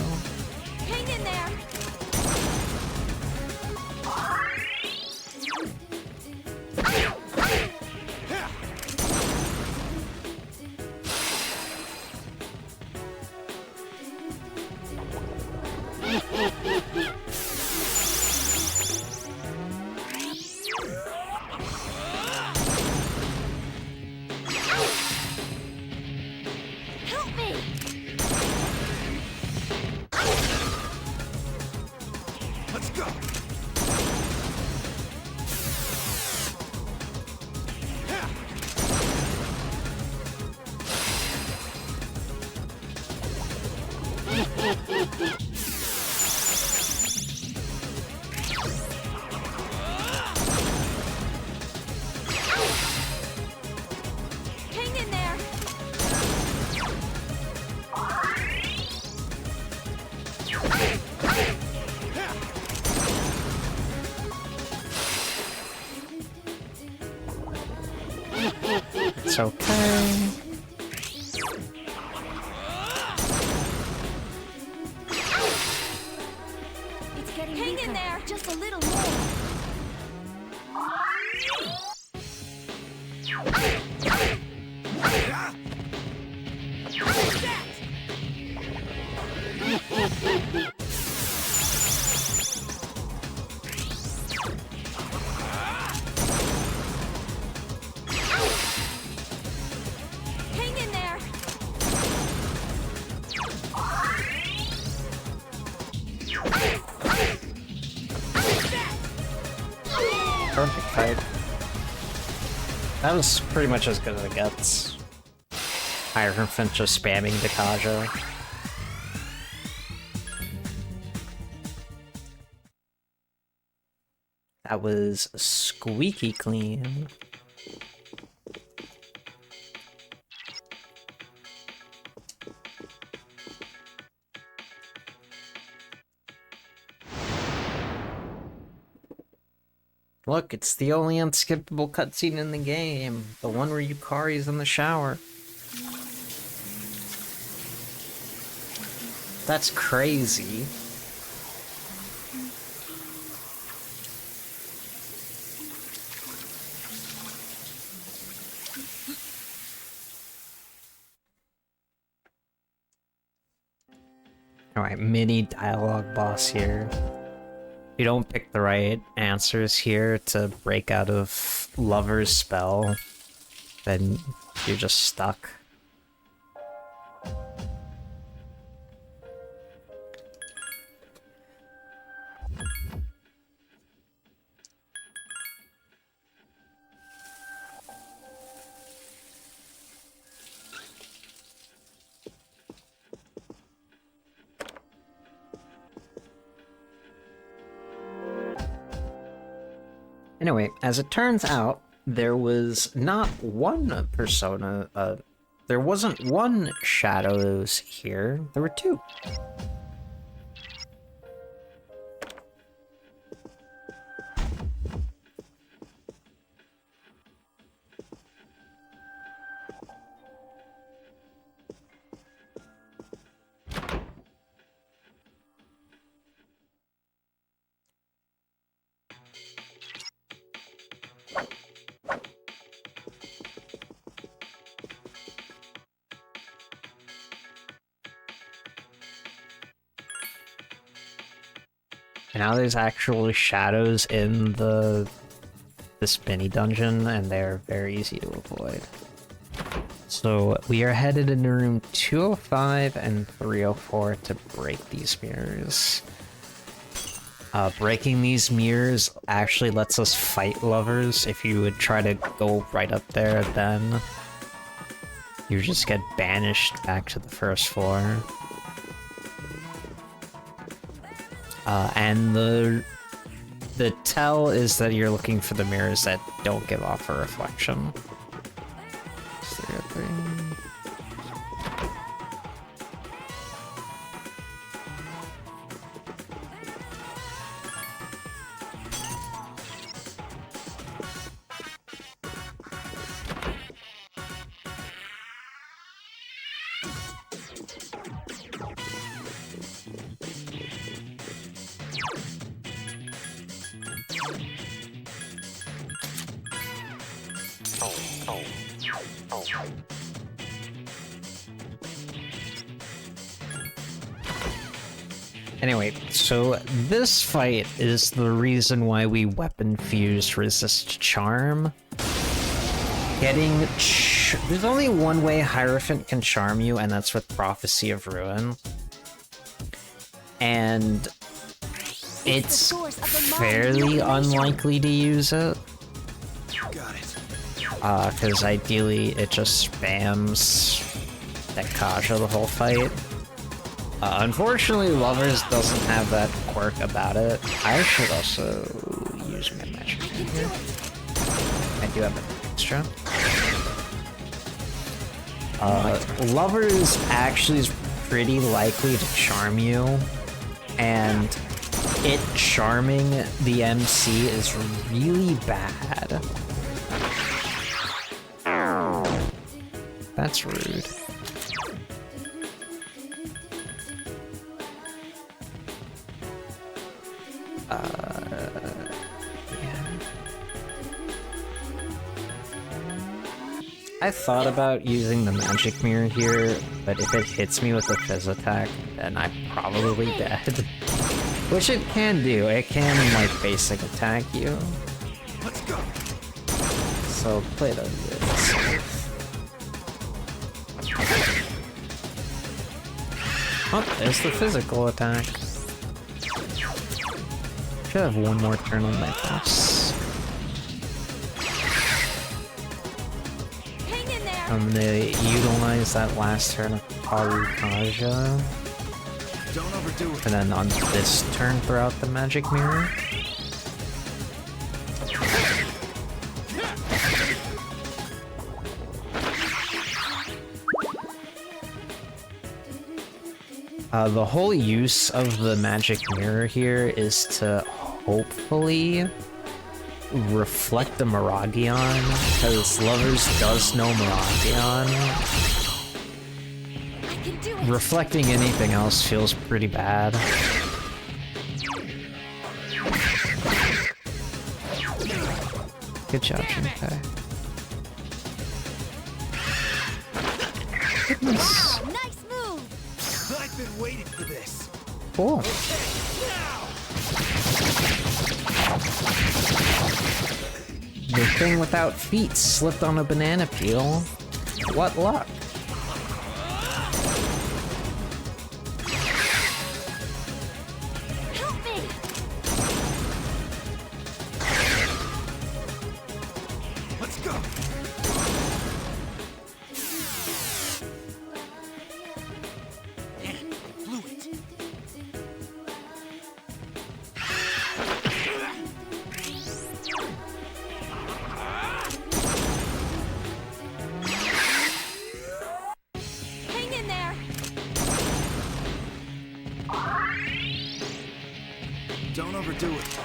Hang in there. Help me. Let's go. Hang in there. It's okay. It's getting Hang in there. Just a little more. Hang in there. Perfect fight. That was pretty much as good as it gets. Hierophant just spamming Dekaja. That was squeaky clean. Look, it's the only unskippable cutscene in the game. The one where Yukari's in the shower. That's crazy. Alright, mini dialogue boss here. you don't pick the right answers here to break out of Lover's spell, then you're just stuck. Anyway, as it turns out, there was not one persona, there wasn't one Shadows here, there were two. And now there's actual shadows in this mini dungeon, and they're very easy to avoid. So we are headed into room 205 and 304 to break these mirrors. Breaking these mirrors actually lets us fight lovers. If you would try to go right up there, then you just get banished back to the first floor. And the tell is that you're looking for the mirrors that don't give off a reflection. 303. Anyway, so this fight is the reason why we weapon fuse resist charm. There's only one way Hierophant can charm you, and that's with Prophecy of Ruin. And it's fairly unlikely to use it. Got it. Because ideally it just spams that Kaja the whole fight. Unfortunately, Lovers doesn't have that quirk about it. I should also use my magic here. I do have an extra. Lovers actually is pretty likely to charm you, and it charming the MC is really bad. That's rude. I thought about using the magic mirror here, but if it hits me with a fizz attack, then I'm probably dead. Which it can do, it can like basic attack you. Let's go. So play that safe. Oh, there's the physical attack. Should have one more turn on my boss. I'm gonna utilize that last turn of Karukaja. Don't overdo it. And then on this turn, throw out the magic mirror. The whole use of the magic mirror here is to hopefully reflect the Miragion, because Lovers does know Miragion. Reflecting anything else feels pretty bad. Good job, Junpei. Goodness. Nice move! I've been waiting for this. Cool. Okay, now! The thing without feet slipped on a banana peel. What luck? Help me! Let's go. Blew it. Hang in there! Don't overdo it.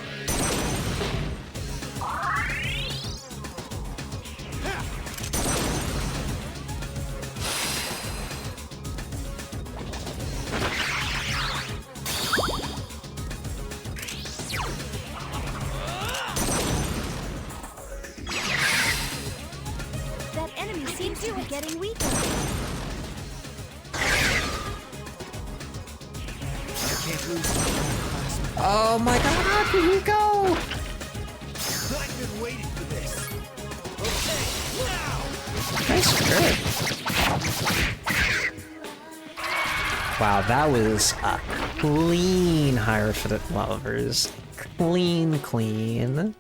That enemy seems to be getting weaker. I can't lose. Oh my god, here we go! I've been waiting for this. Okay, now. Nice crit. Wow, that was a clean Hierophant Lovers. Clean, clean.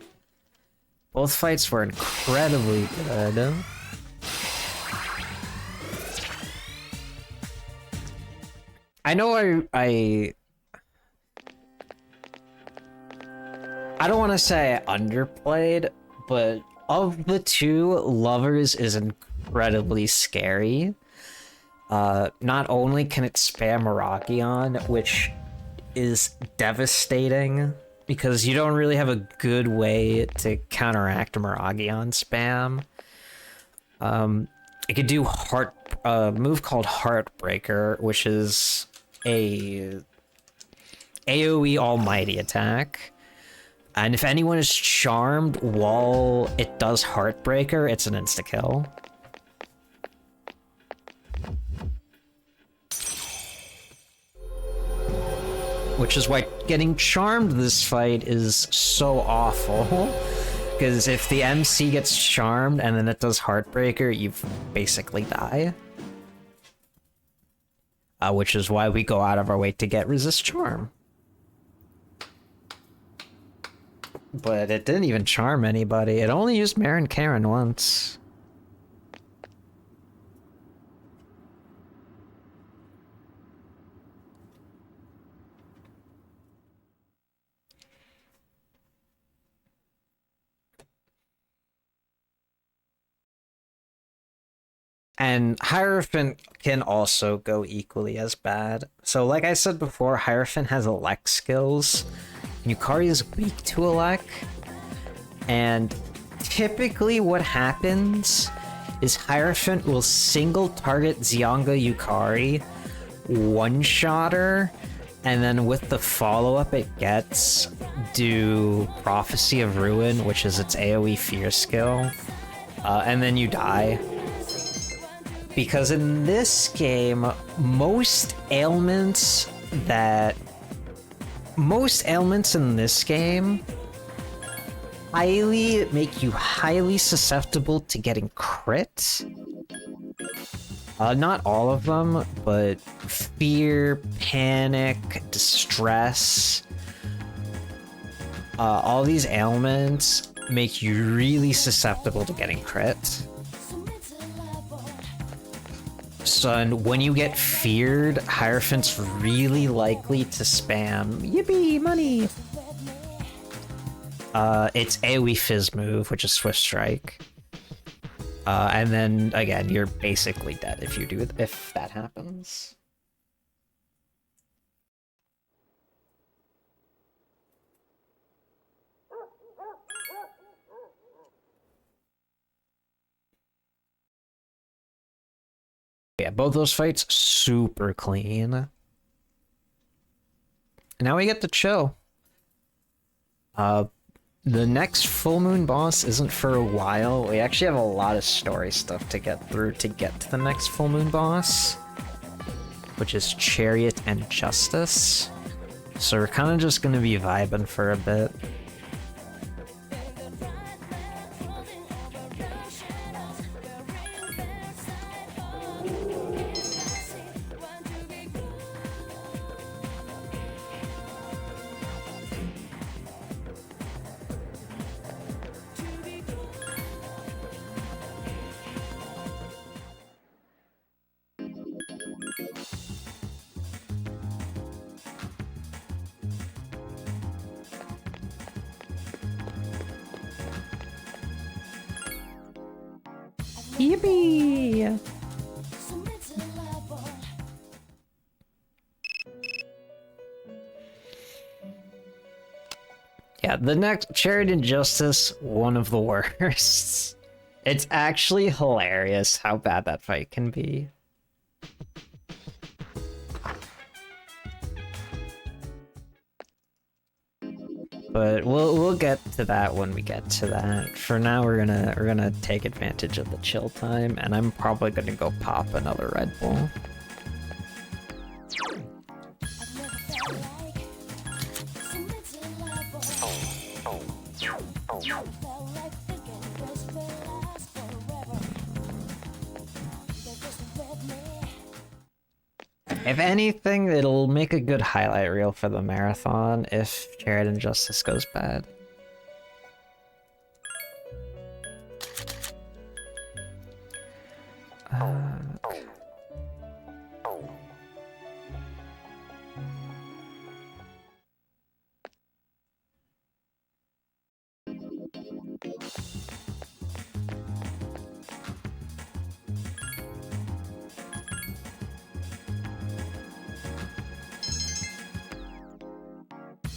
Both fights were incredibly good. I know I don't want to say I underplayed, but of the two, Lovers is incredibly scary. Not only can it spam Arakion, which is devastating, because you don't really have a good way to counteract Miragion spam. It could do a move called Heartbreaker, which is a AoE Almighty attack. And if anyone is charmed while it does Heartbreaker, it's an insta-kill. Which is why getting charmed this fight is so awful. Because if the MC gets charmed and then it does Heartbreaker, you basically die. Which is why we go out of our way to get Resist Charm. But it didn't even charm anybody. It only used Marin Karen once. And Hierophant can also go equally as bad. So like I said before, Hierophant has elect skills. Yukari is weak to elect. And typically what happens is Hierophant will single target Xianga Yukari, one-shot her, and then with the follow-up it gets, do Prophecy of Ruin, which is its AoE fear skill, and then you die. Because in this game, most ailments in this game make you highly susceptible to getting crit. Not all of them, but fear, panic, distress, all these ailments make you really susceptible to getting crit. So and when you get feared, Hierophant's really likely to spam yippee money. It's AoE Fizz move, which is Swift Strike. And then again, you're basically dead if that happens. Yeah, both those fights super clean. And now we get to chill. The next full moon boss isn't for a while. We actually have a lot of story stuff to get through to get to the next full moon boss, which is Chariot and Justice. So we're kind of just gonna be vibing for a bit. Yippee! Submit to the love boy. Yeah, the next Charity and Justice, one of the worst. It's actually hilarious how bad that fight can be. But we'll get to that when we get to that. For now, we're gonna take advantage of the chill time, and I'm probably gonna go pop another Red Bull. I've never felt like submit to the love boy. Never felt like thinking this will last forever. They're just with me. If anything, it'll make a good highlight reel for the marathon if Charity and Justice goes bad. Okay.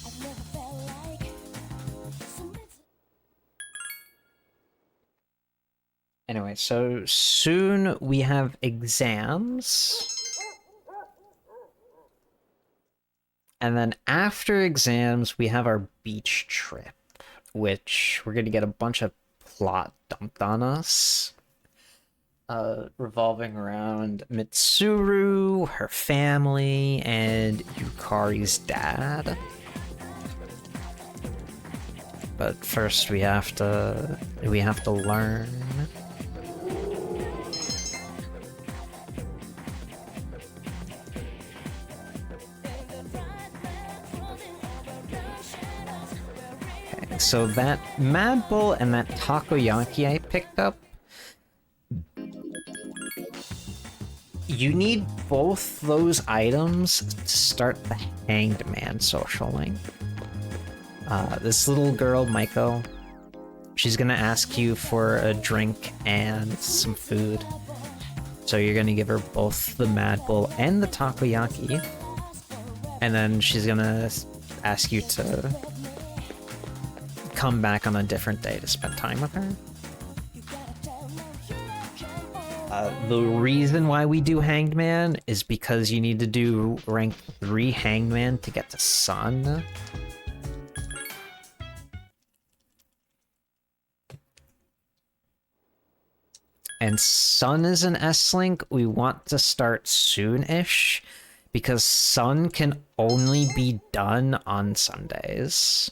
I've never felt like submit to Anyway, so soon we have exams. And then after exams, we have our beach trip, which we're going to get a bunch of plot dumped on us. Revolving around Mitsuru, her family, and Yukari's dad. But first we have to learn. Okay, so that Mad Bull and that takoyaki I picked up, you need both those items to start the Hanged Man social link. This little girl, Maiko, she's gonna ask you for a drink and some food. So you're gonna give her both the Mad Bull and the takoyaki. And then she's gonna ask you to come back on a different day to spend time with her. The reason why we do Hanged Man is because you need to do rank 3 Hanged Man to get to Sun. And Sun is an S-Link we want to start soon-ish, because Sun can only be done on Sundays.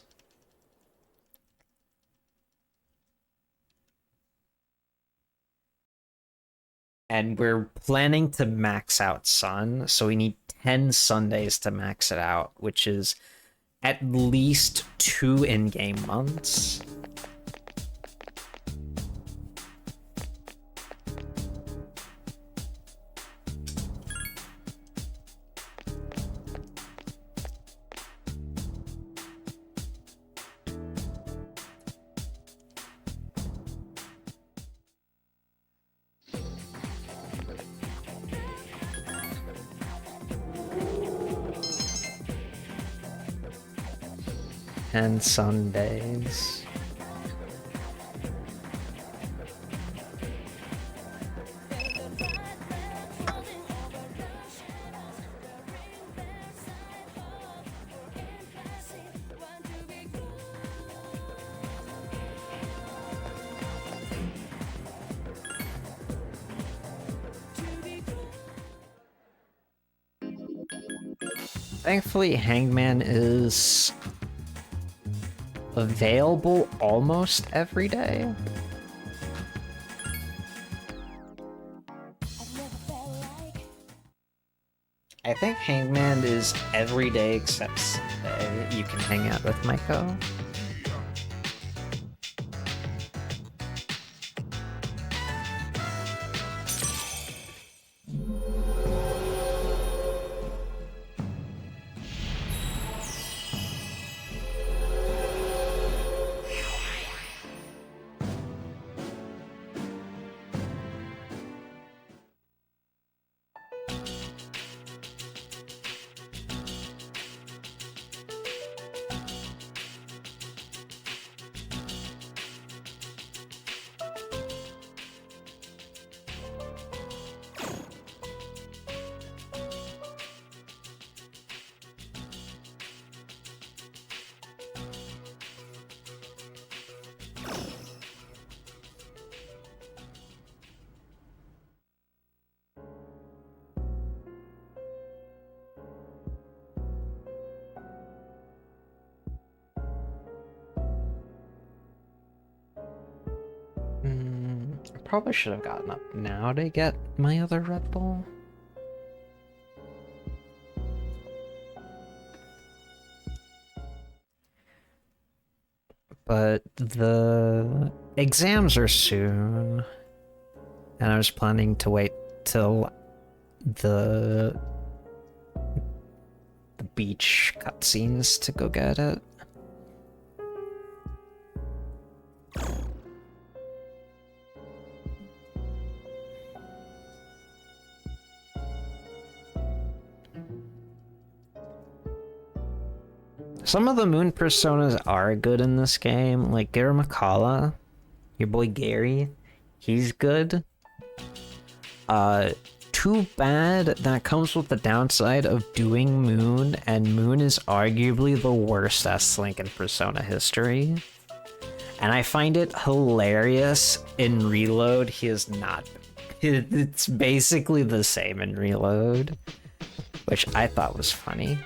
And we're planning to max out Sun, so we need 10 Sundays to max it out, which is at least 2 in-game months. And Sundays. Thankfully, Hangman is available almost every day. I've never felt like I think Hangman is every day except Sunday. You can hang out with Maiko. probably should have gotten up now to get my other Red Bull. But the exams are soon, and I was planning to wait till the beach cutscenes to go get it. Some of the moon personas are good in this game, like Gary McCullough, your boy Gary, he's good. Too bad that comes with the downside of doing Moon, and Moon is arguably the worst S-Link in Persona history. And I find it hilarious in Reload, he is not. It's basically the same in Reload, which I thought was funny.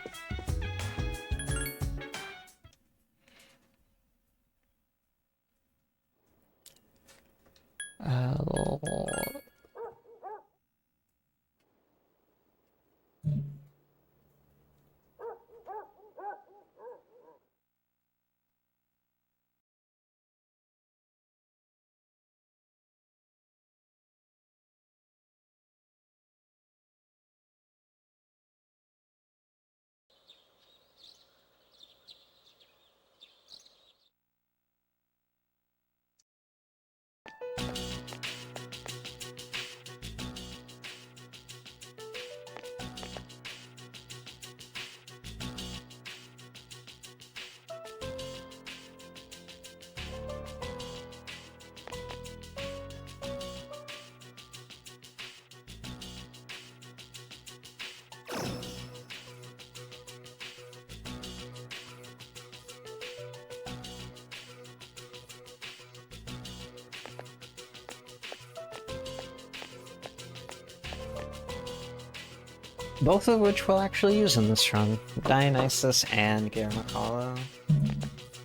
Both of which we'll actually use in this run. Dionysus and Gary McCullough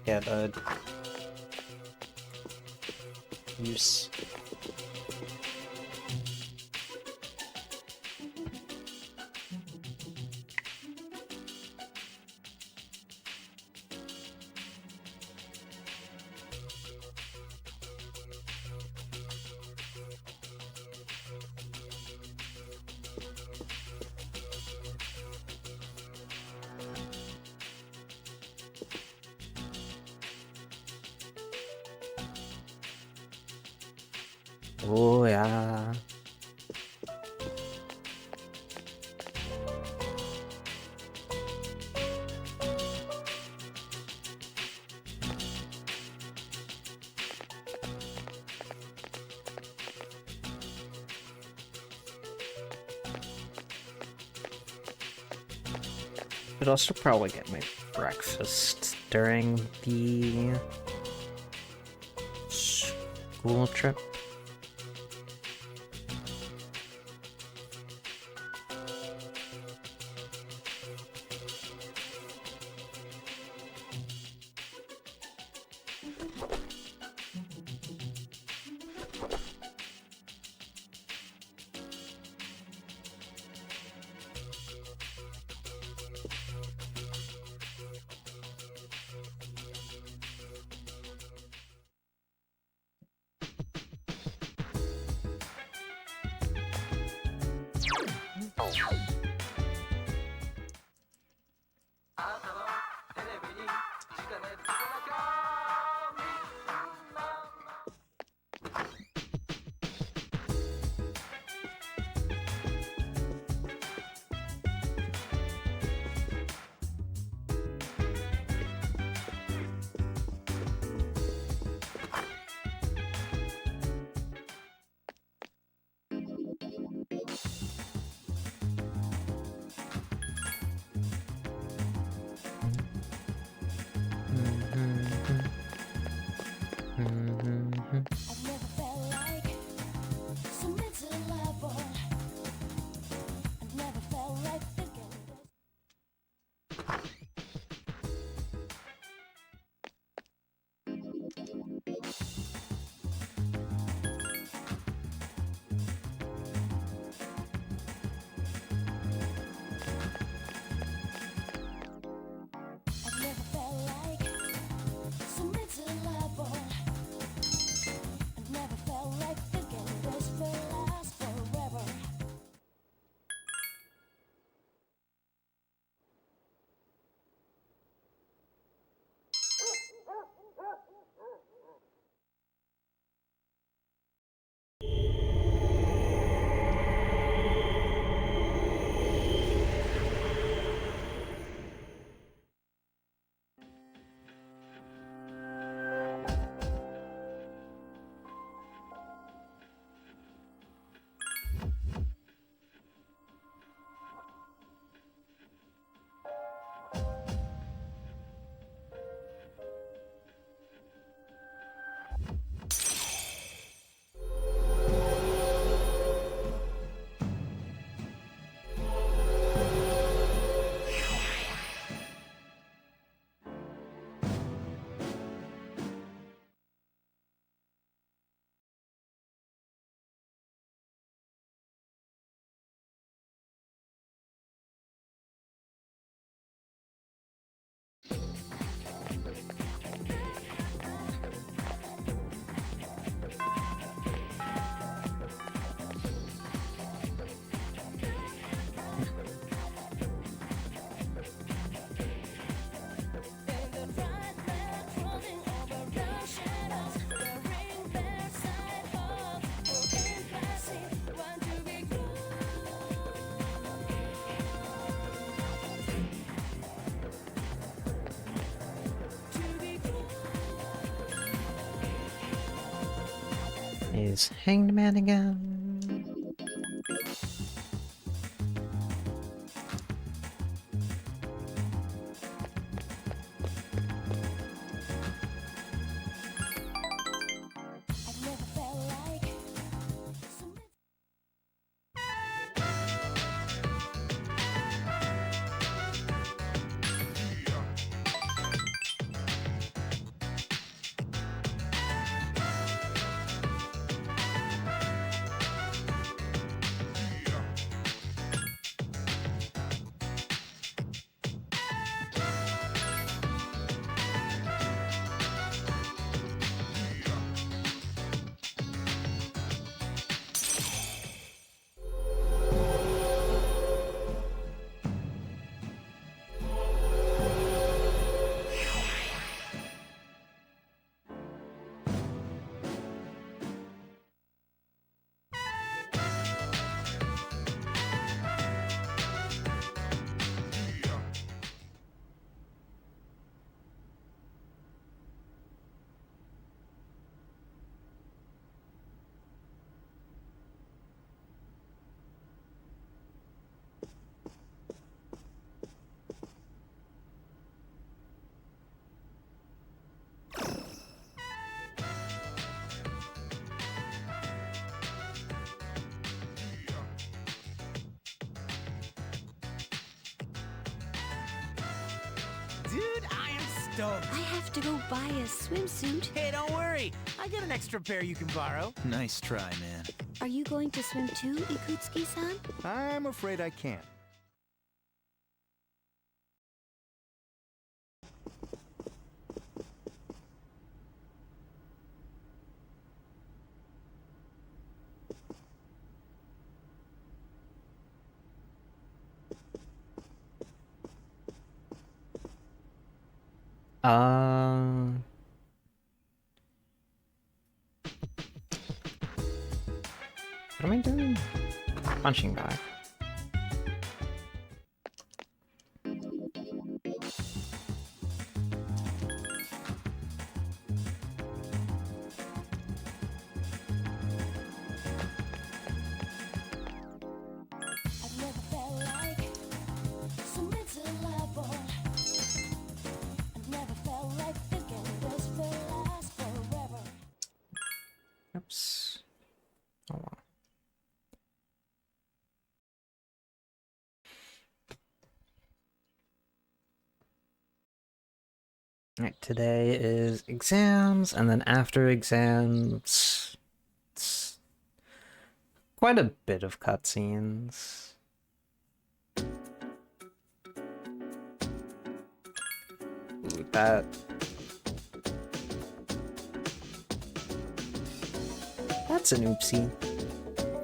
get a use. Oh yeah. Should also probably get my breakfast during the school trip. I've never felt like so miserable. I've never felt like thinking this. is Hanged Man again. I've never felt like so many. Dude, I am stoked. I have to go buy a swimsuit. Hey, don't worry. I got an extra pair you can borrow. Nice try, man. Are you going to swim too, Ikutsuki-san? I'm afraid I can't. Uh, what am I doing? Punching bag. I've never felt like so miserable. I've never felt like thinking this will last forever. Oops. Oh well. Alright, today is exams, and then after exams, it's quite a bit of cutscenes. Ooh, that's an oopsie.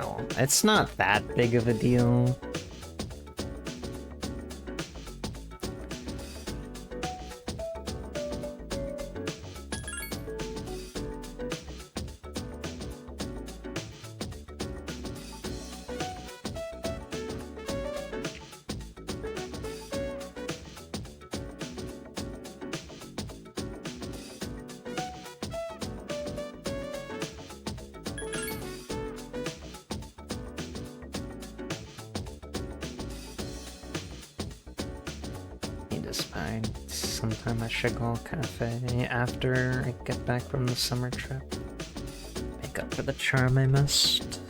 Oh, it's not that big of a deal. Sometime at Chagall Cafe after I get back from the summer trip. Make up for the charm I missed.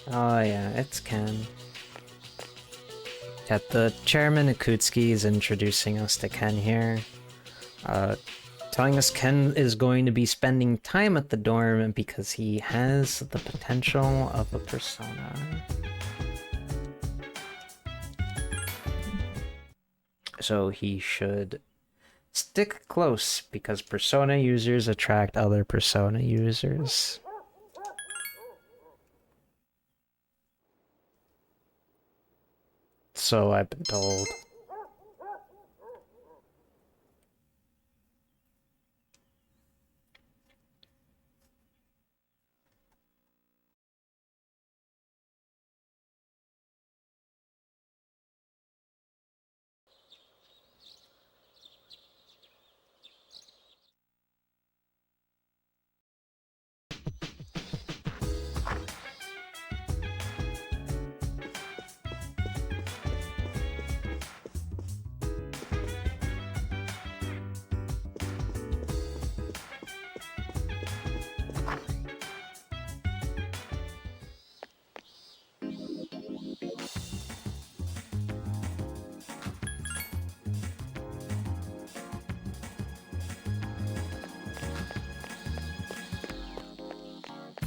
Oh yeah, it's Ken. Yeah, the Chairman Akutski is introducing us to Ken here. Telling us Ken is going to be spending time at the dorm because he has the potential of a persona. So he should stick close because persona users attract other persona users. So I've been told.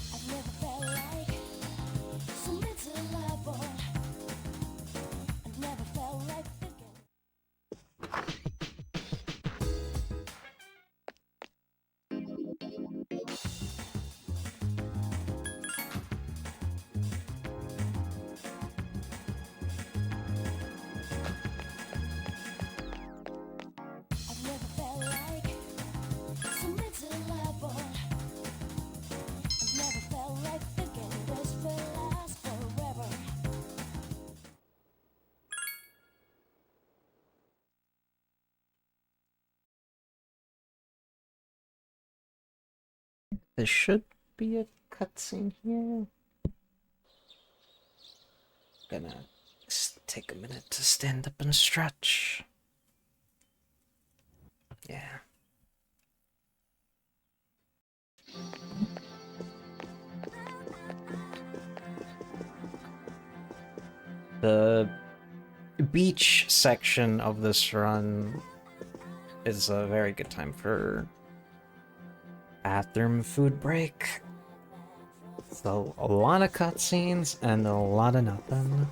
I've never felt like so miserable. I've never felt like thinking. I've never felt like so miserable. I've never felt like thinking this will last forever. There should be a cutscene here. Gonna take a minute to stand up and stretch. Yeah. The beach section of this run is a very good time for bathroom food break. So a lot of cutscenes and a lot of nothing.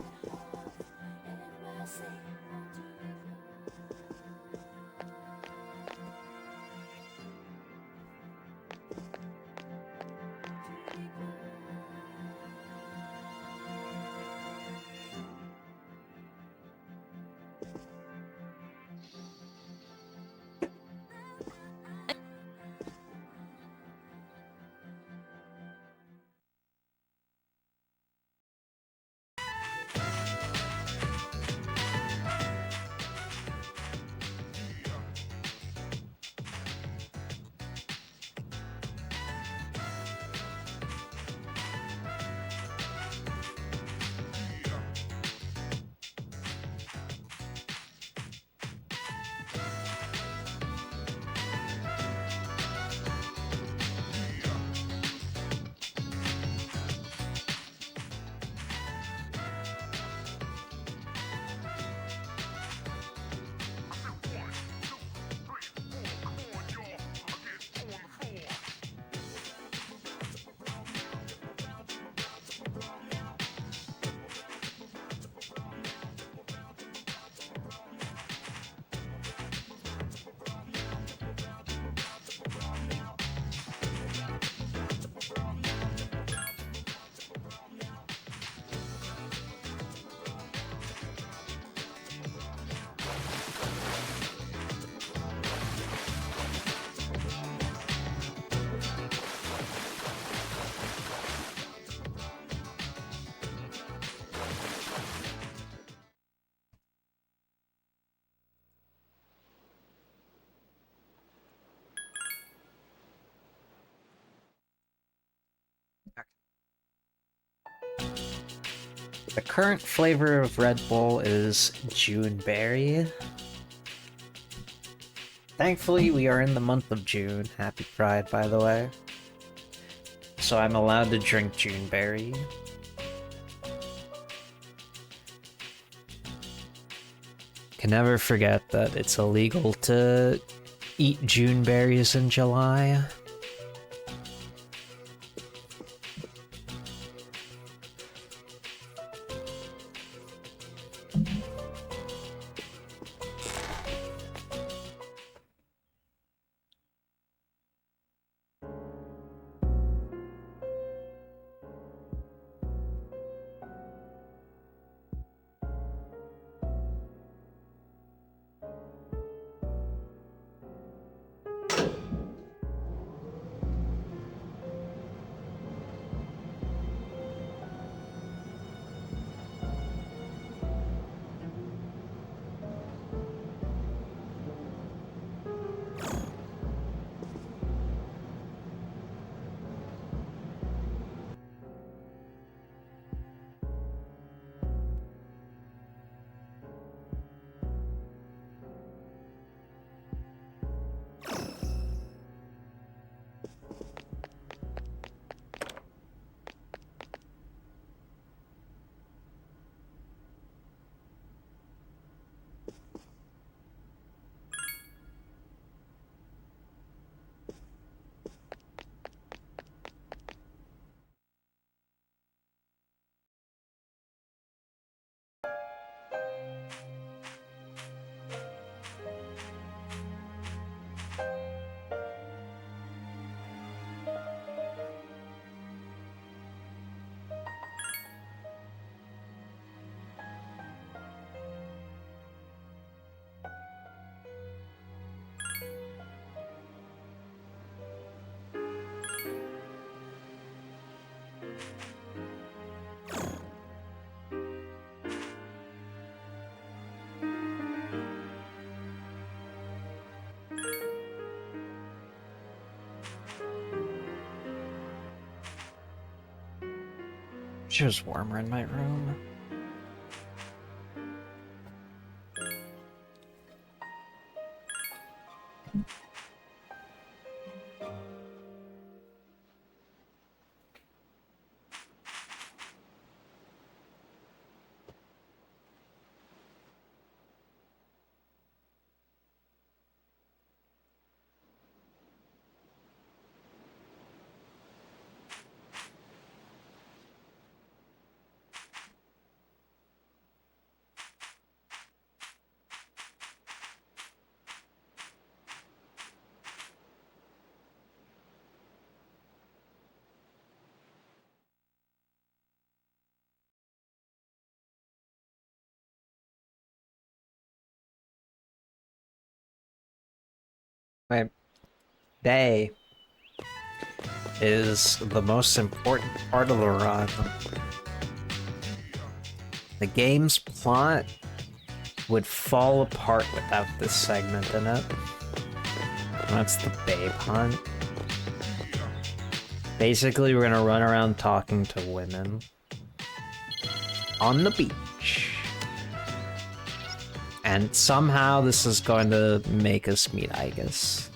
The current flavor of Red Bull is June Berry. Thankfully, we are in the month of June. Happy Pride, by the way. So I'm allowed to drink June Berry. can never forget that it's illegal to eat June berries in July. It was warmer in my room. My day is the most important part of the run. The game's plot would fall apart without this segment in it. That's the babe hunt. Basically, we're gonna run around talking to women on the beach. And somehow this is going to make us meet Igus.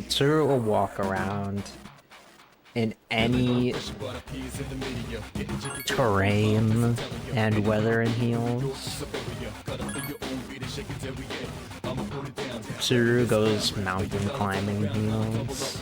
Through a walk around in any terrain and weather and heels. Tsuru goes mountain climbing heels.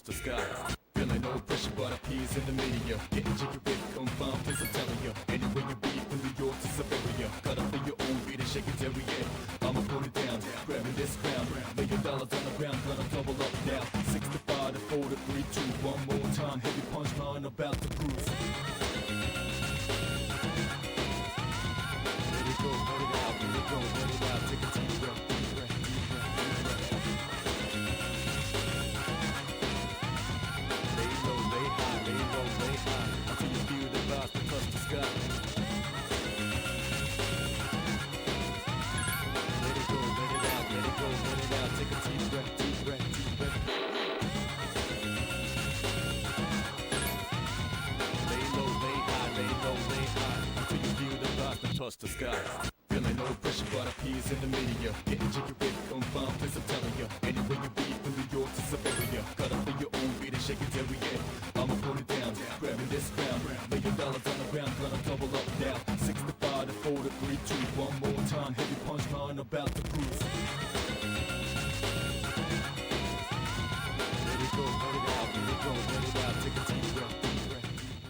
touch the sky. Feeling no pressure, but appears in the media. Getting jiggy with confound, please I'm telling you. Anywhere you be, from New York to Siberia. Cut up in your own beat and shake it every year. I'ma put it down, grabbing this crown. Lay your dollars on the ground, gonna double up now. 65 to 4 to 3, 2, one more time. Heavy punchline about to cruise. Let it go, let it out, let it go, let it out. Take a deep breath, deep breath, deep breath, deep breath. Lay low, lay high, lay low, lay high. Until you feel the vibes to touch the sky. Let it go, let it out, let it go, let it out. Take a deep breath, deep breath, deep breath. Lay low, lay high, lay low, lay high. Until you feel the vibes to touch the sky. Feeling no pressure, but appears in the media. Getting jiggy with confound, please I'm telling you. Anywhere you be, from New York to Siberia. Cut up in your own beat and shake it every year. I'ma put it down, grabbing this crown. Lay your dollars on the ground, gonna double up now. 65 to 4 to 3, 2, one more time. Heavy punchline about to cruise. Let it go, let it out, let it go, let it out. Take a deep breath, deep breath, deep breath.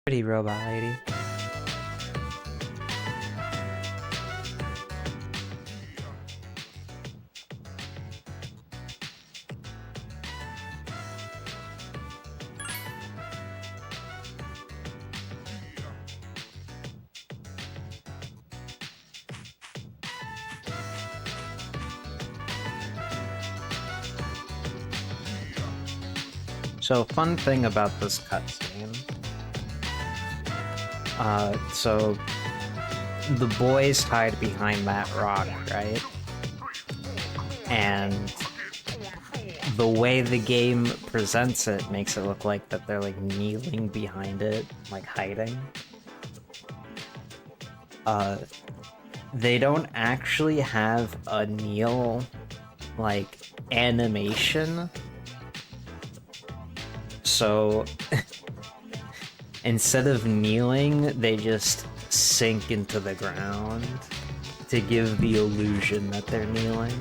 Pretty robot lady. So, fun thing about this cutscene. So the boys hide behind that rock, right? And the way the game presents it makes it look like that they're like kneeling behind it, like hiding. They don't actually have a kneel like animation. So instead of kneeling, they just sink into the ground to give the illusion that they're kneeling.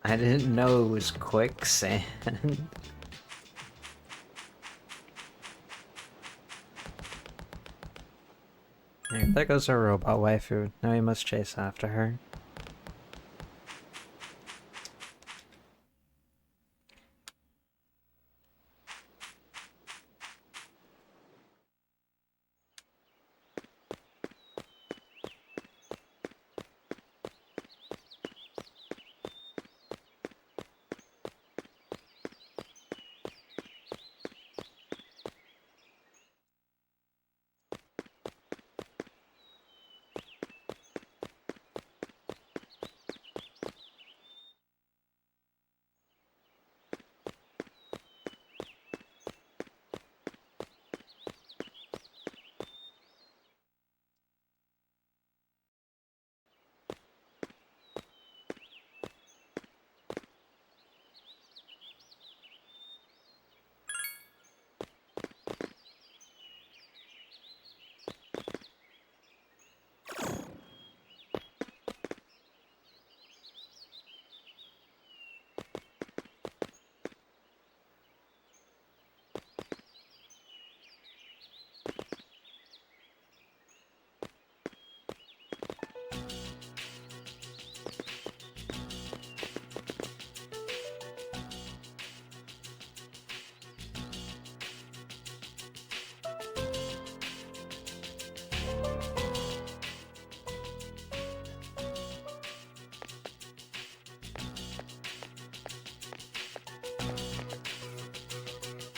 I didn't know it was quicksand. There goes our robot waifu. Now we must chase after her.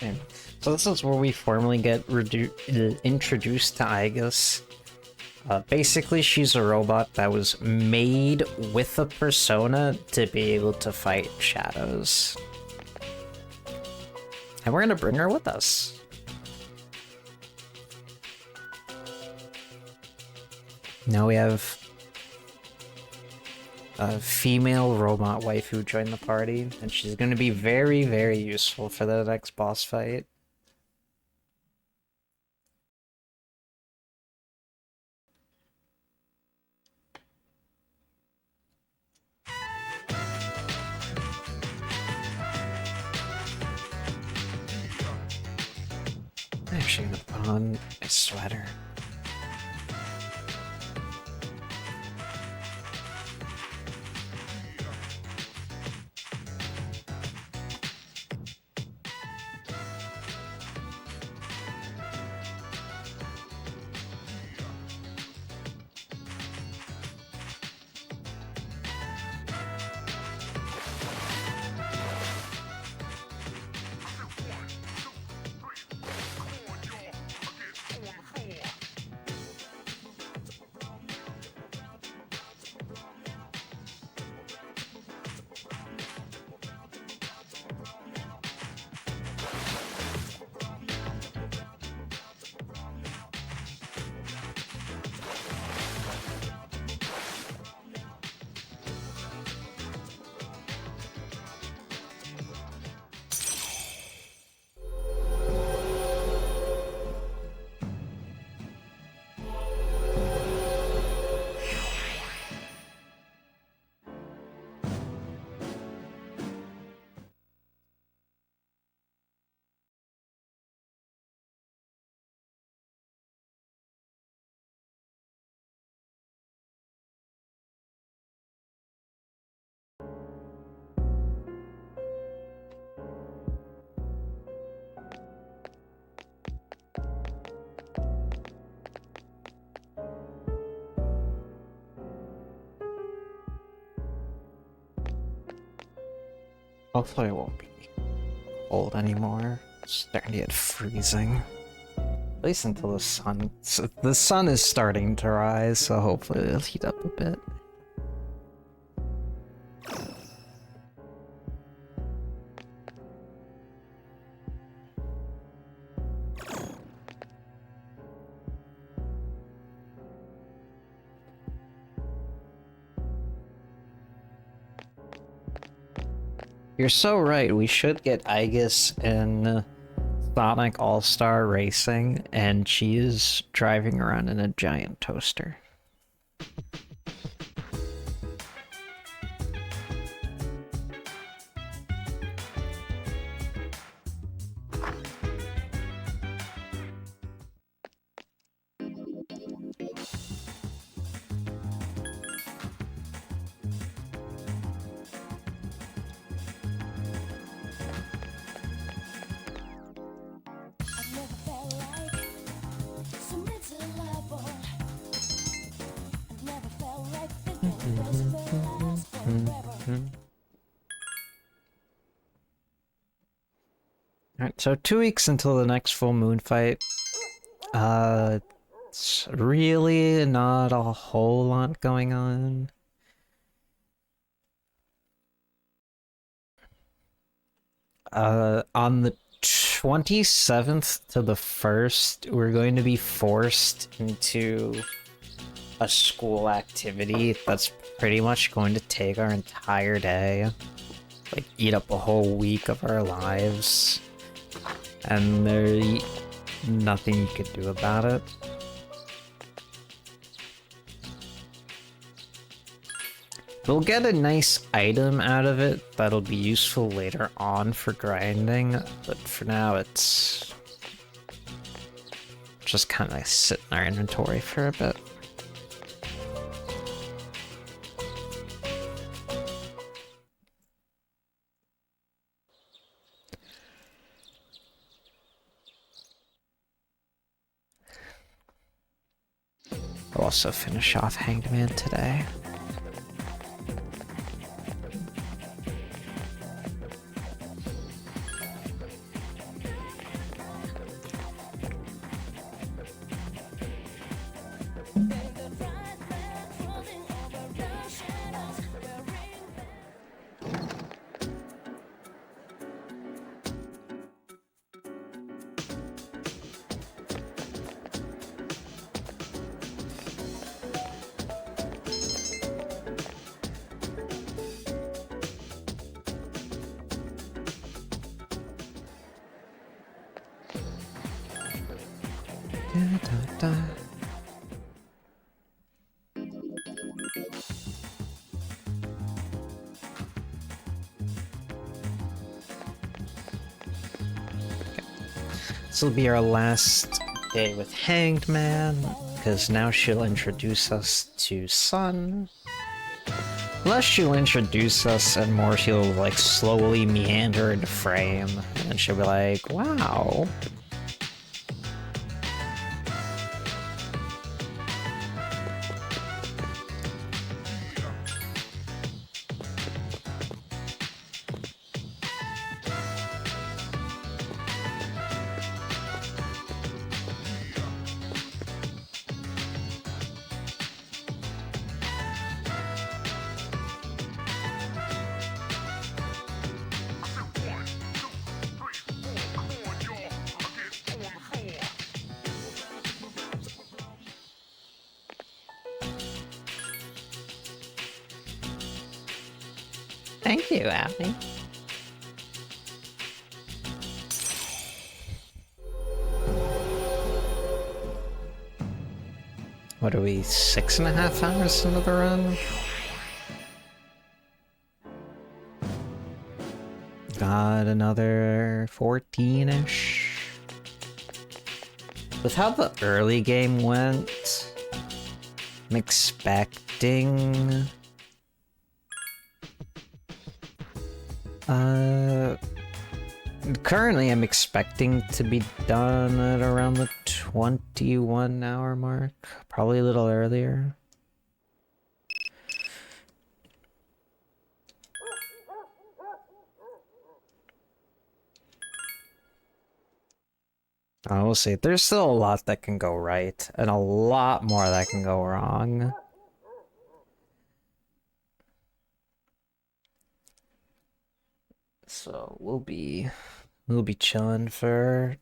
Okay. So this is where we formally get introduced to Aegis. Basically, she's a robot that was made with a persona to be able to fight shadows. And we're gonna bring her with us. Now we have a female robot waifu join the party, and she's gonna be very, very useful for the next boss fight. I'm actually gonna put on a sweater. Hopefully it won't be cold anymore. It's starting to get freezing. At least until the sun... So the sun is starting to rise, so hopefully it'll heat up a bit. You're so right, we should get Aegis in Sonic All-Star Racing, and she is driving around in a giant toaster. I've never felt like so miserable. I've never felt like thinking this will last forever. Alright, so 2 weeks until the next full moon fight. It's really not a whole lot going on. On the 27th to the 1st, we're going to be forced into a school activity that's pretty much going to take our entire day. Like, eat up a whole week of our lives. And there's nothing you could do about it. We'll get a nice item out of it that'll be useful later on for grinding, but for now it's just kind of sit in our inventory for a bit. I'll also finish off Hanged Man today. Da-da-da. This will be our last day with Hanged Man, because now she'll introduce us to Sun. Unless she'll introduce us and more she'll like slowly meander into frame, and she'll be like, wow. Thank you, Abby. What are we, 6.5 hours into the run? Got another 14-ish. With how the early game went, I'm expecting... Currently I'm expecting to be done at around the 21-hour mark. Probably a little earlier. I will say, there's still a lot that can go right, and a lot more that can go wrong. So we'll be chilling for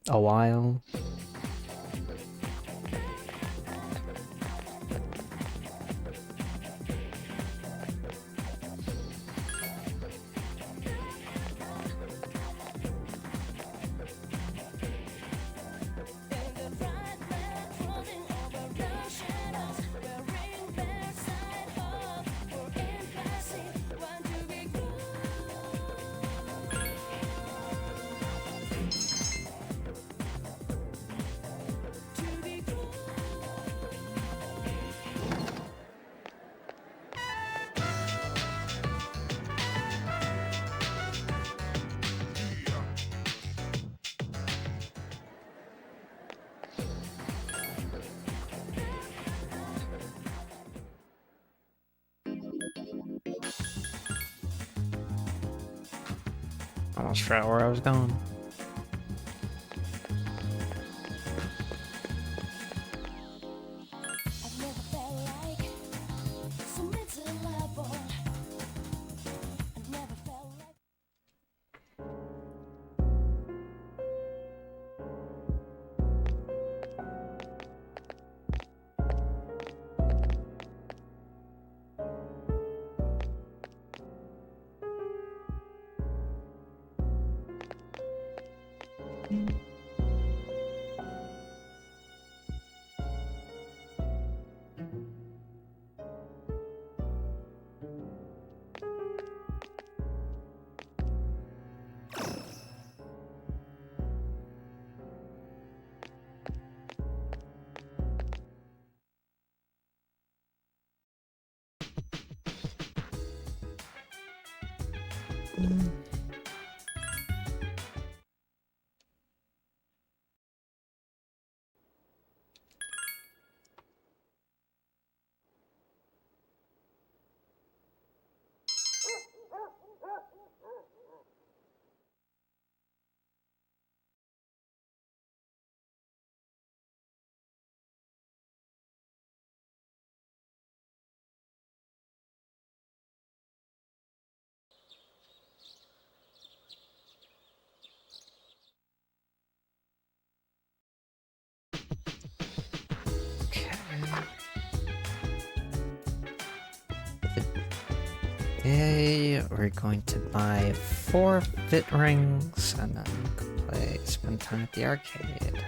a while. Almost forgot where I was going. I've never felt like so miserable. I've never felt like. Okay, we're going to buy 4 fit rings and then spend time at the arcade.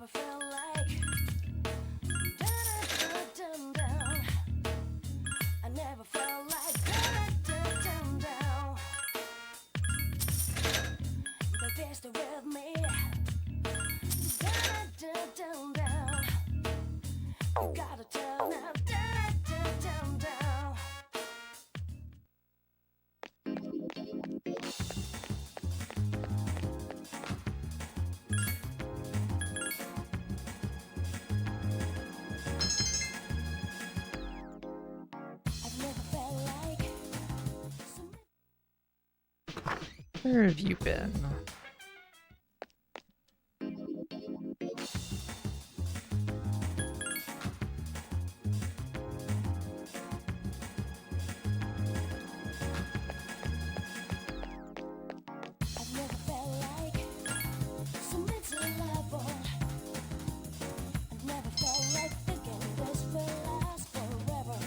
felt like down. I never felt like down. But they're still with me. Down. You gotta tell now. Down. I've never felt like Where have you been? I've never felt like so miserable. I've never felt like thinking this will last forever.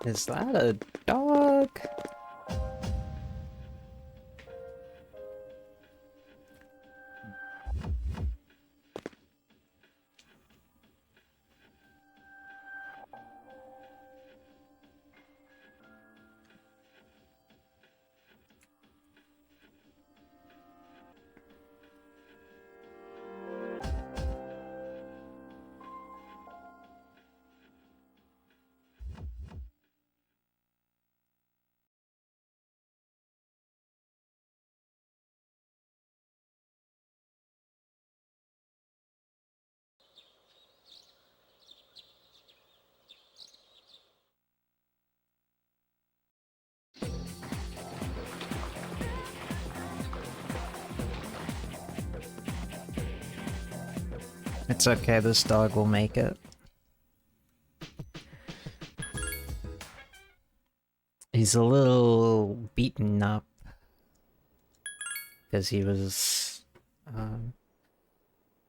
Is that a dog? It's okay, this dog will make it. He's a little beaten up. Because he was... the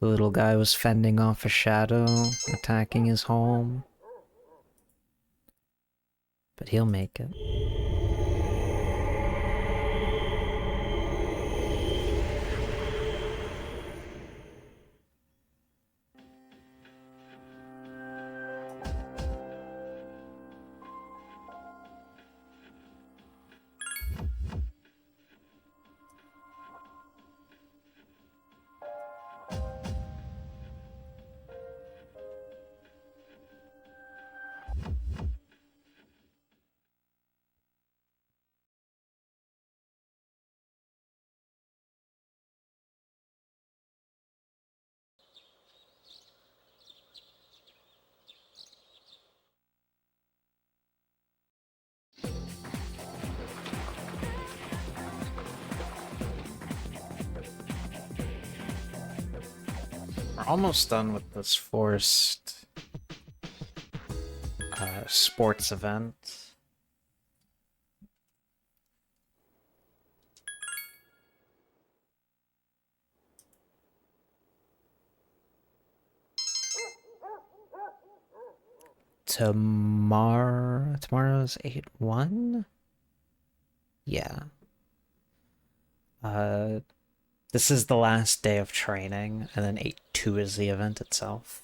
little guy was fending off a shadow, attacking his home. But he'll make it. We're almost done with this forced sports event. Tomorrow's 8-1? Yeah. This is the last day of training, and then 8-2 is the event itself.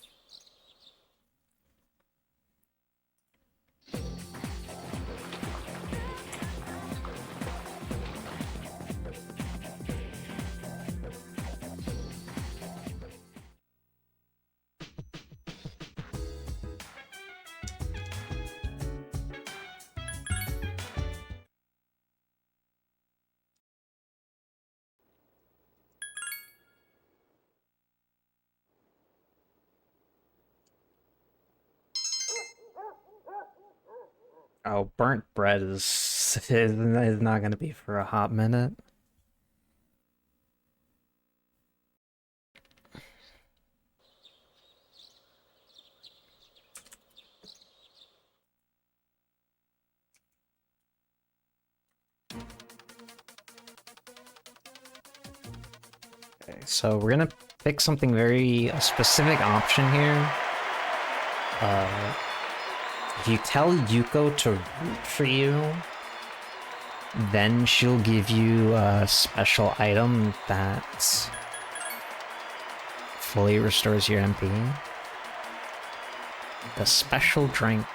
Oh, burnt bread is not going to be for a hot minute. Okay, so we're gonna pick something a specific option here. If you tell Yuko to root for you, then she'll give you a special item that fully restores your MP. The special drink.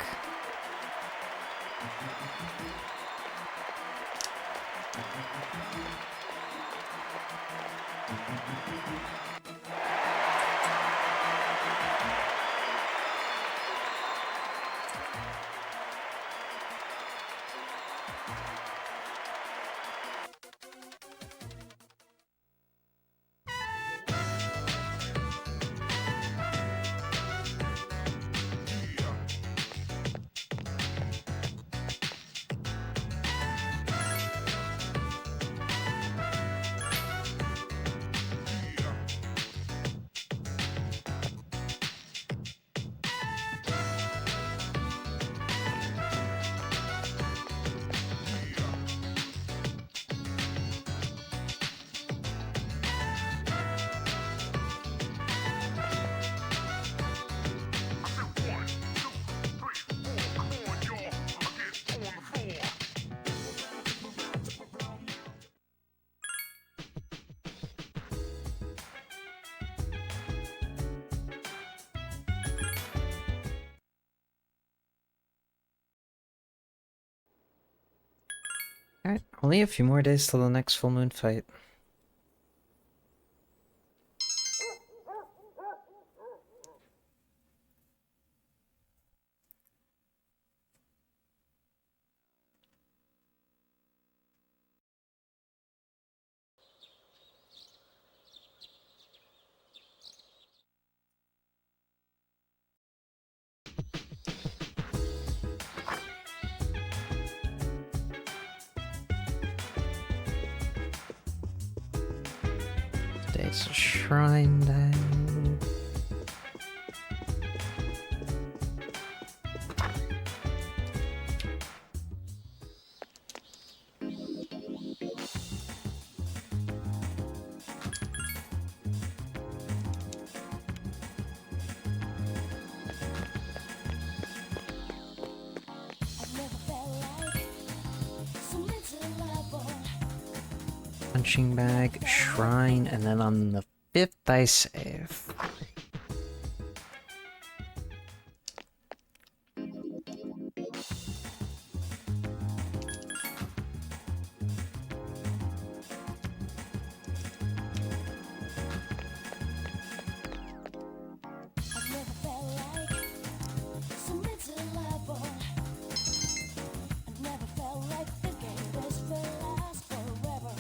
Alright, only a few more days till the next full moon fight. Today's a shrine day. Punching bag, shrine, and then on the 5th I save. I've never felt like so miserable. I've never felt like thinking this will last forever.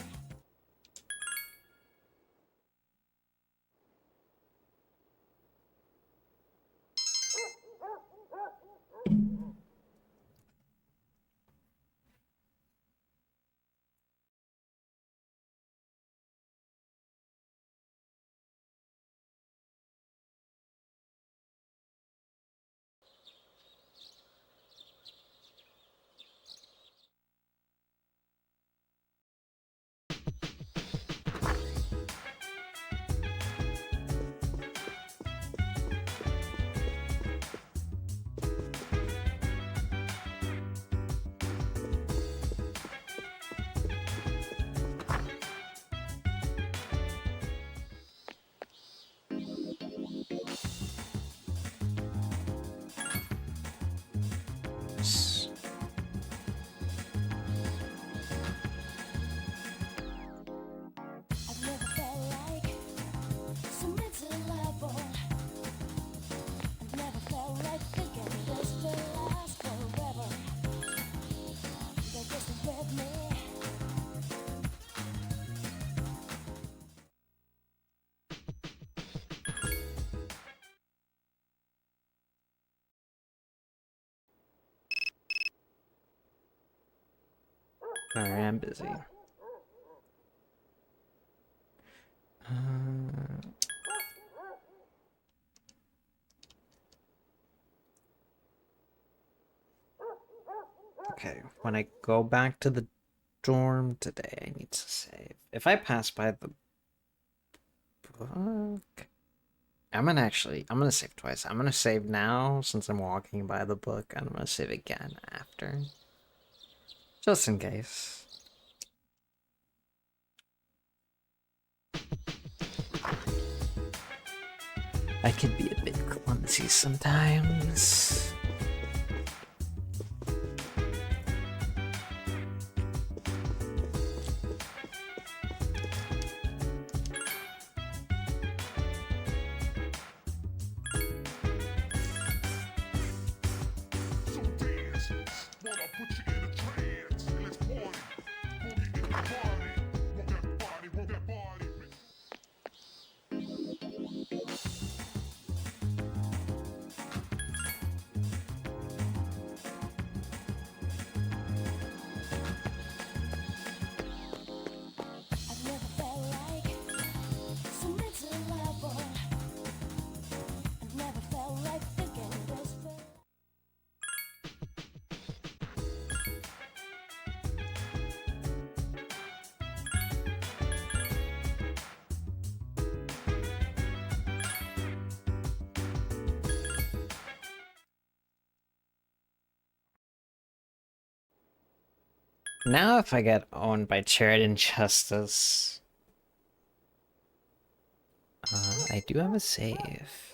I've never felt like so miserable. I've never felt like thinking this will last forever. They're just with me. Alright, I'm busy. Okay, when I go back to the dorm today, I need to save. If I pass by the book, I'm gonna save twice. I'm gonna save now since I'm walking by the book, and I'm gonna save again after. Just in case. I could be a bit clumsy sometimes. I've never felt like so miserable. I've never felt like thinking this will. Now if I get owned by Charity and Justice, I do have a save.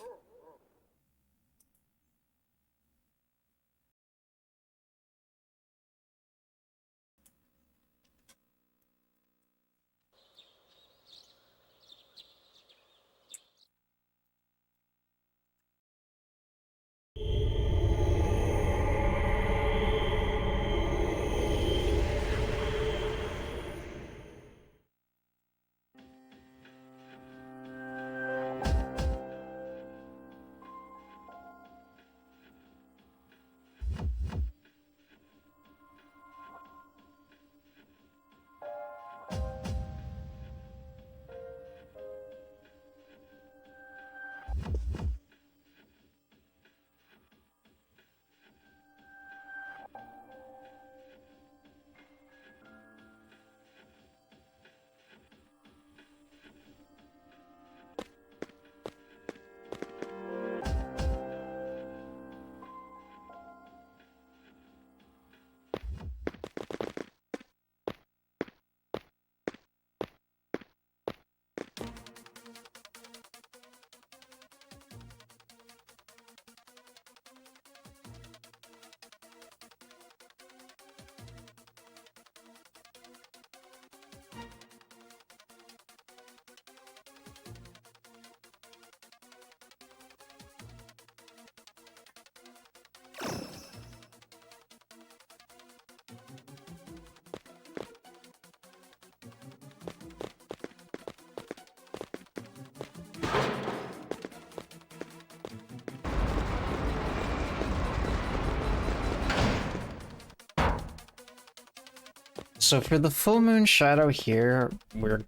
So for the full moon shadow here, we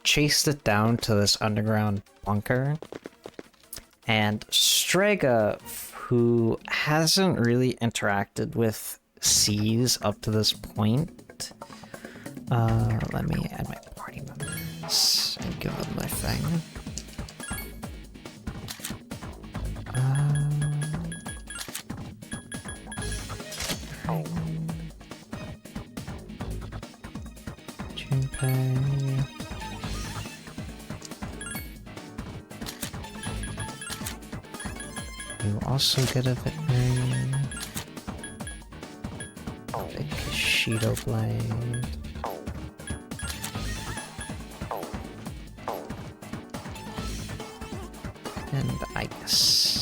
chased it down to this underground bunker. And Strega, who hasn't really interacted with C's up to this point, let me add my party members and give them my thing. Junpei. You also get a veterinarian. Big Kishido blade. And Ice.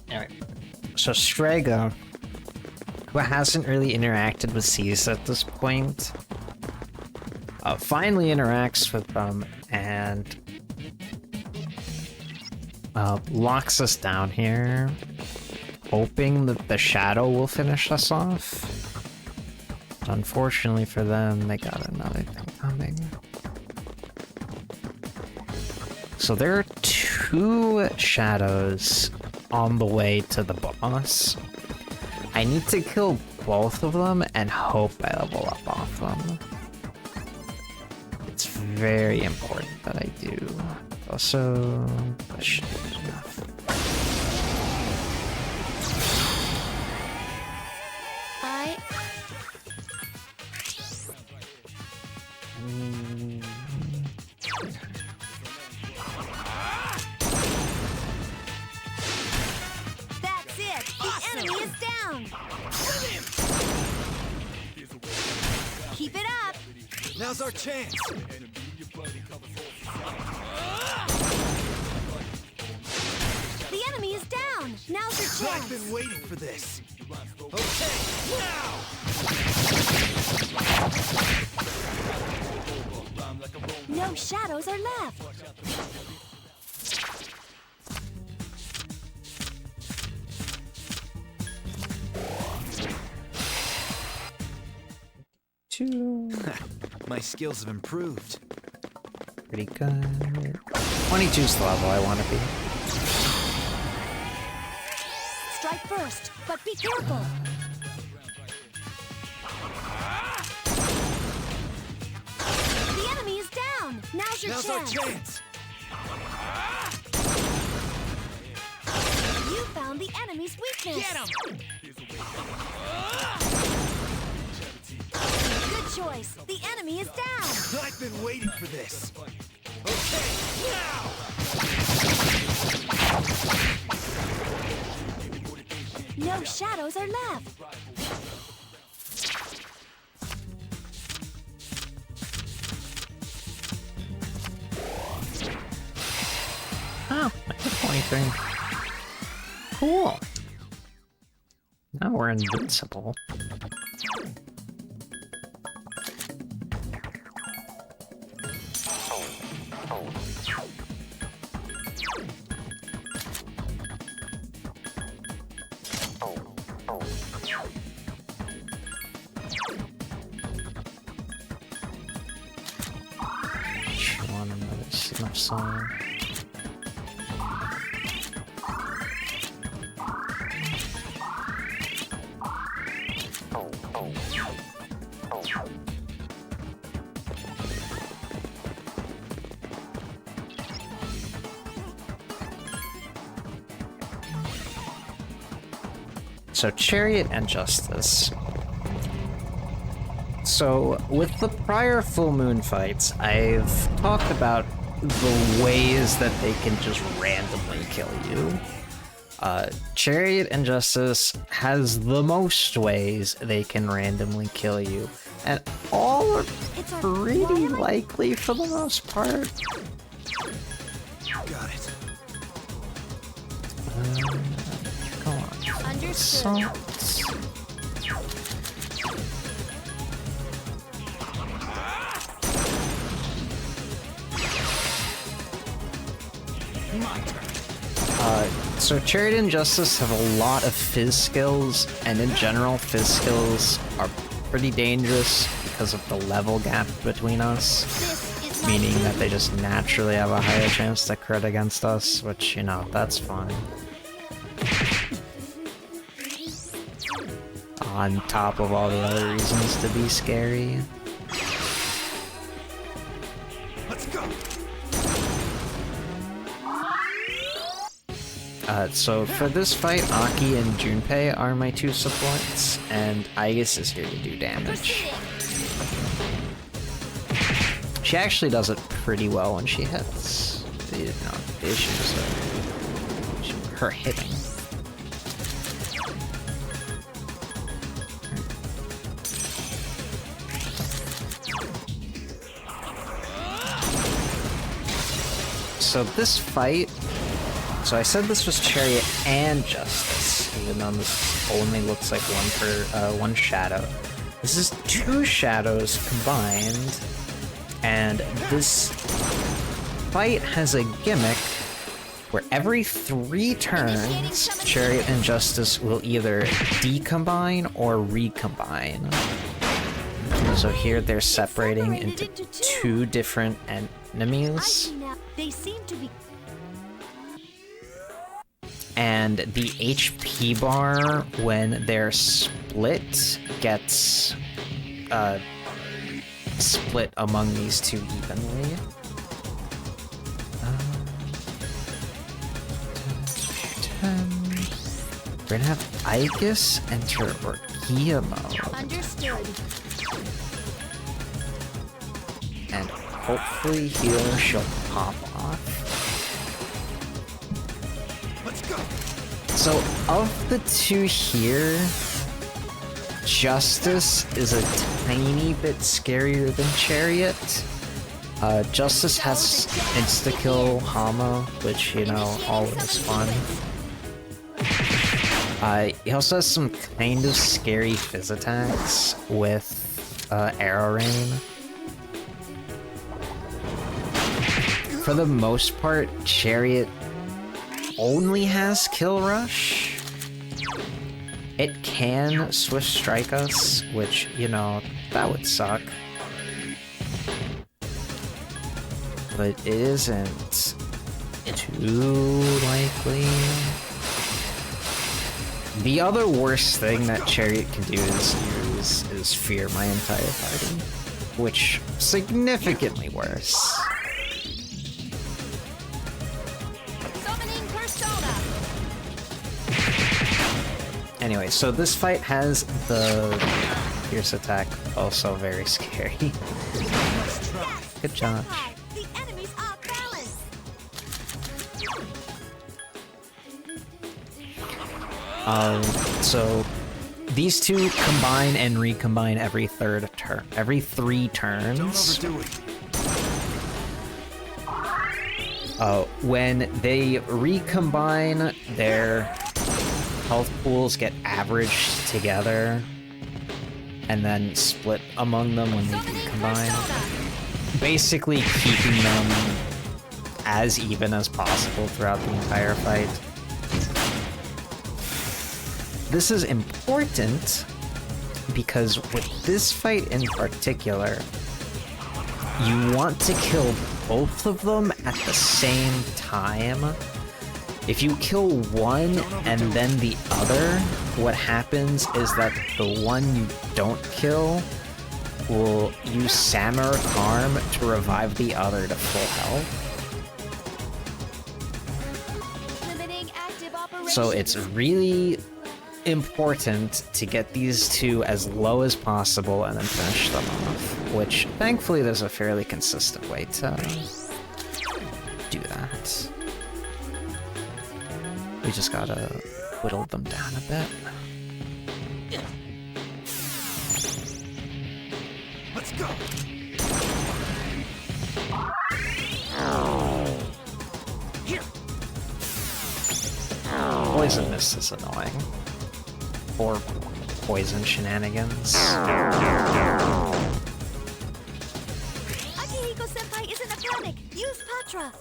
Alright. So Strega, who hasn't really interacted with C's at this point, finally interacts with them and locks us down here, hoping that the shadow will finish us off. But unfortunately for them, they got another thing coming. So there are two shadows on the way to the boss. I need to kill both of them and hope I level up off them. It's very important that I do. Also, that should be enough. That's it! The enemy is down! Keep it up! Now's our chance. The enemy is down! Now's your I've chance! been waiting for this. Okay, now! No shadows are left! Two. My skills have improved. Pretty good. 22's the level I want to be. Strike first, but be careful! The enemy is down! Now's your Now's our chance! chance. You found the enemy's weakness! Get him! Good choice! The enemy is down! I've been waiting for this. Okay, now! No shadows are left! Oh, I hit 23. Cool. Now we're invincible. Chew on another snuff song. So Chariot and Justice. So with the prior full moon fights, I've talked about the ways that they can just randomly kill you. Chariot and Justice has the most ways they can randomly kill you, and all are pretty likely for the most part. Got it. Come on. Understood. Assaults. So Chariot and Justice have a lot of Fizz skills, and in general, Fizz skills are pretty dangerous because of the level gap between us, This is my meaning that duty. they just naturally have a higher chance to crit against us, which, you know, that's fine. On top of all the other reasons to be scary. Let's go. So for this fight, Aki and Junpei are my two supports, and Aegis is here to do damage. She actually does it pretty well when she hits. The issue is her hitting. So this fight, so I said this was Chariot and Justice, even though this only looks like one shadow. This is two shadows combined, and this fight has a gimmick where every 3 turns, Chariot and Justice will either decombine or recombine. So here they're separating into 2 different I enemies. see now. They seem to be. And the HP bar when they're split gets split among these 2 evenly. We're gonna have Aegis enter Orgia mode, Understood. and hopefully here she'll pop off. Let's go. So, of the 2 here, Justice is a tiny bit scarier than Chariot. Justice has insta-kill Hama, which, you know, always fun. He also has some kind of scary Fizz attacks with Arrow Rain. For the most part, Chariot only has Kill Rush. It can Swift Strike us, which, you know, that would suck. But it isn't too likely. The other worst thing that Chariot can do is fear my entire party, which significantly worse. Summoning persona. Anyway, so this fight has the Fierce attack, also very scary. Good job. Hi, the enemy's off balance. So these 2 combine and recombine every 3 turns. Don't overdo it. When they recombine, their health pools get averaged together and then split among them when they Summoning recombine, persona. basically keeping them as even as possible throughout the entire fight. This is important because with this fight in particular, you want to kill both of them at the same time. If you kill one and then the other, what happens is that the one you don't kill will use Samur Karm to revive the other to full health. Limiting active operations. So it's really important to get these 2 as low as possible and then finish them off, which thankfully there's a fairly consistent way to do that. We just gotta whittle them down a bit. Let's go. Here. Poison mist is annoying. Or poison shenanigans. Akihiko-senpai isn't a panic. Use Patra.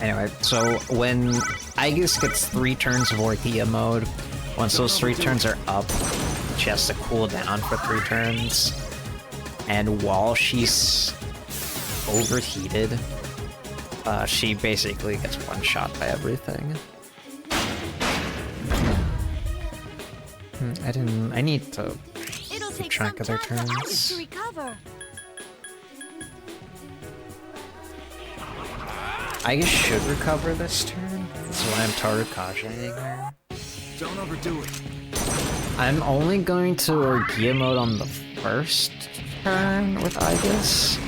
Anyway, so when Aegis gets 3 turns of Orthia mode, once those 3 turns are up, she has to cool down for 3 turns. And while she's overheated, she basically gets one-shot by everything. I need to It'll keep take track some of their time for Aegis turns. to recover. Aegis should recover this turn, so I'm Tarukageing her. Don't overdo it. I'm only going to Orgia mode on the first turn with Aegis.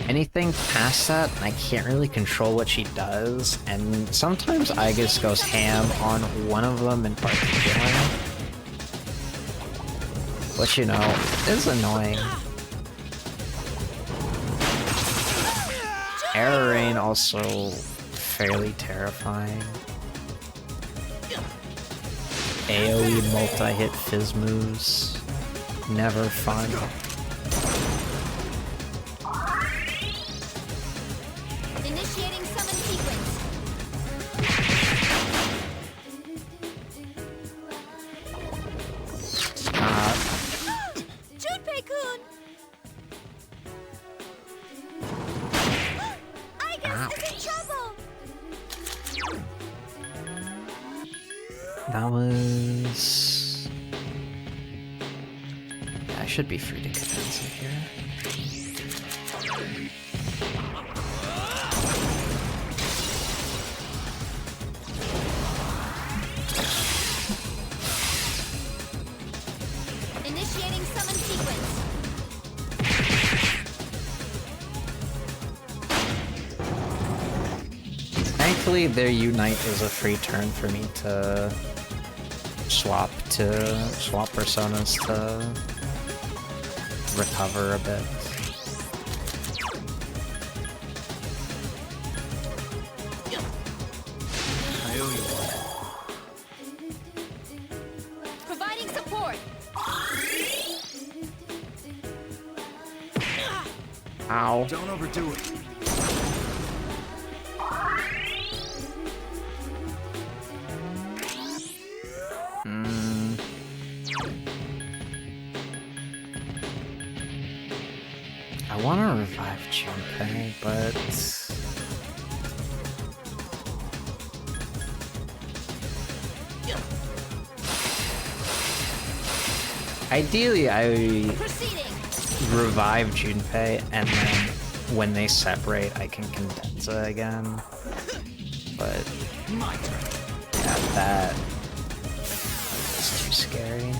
Anything past that, I can't really control what she does, and sometimes Aegis goes ham on one of them in particular. Which, you know, is annoying. Air Rain also fairly terrifying. AoE multi-hit fizz moves. Never fun. Initiating summon sequence. Junpei-kun! Aegis is in trouble! That was... Yeah, I should be free to cadenza here. Initiating summon sequence. Thankfully, their Unite is a free turn for me to swap personas to recover a bit. I owe you one. Providing support. Ow. Don't overdo it. I want to revive Junpei, but... Ideally, I Proceeding. revive Junpei, and then when they separate, I can Cadenza again. But yeah, that is too scary.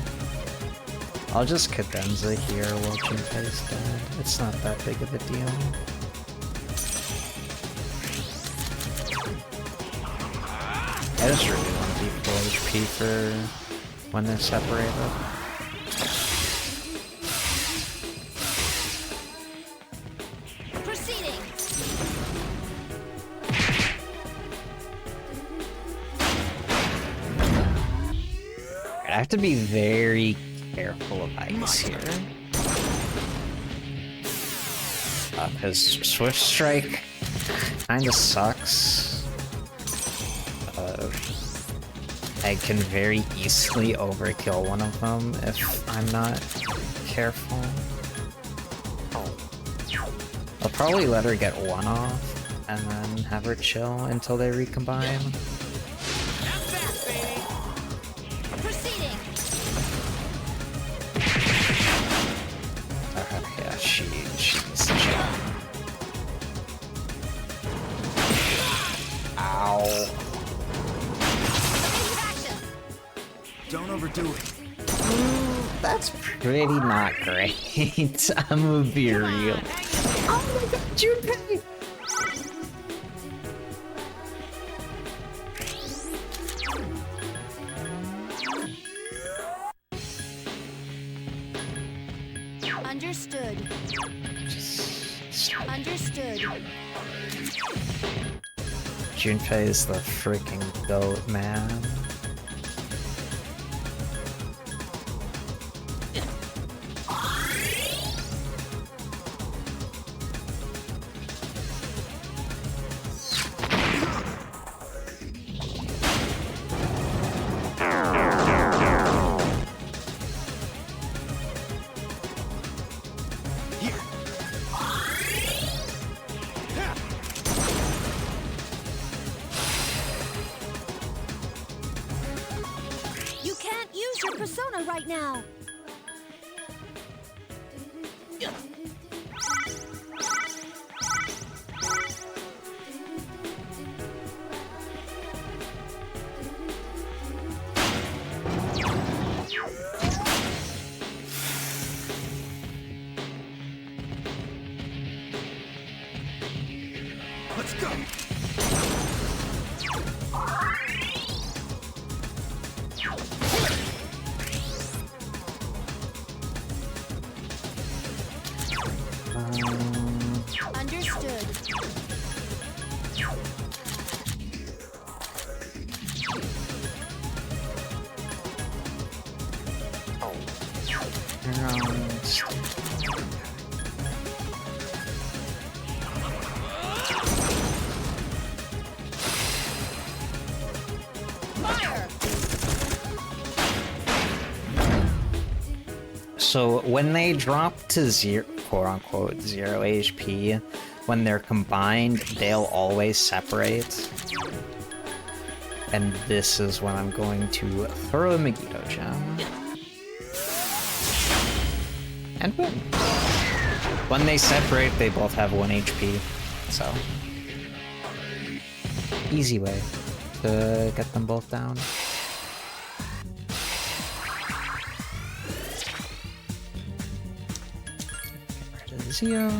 I'll just Cadenza here while Junpei's dead. It's not that big of a deal. I just really want to be full HP for when they're separated. Proceeding. I have to be very careful of Aegis here. Because Swift Strike kinda sucks. I can very easily overkill one of them if I'm not careful. I'll probably let her get one off, and then have her chill until they recombine. Proceeding. Yeah, she's chill. Ow. Evasive action. Don't overdo it. That's pretty not great. I'm gonna be real. Oh my god, Junpei! Understood. Understood. Junpei is the freaking goat, man. You can't use your persona right now. Let's go. Understood. Fire! So when they drop to zero, quote unquote, 0 HP, when they're combined, they'll always separate. And this is when I'm going to throw a Megiddo gem. And win. When they separate, they both have 1 HP, so... easy way to get them both down. Get rid of Zio.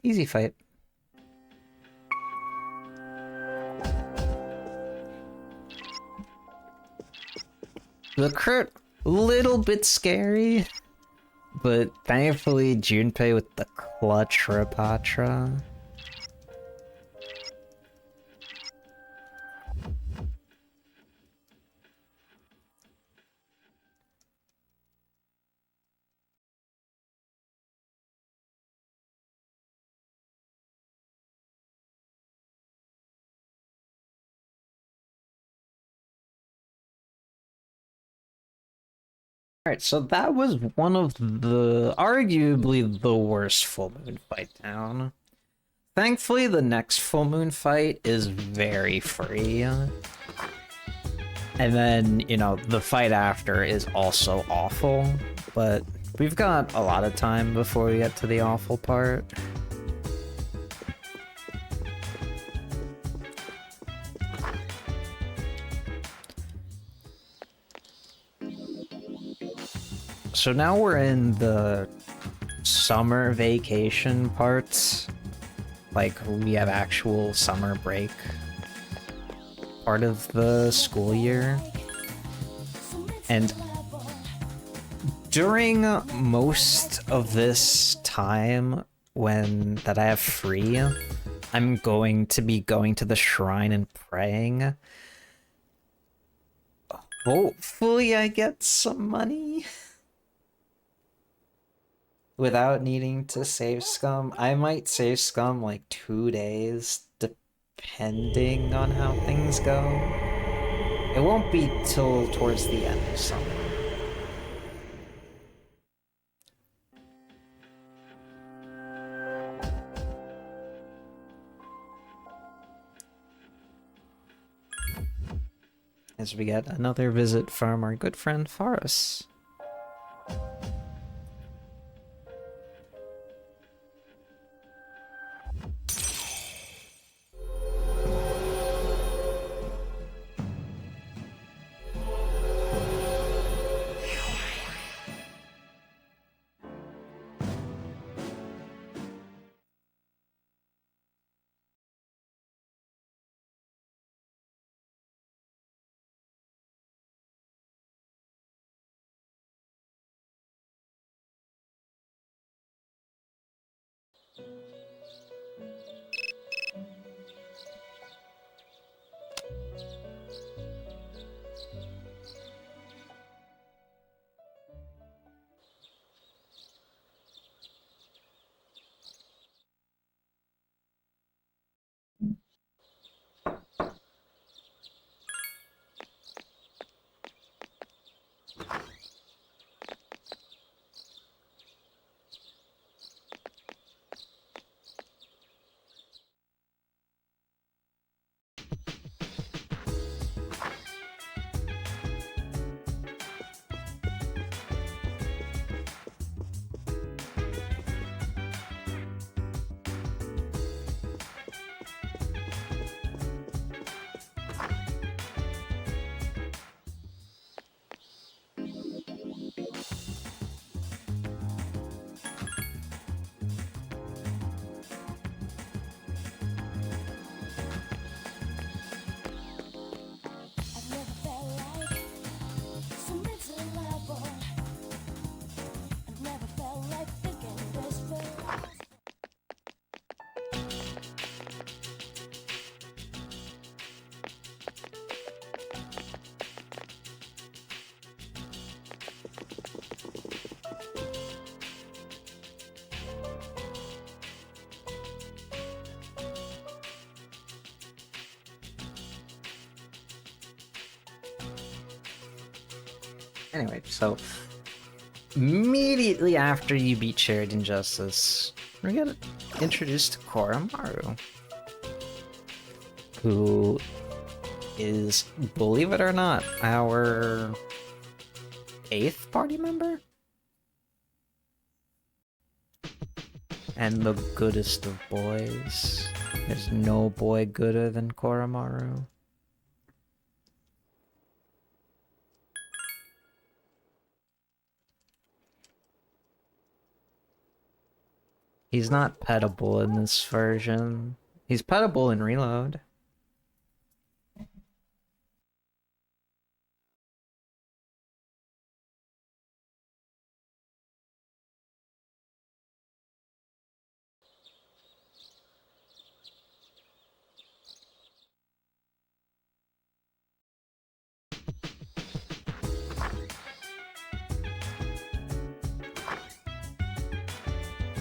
Easy fight. The crit, little bit scary, but thankfully Junpei with the clutch Rapatra. Alright, so that was one of the, arguably the worst full moon fight down. Thankfully, the next full moon fight is very free. And then, you know, the fight after is also awful, but we've got a lot of time before we get to the awful part. So now we're in the summer vacation parts. Like, we have actual summer break part of the school year. And during most of this time that I have free, I'm going to be going to the shrine and praying. Hopefully I get some money. Without needing to save scum. I might save scum like 2 days, depending on how things go. It won't be till towards the end of summer. As we get another visit from our good friend Faris. I've never felt like so mentally liable. I've never felt like thinking this fast. Anyway, so immediately after you beat Shared Injustice, we get introduced to Koromaru, who is, believe it or not, our 8th party member? And the goodest of boys. There's no boy gooder than Koromaru. He's not petable in this version. He's petable in Reload.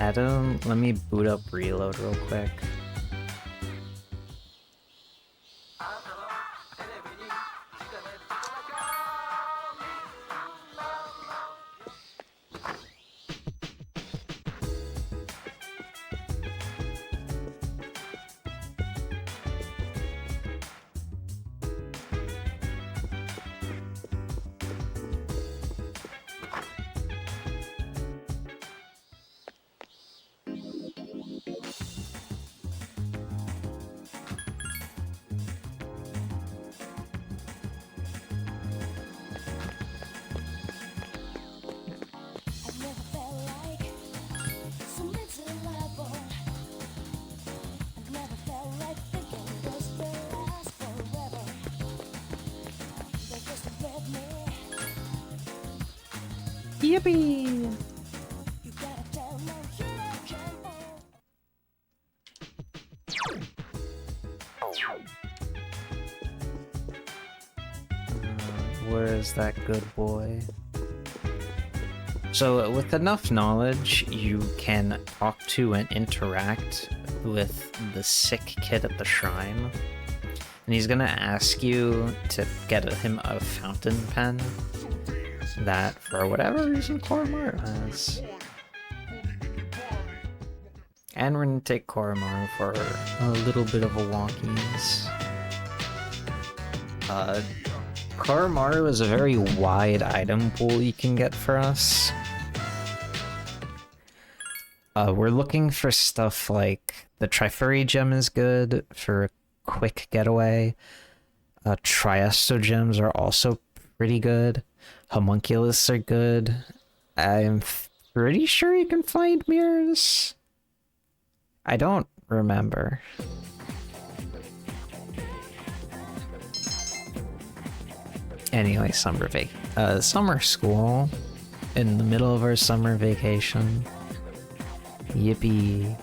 Adam, let me boot up Reload real quick. I've never felt like so mentally liable. I've never felt like thinking this will last forever. They just read me. Yippee! You gotta tell me you can hold. Where is that good boy? So, with enough knowledge, you can talk to and interact with the sick kid at the shrine. And he's gonna ask you to get him a fountain pen that, for whatever reason, Koromaru has. And we're gonna take Koromaru for a little bit of a walkies. Koromaru is a very wide item pool you can get for us. We're looking for stuff like the Trifurry gem is good for a quick getaway. Triesto gems are also pretty good. Homunculus are good. I'm pretty sure you can find mirrors. I don't remember. Anyway, summer school, in the middle of our summer vacation. Yippee.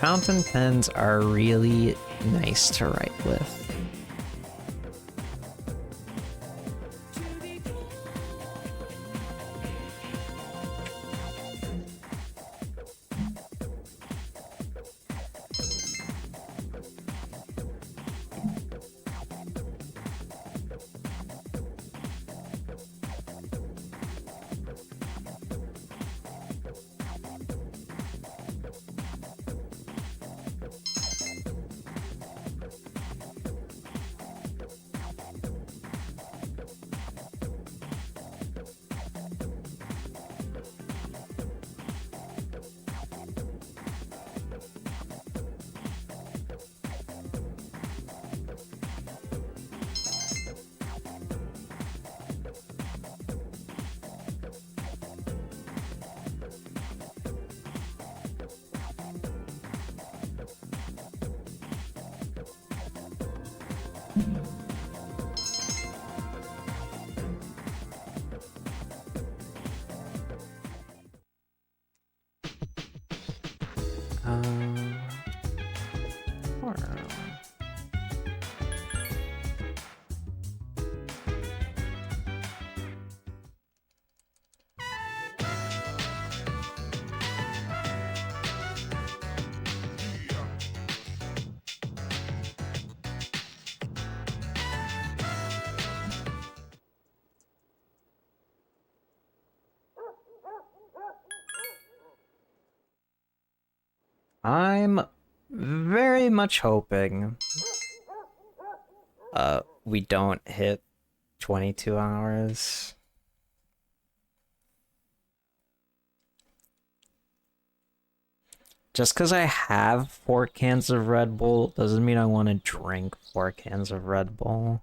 fountain pens are really nice to write with. I'm very much hoping we don't hit 22 hours. Just because I have 4 cans of Red Bull doesn't mean I want to drink 4 cans of Red Bull.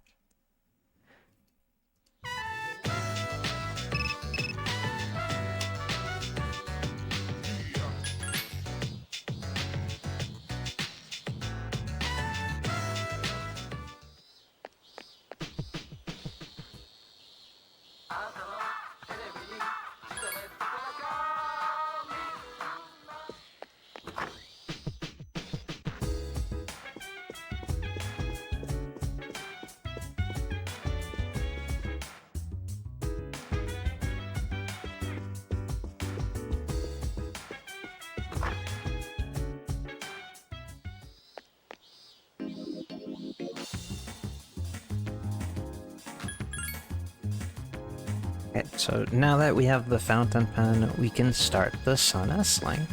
Okay, so now that we have the fountain pen, we can start the Sun S-Link.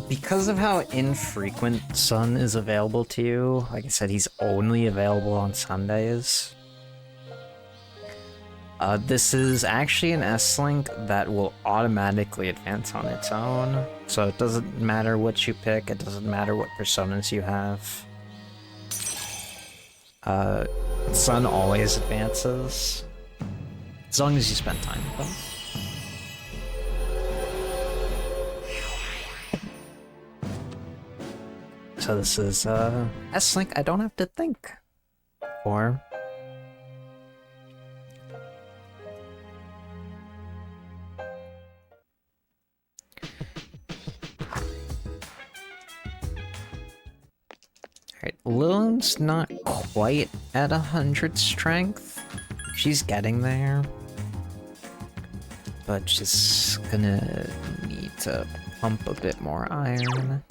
Because of how infrequent Sun is available to you, like I said, he's only available on Sundays. This is actually an S-Link that will automatically advance on its own, so it doesn't matter what you pick, it doesn't matter what personas you have. Sun always advances, as long as you spend time with them. So this is S-Link I don't have to think for. Alright, Lillian's not quite at 100 strength. She's getting there. But she's gonna need to pump a bit more iron.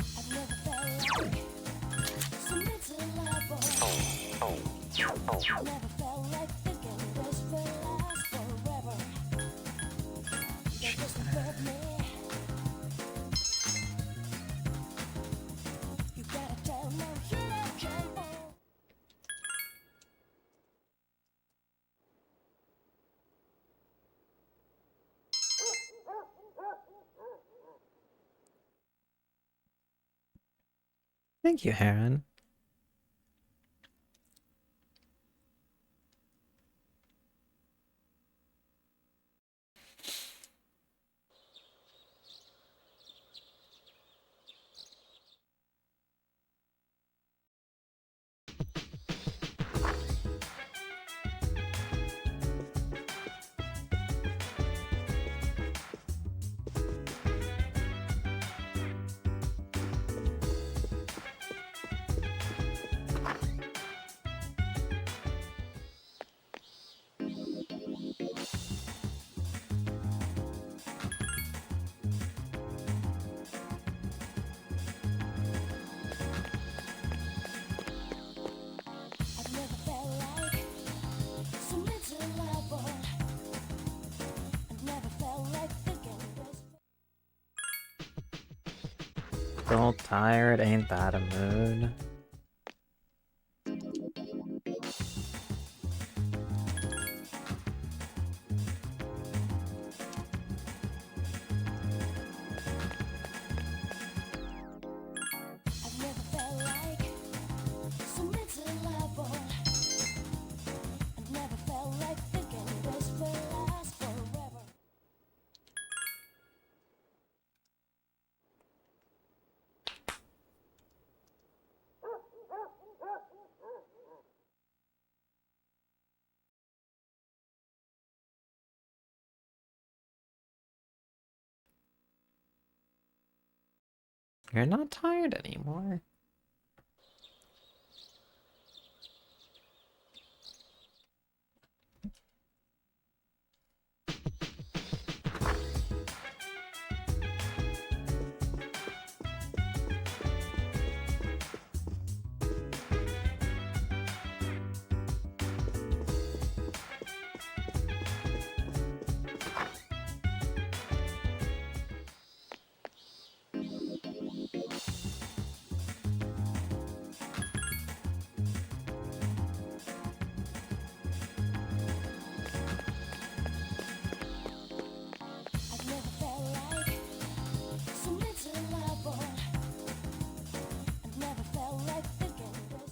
Thank you, Heron. Still tired? Ain't that a mood? I've never felt like so miserable. I've never felt like thinking this will last forever. You're not tired anymore. I've never felt like so miserable. I've never felt like thinking this.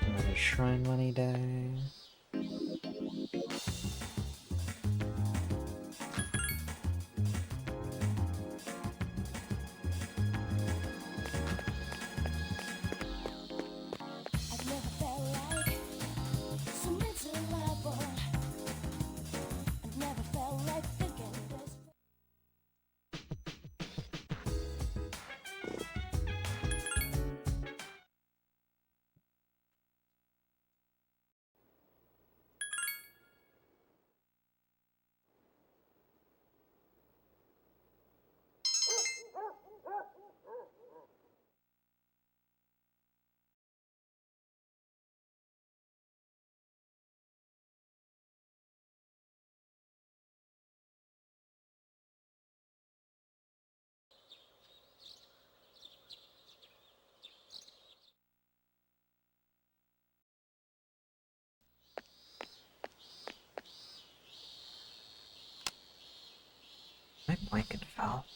Another Shrine Money Day. I've never felt like so miserable. I've never felt like thinking this. My blanket fell.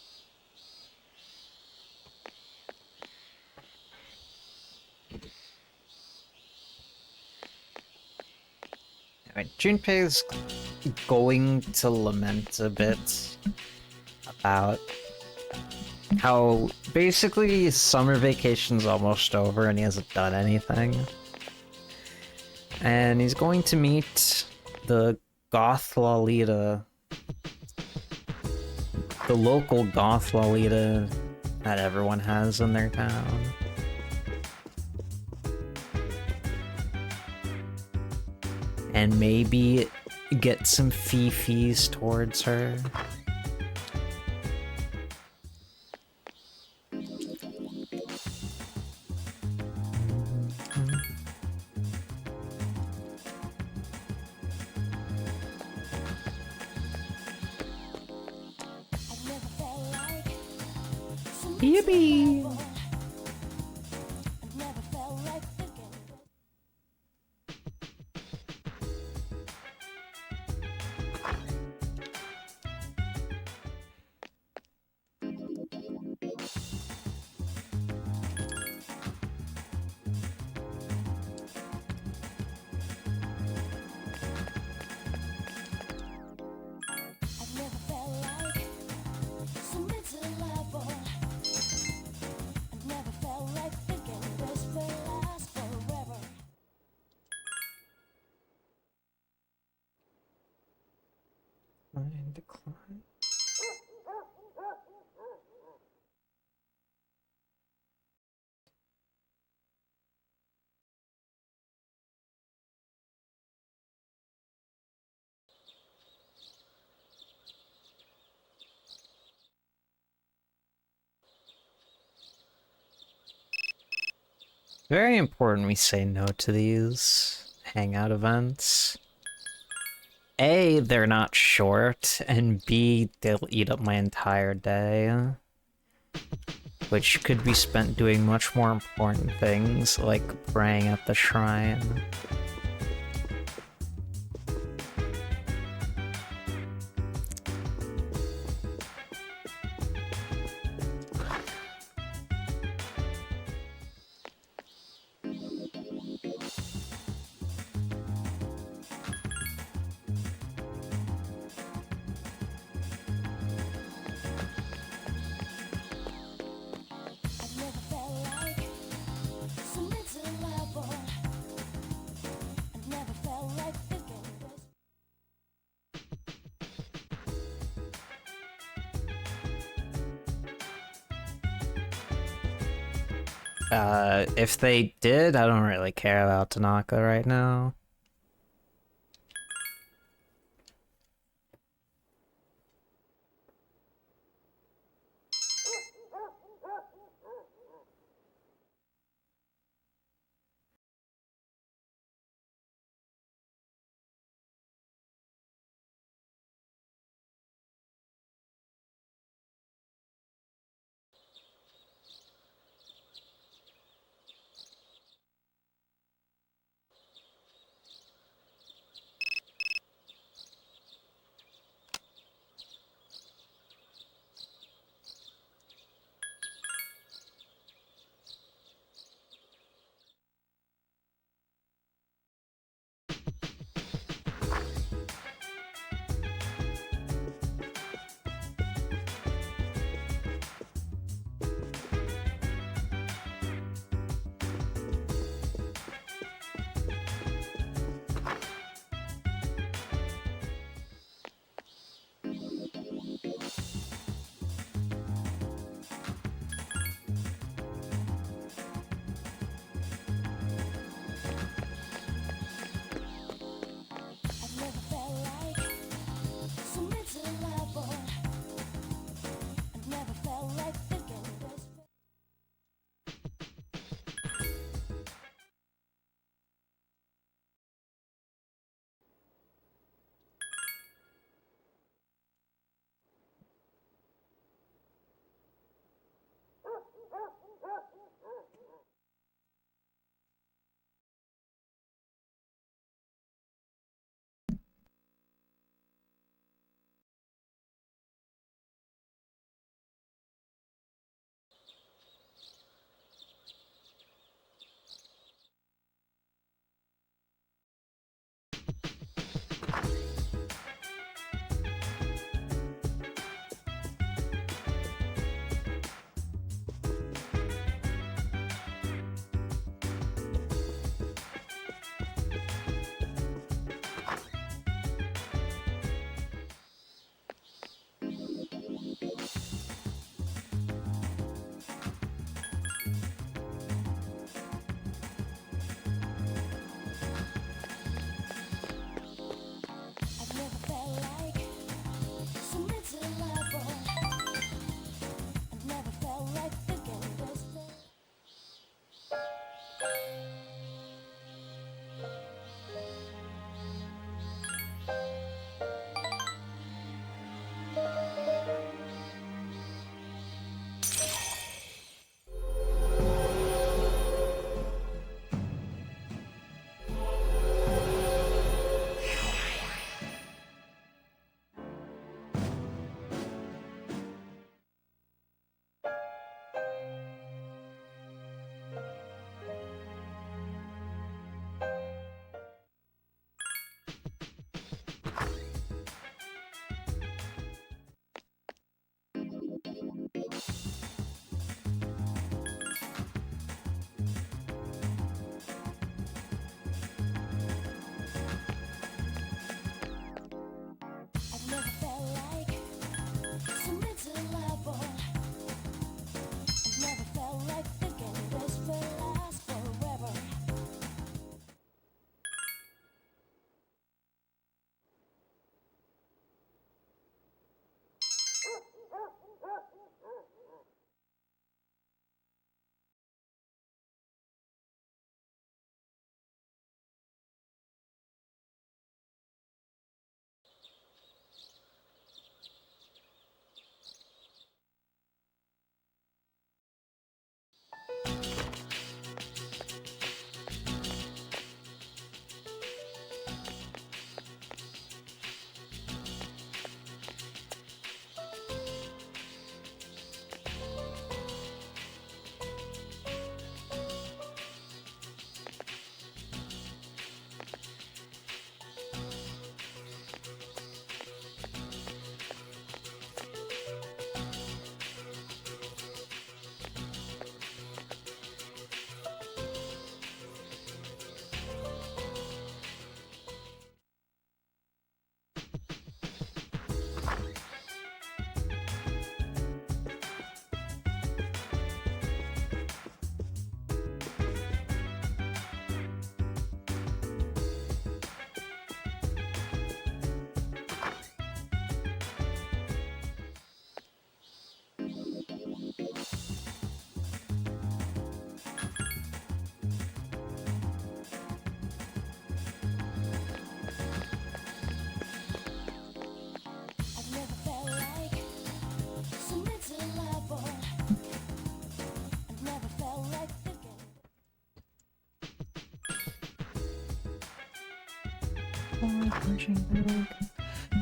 Anyway, Junpei's going to lament a bit about how basically summer vacation's almost over and he hasn't done anything. And he's going to meet the goth Lolita, the local goth Lolita that everyone has in their town. And maybe get some fee-fees towards her. I've never felt like so Yippee! miserable. I've never felt like thinking this. Decline, decline. Very important we say no to these hangout events. A, they're not short, and B, they'll eat up my entire day. Which could be spent doing much more important things, like praying at the shrine. I've never felt like so miserable. I've never felt like thinking this. If they did, I don't really care about Tanaka right now.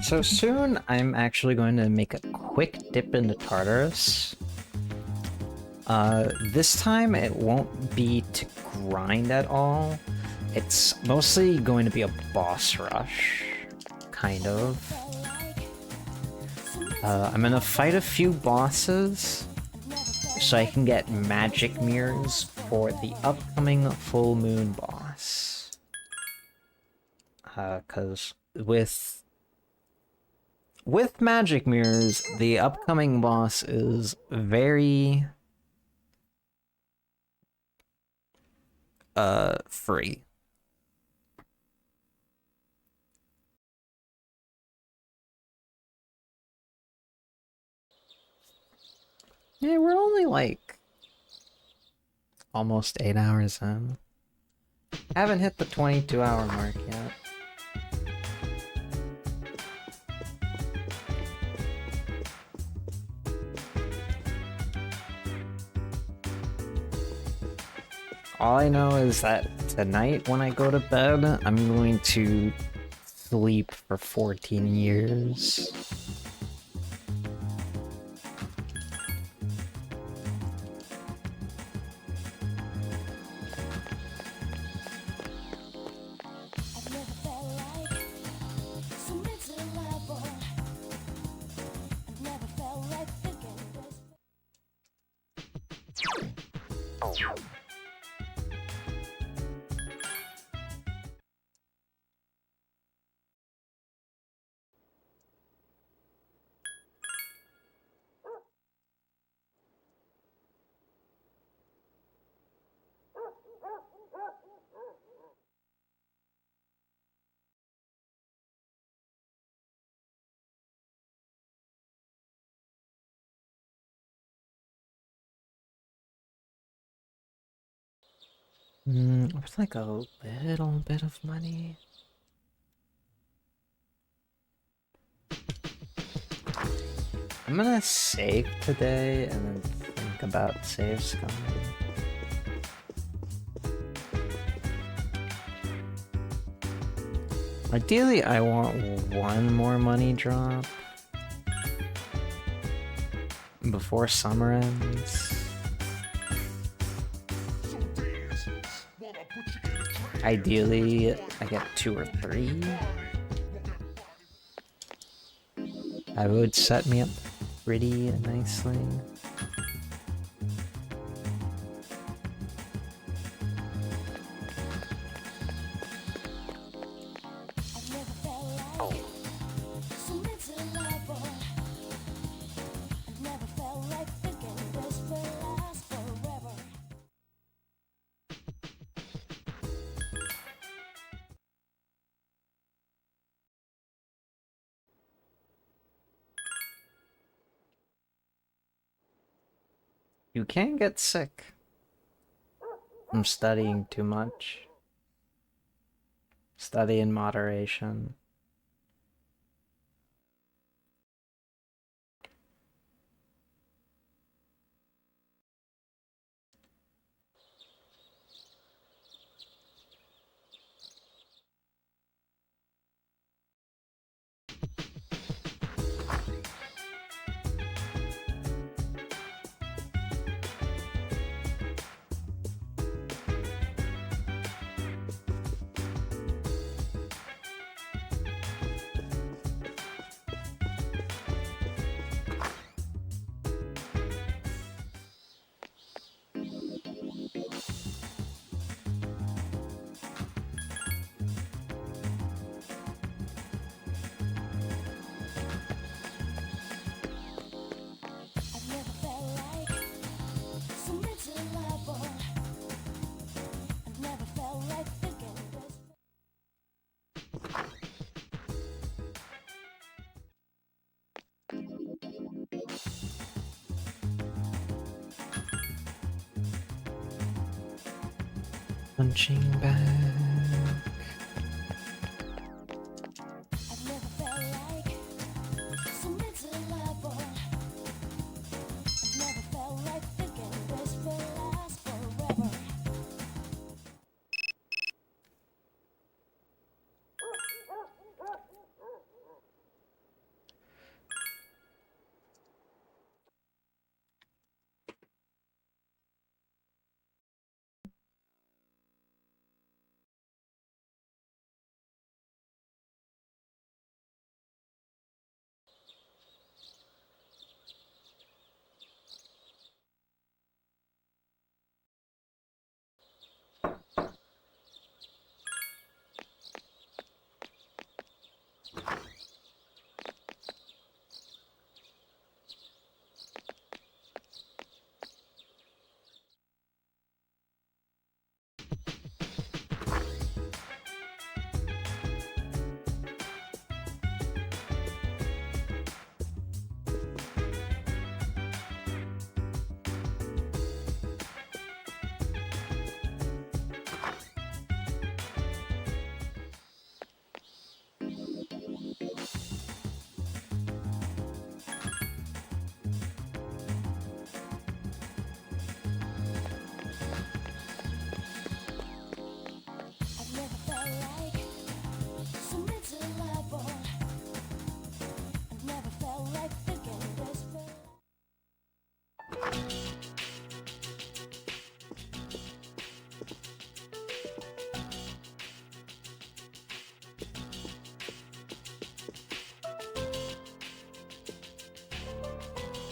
So soon, I'm actually going to make a quick dip into Tartarus. This time it won't be to grind at all. It's mostly going to be a boss rush, kind of. I'm gonna fight a few bosses so I can get magic mirrors for the upcoming full moon boss. Cause with magic mirrors, the upcoming boss is very free. Yeah, we're only like almost 8 hours in. Haven't hit the 22-hour mark yet. All I know is that tonight when I go to bed, I'm going to sleep for 14 years. I've never felt like so miserable. I've never felt like thinking this. With like a little bit of money. I'm gonna save today and then think about saves coming. Ideally, I want one more money drop before summer ends. Ideally, I get 2 or 3. That would set me up pretty nicely. I've never felt like so miserable. I've never felt like thinking this will last forever. You can get sick from studying too much. Study in moderation. I've never felt like so miserable. I've never felt like thinking this. Punching bag. I've never felt like so miserable. I've never felt like thinking this will last forever.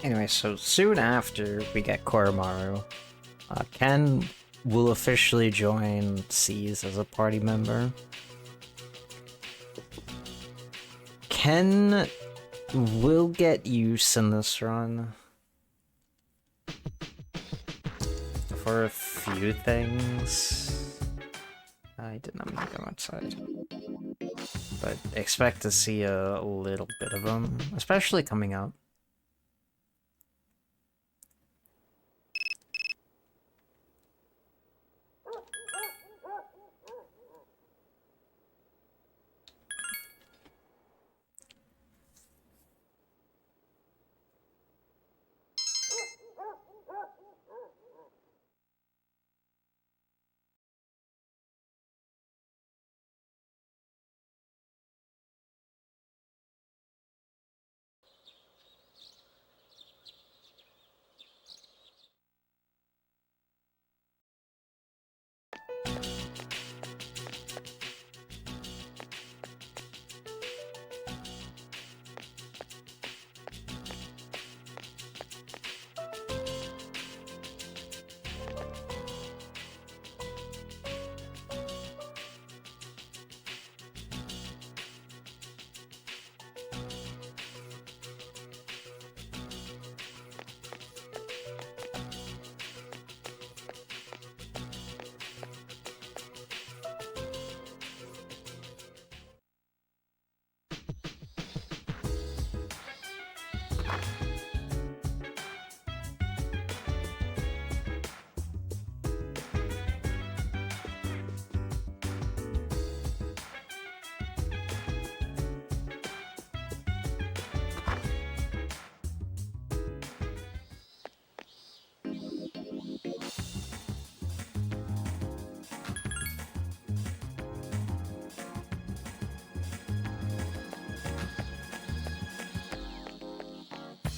Anyway, so soon after we get Koromaru, Ken will officially join C's as a party member. Ken will get use in this run for a few things. I did not mean to go outside. But expect to see a little bit of them, especially coming up.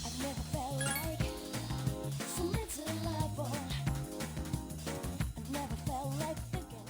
I've never felt like so little level. I've never felt like thinking.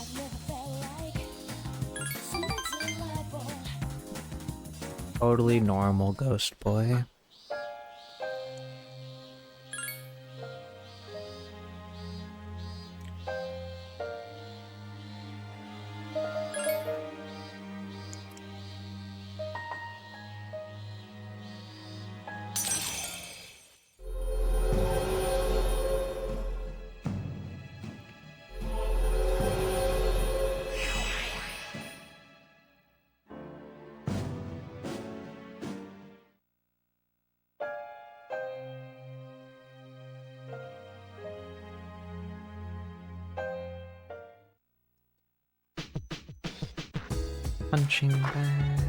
I've never felt like so little level. Totally normal ghost boy. Punching bag.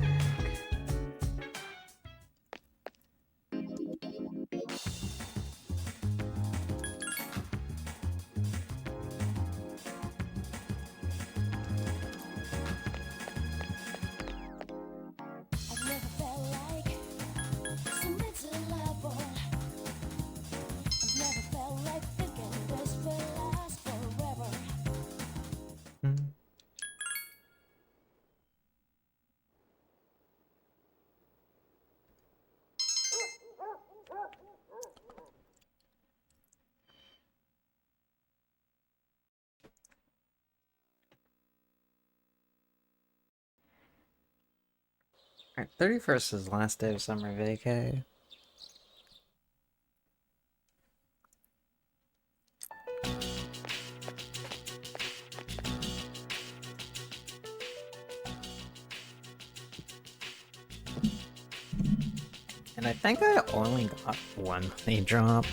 Alright, 31st is last day of summer vacay. And I think I only got one honey drop.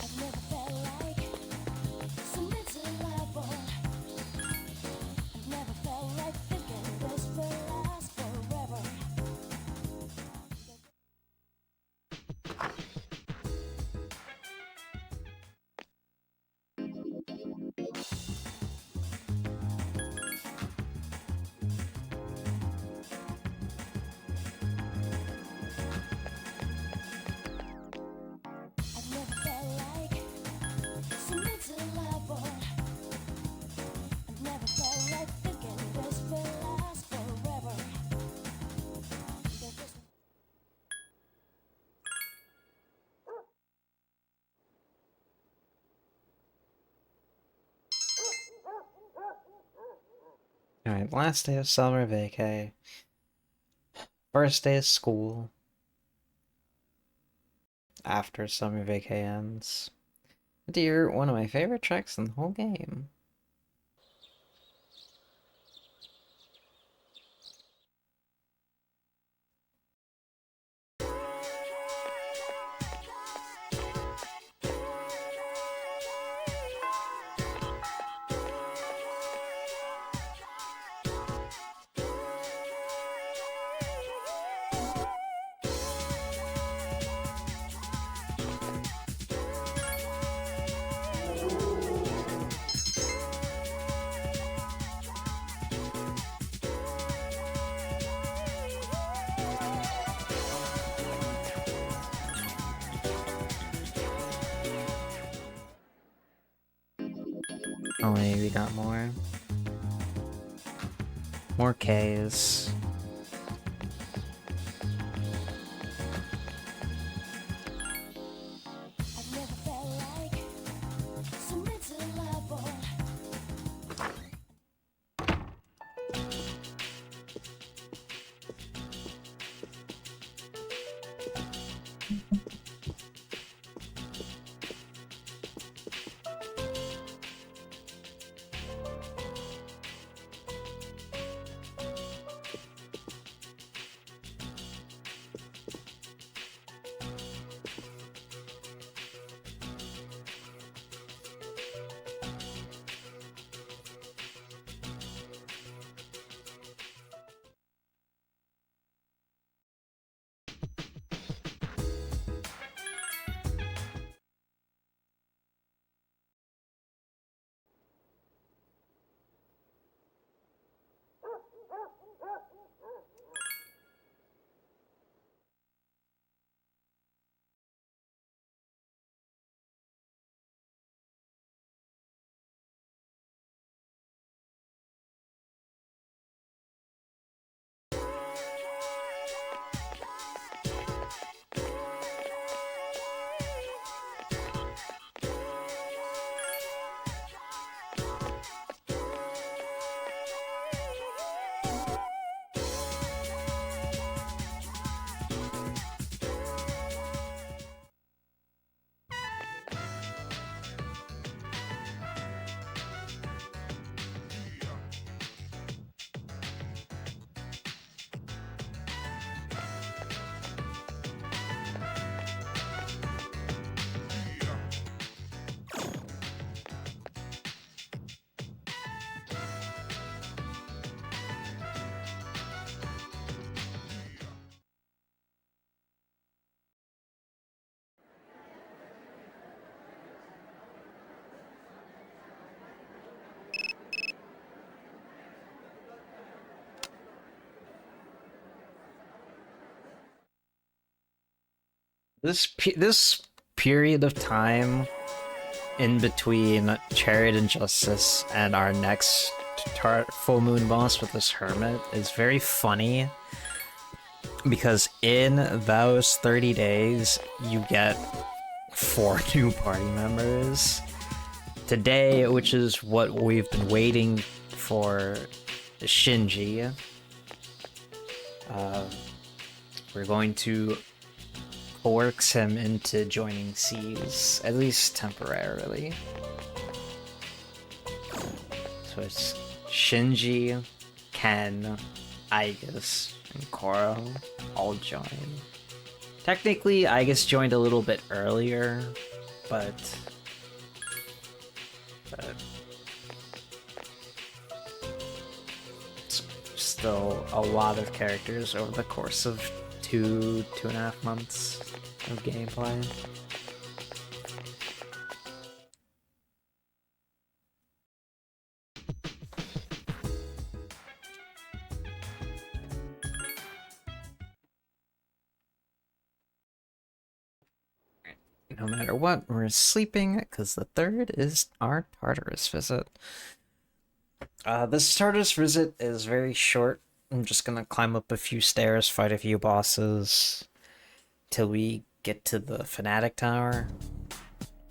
I've never felt like so miserable. I've never felt like thinking this will last forever. I've never felt like so miserable. I've never felt like thinking this will last forever. That this Alright, last day of summer vacay. First day of school. After summer vacay ends. Dear, one of my favorite tracks in the whole game. Oh wait, we got more. More Ks. I've never felt like so miserable. This period of time in between Chariot and Justice and our next full moon boss with this hermit is very funny, because in those 30 days you get 4 new party members. Today, which is what we've been waiting for, Shinji, we're going to coerce him into joining Seas, at least temporarily. So it's Shinji, Ken, Aigis, and Koro all join. Technically, Aigis joined a little bit earlier, but it's still a lot of characters over the course of 2.5 months of gameplay. No matter what, we're sleeping because the 3rd is our Tartarus visit. This Tartarus visit is very short. I'm just gonna climb up a few stairs, fight a few bosses, till we get to the Fanatic Tower.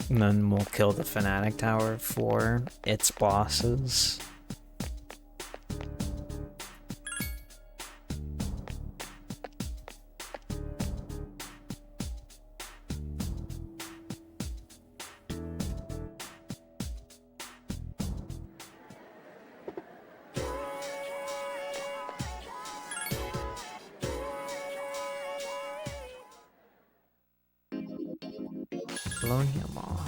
And then we'll kill the Fanatic Tower for its bosses. Colonial Mall.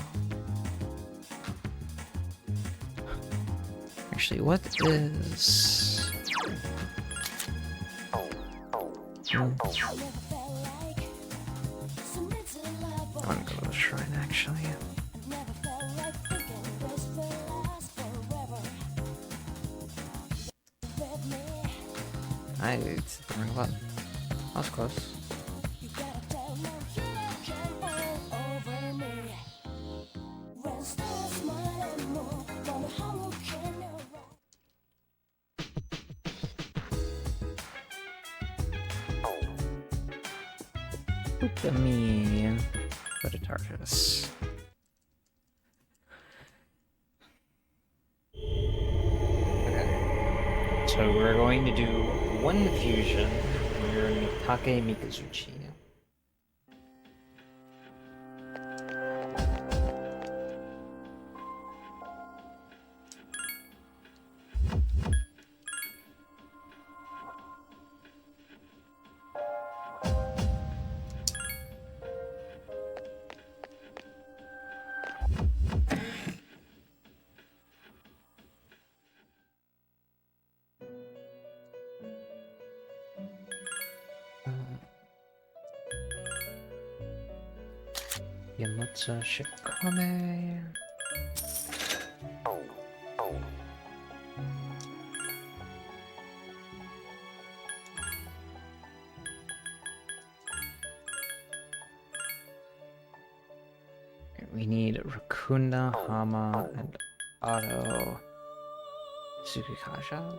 Actually, what is... Never felt like submit to love. I want to go to the shrine, actually. Never felt like thinking this will last forever. With me, I it's the wrong button. That was close. you gotta tell no hero can all over me. When stars smile and move, wonder how can you run? Look at me. Go to Tartarus. Okay. So we're going to do one fusion near Mitake Mikazuchi. Yamutsu Shikome. We need Rakunda, Hama, and Auto Tsukikasha.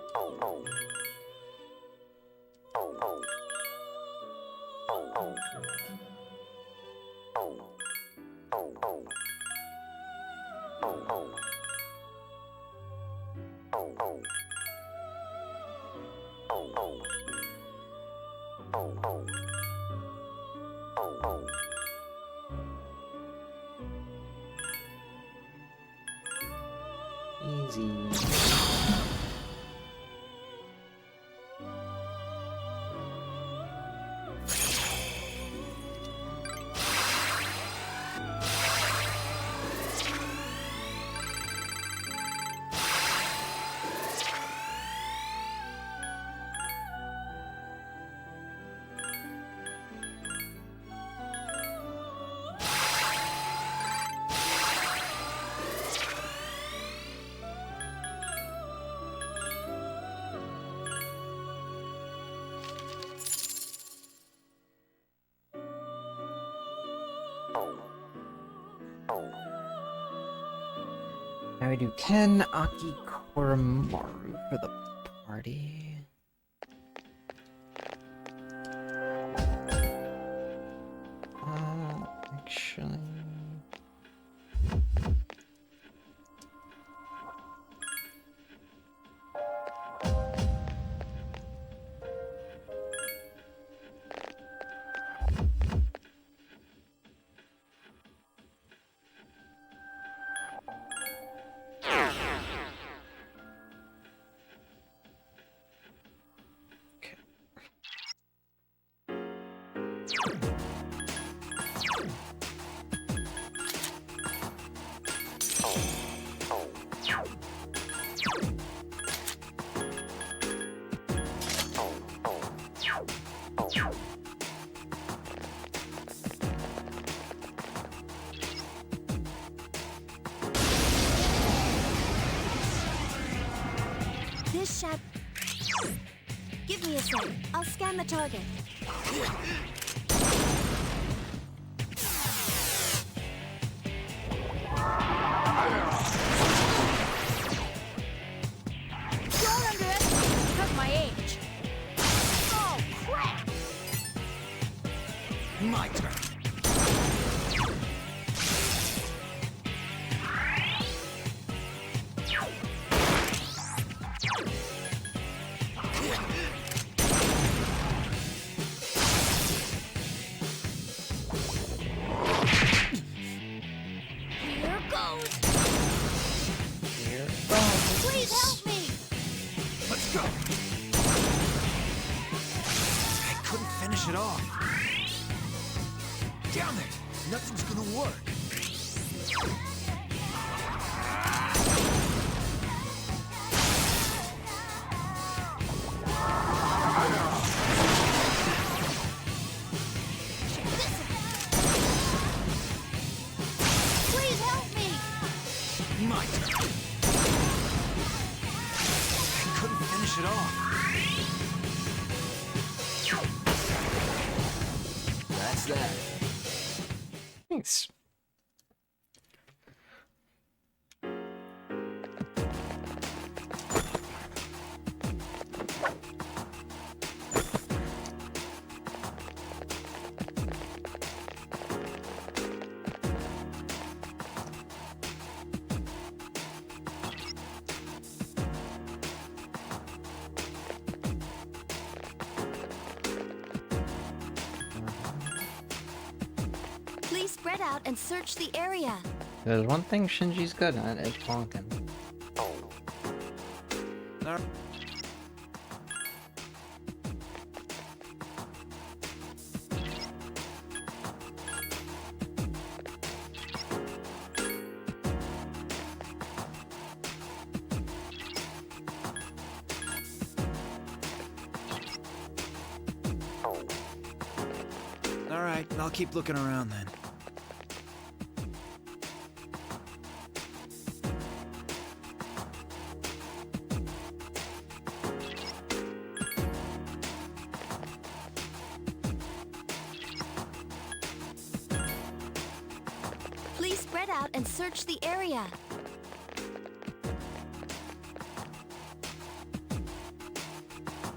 Easy. we do Ken, Aki, Koromaru for the party. Actually... This shot. Give me a sec. I'll scan the target. Don't underestimate because of my age. Oh, crap! My turn. Here goes. Here. Please help me. Let's go. I couldn't finish it off. Damn it! Nothing's gonna work. Please help me. My turn. I couldn't finish it off. That's that. Thanks. Please spread out and search the area. There's one thing Shinji's good at, is honking. All right, I'll keep looking around then. Please spread out and search the area.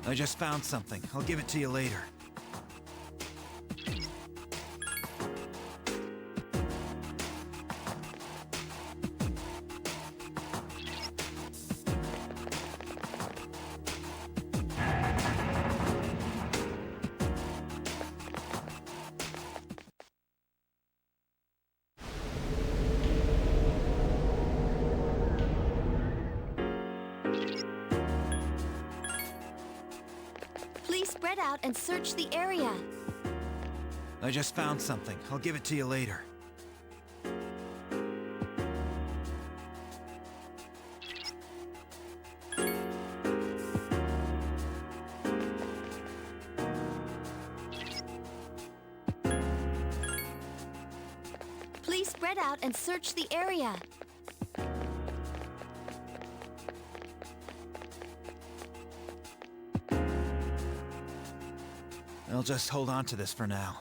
I just found something. I'll give it to you later. Please spread out and search the area. I just found something. I'll give it to you later. Please spread out and search the area. I'll just hold on to this for now.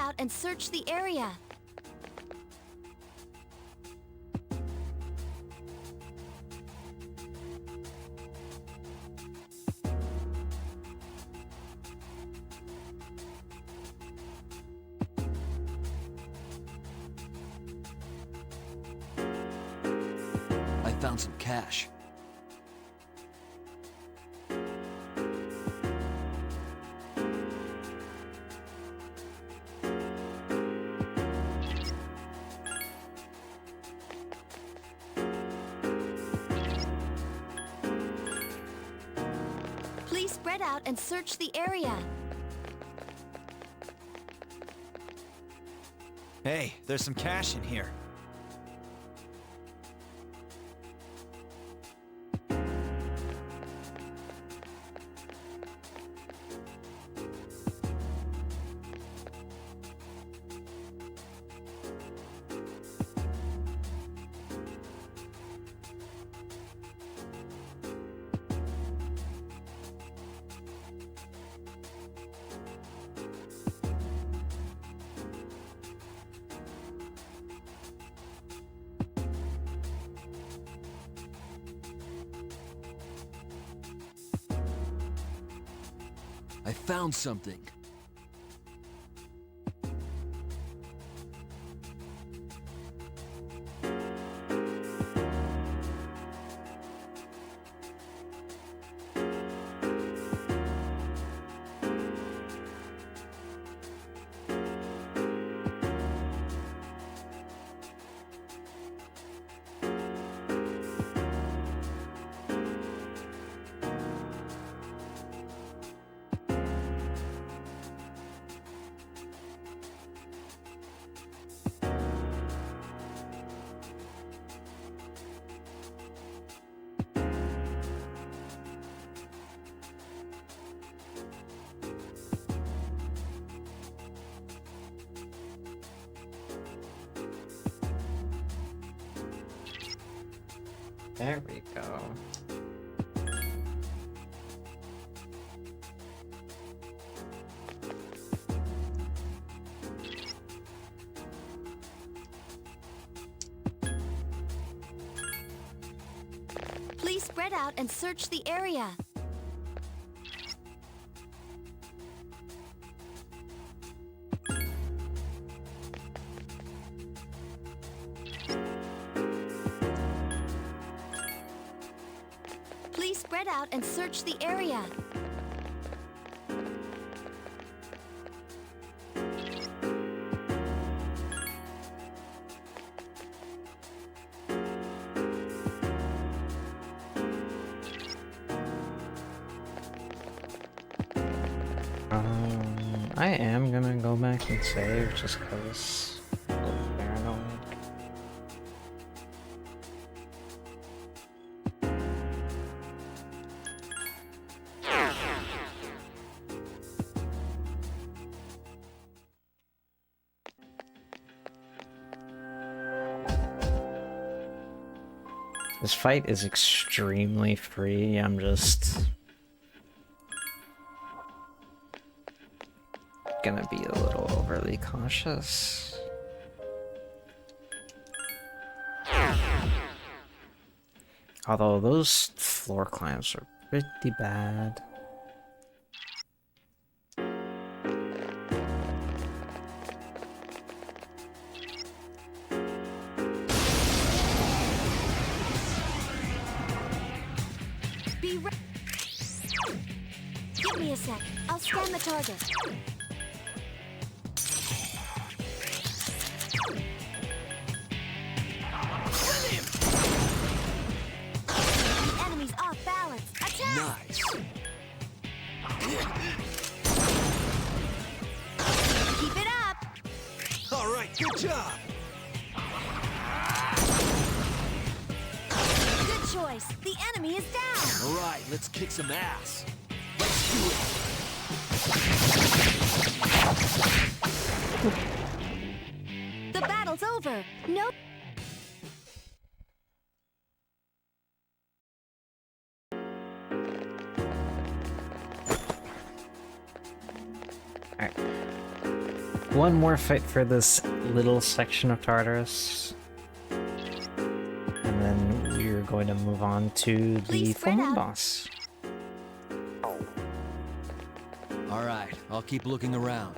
out and search the area. I found some cash. Please spread out and search the area. Hey, there's some cash in here. I found something. There we go. Please spread out and search the area. Please spread out and search the area. I am gonna go back and save just cause I'm a little paranoid. This fight is extremely free, I'm just gonna be a little overly cautious. Although those floor climbs are pretty bad. Be ready. Give me a sec. I'll scan the target. The enemy's off balance. Attack! Nice. Keep it up. All right, good job. Good choice. The enemy is down. All right, let's kick some ass. Let's do it. The battle's over. No. Alright. one more fight for this little section of Tartarus. And then we're going to move on to the Please full spread moon out. boss. All right, I'll keep looking around.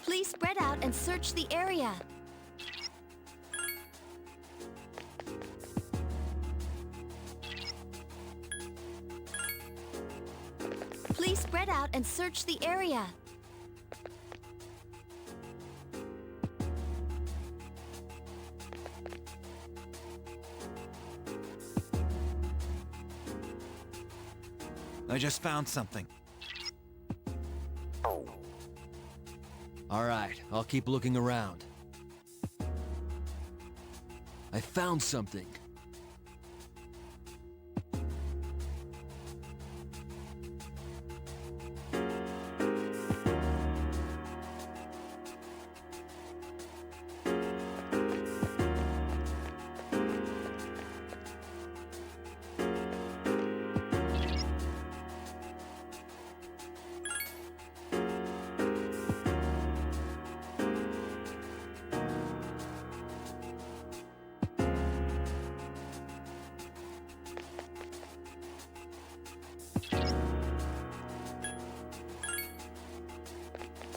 Please spread out and search the area. Please spread out and search the area. I just found something. All right, I'll keep looking around. I found something.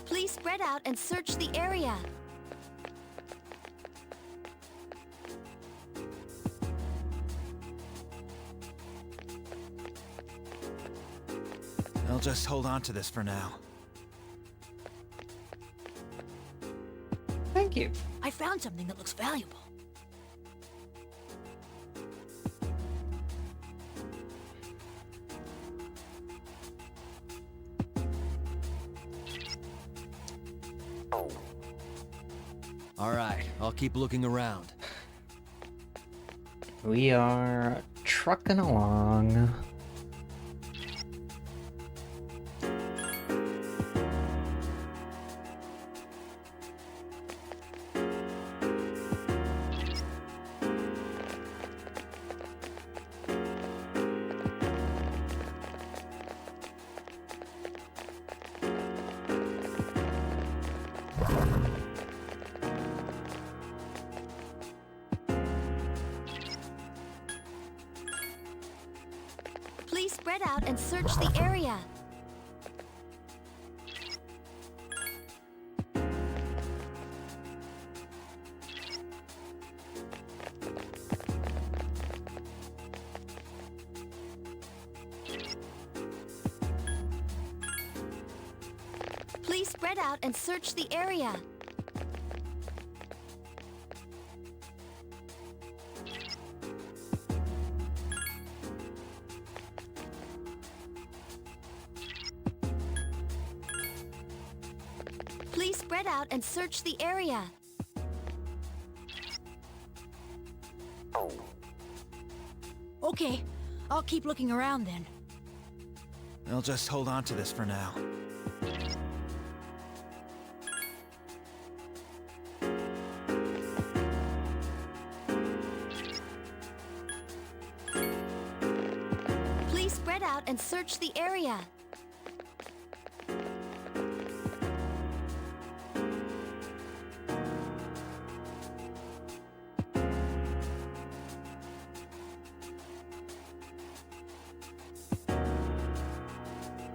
Please spread out and search the area. I'll just hold on to this for now. Thank you. I found something that looks valuable. All right, I'll keep looking around. We are trucking along. Please spread out and search the area. Please spread out and search the area. Please spread out and search the area. Okay, I'll keep looking around then. I'll just hold on to this for now. Please spread out and search the area.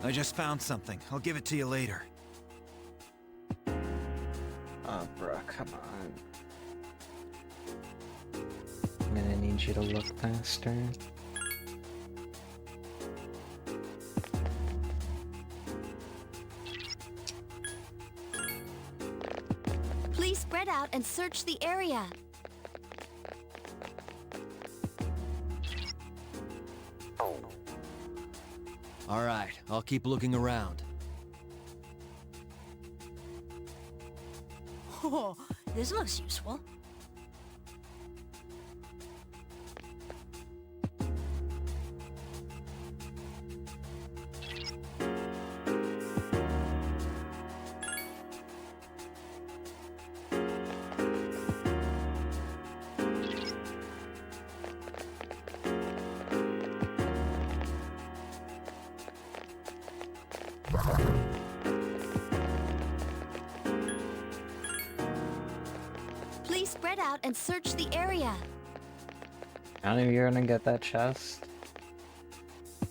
I just found something. I'll give it to you later. Oh, bro, come on. I'm gonna need you to look faster. Please spread out and search the area. All right, I'll keep looking around. Oh, this looks useful. out and search the area. None of you are gonna get that chest?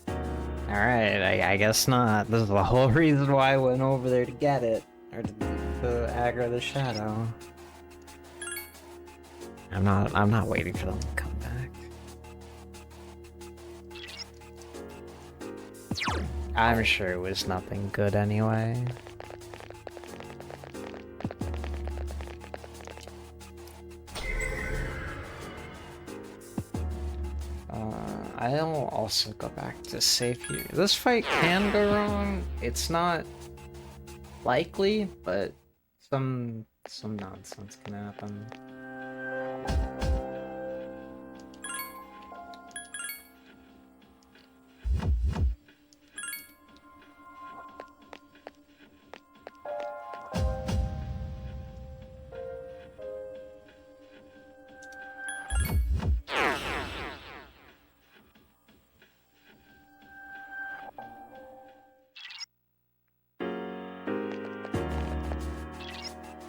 Alright, I guess not. This is the whole reason why I went over there to get it. Or to aggro the shadow. I'm not waiting for them to come back. I'm sure it was nothing good anyway. I'll also go back to save here. This fight can go wrong. It's not likely, but some nonsense can happen.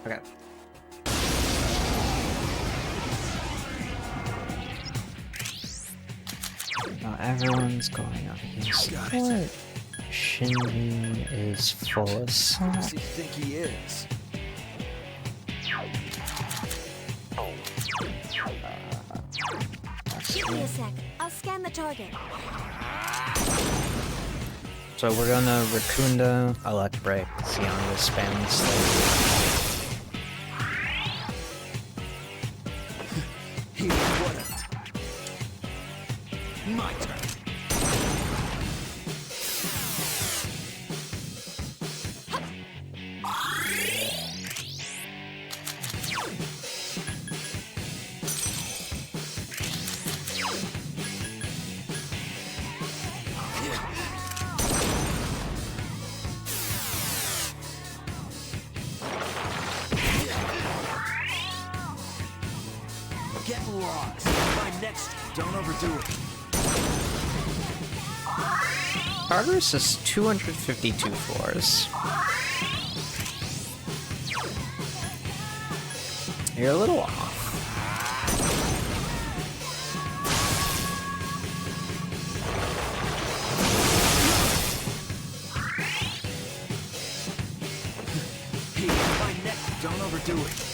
Okay. Now everyone's going up against what? Shinji is full of salt. Who does he think he is? Give me a sec. I'll scan the target. So we're gonna Raccoonda, Electric, Xionga spam Slave. He wouldn't. My turn. Get lost. My next. Don't overdo it. Progress is 252 floors. You're a little off. Hey, my neck. Don't overdo it.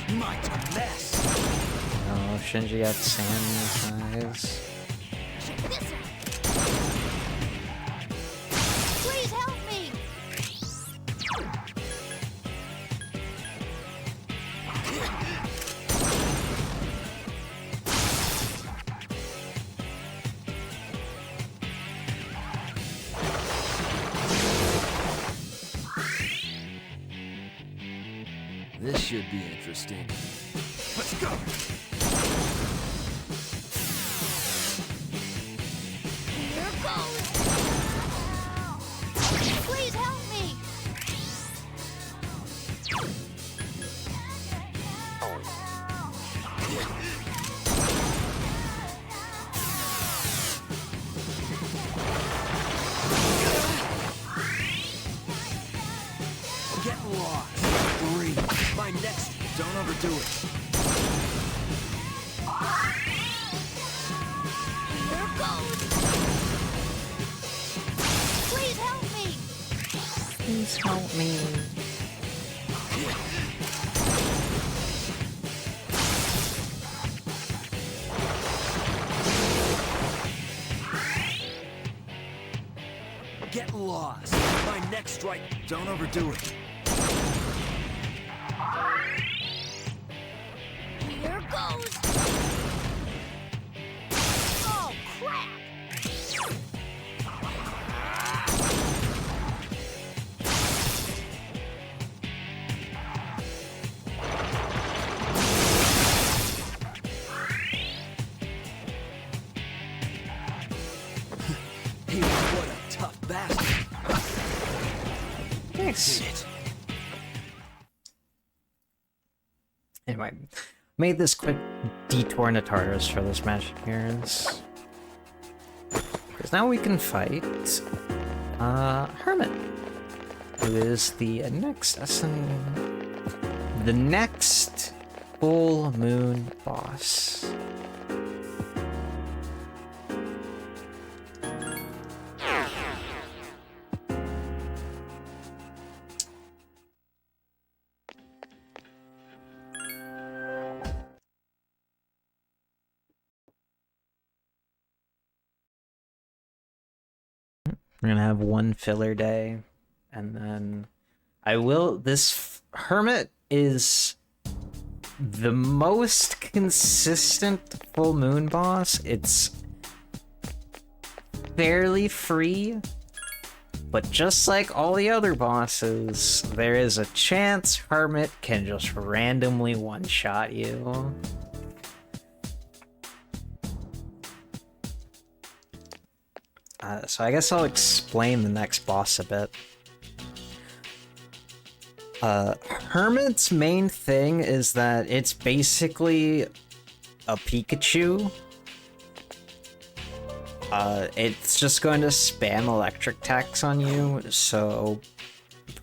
My mess. Oh, Shinji got sand in his eyes. Check this out. Please help me. This should be interesting. Let's go. Here goes. Please help me. Get lost. Breathe. My next. Don't overdo it. Here goes. Please help me. Please help me. Get lost. My next strike. Don't overdo it. Here goes. Oh, crap. Nice. Anyway, made this quick detour into Tartarus for this magic mirrors. Because now we can fight Hermit, who is the next the next full moon boss. We're gonna have one filler day, and then this Hermit is the most consistent full moon boss. It's fairly free, but just like all the other bosses, there is a chance Hermit can just randomly one-shot you. So I guess I'll explain the next boss a bit. Hermit's main thing is that it's basically a Pikachu. It's just going to spam electric attacks on you, so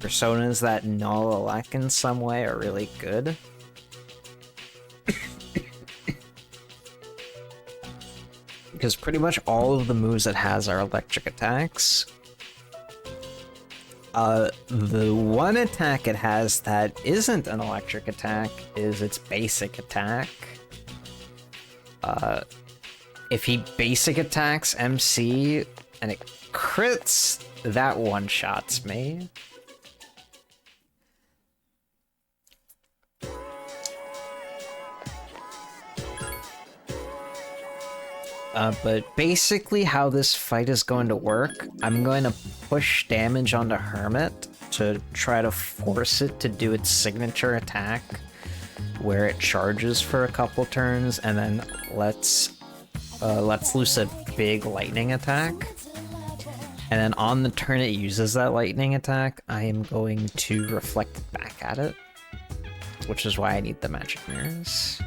personas that null elect in some way are really good. Because pretty much all of the moves it has are electric attacks. The one attack it has that isn't an electric attack is its basic attack. If he basic attacks MC and it crits, that one-shots me. But basically how this fight is going to work, I'm going to push damage onto Hermit to try to force it to do its signature attack, where it charges for a couple turns and then lets loose a big lightning attack. And then on the turn it uses that lightning attack, I am going to reflect it back at it, which is why I need the magic mirrors.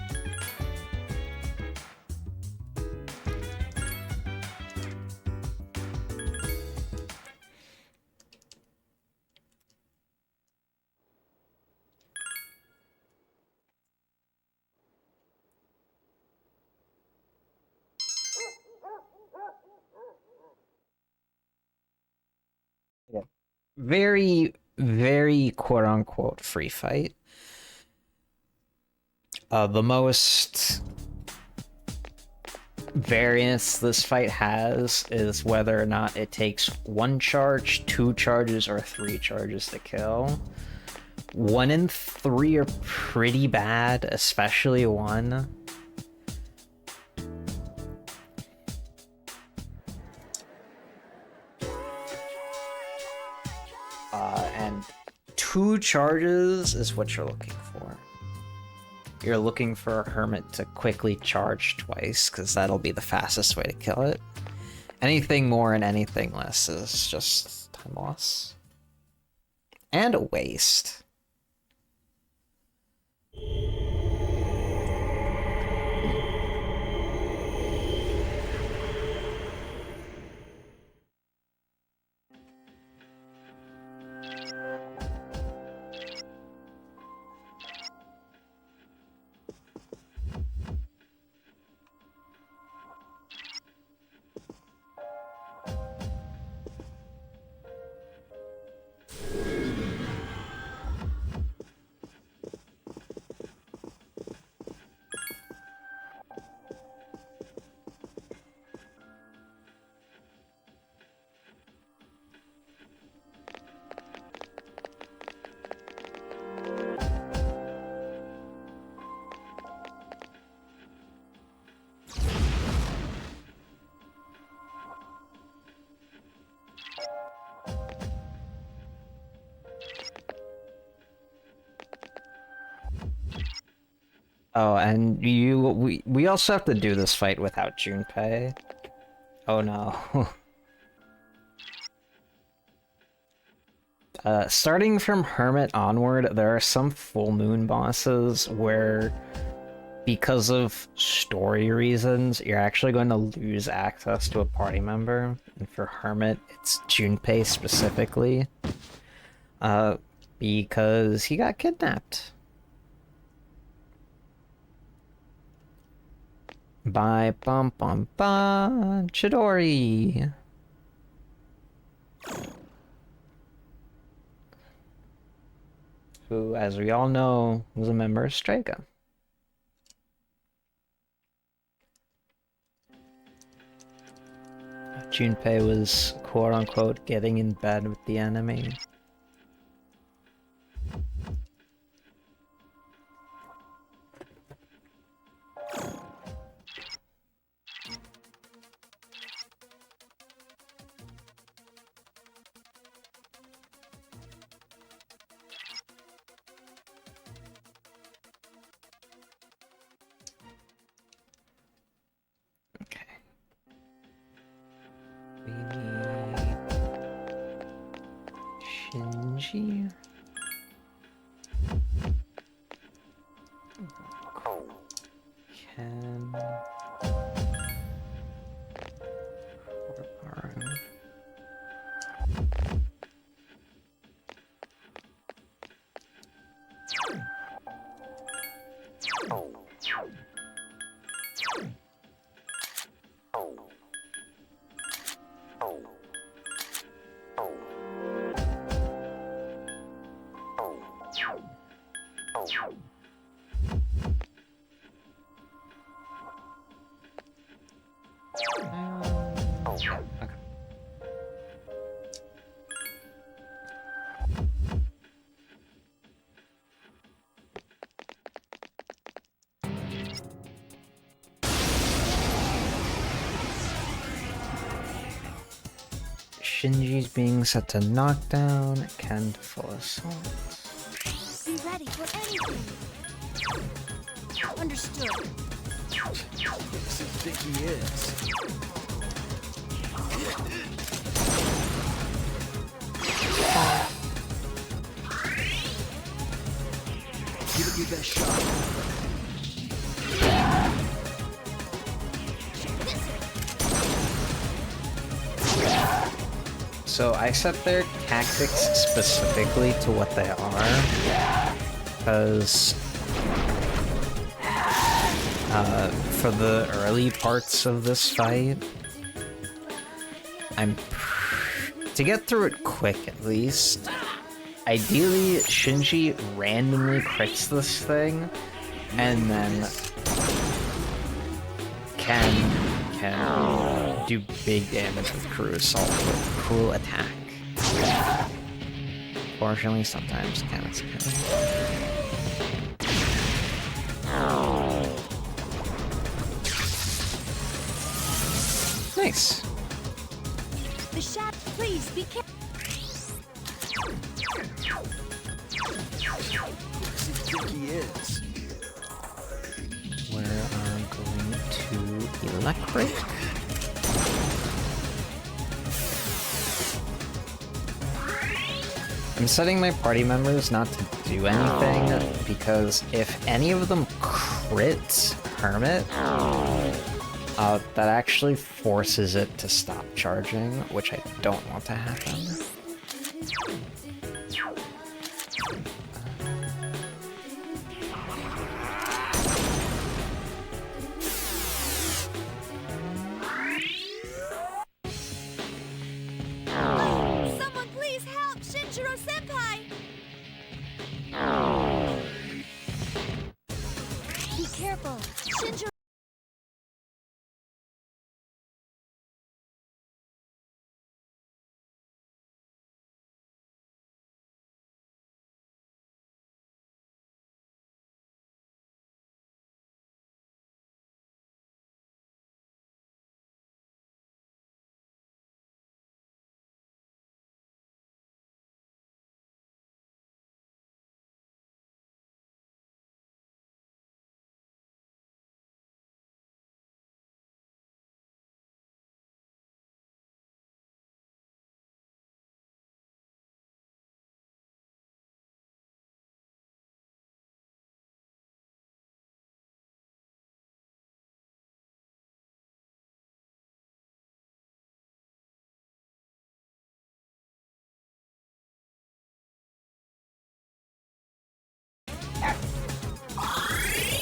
Very, very quote-unquote free fight. The most variance this fight has is whether or not it takes 1 charge, 2 charges, or 3 charges to kill. 1 and 3 are pretty bad, especially 1. And 2 charges is what you're looking for. You're looking for a Hermit to quickly charge twice, because that'll be the fastest way to kill it. Anything more and anything less is just time loss. And a waste. Oh, and we also have to do this fight without Junpei. Oh no. Starting from Hermit onward, there are some full moon bosses where, because of story reasons, you're actually going to lose access to a party member. And for Hermit, it's Junpei specifically, because he got kidnapped by Chidori. Who, as we all know, was a member of Strega. Junpei was quote-unquote getting in bed with the enemy. Okay. We need Shinji. Ken. Aaron. Okay. Shinji's being set to knockdown, Ken to full assault. Be ready for anything. Understood. What's he think he is? Give it your best shot. So I set their tactics specifically to what they are, because for the early parts of this fight, to get through it quick at least, ideally Shinji randomly crits this thing, and then can do big damage with Crew Assault with Cruel Attack. Fortunately, sometimes Ken's Nice. The shadow, please be careful. What's he think he is? We're going to Electric. I'm setting my party members not to do anything, because if any of them crit Hermit, that actually forces it to stop charging, which I don't want to happen. Someone please help Shinjiro-senpai! Be careful. Shinjiro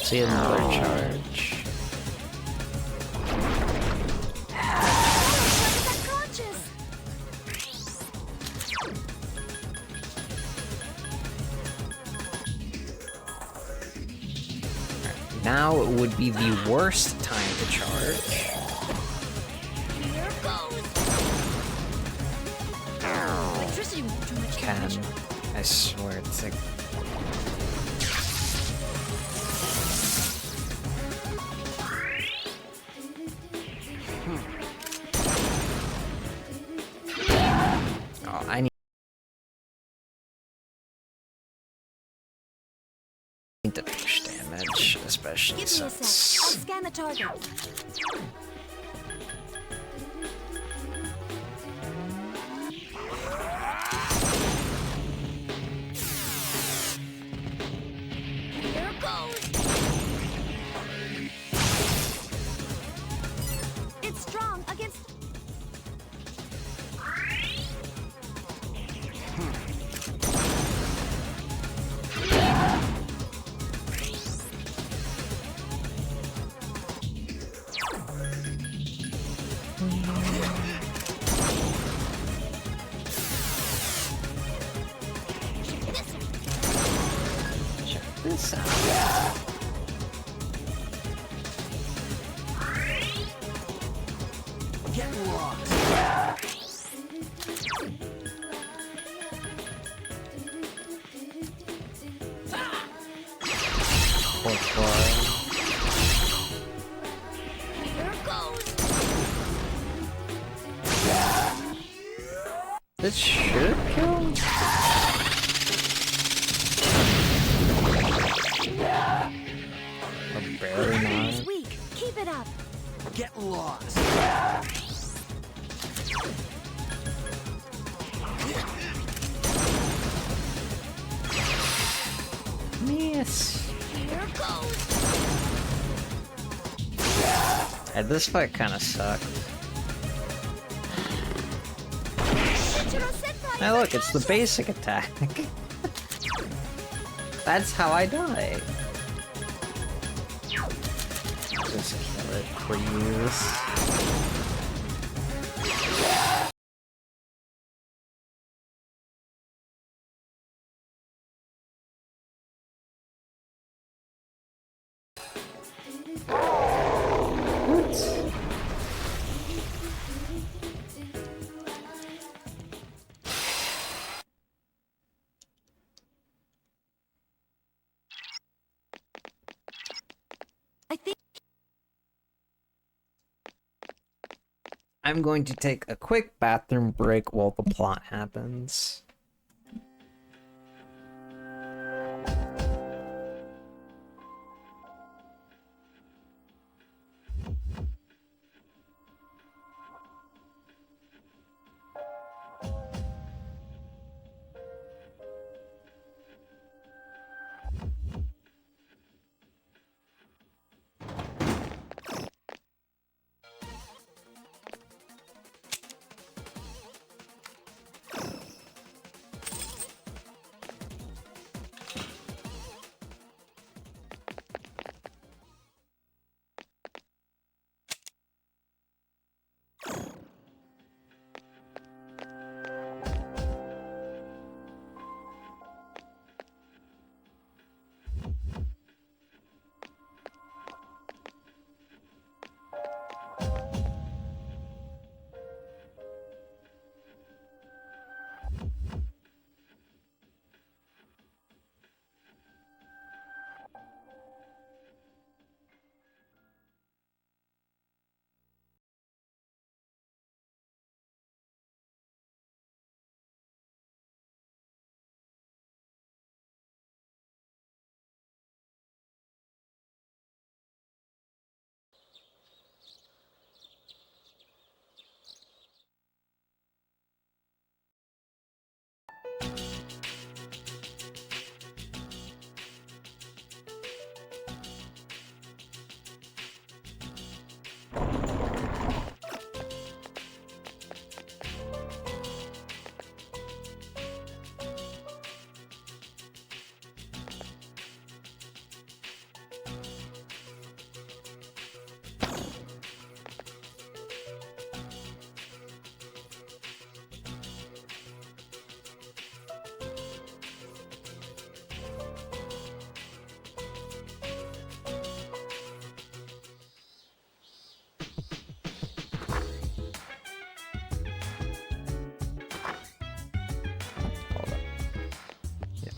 See another charge. Unconscious. Now it would be the worst time to charge. Here goes. Electricity won't do much Can. damage. I swear to... Oh, I need to push damage, especially Give me a sec. I'll since... scan the target. Here goes. It's strong against. Check this out. Get lost. Poor boy. Here goes. This should kill? Or barely Enemy's not. weak. Keep it up. Get lost. Miss. Here goes. This fight kinda sucked. Ichiro Senpai Now is look, it's the unconscious. basic attack. That's how I die. Just kill it, please. I think I'm going to take a quick bathroom break while the plot happens.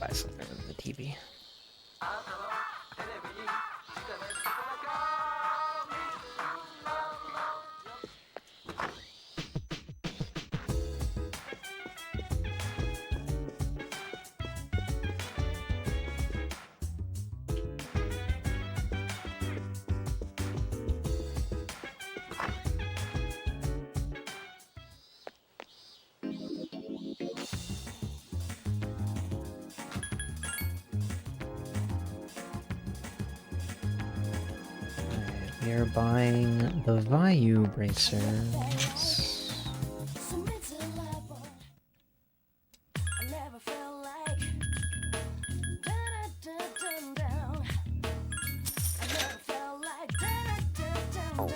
eyes look better than the TV. We are buying the Vayu bracers. Submit to the level. I never felt like down. I never felt like down.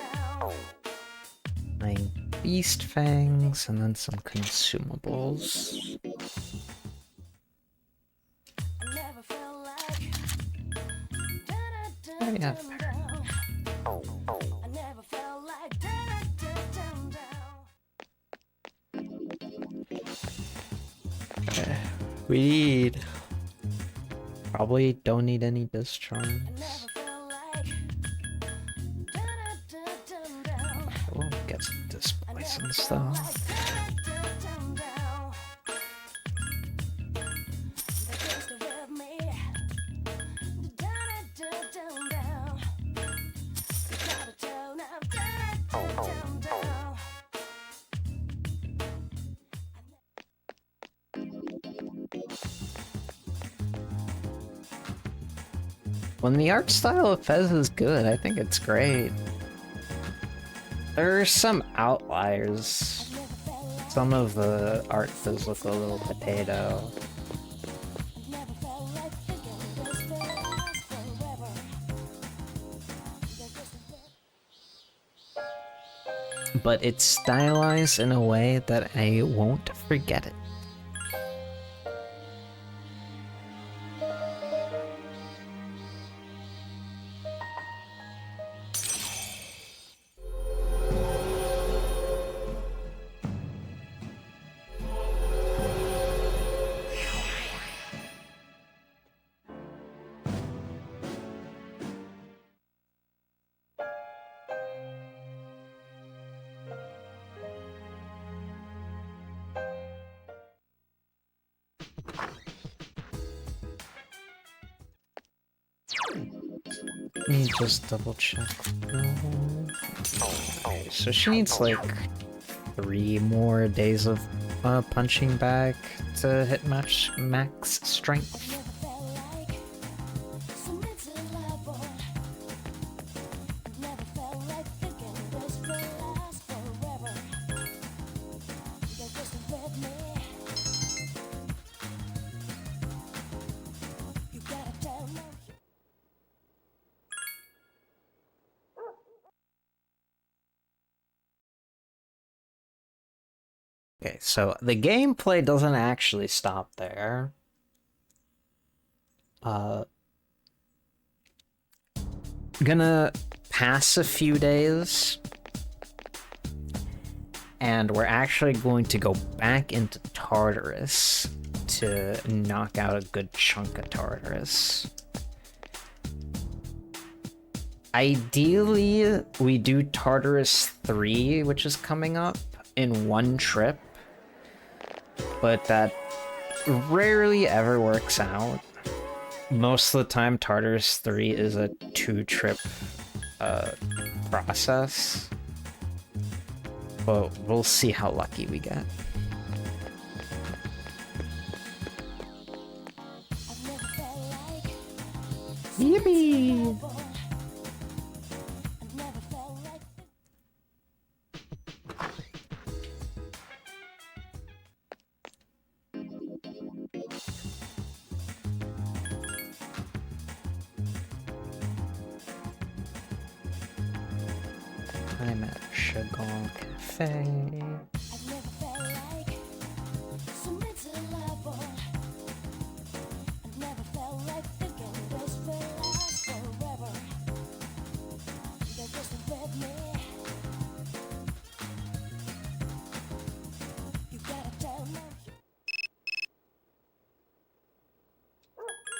Buying beast fangs and then some consumables. I never felt like I already have I never felt like down. weed. Probably don't need any I discharge. never felt like down. We'll get some dispoisons though. When the art style of FES is good, I think it's great. There are some outliers. Some of the art does look a little potato. But it's stylized in a way that I won't forget it. Let me just double check. Okay, so she needs like 3 more days of punching bag to hit max strength. Okay, so the gameplay doesn't actually stop there. Gonna pass a few days, and we're actually going to go back into Tartarus to knock out a good chunk of Tartarus. Ideally, we do Tartarus 3, which is coming up, in one trip, but that rarely ever works out. Most of the time, Tartarus 3 is a 2-trip process, but we'll see how lucky we get. Yippee! I'm at Chagon Cafe.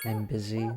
I'm busy.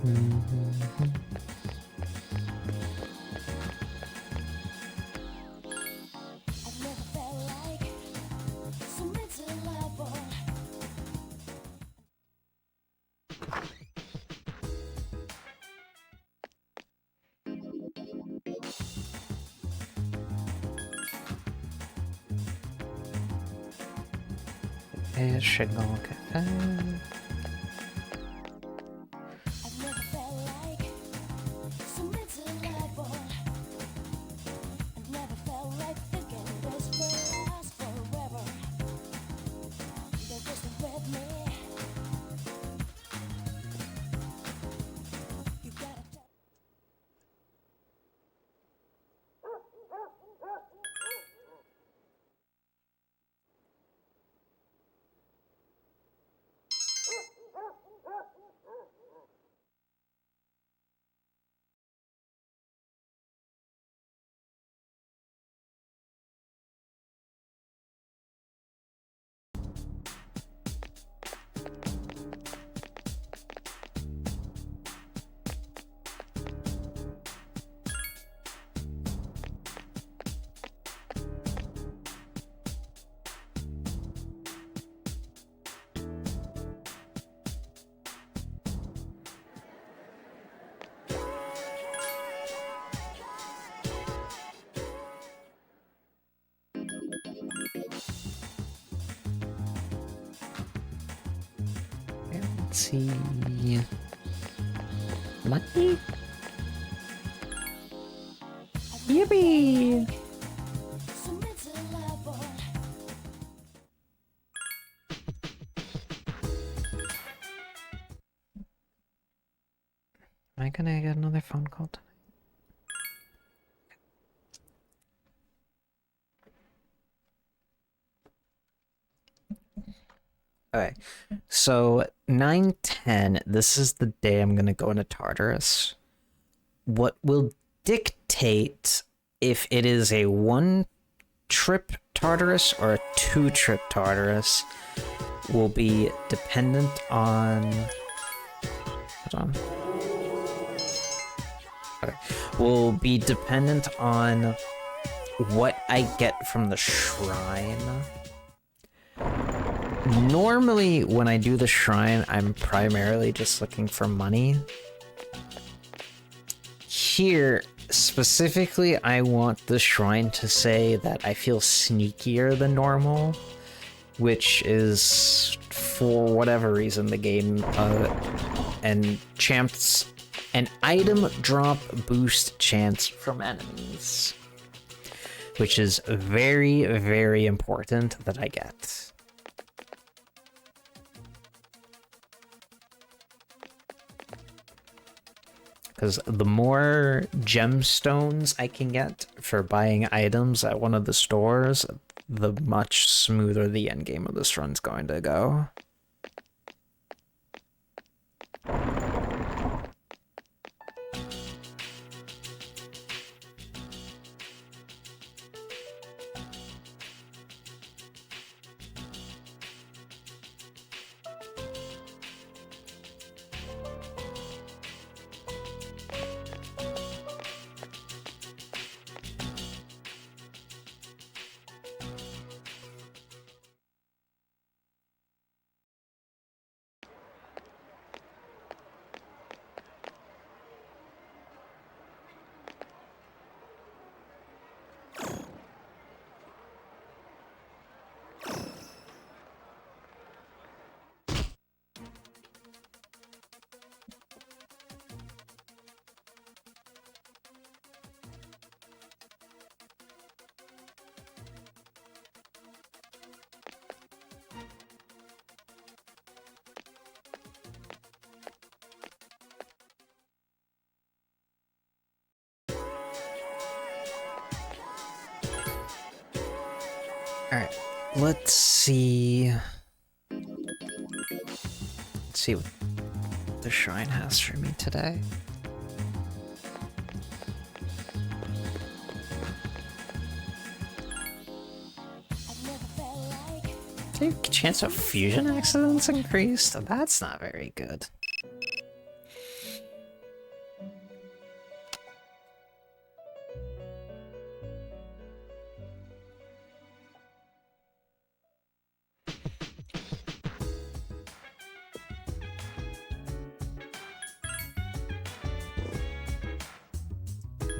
I've never felt like so miserable. Hey, Signal Cafe. I've never felt like so miserable. I've never felt like thinking this will last forever. They're just with me. You gotta tell. Let's see. Money? Yippee! So miserable. Am I gonna get another phone call tonight? Okay, so 9/10, this is the day I'm gonna go into Tartarus. What will dictate if it is a 1-trip Tartarus or a 2-trip Tartarus will be dependent on... Hold on. Okay. Will be dependent on what I get from the shrine. Normally, when I do the shrine, I'm primarily just looking for money. Here, specifically, I want the shrine to say that I feel sneakier than normal, which is, for whatever reason, the game and champs an item drop boost chance from enemies, which is very, very important that I get. Because the more gemstones I can get for buying items at one of the stores, the much smoother the endgame of this run's going to go. Alright, let's see. Let's see what the shrine has for me today. The chance of fusion accidents increased? That's not very good.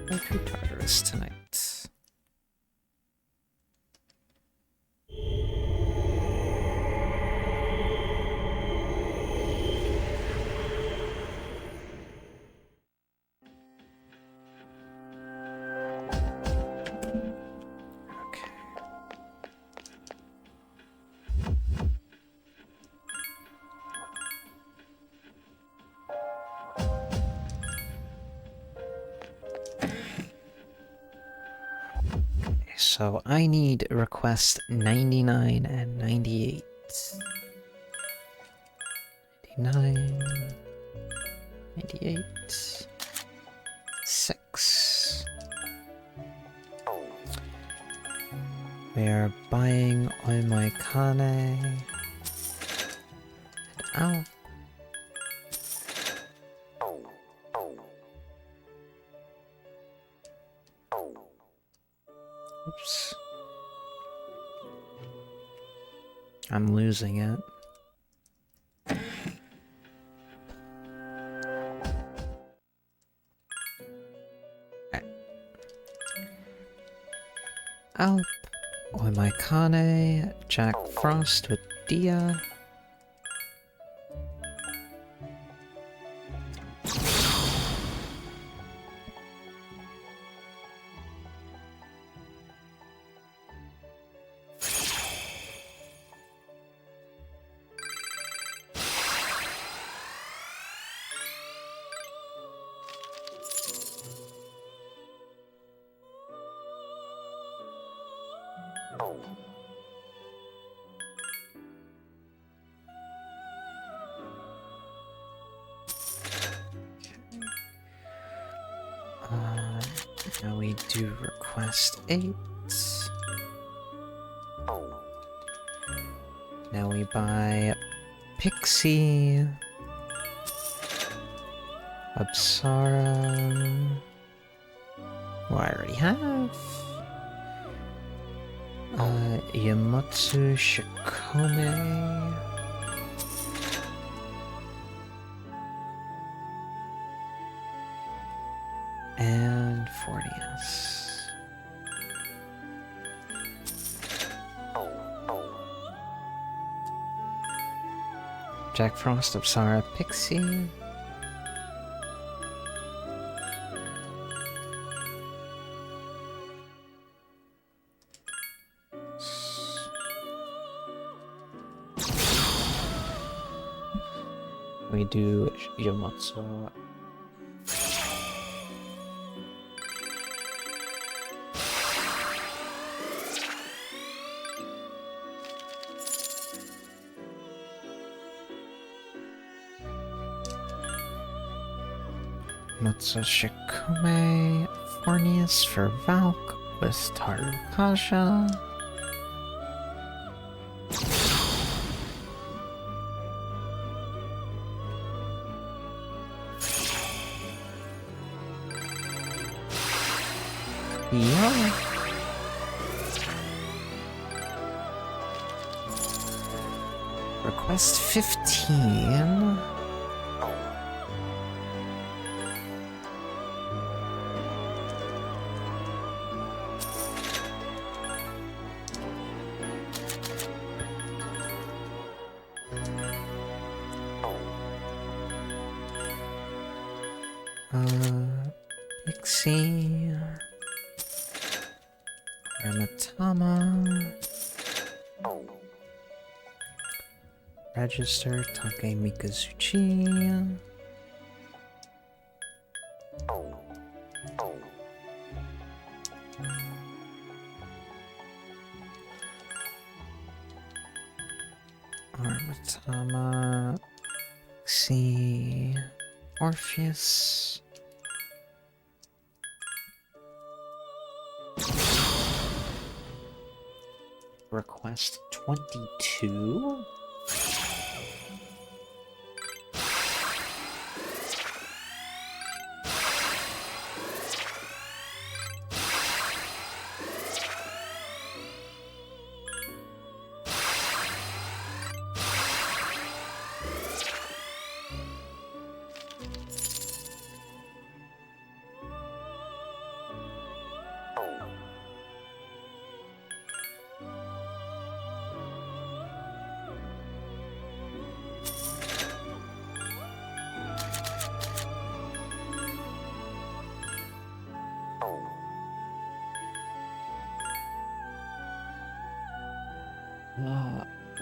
Like Tartarus tonight. So I need request 99 and 98. 99, 98, 6. We are buying Oimoikane and Ow. Oops. I'm losing it. Alp, Oimoikane, Jack Frost with Dia. Now we do request 8. Now we buy Pixie, Absara, who I already have, Yamatsu Shikome, and 40s. Jack Frost, Absara, Pixie. do Yomotsu. Mutsu Shikume, Fornius for Valk with Tarukaja. Yeah. Request 15. Pixie. Ramatama. Register Take Mikazuchi. Armatama. Pixie. Orpheus. Request 22?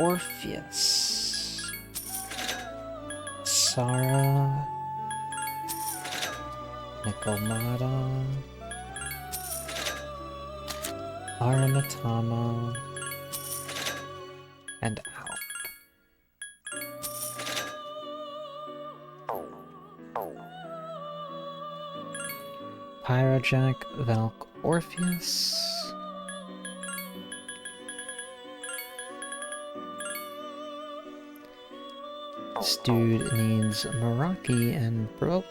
Orpheus. Sarah. Nikomata. Aramatama. And Alp. Pyrogenic Valk Orpheus. This dude needs Meraki and Broke.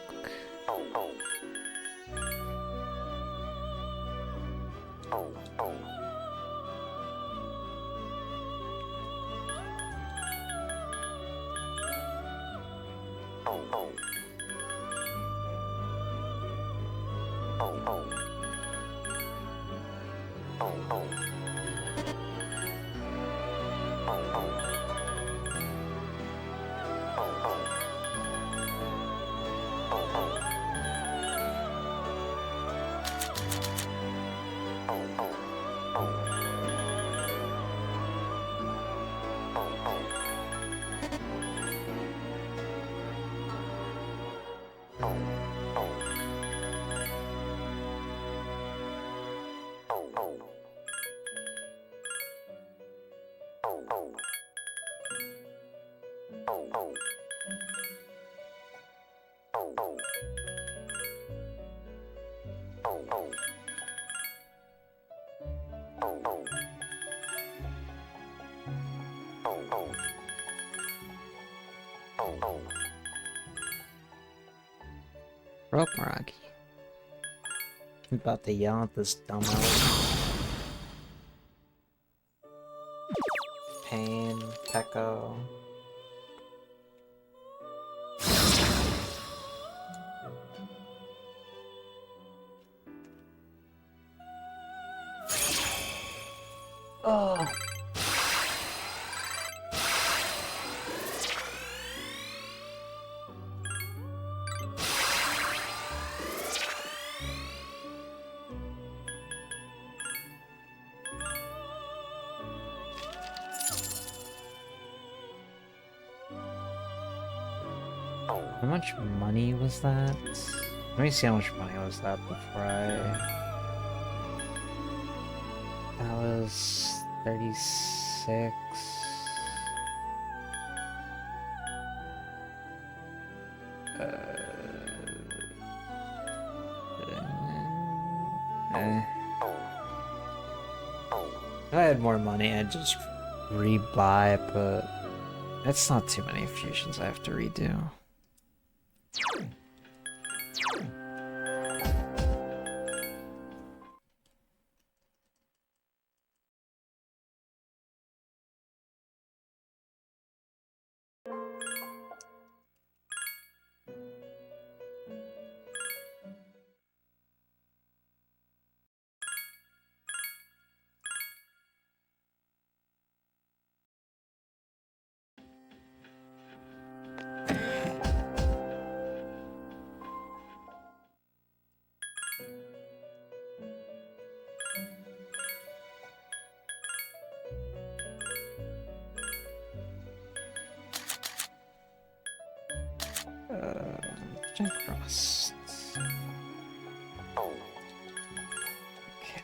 Broke Meraki. I'm about to yell at this dumbass. Pain, Pekko. Oh. How much money was that? Let me see how much money was that before I... That was 36. If I had more money, I'd just rebuy, but it's not too many fusions I have to redo. Jack Frost. Okay.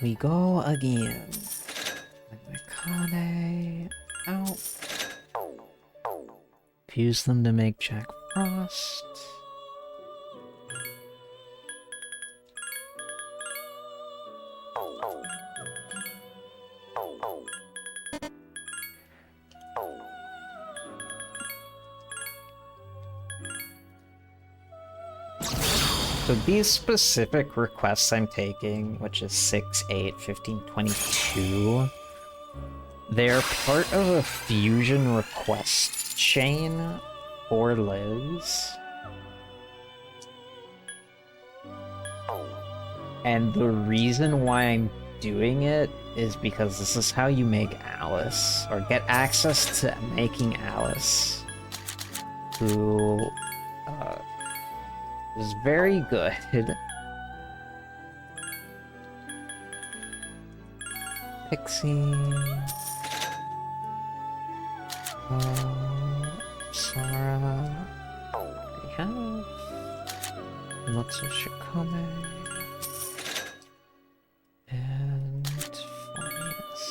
We go again. Mikade out. Fuse them to make Jack Frost. So these specific requests I'm taking, which is 6, 8, 15, 22, they're part of a fusion request chain for Liz. And the reason why I'm doing it is because this is how you make Alice, or get access to making Alice, who is very good. Pixie. Sarah. We have. Lots of Shikome. And Phineas.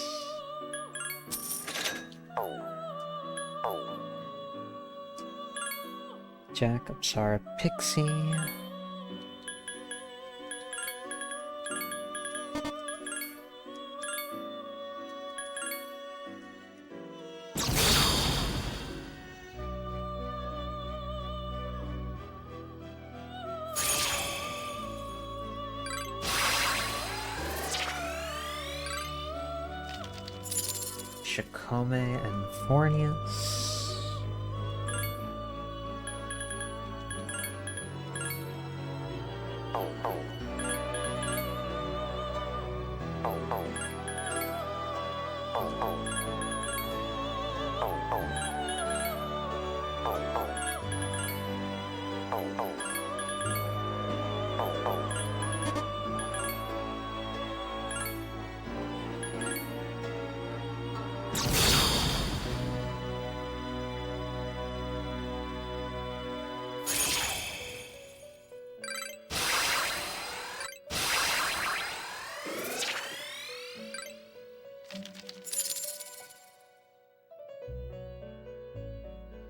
Jack, Apsara, Pixie. Shikome and Fornius.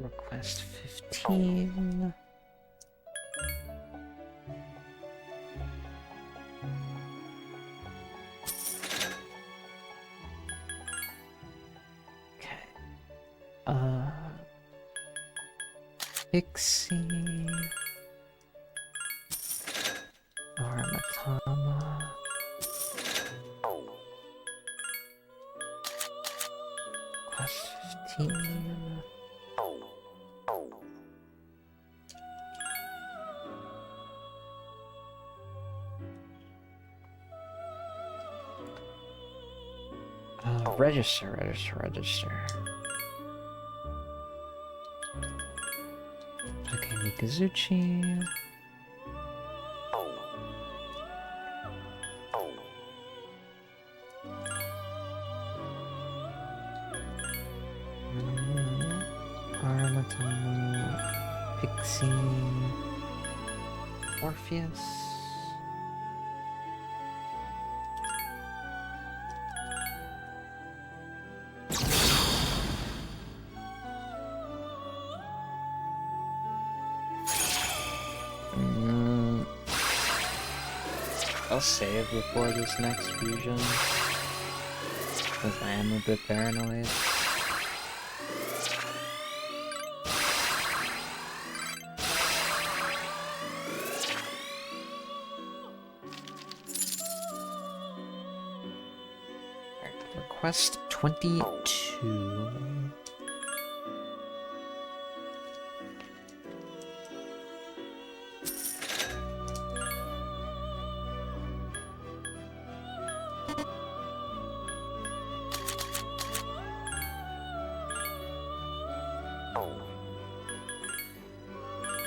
Request 15. Okay. Pixie. Aramatama. Request 15. Register. Okay, Mikazuchi. Aramatama. Pixie. Orpheus. I'll save before this next fusion, because I am a bit paranoid. Alright, request 22.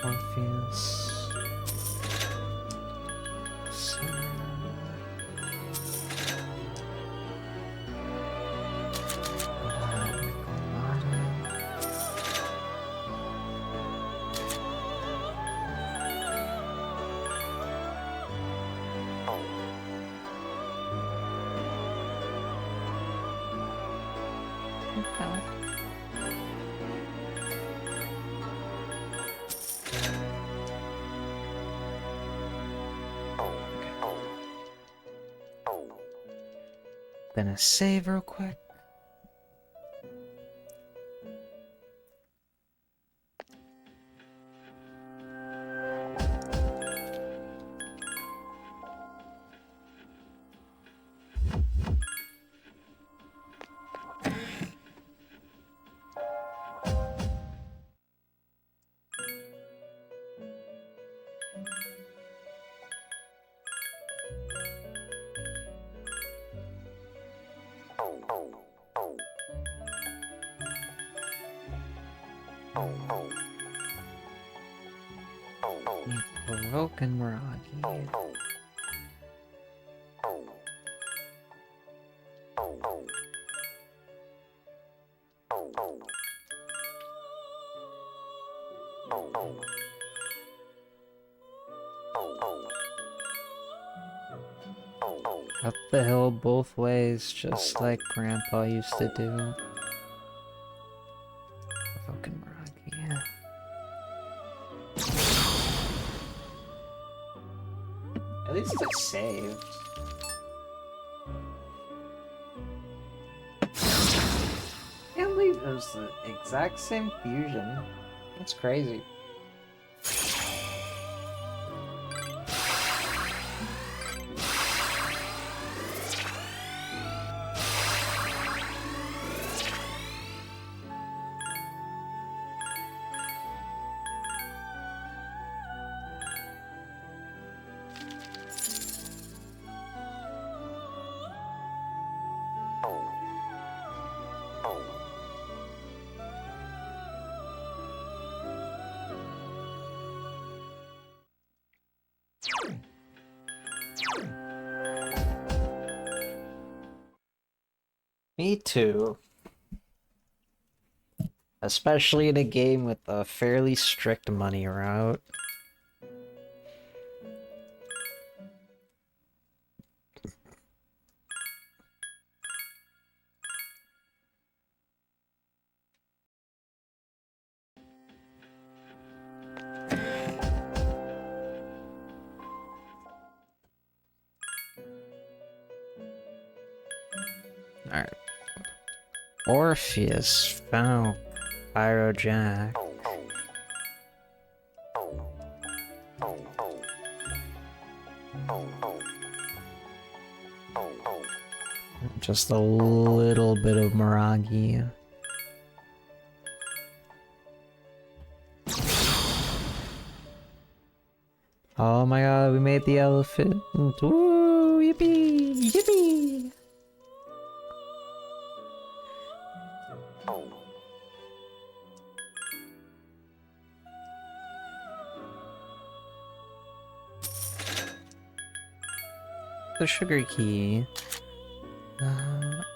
Orpheus. Gonna save real quick. Broken Miragi. Up the hill both ways, just like Grandpa used to do. Broken Miragi. At least it's saved. Can't believe it was the exact same fusion. That's crazy. Me too. Especially in a game with a fairly strict money route. Alright. Orpheus found Pyro Jack. Just a little bit of Miragi. Oh my god, we made the elephant. Woo! Yippee! Yippee! The sugar key.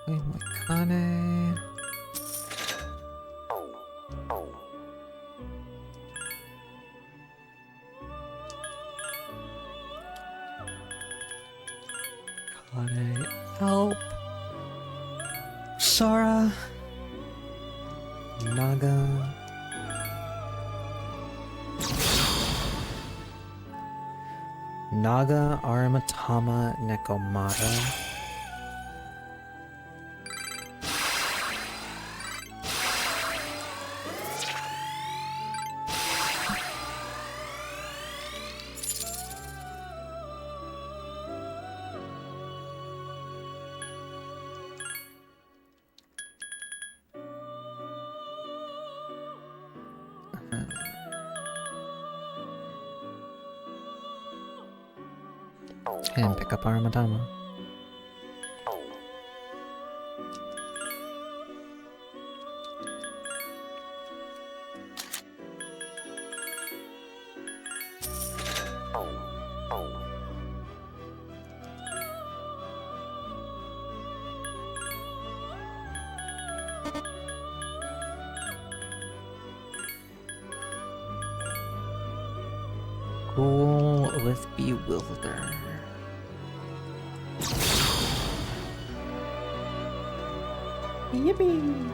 Wait, Makane. Alright, help. Sora. Naga. Naga Aramatama Nekomata. And pick up Aramatama. Cool with Bewilder. Yippee!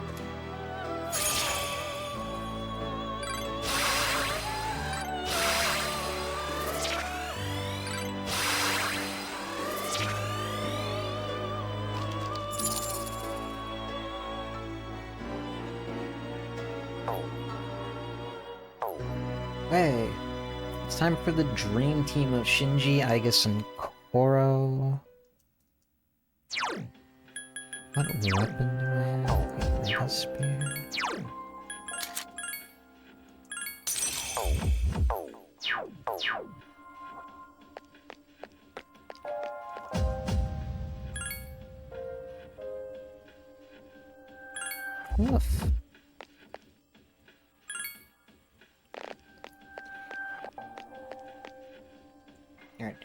Hey, it's time for the dream team of Shinji, Aigis, and Koro. What weapon do I have? Mega Spear. Woof. Alright.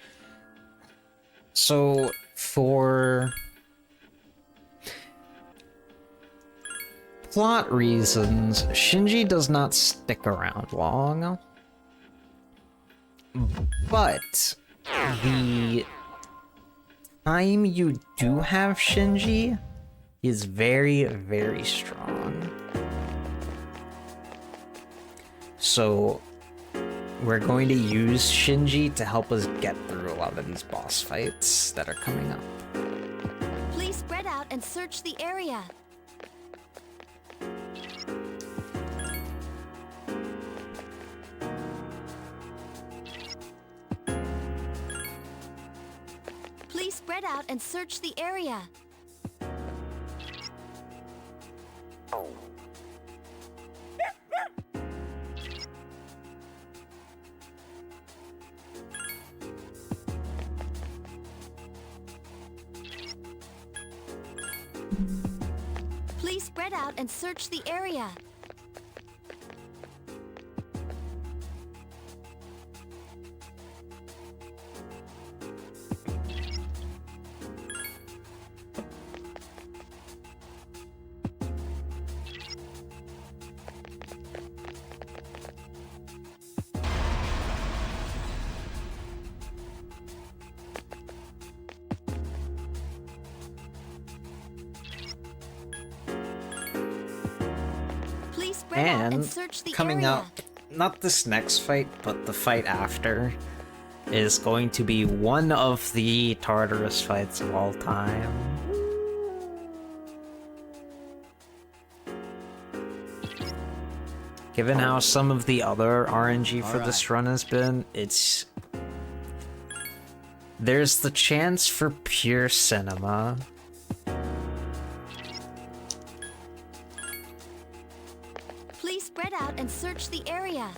So, for plot reasons, Shinji does not stick around long. But the time you do have Shinji is very, very strong. So we're going to use Shinji to help us get through a lot of these boss fights that are coming up. Please spread out and search the area. Please spread out and search the area. Please spread out and search the area. Please spread out and search the coming area. up, not this next fight, but the fight after, is going to be one of the Tartarus fights of all time. Given how some of the other RNG for this run has been, there's the chance for pure cinema. Please spread out and search the area.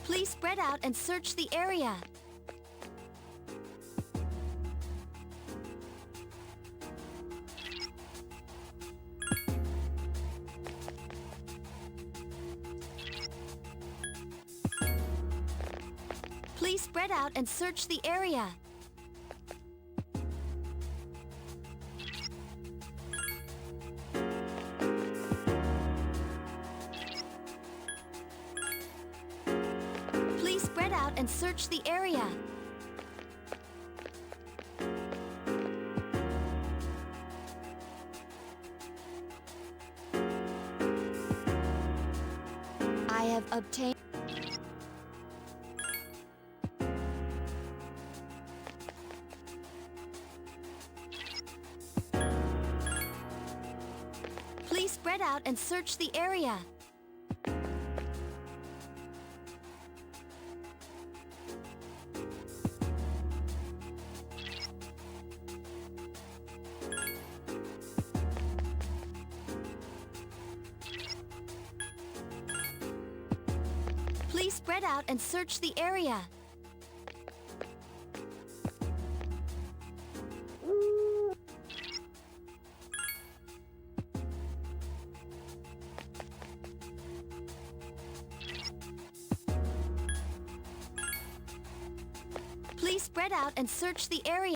Please spread out and search the area. Please spread out and search the area. out and search the area. I have obtained. Please spread out and search the area. Please spread out and search the area. Please spread out and search the area.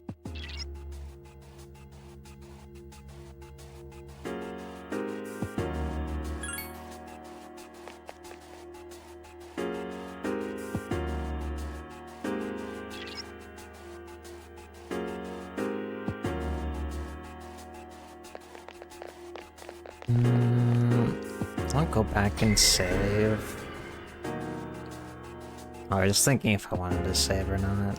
I'll go back and save. Oh, I was thinking if I wanted to save or not.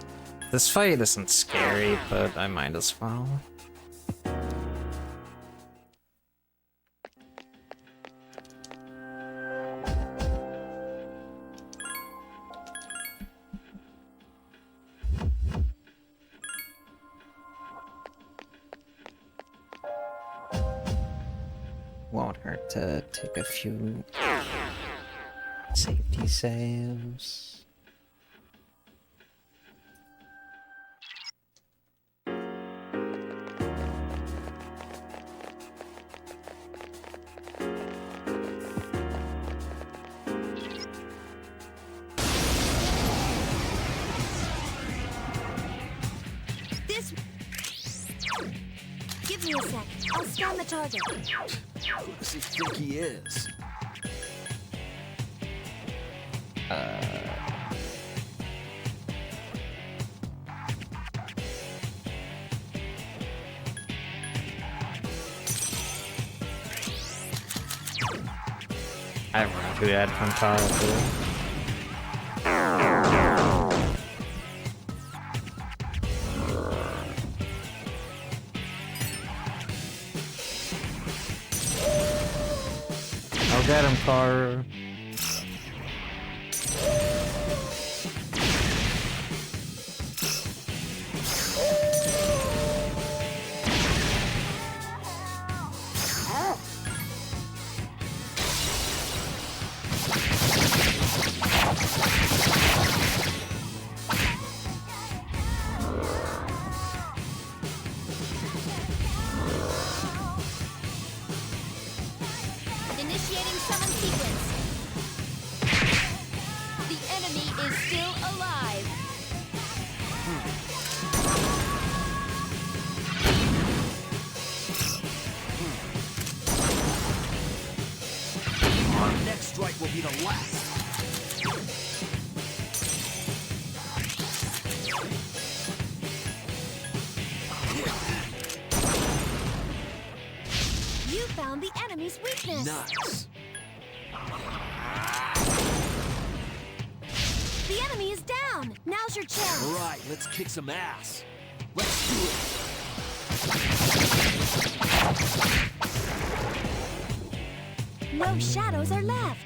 This fight isn't scary, but I might as well. Won't hurt to take a few safety saves. This. Give me a sec. I'll scan the target. Who does he think he is? I don't know who had from Colorado. I'll get him, Car. Initiating summon sequence. The enemy is still alive. Our next strike will be the last. You found the enemy's weakness. Nice. The enemy is down. Now's your chance. All right, let's kick some ass. Let's do it. No shadows are left.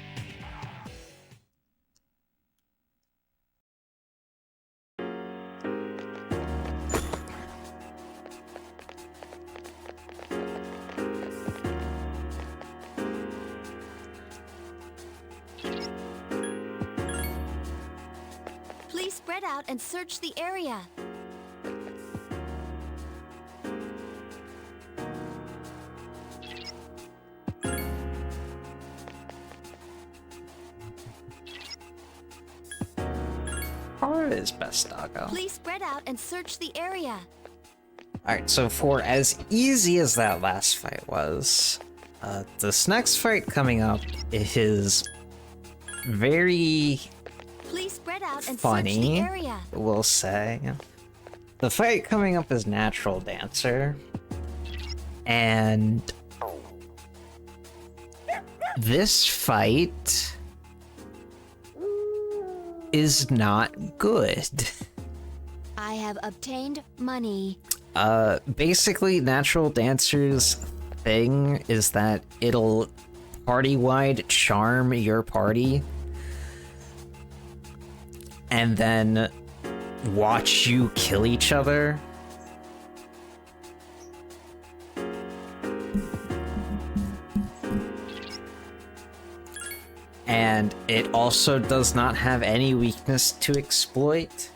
Please spread out and search the area. Or is best doggo. Please spread out and search the area. Alright, so for as easy as that last fight was, this next fight coming up is very Please spread spread out and search the funny, area. we'll say. The fight coming up is Natural Dancer, and this fight is not good. I have obtained money. Basically, Natural Dancer's thing is that it'll party-wide charm your party and then watch you kill each other. And it also does not have any weakness to exploit.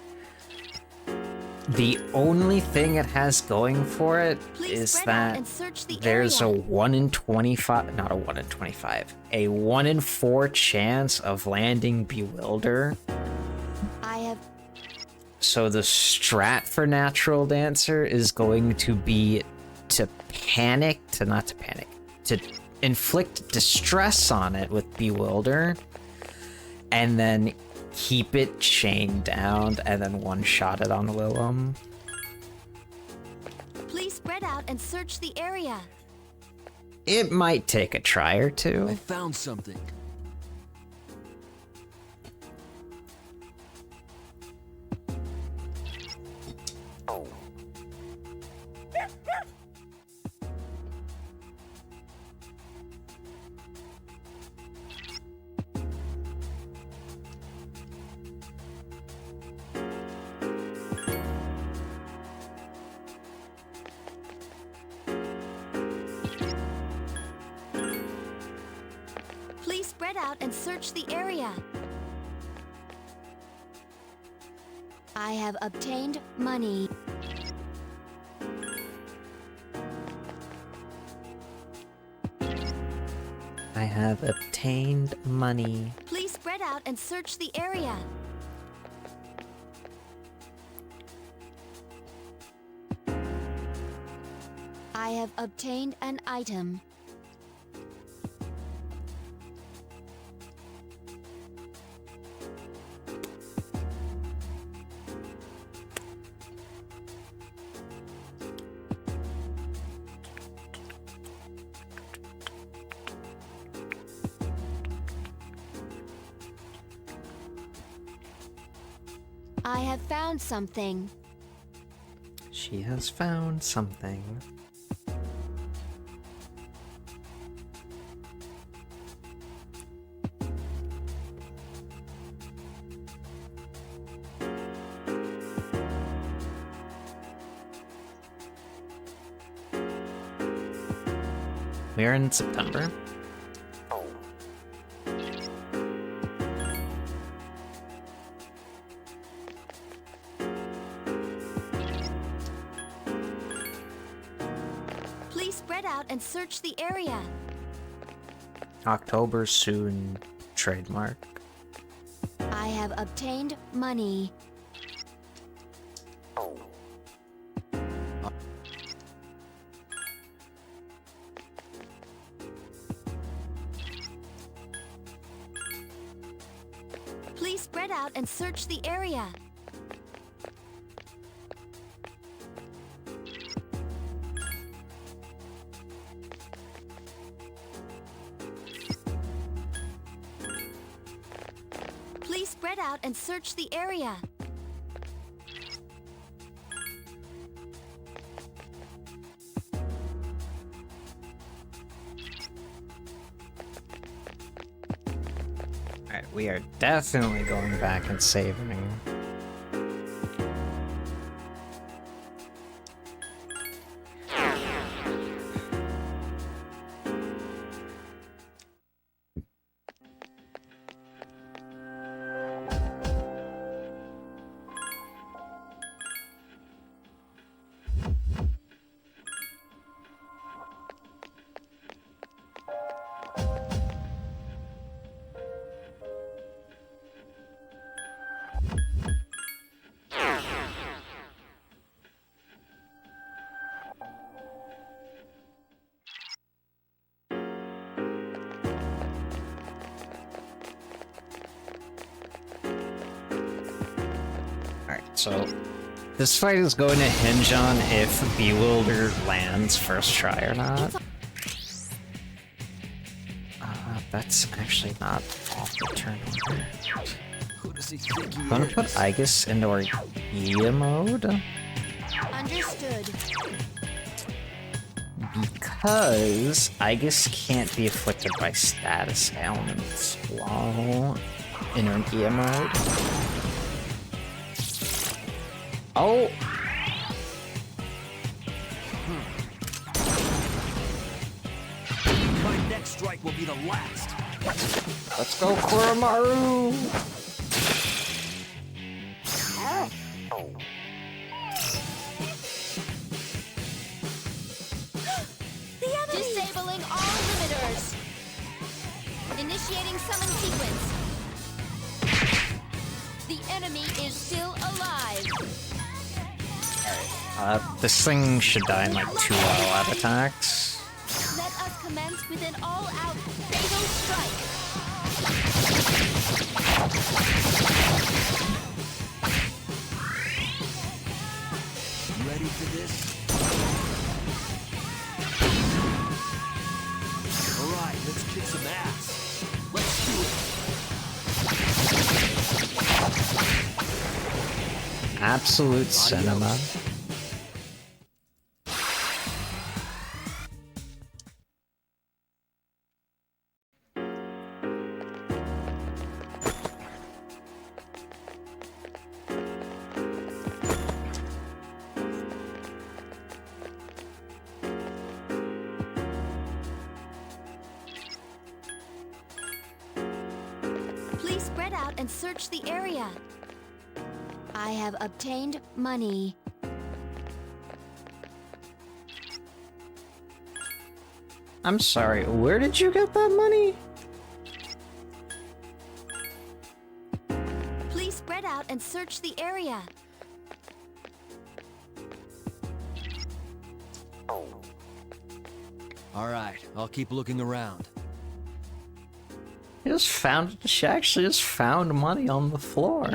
The only thing it has going for it Please is spread out that and search the there's area. a 1 in 25, not a 1 in 25, a 1 in 4 chance of landing Bewilder. I have So the strat for Natural Dancer is going to be to to inflict distress on it with Bewilder, and then keep it chained down, and then one-shot it on Willem. Please spread out and search the area. It might take a try or I two. found something. Please spread out and search the area. I have obtained money. I have obtained money. Please spread out and search the area. I have obtained an item. I have found something. She has found something. We're in September. Please spread out and search the area. October soon. Trademark. I have obtained money. Please spread out and search the area. Please spread out and search the area. Alright, we are definitely going back and saving. Alright, so this fight is going to hinge on if Bewilder lands first try or not. That's actually not off the turn order. Who does he think he I'm gonna put is? Aegis into our Gia mode Understood. because Aegis can't be afflicted by status ailments while in an Gia mode. Oh! My next strike will be the last. Let's go Kuromaru! The enemy! Disabling all limiters. Initiating summon sequence. The enemy is still alive. This thing should die in like 2 all-out attacks. Let us commence with an all-out fatal strike. Ready for this? Alright, let's kick some ass. Let's do it. Absolute cinema. Please spread out and search the area. I have obtained money. I'm sorry, where did you get that money? Please spread out and search the area. Alright, I'll keep looking around. She actually just found money on the floor.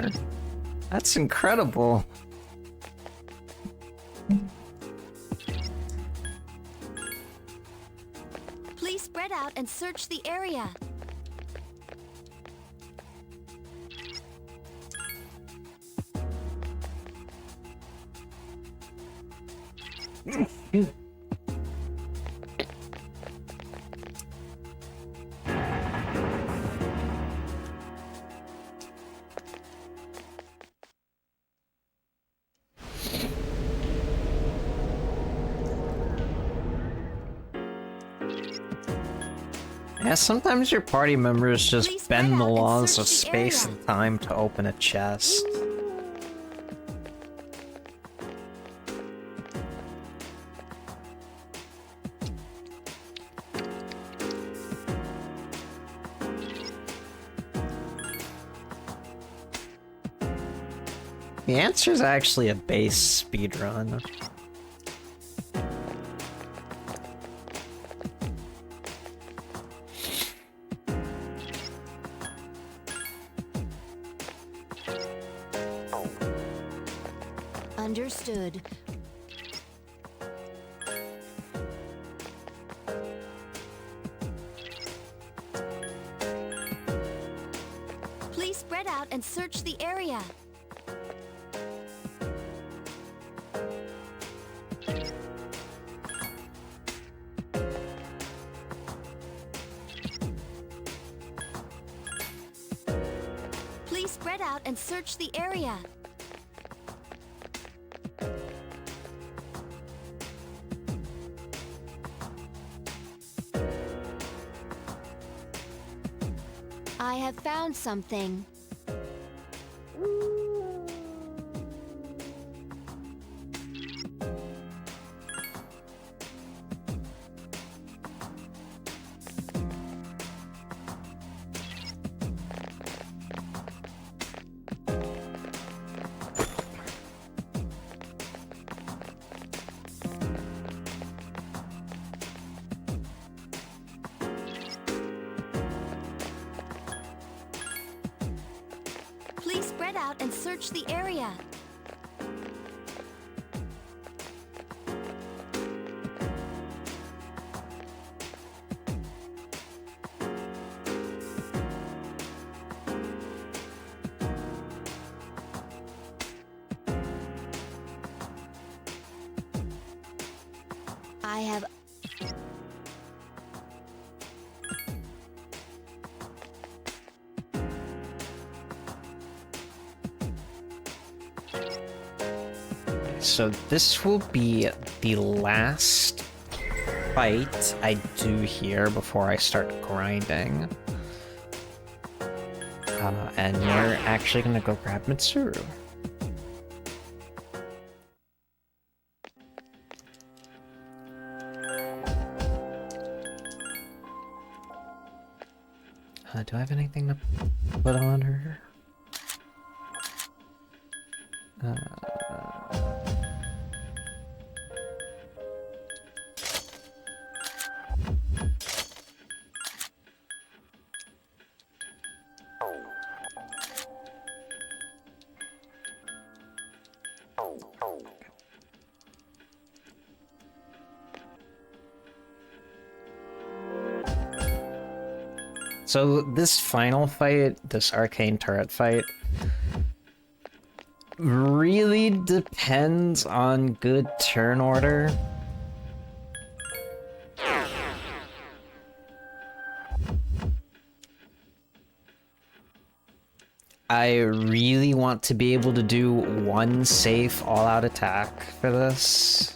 That's incredible. Please spread out and search the area. Yeah, sometimes your party members just Please spread bend the out and laws search of the space area. and time to open a chest. The answer is actually a base speedrun. Understood. Please spread out and search the area. Please spread out and search the area. I have found something. Please spread out and search the area. I have. So this will be the last fight I do here before I start grinding. And we're actually gonna go grab Mitsuru. Do I have anything to put on her? So this final fight, this arcane turret fight, really depends on good turn order. I really want to be able to do one safe all-out attack for this.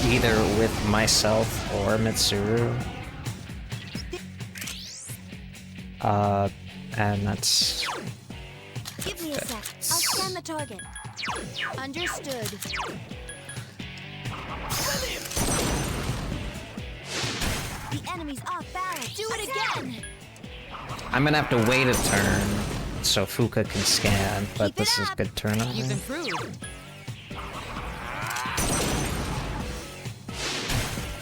Either with myself or Mitsuru. And that's... Give me a sec. I'll scan the target. Understood. The enemy's off balance. Do it again. I'm gonna have to wait a turn so Fuka can scan, but Keep it this is up. good turn on You've me. improved.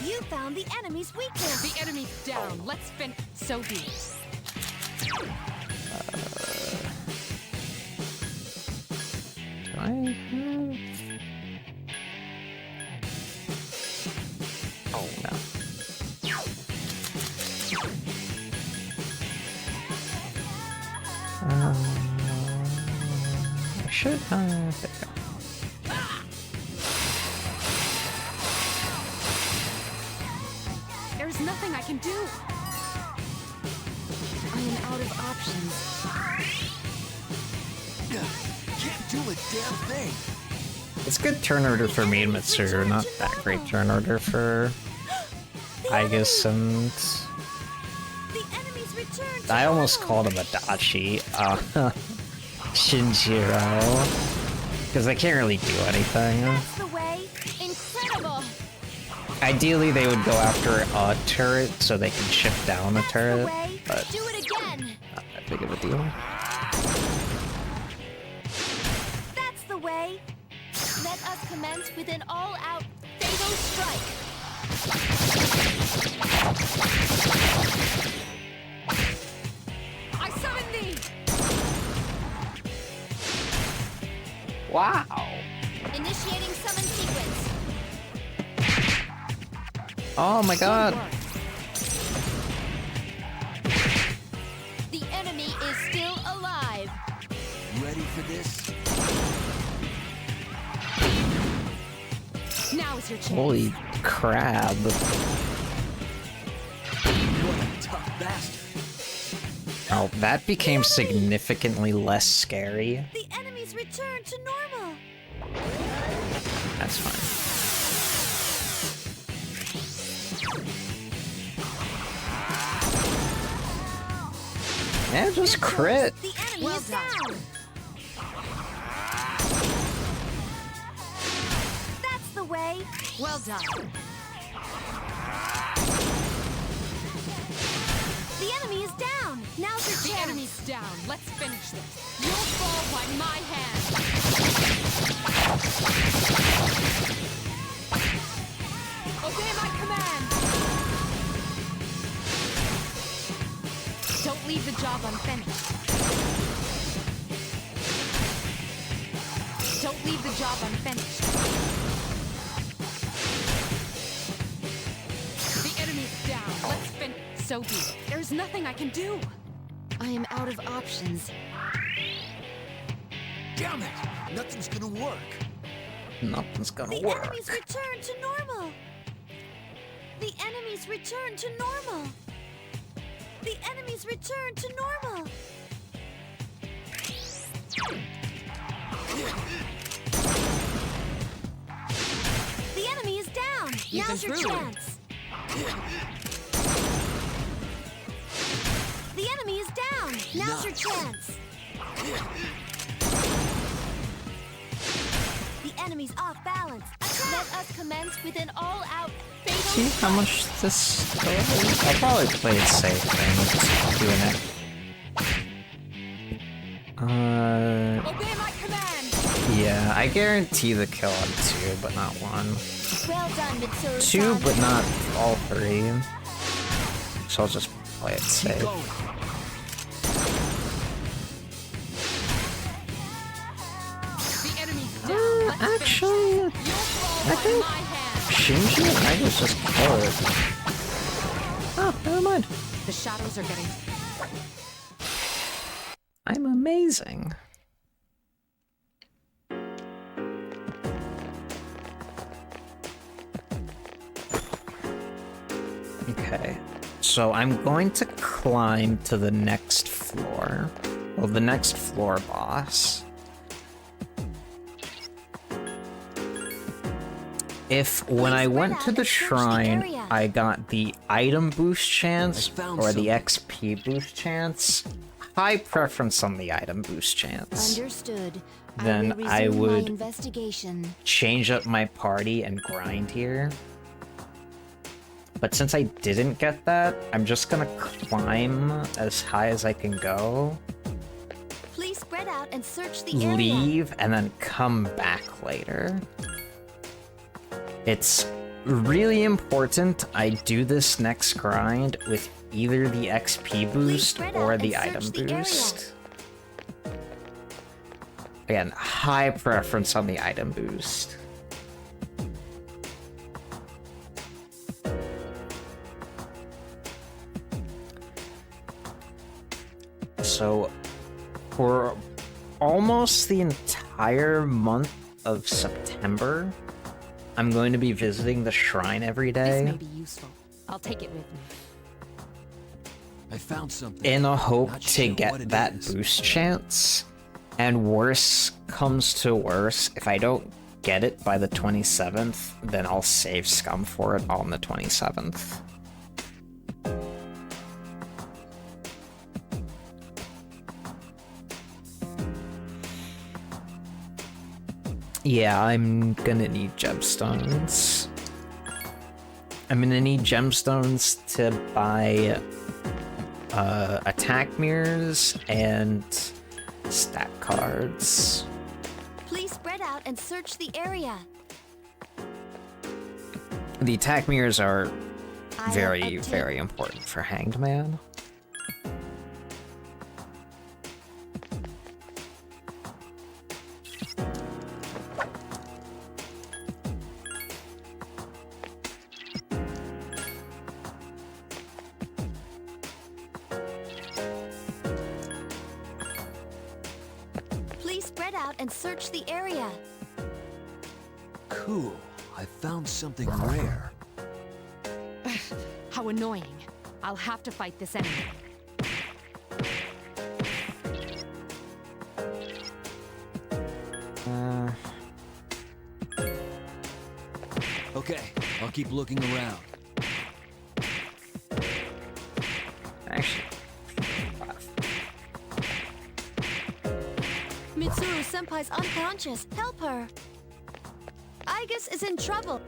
You found the enemy's weakness. The enemy's down. Let's finish. So be it. Do I have... Oh, no. I should have... There we go. There's nothing I can do. I am out of options. Can't do a damn thing. It's good turn order for me and Mitsuru, not that great turn order for Igus and... The enemy's return to I almost normal. called him Adachi, Shinjiro. Because I can't really do anything. That's the way. Incredible. Ideally, they would go after a turret so they can chip down a That's the turret, way. but Do it again. not that big of a deal. That's the way. Let us commence with an all-out fatal strike. I summon thee. Wow! Initiating summon sequence. Oh my god! The enemy is still alive. Ready for this? Now is your chance. Holy crap. What a tough bastard. Oh, that became significantly less scary. The enemy's return to normal. That's fine. Yeah, just crit. The enemy Well is done. down. That's the way. Well done. The enemy is down. Now's your The chance. enemy's down. Let's finish this. You'll fall by my hand. Obey my command. Don't leave the job unfinished. Don't leave the job unfinished. The enemy's down. Let's finish. So be it. There's nothing I can do. I am out of options. Damn it! Nothing's gonna work. Nothing's gonna The work. enemies return to normal. The enemies return to normal. The enemies return to normal. The enemy is down. Now's your chance. The enemy is down. Now's your chance. The enemy's off balance. Let us commence with an all-out fatal. See how much this goes? I'll probably play it safe and just doing it. Obey my command. Yeah, I guarantee the kill on 2, but not 1. Well done, Mitsuru. 2, but not all 3. So I'll just play it safe. The enemy's down. Let's finish Actually, this. Your thrall I is think my hand. Shinji and I just killed. Oh, never mind. The shadows are getting. I'm amazing. Okay, so I'm going to climb to the next floor. Well, the next floor boss. If when I went to the shrine, I got the item boost chance or the XP boost chance, high preference on the item boost chance. Understood. Then I will resume my would investigation. change up my party and grind here. But since I didn't get that, I'm just gonna climb as high as I can go, Please spread out and search the area. leave, and then come back later. It's really important I do this next grind with either the XP boost spread or out the and item search the area. boost. Again, high preference on the item boost. So, for almost the entire month of September, I'm going to be visiting the shrine every This day may be useful. I'll take it with me. I found something. in a hope Not to sure what get it that is. boost chance. And worse comes to worse, if I don't get it by the 27th, then I'll save Scum for it on the 27th. Yeah, I'm gonna need gemstones. I'm gonna need gemstones to buy attack mirrors and stat cards. Please spread out and search the area. The attack mirrors are I have very, obtained- very important for Hanged Man. Please spread out and search the area. Cool. I found something rare. How annoying. I'll have to fight this enemy. Okay, I'll keep looking around. Actually, Mitsuru Senpai's unconscious. Help her. Igus is in trouble.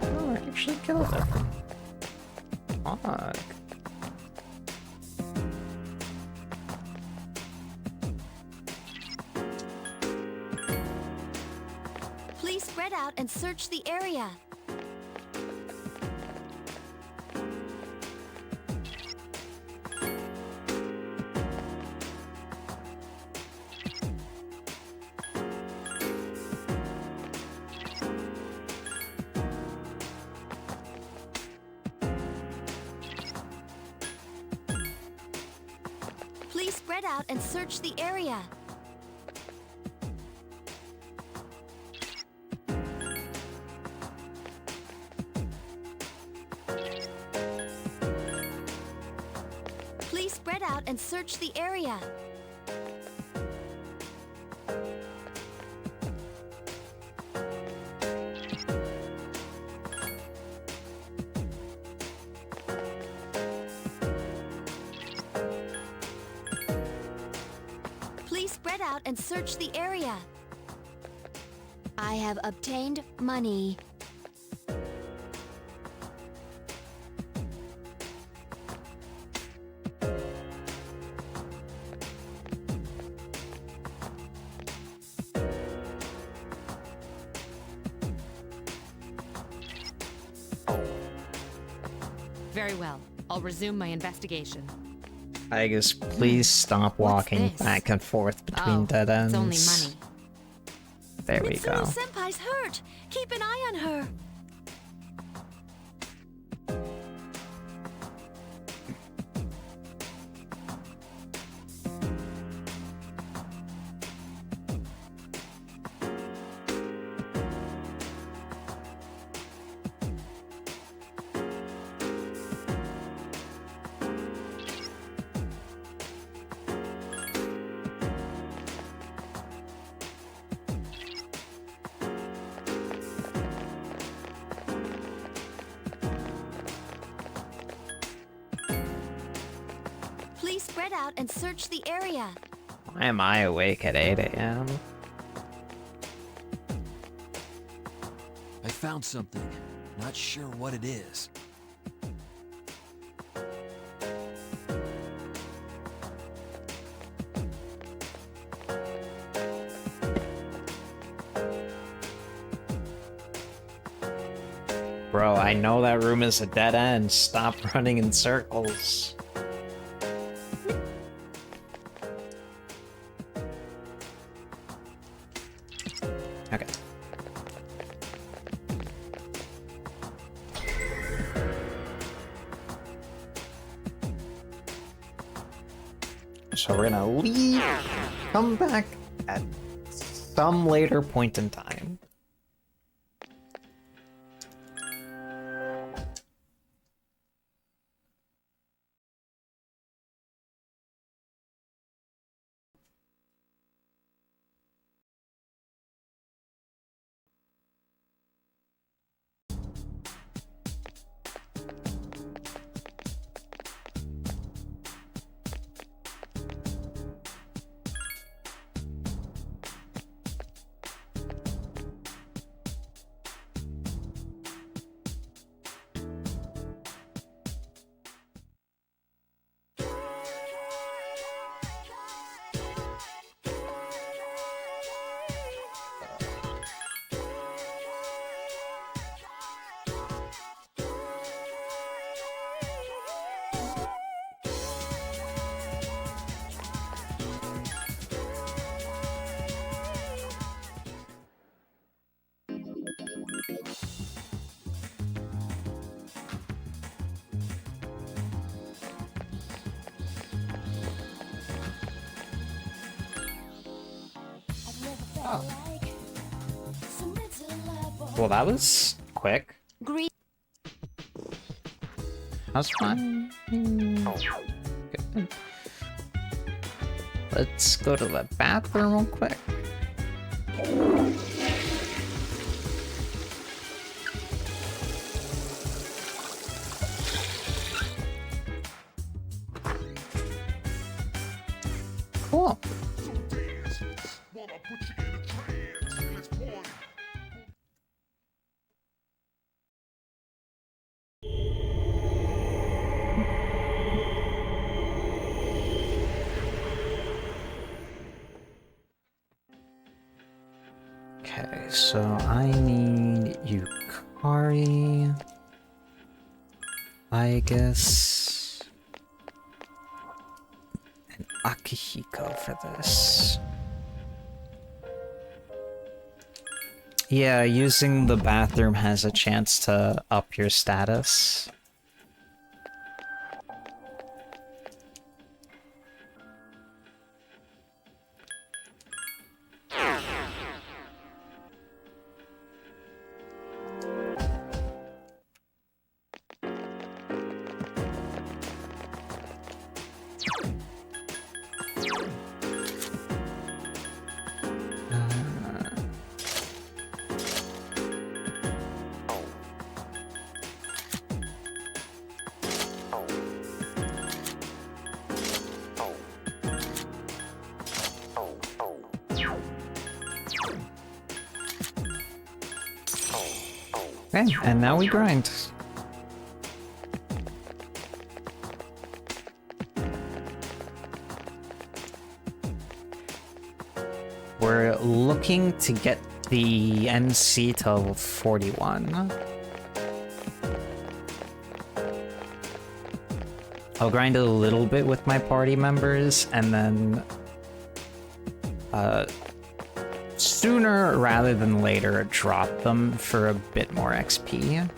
oh, I actually killed it. Fuck. Please spread out and search the area. spread out and search the area. Please spread out and search the area. Please spread out and search the area. I have obtained money. Very well. I'll resume my investigation. I guess please stop walking this? back and forth between dead ends. It's only money. There we Mitsuno go. Senpai's hurt. Keep an eye on her. Please spread out and search the area. Why am I awake at 8 a.m.? I found something. Not sure what it is. Bro, I know that room is a dead end. Stop running in circles. Okay. So we're gonna leave, come back at some later point in time. I've never felt like some little Well, that was quick. Green. That's fine. Good. Let's go to the bathroom real quick. Cool. Okay, so I need Yukari, I guess, and Akihiko for this. Yeah, using the bathroom has a chance to up your status. Okay, and now we grind. We're looking to get the MC to level 41. I'll grind a little bit with my party members, and then sooner rather than later drop them for a bit more XP.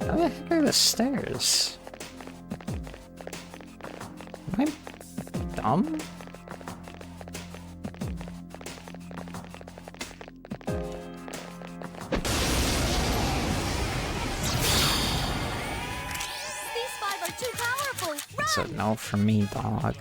How the heck are the stairs? Am I dumb? These five are too powerful. It's a no for me, dog.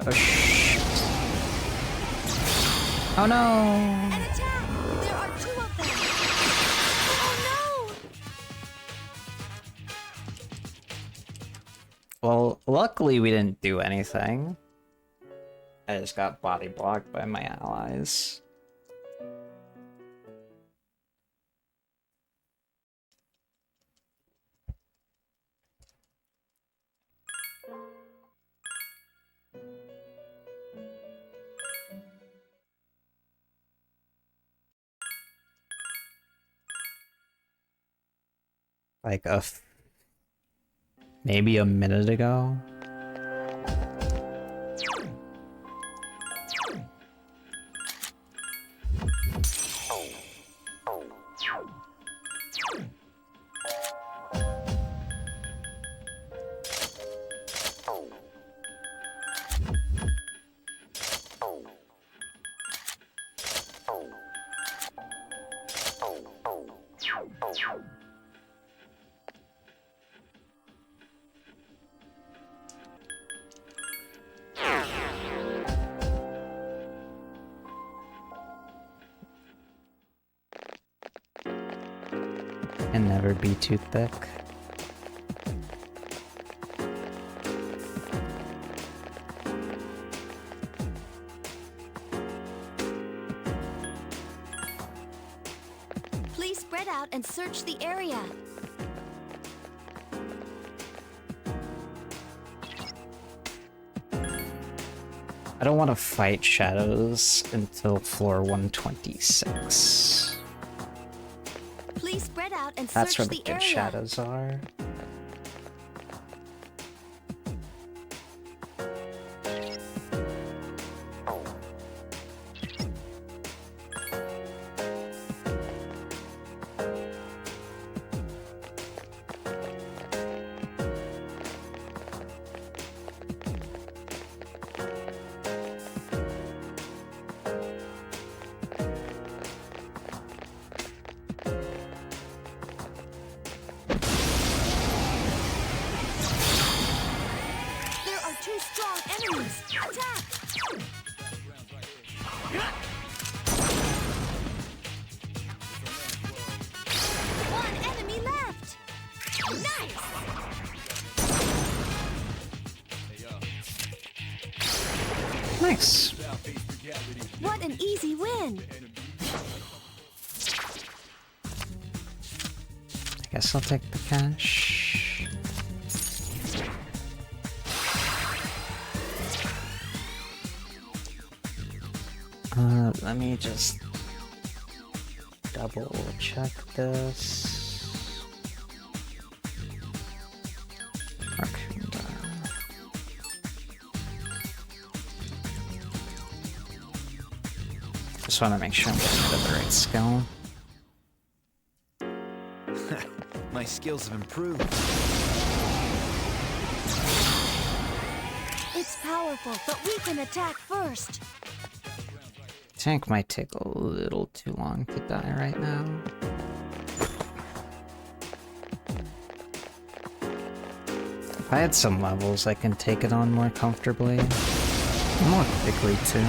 Oh shit. Oh no! An attack! There are two of them! Oh no! Well, luckily we didn't do anything. I just got body blocked by my allies. Like maybe a minute ago. And never be too thick. Please spread out and search the area. I don't want to fight shadows until floor 126. Please spread out and That's search where the the good area. shadows are. There are two strong enemies. Attack! One enemy left. Nice. Nice. What an easy win. I guess I'll take the cash. Let me just double check this. Arcunda. Just want to make sure I'm getting rid of the right skill. My skills have improved. It's powerful, but we can attack first. Tank might take a little too long to die right now. If I had some levels, I can take it on more comfortably. More quickly, too.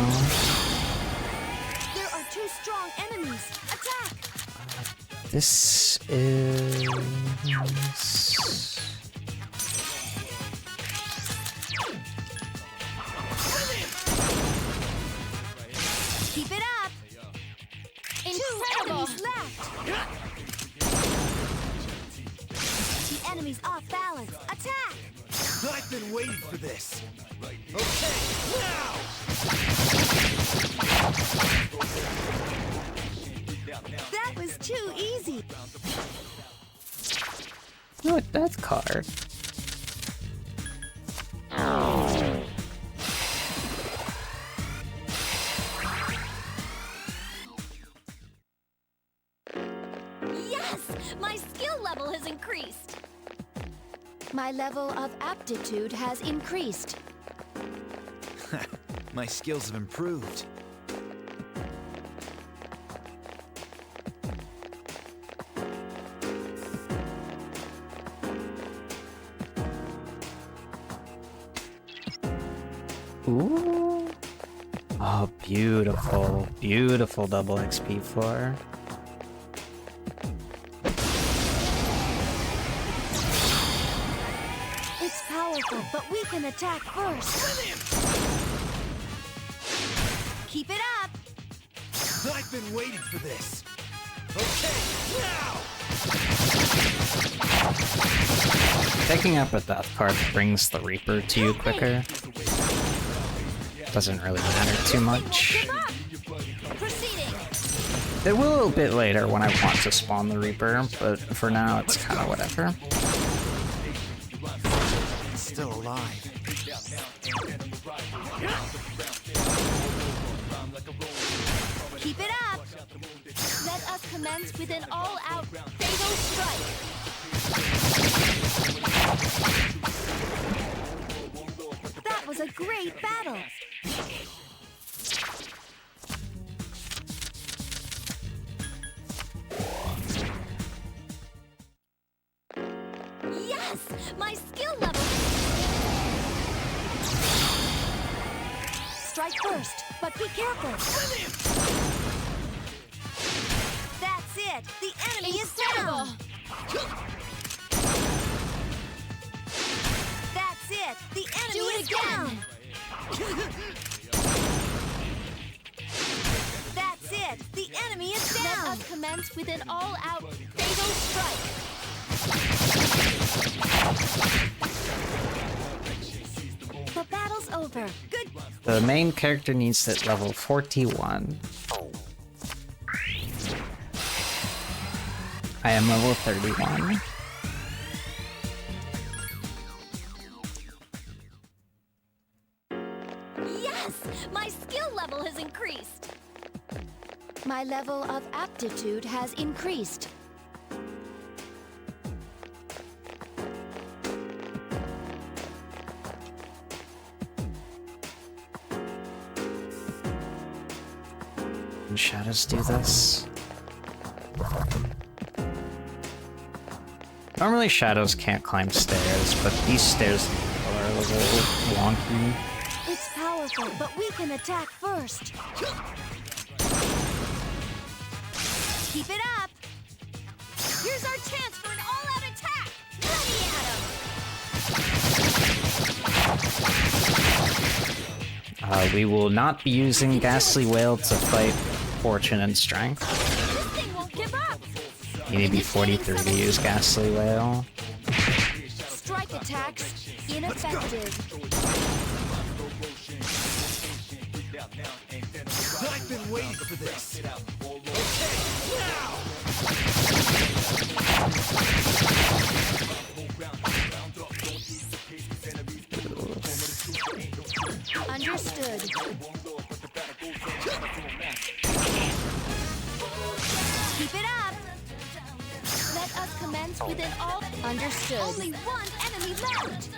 There are 2 strong enemies. Attack! This is... Keep it up! Incredible! 2 enemies left! The enemy's off balance. Attack! I've been waiting for this. Okay, now! That was too easy. Look, that card. Yes! My skill level has increased. My level of aptitude has increased. My skills have improved. Ooh. Oh, beautiful. Beautiful double XP floor. It's powerful, but we can attack first. Keep it up. I've been waiting for this. Okay, now! Picking up a death card brings the Reaper to you quicker. Doesn't really matter too much. Proceeding. It will a bit later when I want to spawn the Reaper, but for now it's kind of whatever. Still alive. Keep it up. Let us commence with an all-out fatal strike. That was a great battle. Yes! My skill level. Strike first, but be careful. That's it. The enemy is down. That's it. The enemy is down. That's it. The enemy is down. Let us commence with an all-out fatal strike. The battle's over. Good. The main character needs to hit level 41. I am level 31. Yes! My skill level has increased. My level of aptitude has increased. Can shadows do this? Normally shadows can't climb stairs, but these stairs are a little wonky. It's powerful, but we can attack first. Keep it up. Here's our chance for an all-out attack. Ready, Adam. We will not be using Ghastly Whale to fight Fortune and Strength. This thing won't give up. You need to be 43 to use Ghastly Whale. Strike attacks ineffective. I've been waiting for this. Okay, now! Understood. Keep it up. Let us commence within all. Understood. Only one enemy left.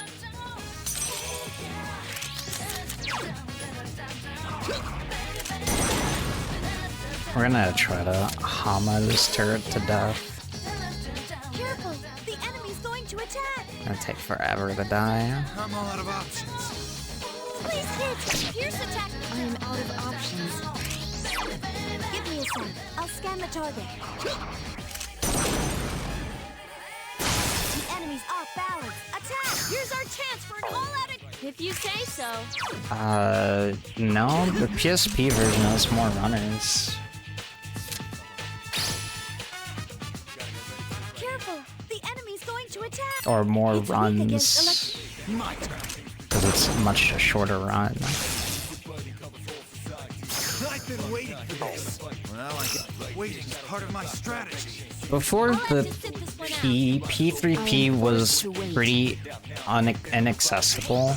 We're gonna try to hammer this turret to death. Careful! The enemy's going to attack! Gonna take forever to die. I'm all out of options. Please hit! Pierce attack! I am out of options. Give me a sec. I'll scan the target. The enemy's off balance. Attack! Here's our chance for an all-out. If you say so. No, the PSP version has more runners. Careful! The enemy's going to attack! Or more It's weak against runs. Because it's a much shorter run. I've been waiting for this. Well, I guess waiting is part of my strategy. Before the P3P was pretty inaccessible.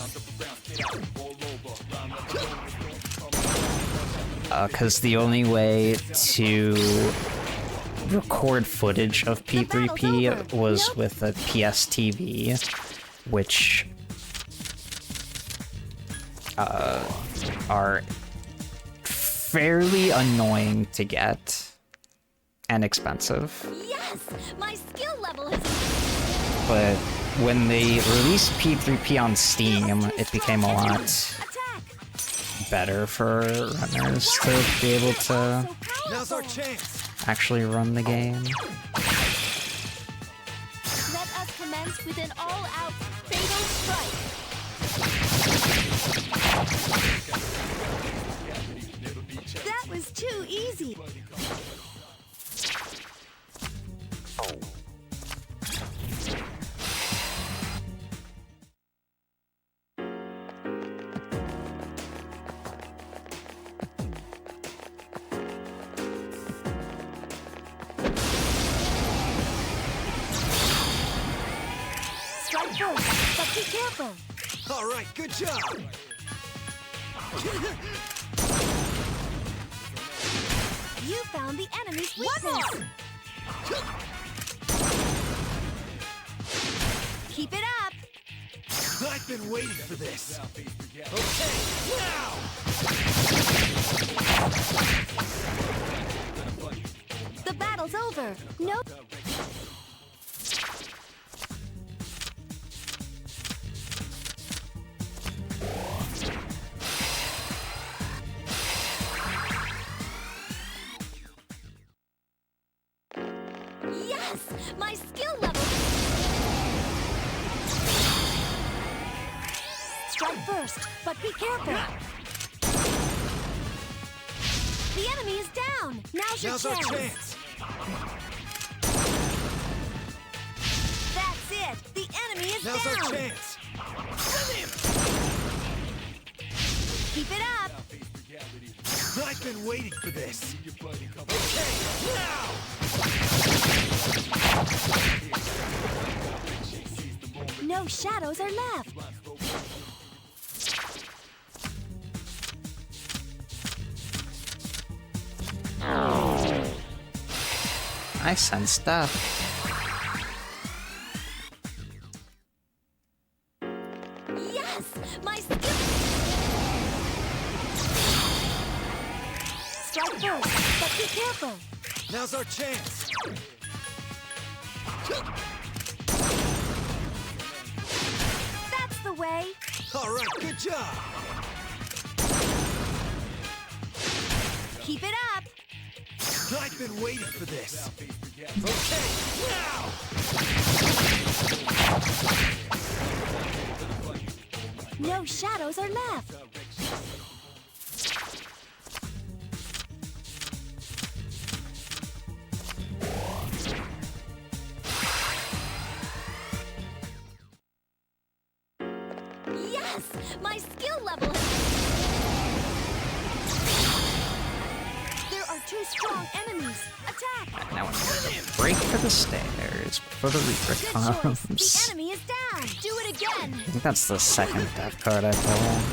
Because the only way to record footage of P3P was with a PSTV, which are fairly annoying to get and expensive. Yes! My skill level has. But when they released P3P on Steam, it became a lot better for runners to be able to Now's our chance. actually run the game. Let us commence with an all-out fatal strike. That was too easy. Strike first, but be careful. All right, good job. You found the enemy's weakness. Keep it up. I've been waiting for this. Okay, now. The battle's over. No. Yes! My skill level. Strike first, but be careful. The enemy is down. Now's your Now's our chance. chance. That's it. The enemy is Now's down. our chance. Keep it up. I've been waiting for this. Okay, now. No shadows are left. I sense death. Yes! My skill. Strike first, but be careful. Now's our chance. That's the way. All right, good job. Keep it up. I've been waiting for this. Okay, now. No shadows are left. Yes! My skill level has. There are two strong enemies. Attack! Now we're break for the stairs before the Reaper Good choice. comes. The enemy is down. Do it again. I think that's the second death card I pulled.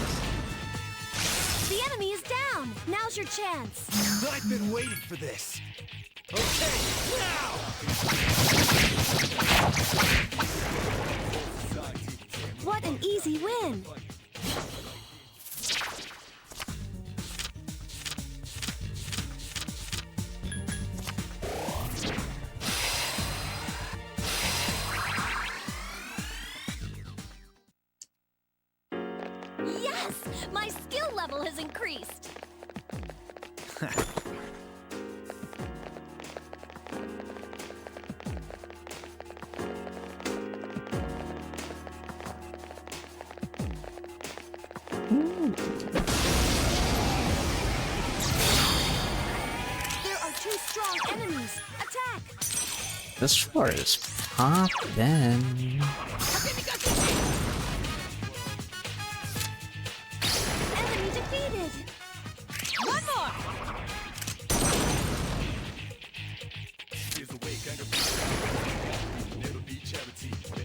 The enemy is down. Now's your chance. I've been waiting for this. Okay, now! What an easy win. Yes! My skill level has increased. There are two strong enemies. Attack! This floor is poppin'. Enemy defeated. One more.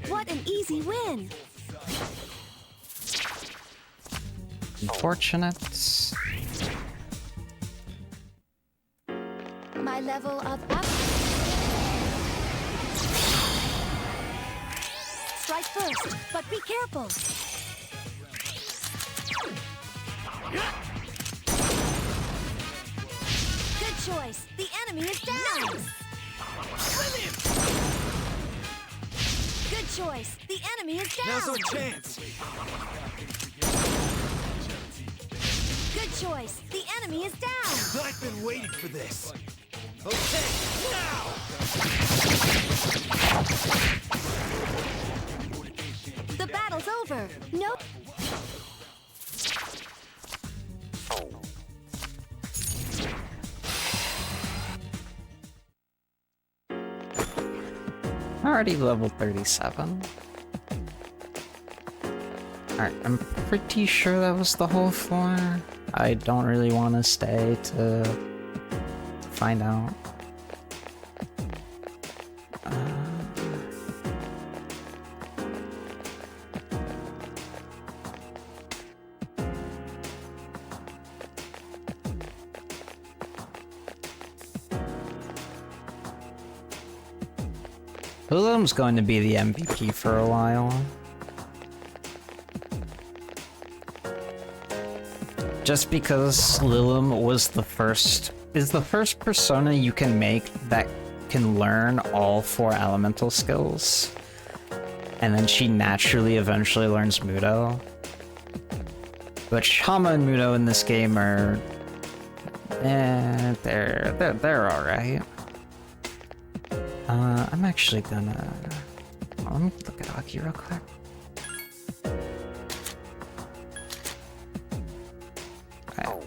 What an easy win. Unfortunate. My level of up. Strike first, but be careful. Good choice. The enemy is down. Good choice. The enemy is down. Now's our chance. Good choice. The enemy is down. I've been waiting for this. Okay, now! The battle's over. No. Already level 37. Alright, I'm pretty sure that was the whole floor. I don't really want to stay to find out. Lilim's going to be the MVP for a while. Just because Lilim was is the first persona you can make that can learn all 4 elemental skills. And then she naturally eventually learns Mudo. But Shama and Mudo in this game are... they're alright. I'm actually gonna... let me look at Aki real quick. Alright.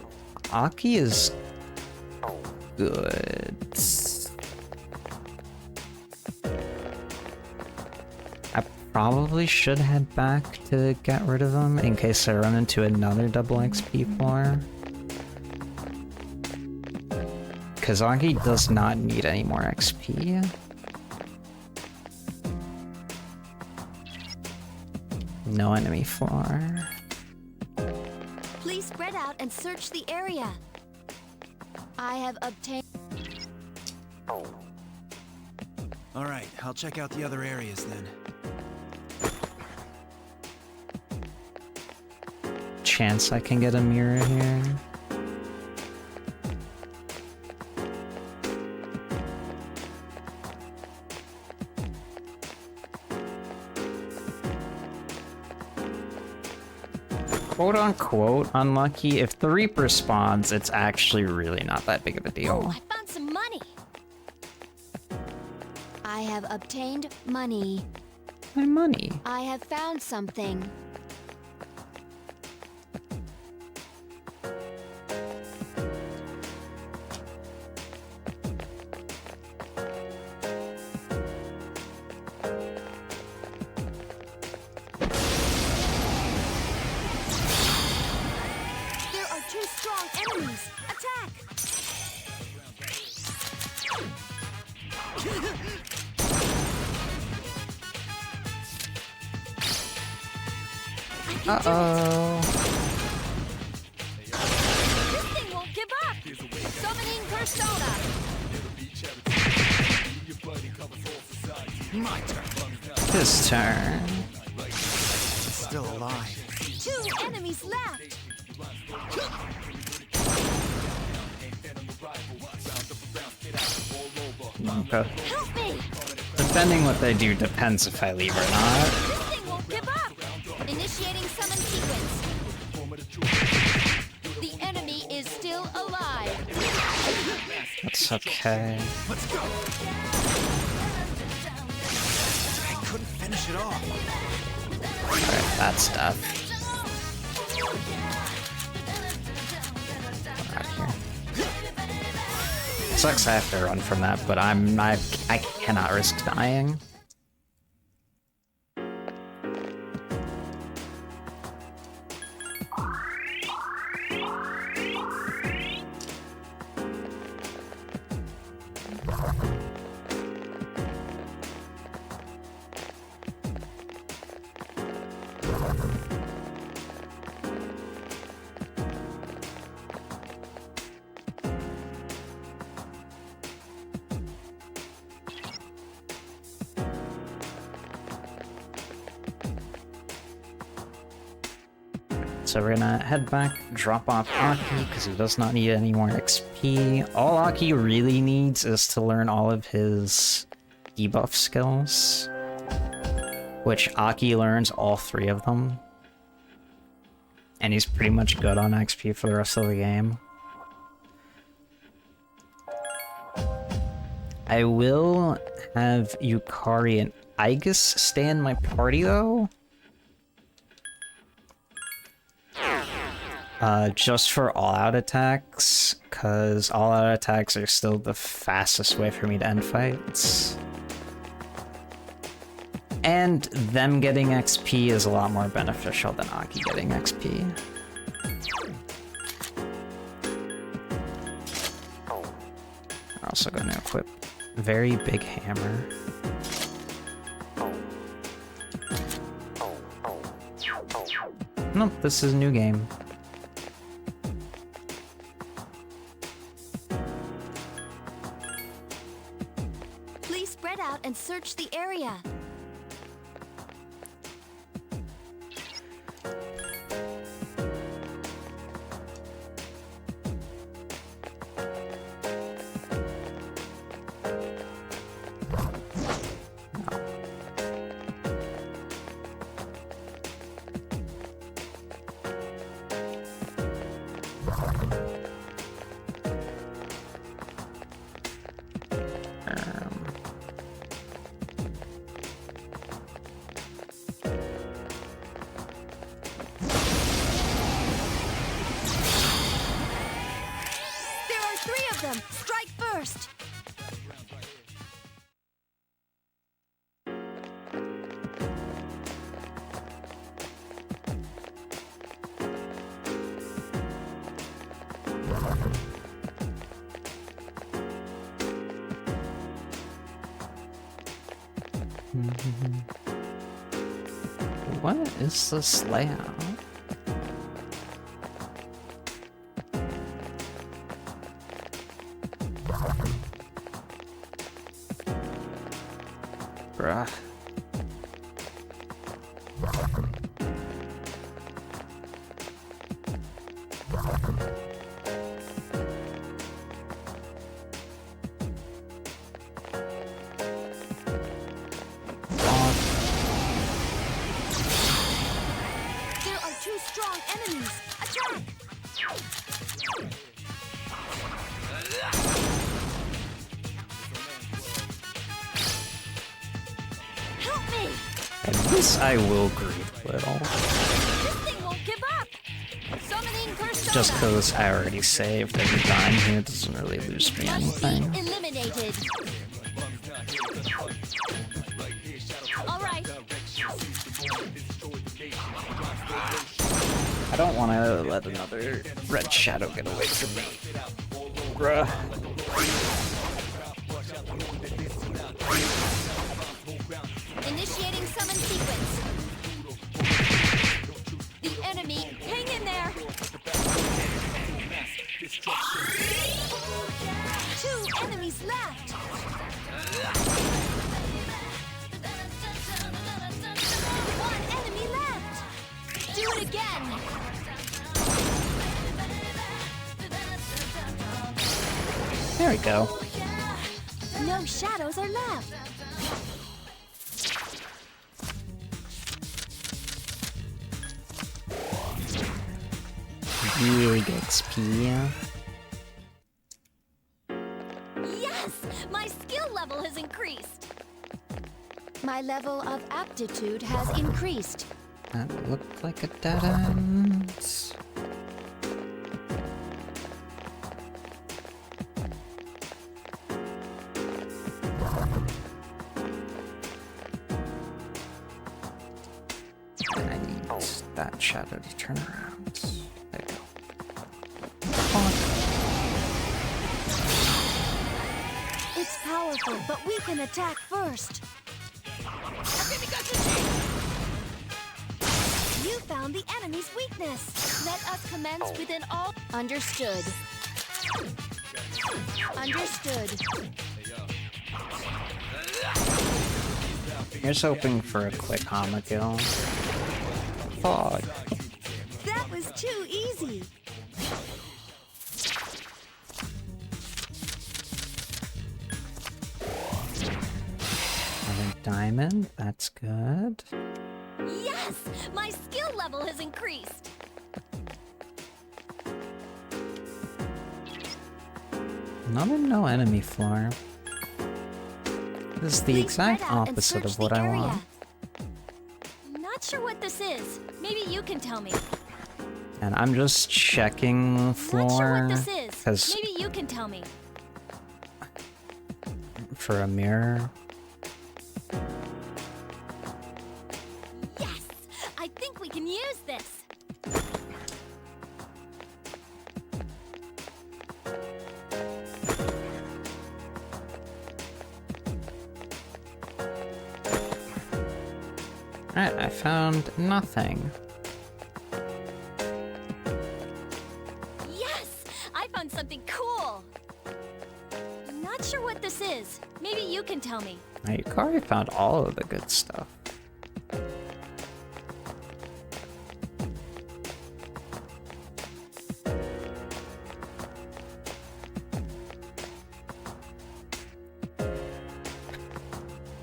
Aki is good. I probably should head back to get rid of him in case I run into another double XP floor. Because Aki does not need any more XP. No enemy floor. Please spread out and search the area. I have obtained. All right, I'll check out the other areas then. Chance I can get a mirror here. Quote-unquote unlucky. If the Reaper spawns, it's actually really not that big of a Oh, deal. I found some money. I have obtained money. My money. I have found something. Uh-oh. This thing won't give up. Summoning Persona. My turn. His turn. Still alive. 2 enemies left. Okay. Help me. Depending what they do depends if I leave or not. This thing won't give up. Initiating summon sequence. The enemy is still alive. That's okay. Let's go. I couldn't finish it off. Alright, that's death. Out here. Sucks I have to run from that, but I cannot risk dying. So we're gonna head back, drop off Aki, because he does not need any more XP. All Aki really needs is to learn all of his debuff skills, which Aki learns all 3 of them. And he's pretty much good on XP for the rest of the game. I will have Yukari and Aegis stay in my party though. Just for all-out attacks, because all-out attacks are still the fastest way for me to end fights. And them getting XP is a lot more beneficial than Aki getting XP. We're also going to equip Very Big Hammer. Nope, this is a new game. Please spread out and search the area. Strike first! What is this layout? Bruh. There are 2 strong enemies. Attack! Help me! And this I will grieve a little. This thing won't give up! Summoning Persona! Just because I already saved every time here doesn't really lose me anything. Eliminated! Alright. I don't want to let another red shadow get away from me. Bruh. Initiating summon sequence. enemies left. One enemy left. Do it again. There we go. No shadows are left. Big XP. Yes! My skill level has increased. My level of aptitude has increased. That looked like a dead end. And I need that shadow to turn around. There you go. It's powerful, but we can attack first. You found the enemy's weakness. Let us commence with an all... Understood. Understood. Here's hoping for a quick Hama kill. Fog. That was too easy. Another diamond, that's good. Yes! My skill level has increased. Another no enemy floor. This is the Please exact spread out and opposite search of what the I area. want. Not sure what this is. Maybe you can tell me. And I'm just checking the Not sure floor what this is. because Maybe you can tell me. for a mirror. Yes! I think we can use this. Alright, I found nothing. Yes! I found something cool. Not sure what this is. Maybe you can tell me. Now, Yukari found all of the good stuff.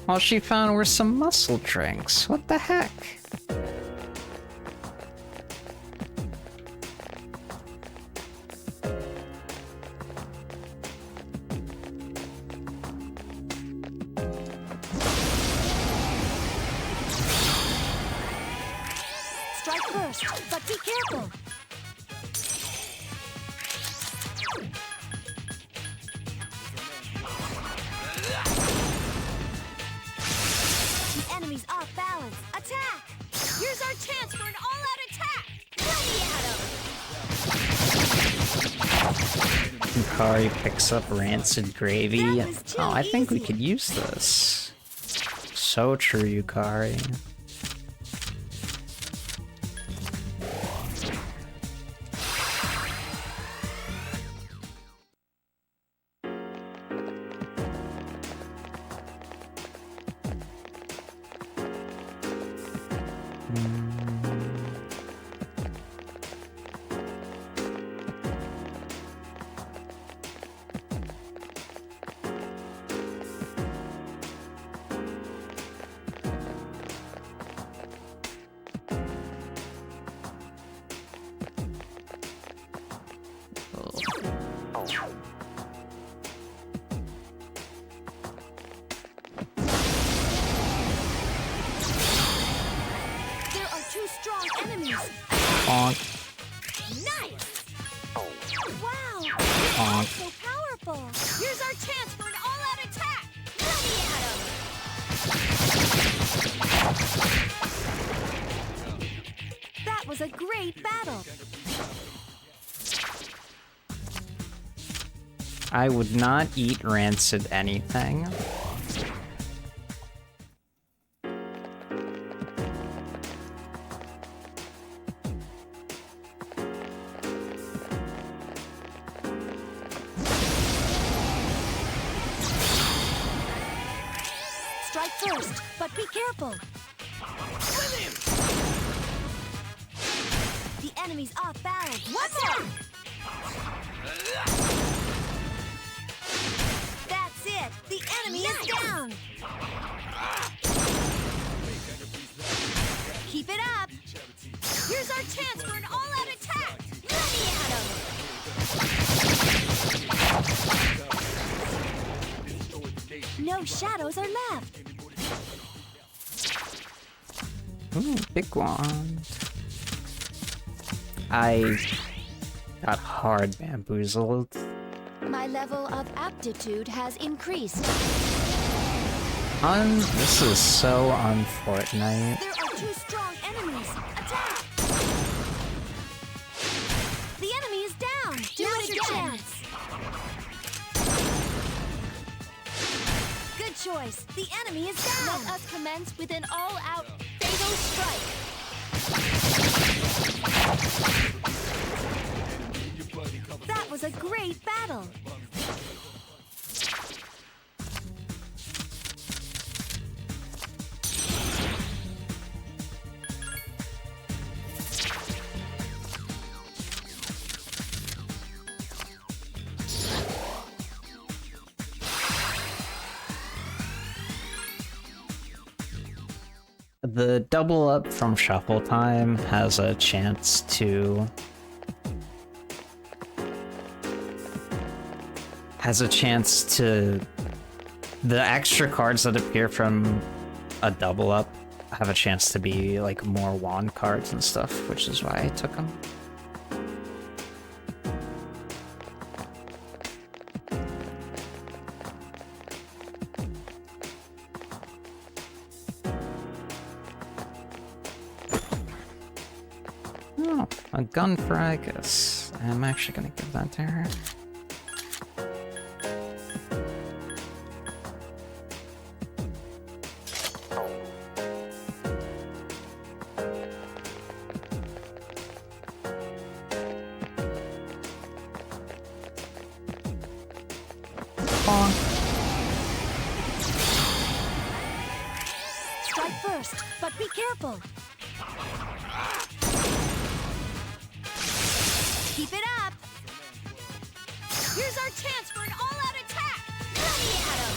All she found were some muscle drinks. What the heck? Strike first, but be careful. The enemy's off balance. Attack! Here's our chance for an all-out attack! Ready, Adam! Yukari picks up rancid gravy. That was too Oh, I think we easy. could use this. So true, Yukari. There are two strong enemies. Bonk, Nice! Wow! bonk. So powerful! Here's our chance for an all-out attack! Ready, Adam! That was a great battle! I would not eat rancid anything. first, but be careful. The enemy's off balance. One more. That's it. The enemy is down. Keep it up. Here's our chance for an all-out attack. Let me at him. No shadows are left. Ooh, big wand. I got hard bamboozled. My level of aptitude has increased. This is so on Fortnite. There are two strong enemies. Attack! The enemy is down. Now's your chance. Good choice. The enemy is down. Let us commence with an all-out fatal strike. That was a great battle. The double up from shuffle time has a chance to the extra cards that appear from a double up have a chance to be like more wand cards and stuff, which is why I took them. Oh, a gun for Agus. I'm actually gonna give that to her. Strike first, but be careful. Keep it up. Here's our chance for an all-out attack. Let me at him.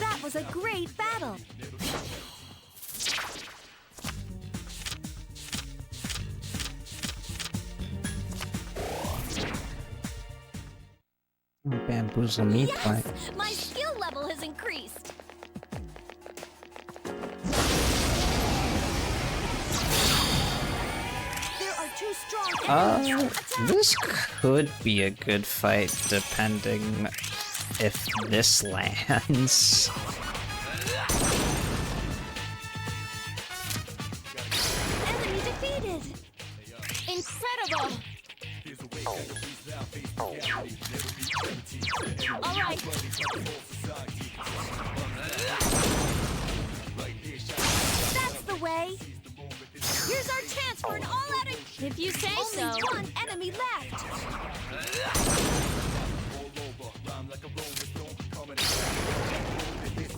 That was a great battle. Bamboozle me play. Yes, my skill level has increased. There are two strong enemies. Attack! This could be a good fight depending if this lands. Enemy defeated. Incredible. All right. That's the way. Here's our chance for an all-out. If you say so. Only one enemy left.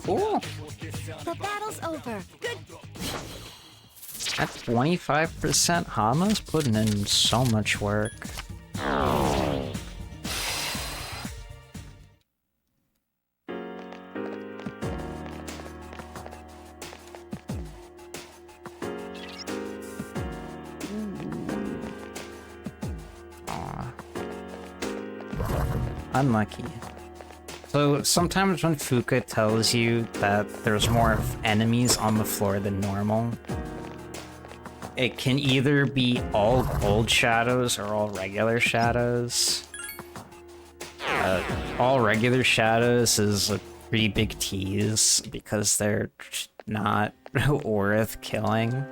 Cool. The battle's over. Good. At 25%, Hama's putting in so much work. Aw. Unlucky. So sometimes when Fuka tells you that there's more enemies on the floor than normal, it can either be all gold shadows or all regular shadows. All regular shadows is a pretty big tease because they're not worth killing.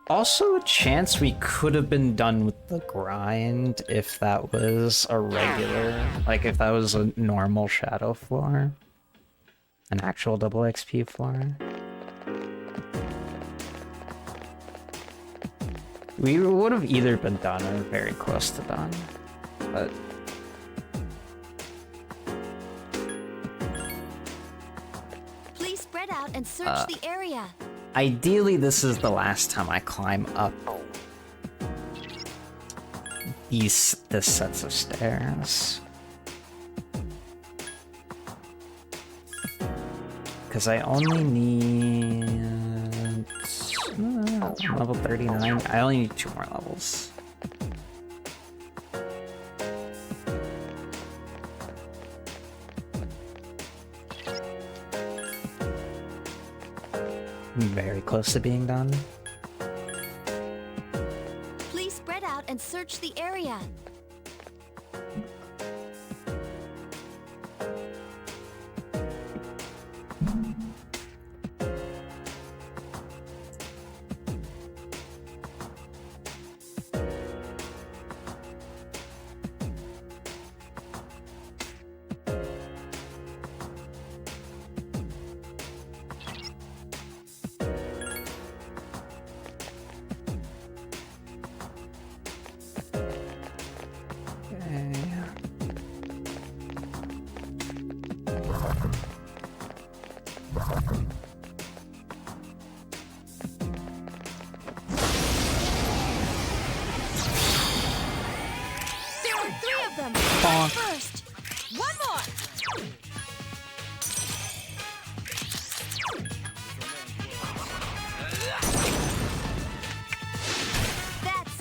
Also a chance we could have been done with the grind if that was a regular, like if that was a normal shadow floor. An actual double XP floor. We would have either been done or very close to done, but Please spread out and search the area. ideally this is the last time I climb up this sets of stairs. Because I only need level 39. I only need 2 more levels. I'm very close to being done. Please spread out and search the area. There are 3 of them. First. One more. That's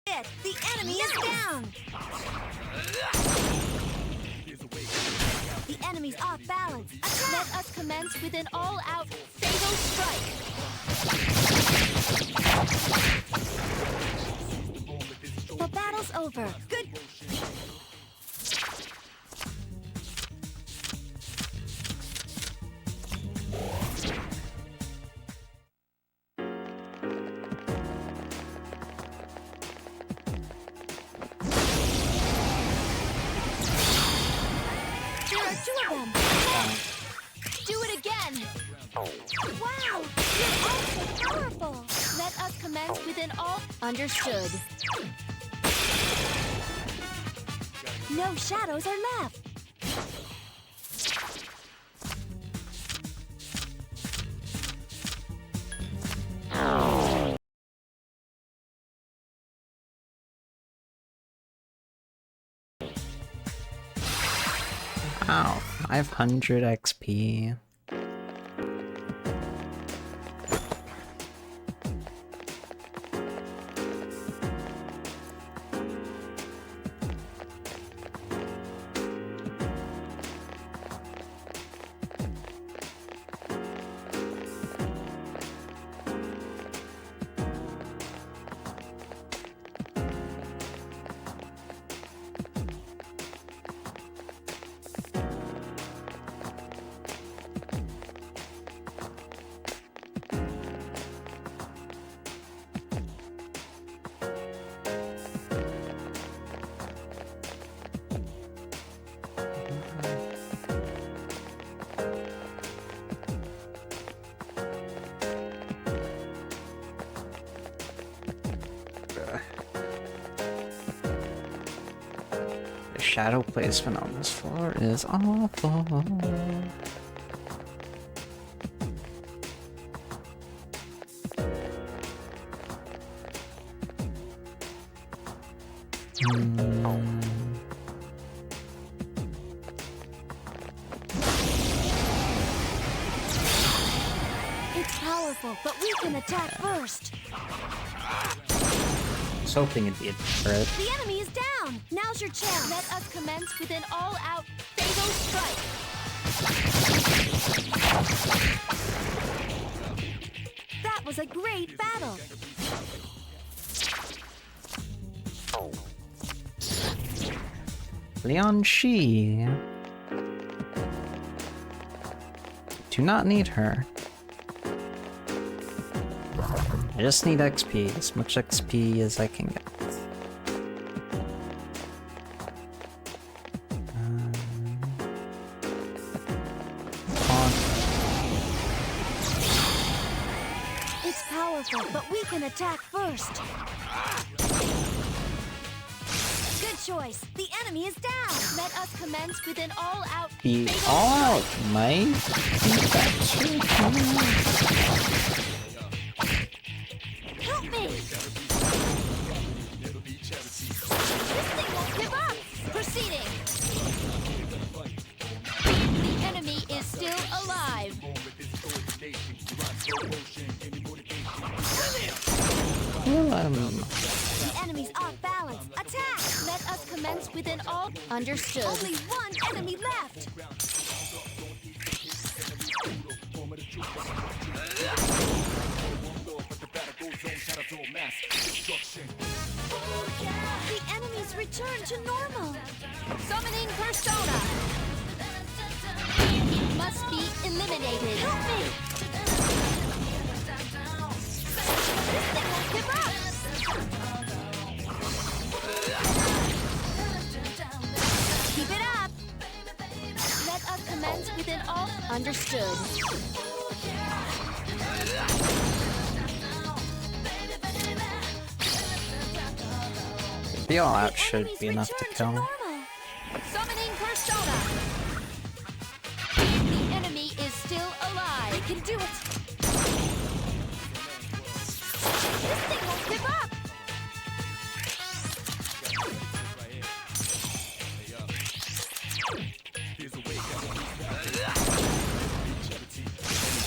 it. The enemy is down. The enemy's off balance. Attack. Let us commence with an all-out fatal strike. The battle's over. Good. There are 2 of them. Do it again. Wow, you're all so powerful. Let us commence with an all. Understood. No shadows are left. Wow, 500 XP. The shadow placement on this floor is awful. It's powerful, but we can attack first. I was hoping it'd be a turret. The enemy is down. Now's your chance. Let us commence with an all-out fatal strike. That was a great battle. Leon Shi. Do not need her. I just need XP, as much XP as I can get. powerful, but we can attack first. Good choice. The enemy is down. Let us commence with an all-out. The fatal all-out strike. might be better. Help me! This thing won't give up! Proceeding! The enemy is still alive! The enemy's off balance! Attack! Let us commence with an all... Understood. Only one enemy left! The enemies return to normal! Summoning Persona! It must be eliminated! Help me! This thing won't give up! Keep it up! Let us commence with an all... Understood. The all-out should be enough to kill. Summoning Persona! The enemy is still alive! They can do it! This thing won't give up!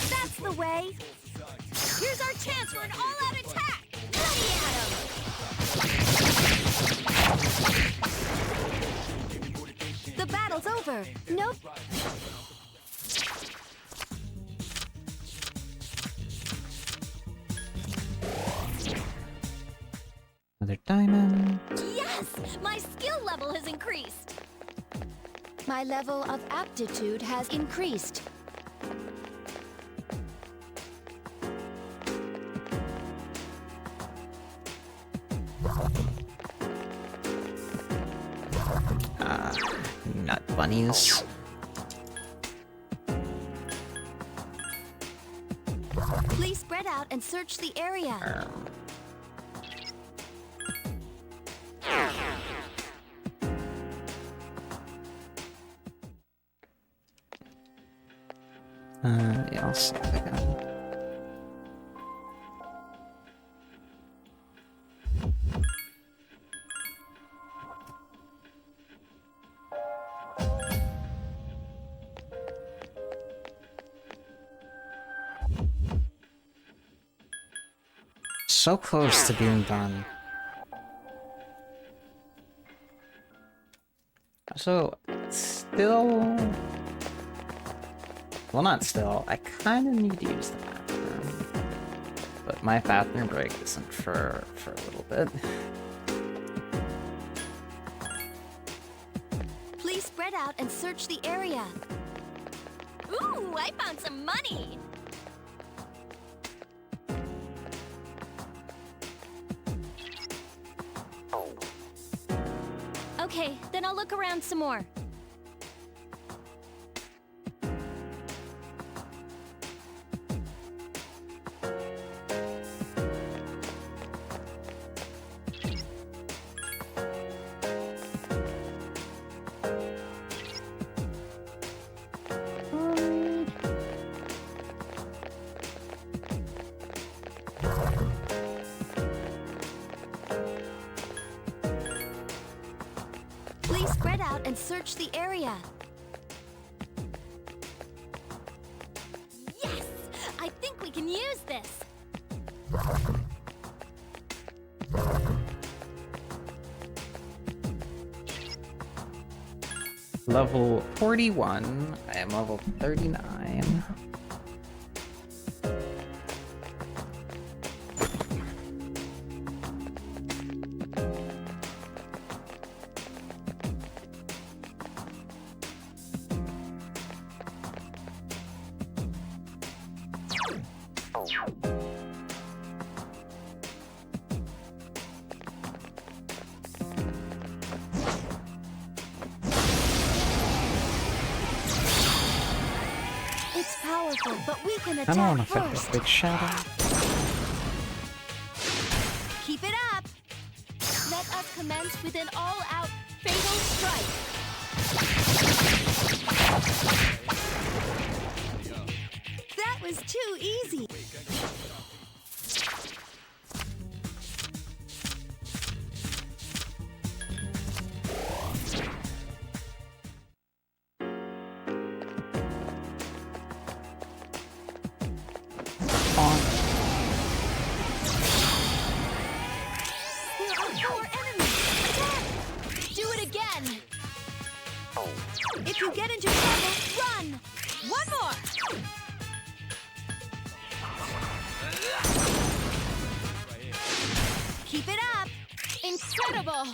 That's the way! Here's our chance for an all-out attack! Bloody at him! The battle's over. Nope. Another diamond. Yes! My skill level has increased. My level of aptitude has increased. Nut bunnies. Please spread out and search the area. Yeah, I'll see if I can. So close to being done. So, still... Well, not still. I kind of need to use the bathroom. But my bathroom break isn't for a little bit. Please spread out and search the area. Ooh, I found some money! Okay, then I'll look around some more. Please spread out and search the area. Yes! I think we can use this! Level 41. I am level 39. It's powerful, but we can I attack don't want to fight first. this big shadow. Keep it up! Let us commence with an all-out fatal strike! That was too easy! There are 4 enemies! Attack! Do it again! If you get into trouble, run! One more! Keep it up! Incredible!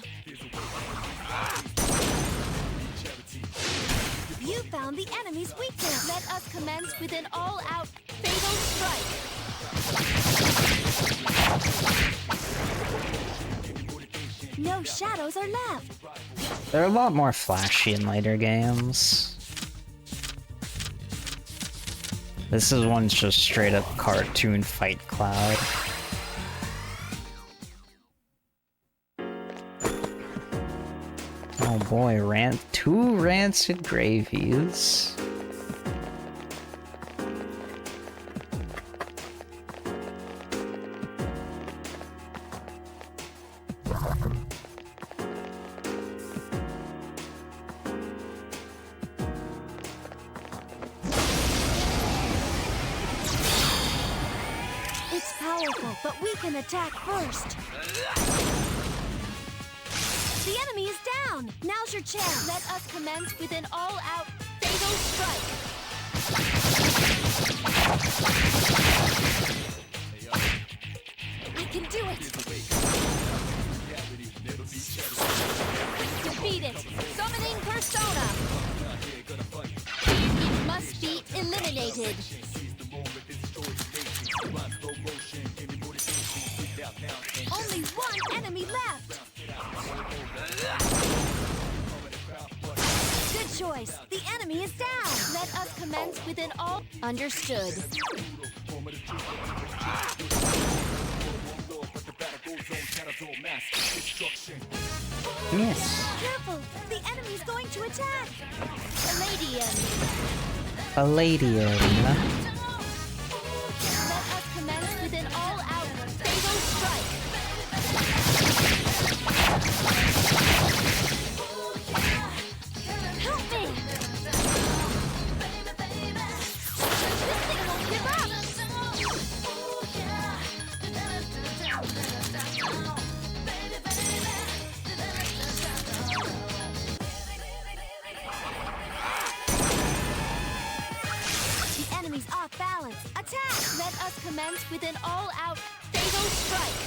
You found the enemy's weakness! Let us commence with an all-out fatal strike! No shadows are left! They're a lot more flashy in later games. This is one's just straight up cartoon fight cloud. Oh boy, 2 rancid gravies. It's powerful, but we can attack first! The enemy is down! Now's your chance! Let us commence with an all-out fatal strike! I can do it! Defeated! Summoning Persona! Must be eliminated! Only 1 enemy left! Good choice! The enemy is down! Let us commence with an all... Understood. Yes. Careful! The enemy's going to attack! Palladium! Palladium. Let us commence with an all-out fatal strike! Help me! This thing won't give up! The enemy's off balance. Attack! Let us commence with an all-out fatal strike!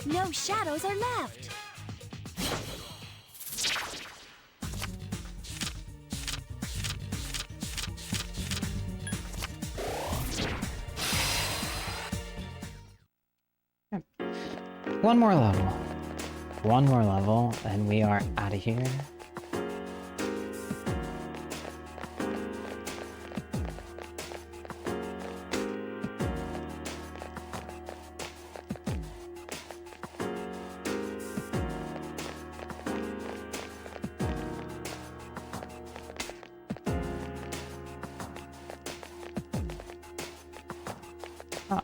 No shadows are left! One more level. One more level, and we are out of here. Oh.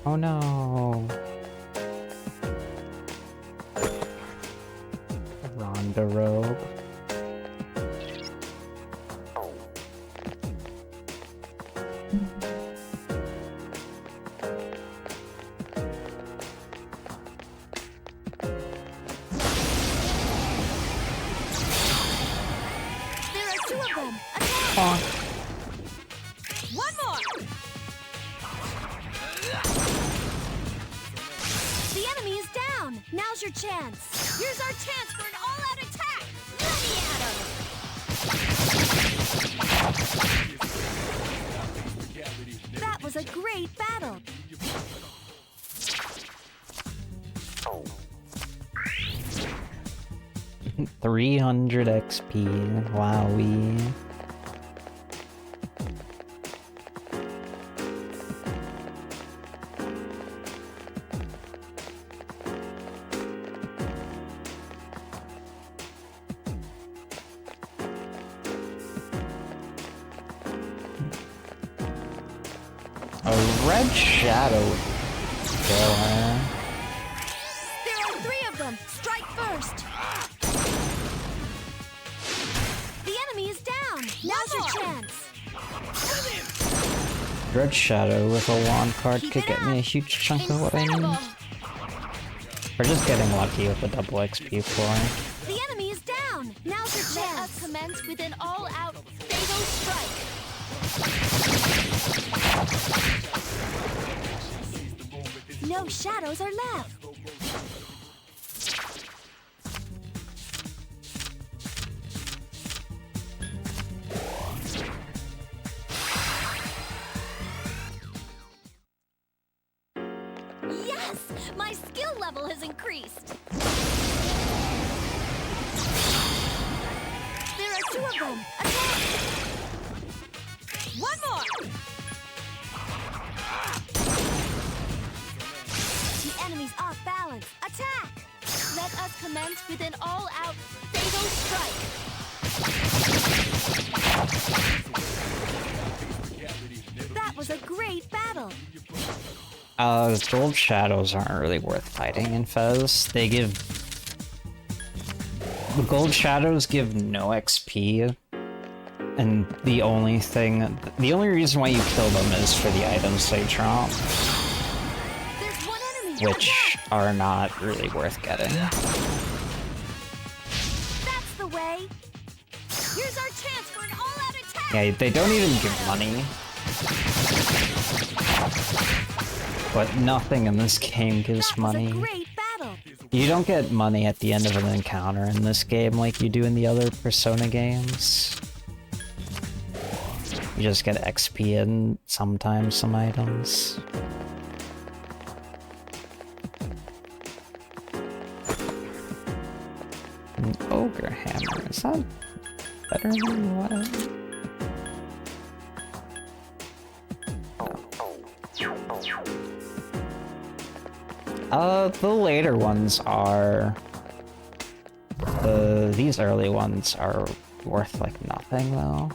Oh no. Ronda robe. There are 2 of them! Attack! Oh. One more! The enemy is down! Now's your chance! Here's our chance for an all-out attack! Let me at him! That was a great battle! 300 XP. Wowee. A red shadow killer. There are 3 of them. Strike first. The enemy is down. Now's your chance. Red shadow with a wand card Keep could it get me a up. huge chunk of what I need. Incredible. Or just getting lucky with the double XP floor. The enemy is down. Now's your chance. Let us commence with an all-out fatal strike. No shadows are left. Yes! My skill level has increased. There are 2 of them. Attack! One more! The enemy's off balance. Attack! Let us commence with an all-out fatal strike. That was a great battle. Gold shadows aren't really worth fighting in FES. They give... The gold shadows give no XP. And the only reason why you kill them is for the items they drop. There's one enemy. Which are not really worth getting. That's the way. Here's our chance for an all-out attack. Yeah, they don't even give money. But nothing in this game gives That was a money. great battle. You don't get money at the end of an encounter in this game like you do in the other Persona games. You just get XP and sometimes some items. An ogre hammer, is that better than what? The later ones are... these early ones are worth, like, nothing, though.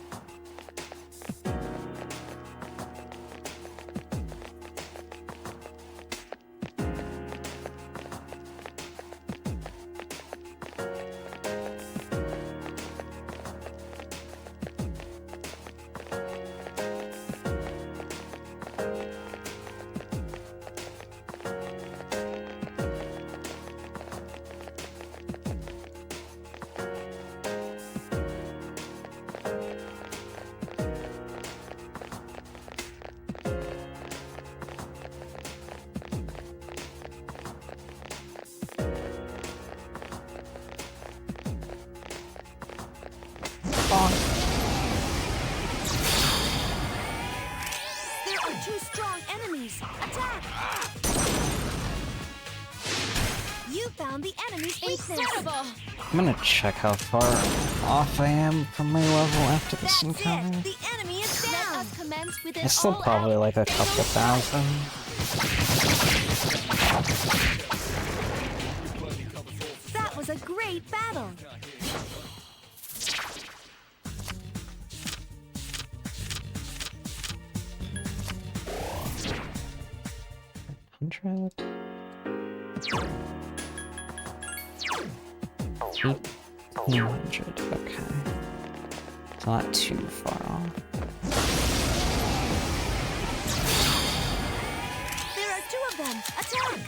There are 2 strong enemies. Attack! You found the enemy's weakness. Incredible! I'm gonna check how far off I am from my level after this That's encounter. it. The enemy is down. Let us commence with an It's still probably like a couple thousand. That was a great battle. $100. 1,800, okay. It's not too far off. There are 2 of them. Attack!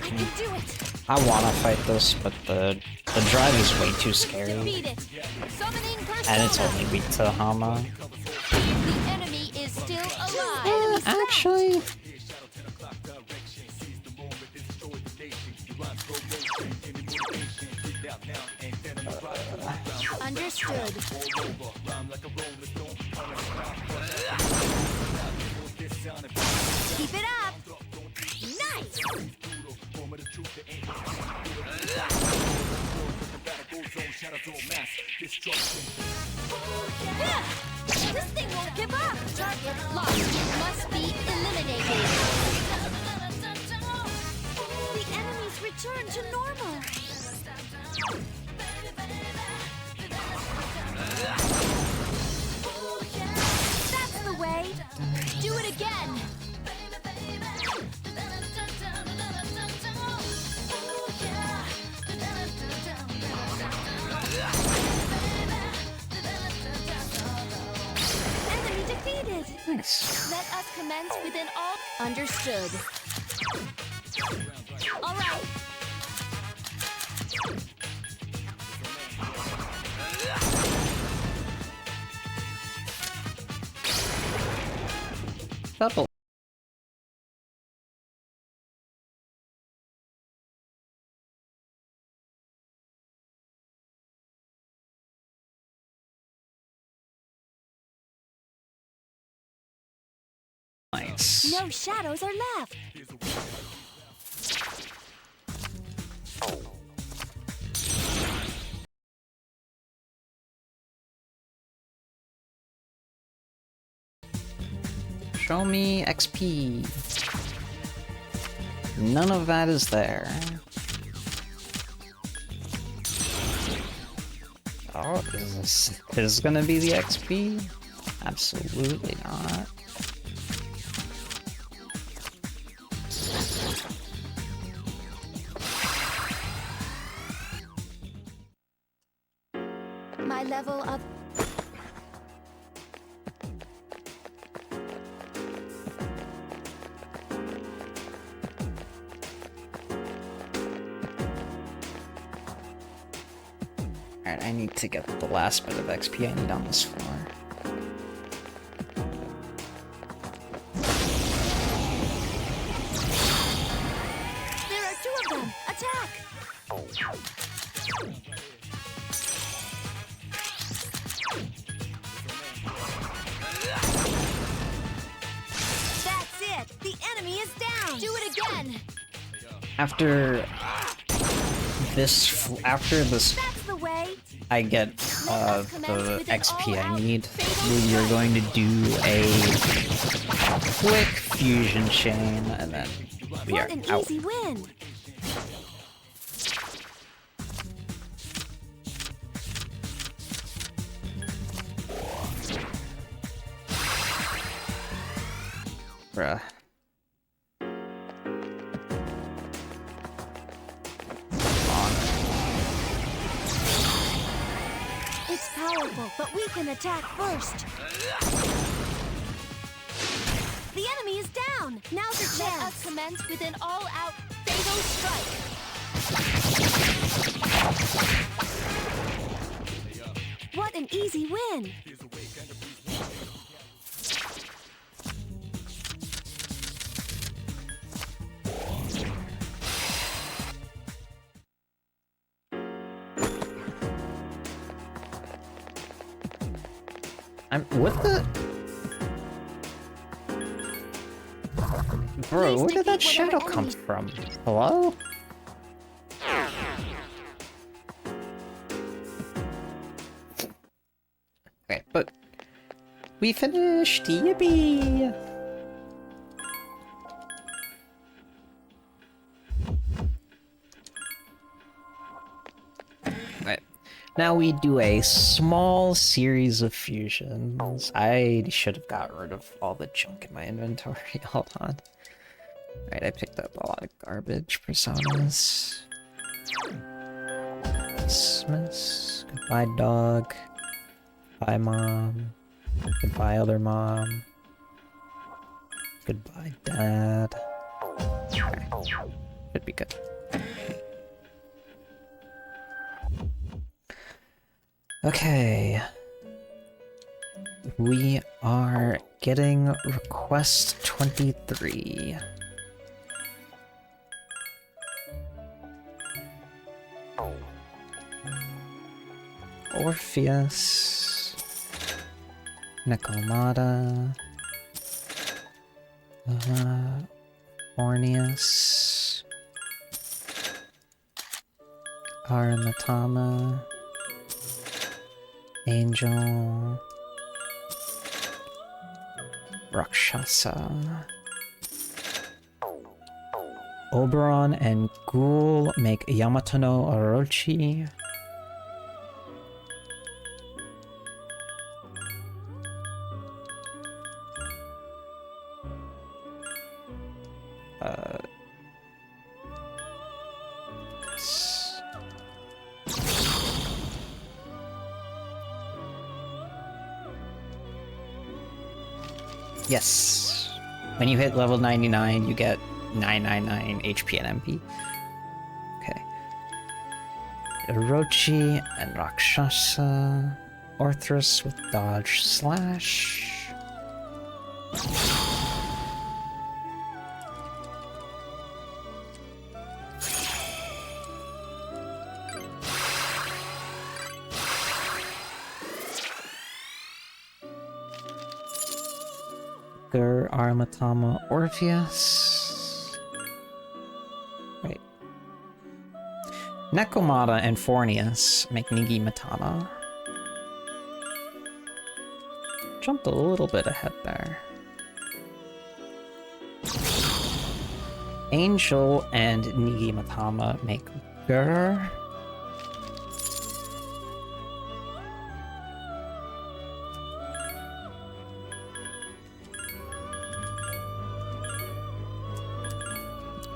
I can do it. I wanna fight this, but the drive is way too scary. Defeat it. Summoning And it's persona. only weak to Hama. The enemy is still alive. Actually... Understood. Keep it up. Nice. Yeah. This thing won't give up. Target lost. Must be eliminated. The enemies return to normal. That's the way. Do it again. Enemy defeated. Nice. Let us commence within all. Understood. All right. Double. Nice. No shadows are left. Show me XP. None of that is there. Oh, is this gonna be the XP? Absolutely not. My level of Alright, I need to get the last bit of XP I need on this floor. there are two of them. Attack! That's it. The enemy is down. Do it again. After this, That's the way. I get the XP I need. We're going to do a quick fusion chain, and then we are What an out. easy win. Bruh. It's powerful, but we can attack first. The enemy is down. Now's your chance. Let us commence with an all-out fatal strike. What an easy win. What the? Bro, where did that shadow come from? Hello? Okay, but we finished. Yippee! Right. Now we do a small series of fusions. I should have got rid of all the junk in my inventory. Hold on. Alright, I picked up a lot of garbage personas. Christmas. Goodbye, dog. Bye, mom. Goodbye, other mom. Goodbye, dad. Okay. Should be good. Okay. We are getting request 23. Orpheus, Necomata, Orneus, Aramatama, Angel, Rakshasa. Oberon and Ghoul make Yamato no Orochi. Yes. Yes. When you hit level 99, you get 999 HP and MP. Okay. Orochi and Rakshasa. Orthrus with dodge slash. Gur, Aramatama, Orpheus. Wait. Necomata and Fornius make Nigi Matana. Jumped a little bit ahead there. Angel and Nigi Matama make Gur.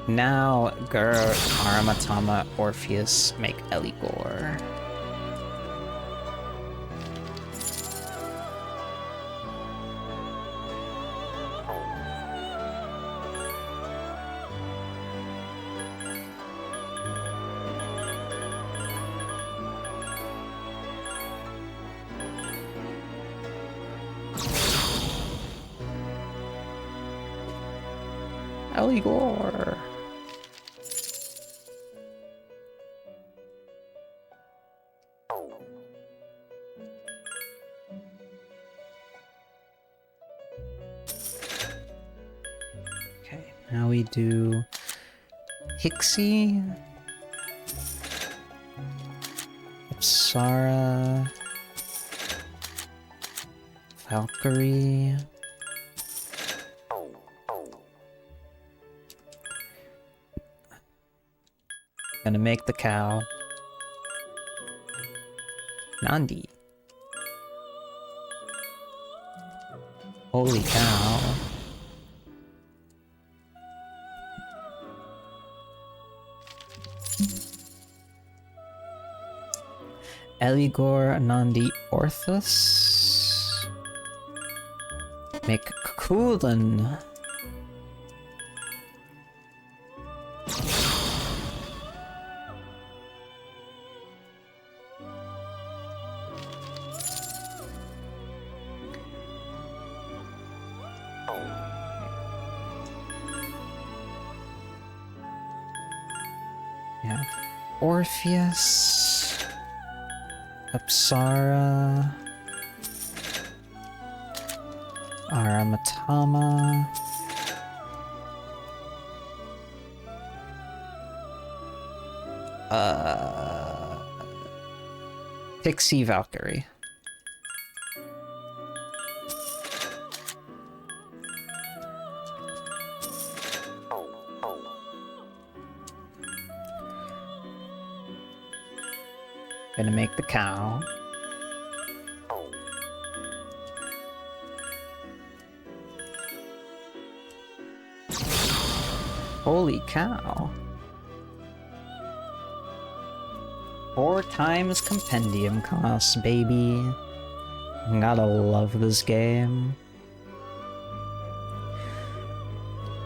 Now, Gur, Aramatama, Orpheus make Eligor. Eligor. Okay, now we do Hixie, Apsara, Valkyrie. Gonna make the cow. Nandi. Holy cow. Eligor, Nandi, Orthus. Make Kukulin. Yeah. Orpheus, Apsara, Aramatama, Pixie Valkyrie. Gonna make the cow. Holy cow. 4 times compendium cost, baby. Gotta love this game.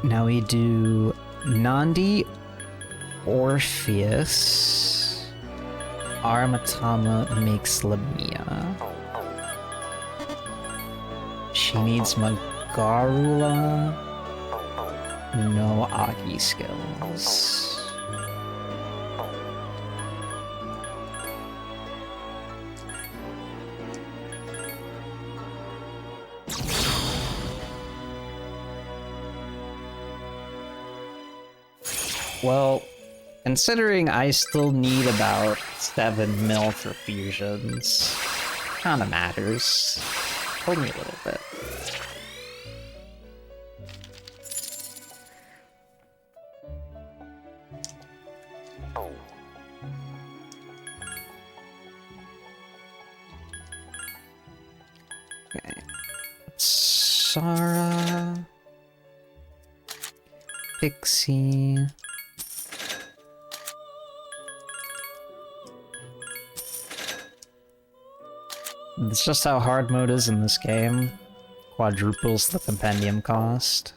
Now we do Nandi, Orpheus. Aramatama makes Lamia. She needs Magarula. No Agi skills. Well, considering I still need about 7 mil for fusions, kinda matters. Only a little bit. Okay. Sarah. Pixie. It's just how hard mode is in this game. Quadruples the compendium cost.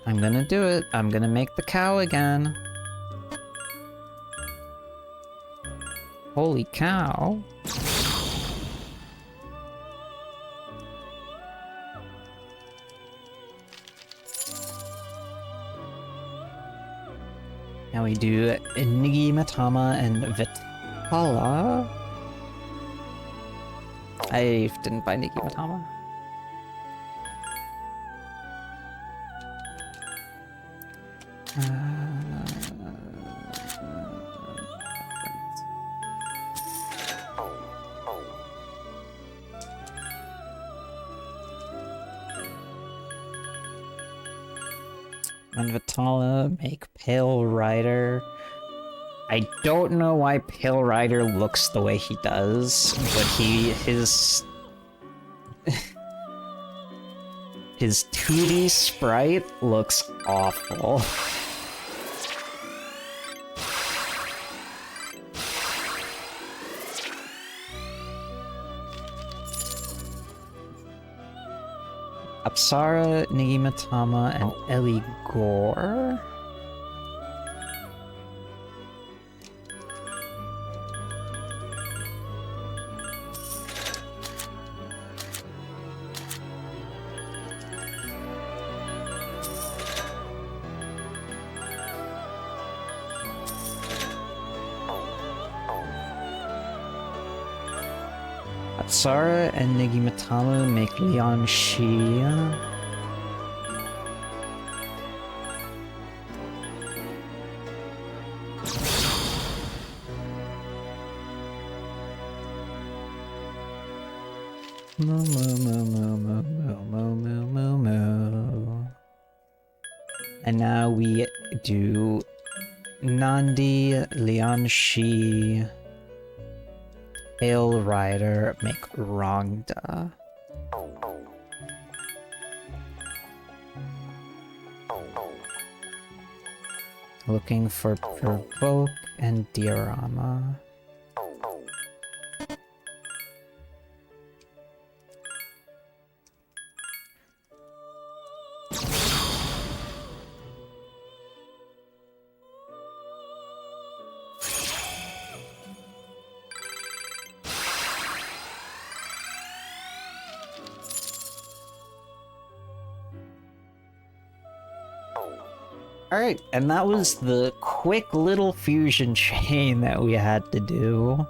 I'm gonna do it. I'm gonna make the cow again. Holy cow. Now we do Nigi Matama and Vitala. I didn't buy Nigi Matama. And Vitala, make Pale Rider. I don't know why Pale Rider looks the way he does, but his 2D sprite looks awful. Apsara, Nigimatama, and Ellie Gore. Apsara and Nigimatama make Leon Shi. Moo moo moo moo moo moo moo moo moo. And now we do Nandi, Leon Shi, Pale Rider, make Rongda. Looking for Provoke and Diorama. Alright, and that was the quick little fusion chain that we had to do.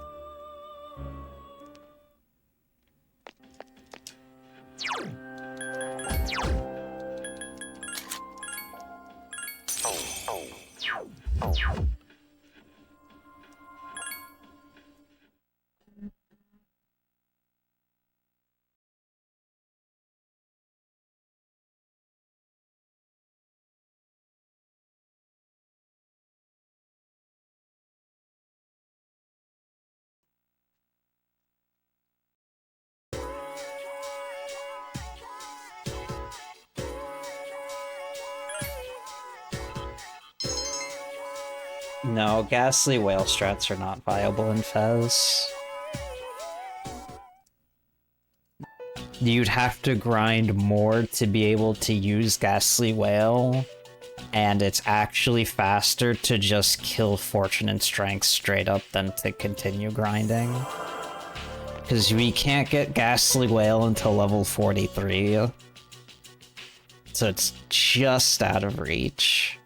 No, Ghastly Whale strats are not viable in FES. You'd have to grind more to be able to use Ghastly Whale, and it's actually faster to just kill Fortune and Strength straight up than to continue grinding. Because we can't get Ghastly Whale until level 43. So it's just out of reach.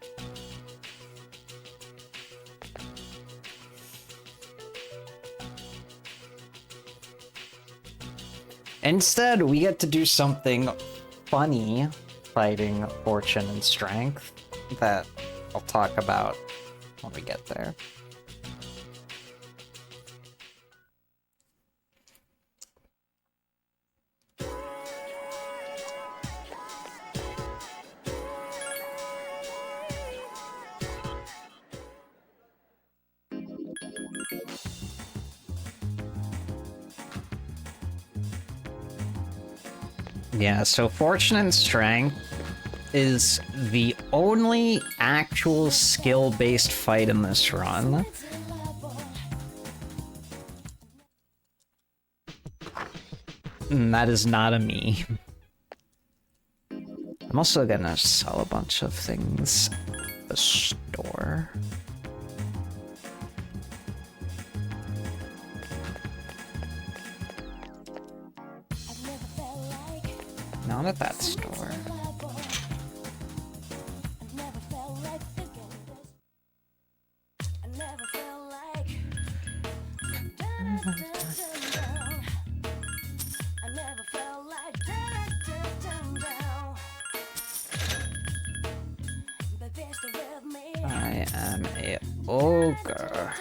Instead, we get to do something funny fighting Fortune and Strength that I'll talk about when we get there. Yeah, so Fortune and Strength is the only actual skill-based fight in this run. And that is not a me. I'm also gonna sell a bunch of things at the store. Not at that store. I am a ogre.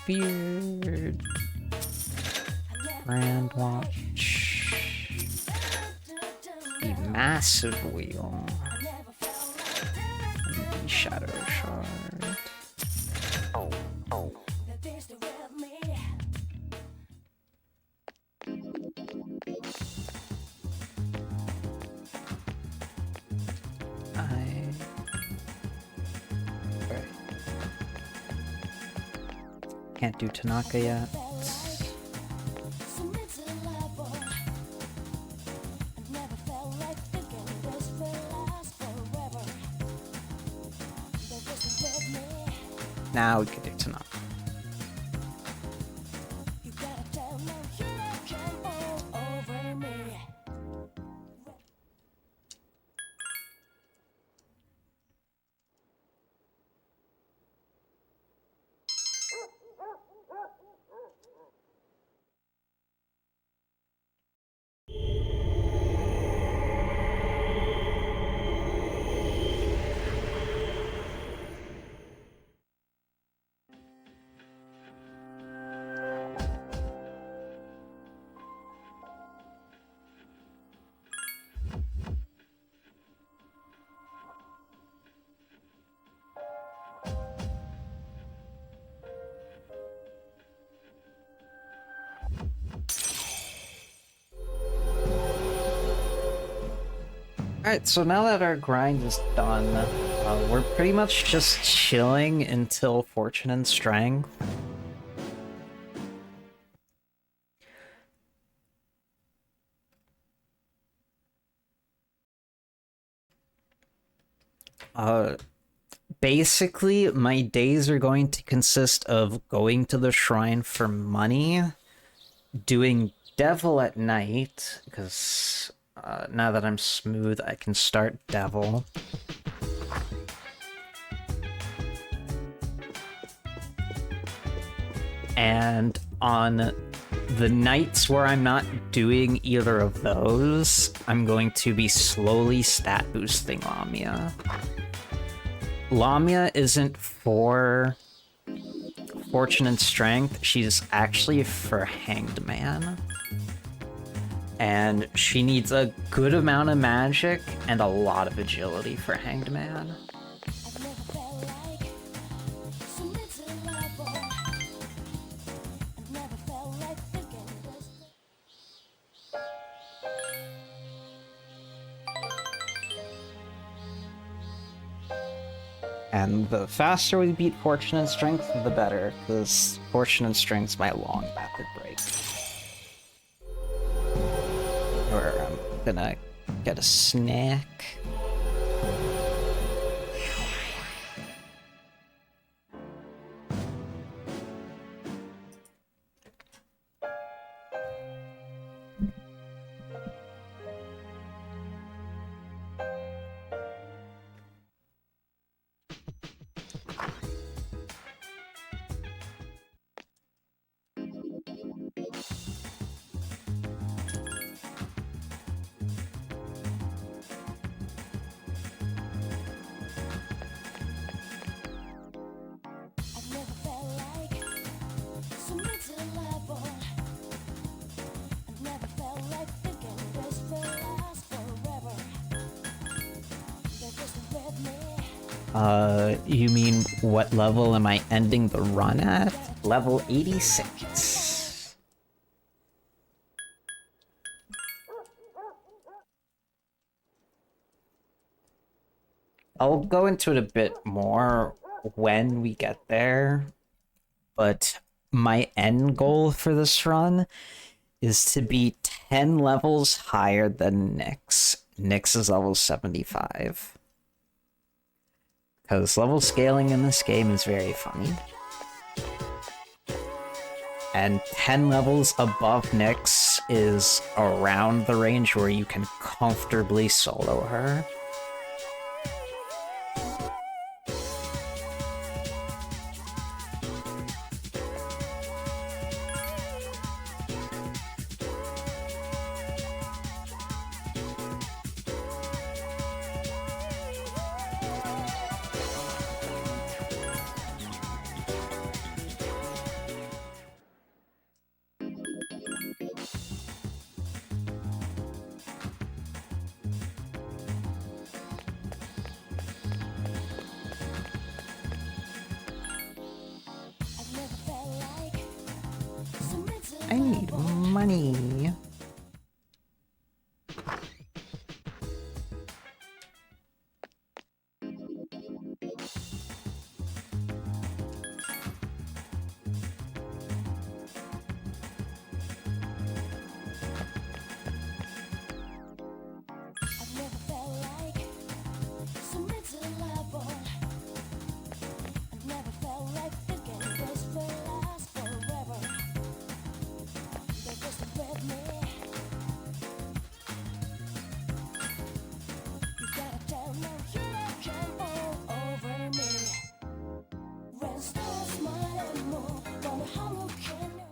Beard, Grand Watch, the Massive Wheel, and the Shadow Shard. Can't do Tanaka yet. Now we can do Tanaka. Alright, so now that our grind is done, we're pretty much just chilling until Fortune and Strength. Basically, my days are going to consist of going to the shrine for money, doing Devil at night, because now that I'm smooth, I can start Devil. And on the nights where I'm not doing either of those, I'm going to be slowly stat boosting Lamia. Lamia isn't for Fortune and Strength, she's actually for Hanged Man. And she needs a good amount of magic and a lot of agility for Hanged Man. And the faster we beat Fortune and Strength, the better, because Fortune and Strength's my long rapid break. Or Gonna get a snack. I've never felt like so miserable. I've never felt like thinking this will last forever. They're just with me. You mean what level am I ending the run at? Level 86. I'll go into it a bit more when we get there, but my end goal for this run is to be 10 levels higher than Nyx. Nyx is level 75. Because level scaling in this game is very funny. And 10 levels above Nyx is around the range where you can comfortably solo her. I've never felt like so miserable. I need money. I've never felt like so miserable. I've never felt like thinking this will last forever. They're just with me. You gotta tell me you can all over me. Rest off my more. Wonder how you can know.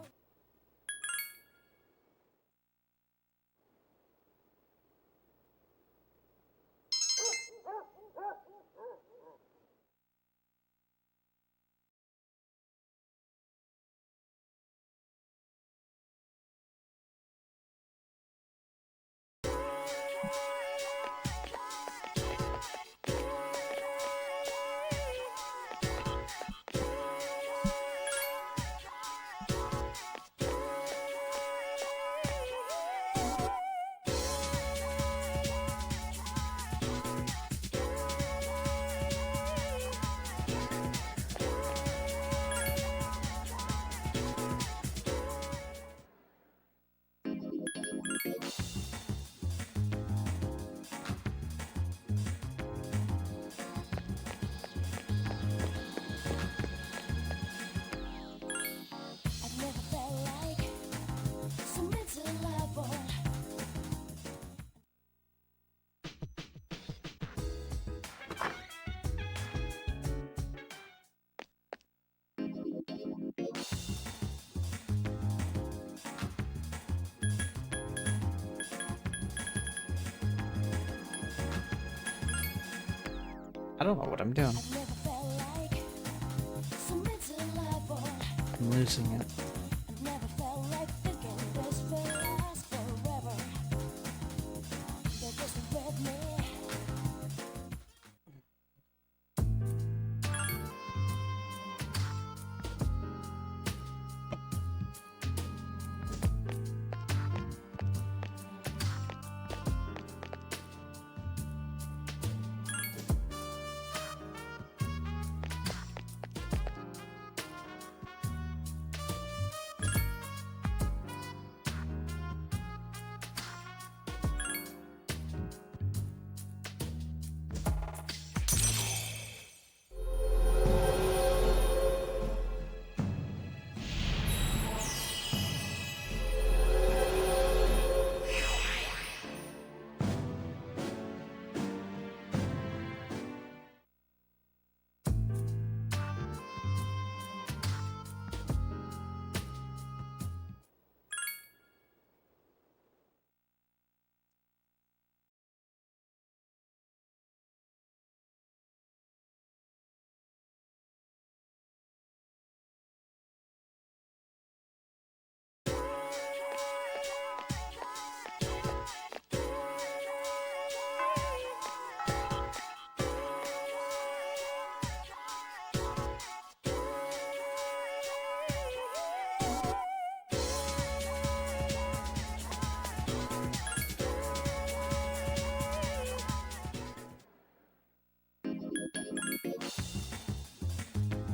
I've never felt like so miserable. I don't know what I'm doing. I've never felt like so miserable. I'm losing it. I've never felt like thinking this will last forever. They're just with me.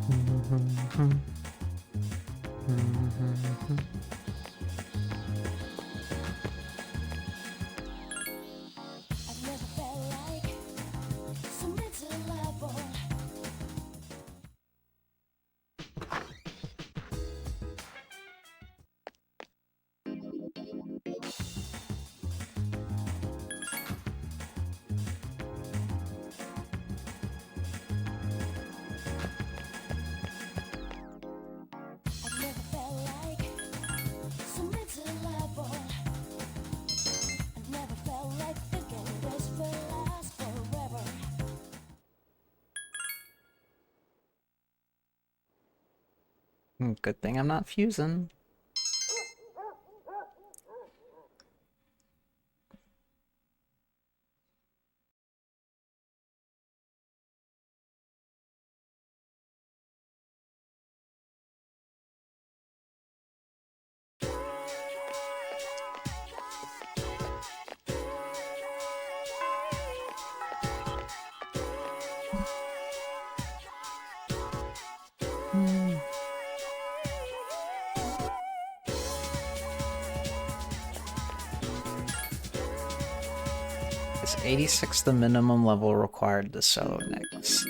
I've never felt like so miserable. I've never felt like so miserable. I've never felt like thinking this will last forever. Good thing I'm not fusing. Is 86 the minimum level required to solo Nyx?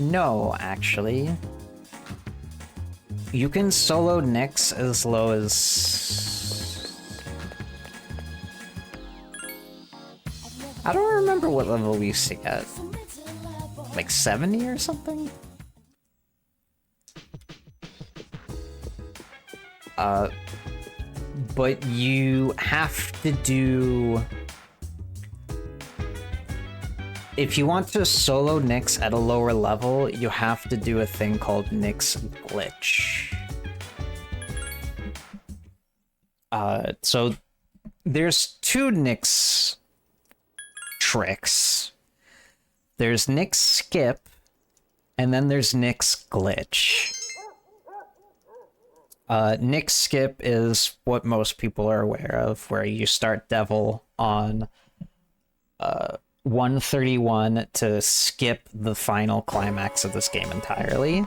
No, actually. You can solo Nyx as low as... I don't remember what level we used to get. Like 70 or something? But you have to do... If you want to solo Nyx at a lower level, you have to do a thing called Nyx Glitch. So there's two Nyx tricks. There's Nyx Skip, and then there's Nyx Glitch. Nyx Skip is what most people are aware of, where you start Devil on 131 to skip the final climax of this game entirely.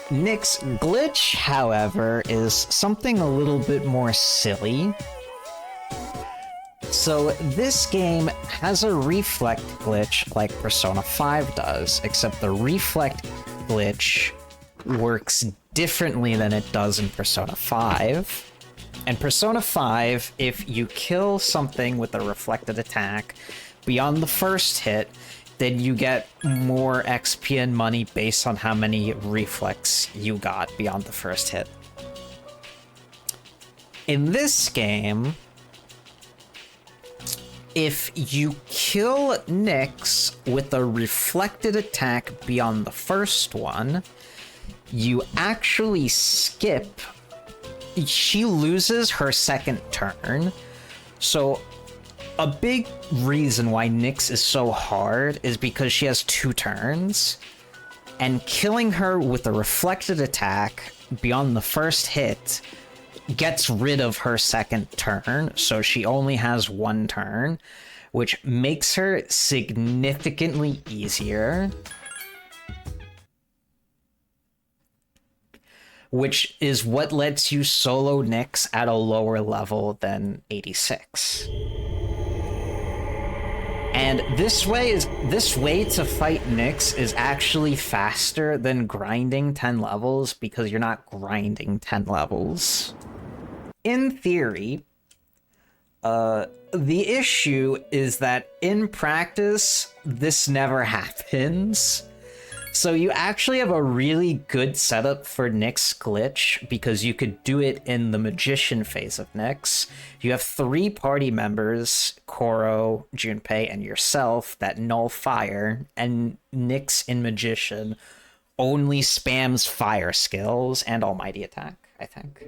Nyx Glitch, however, is something a little bit more silly. So this game has a reflect glitch like Persona 5 does, except the reflect glitch works differently than it does in Persona 5. In Persona 5, if you kill something with a reflected attack beyond the first hit, then you get more XP and money based on how many reflex you got beyond the first hit. In this game, if you kill Nyx with a reflected attack beyond the first one, you actually skip. She loses her second turn. So a big reason why Nyx is so hard is because she has 2 turns, and killing her with a reflected attack beyond the first hit gets rid of her second turn, so she only has 1 turn, which makes her significantly easier. Which is what lets you solo Nyx at a lower level than 86. And this way to fight Nyx is actually faster than grinding 10 levels because you're not grinding 10 levels. In theory, the issue is that in practice, this never happens. So you actually have a really good setup for Nyx Glitch because you could do it in the Magician phase of Nyx. You have 3 party members, Koro, Junpei, and yourself, that null fire, and Nyx in Magician only spams fire skills and Almighty Attack, I think.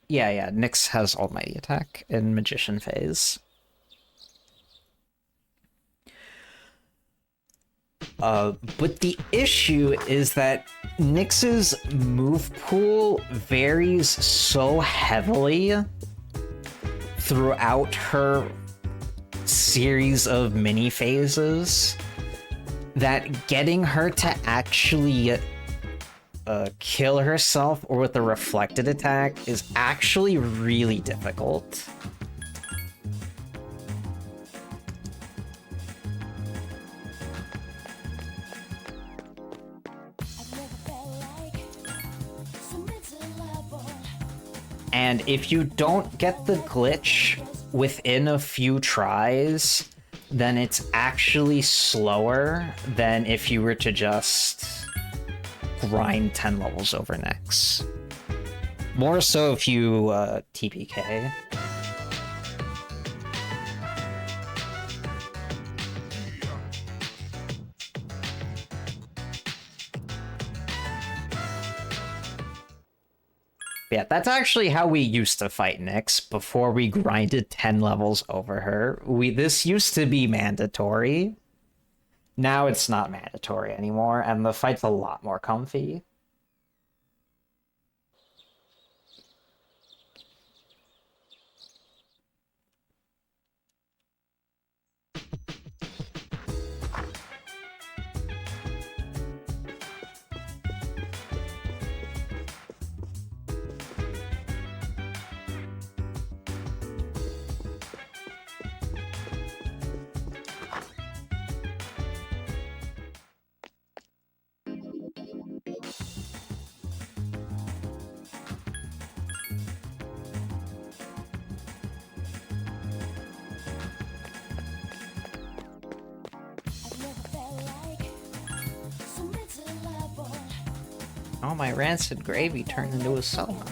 Yeah, Nyx has Almighty Attack in Magician phase. But the issue is that Nyx's move pool varies so heavily throughout her series of mini phases that getting her to actually kill herself or with a reflected attack is actually really difficult. And if you don't get the glitch within a few tries, then it's actually slower than if you were to just grind 10 levels over next. More so if you TPK. Yeah, that's actually how we used to fight Nyx before we grinded 10 levels over her. This used to be mandatory. Now it's not mandatory anymore, and the fight's a lot more comfy. Oh, my rancid gravy turned into a soma.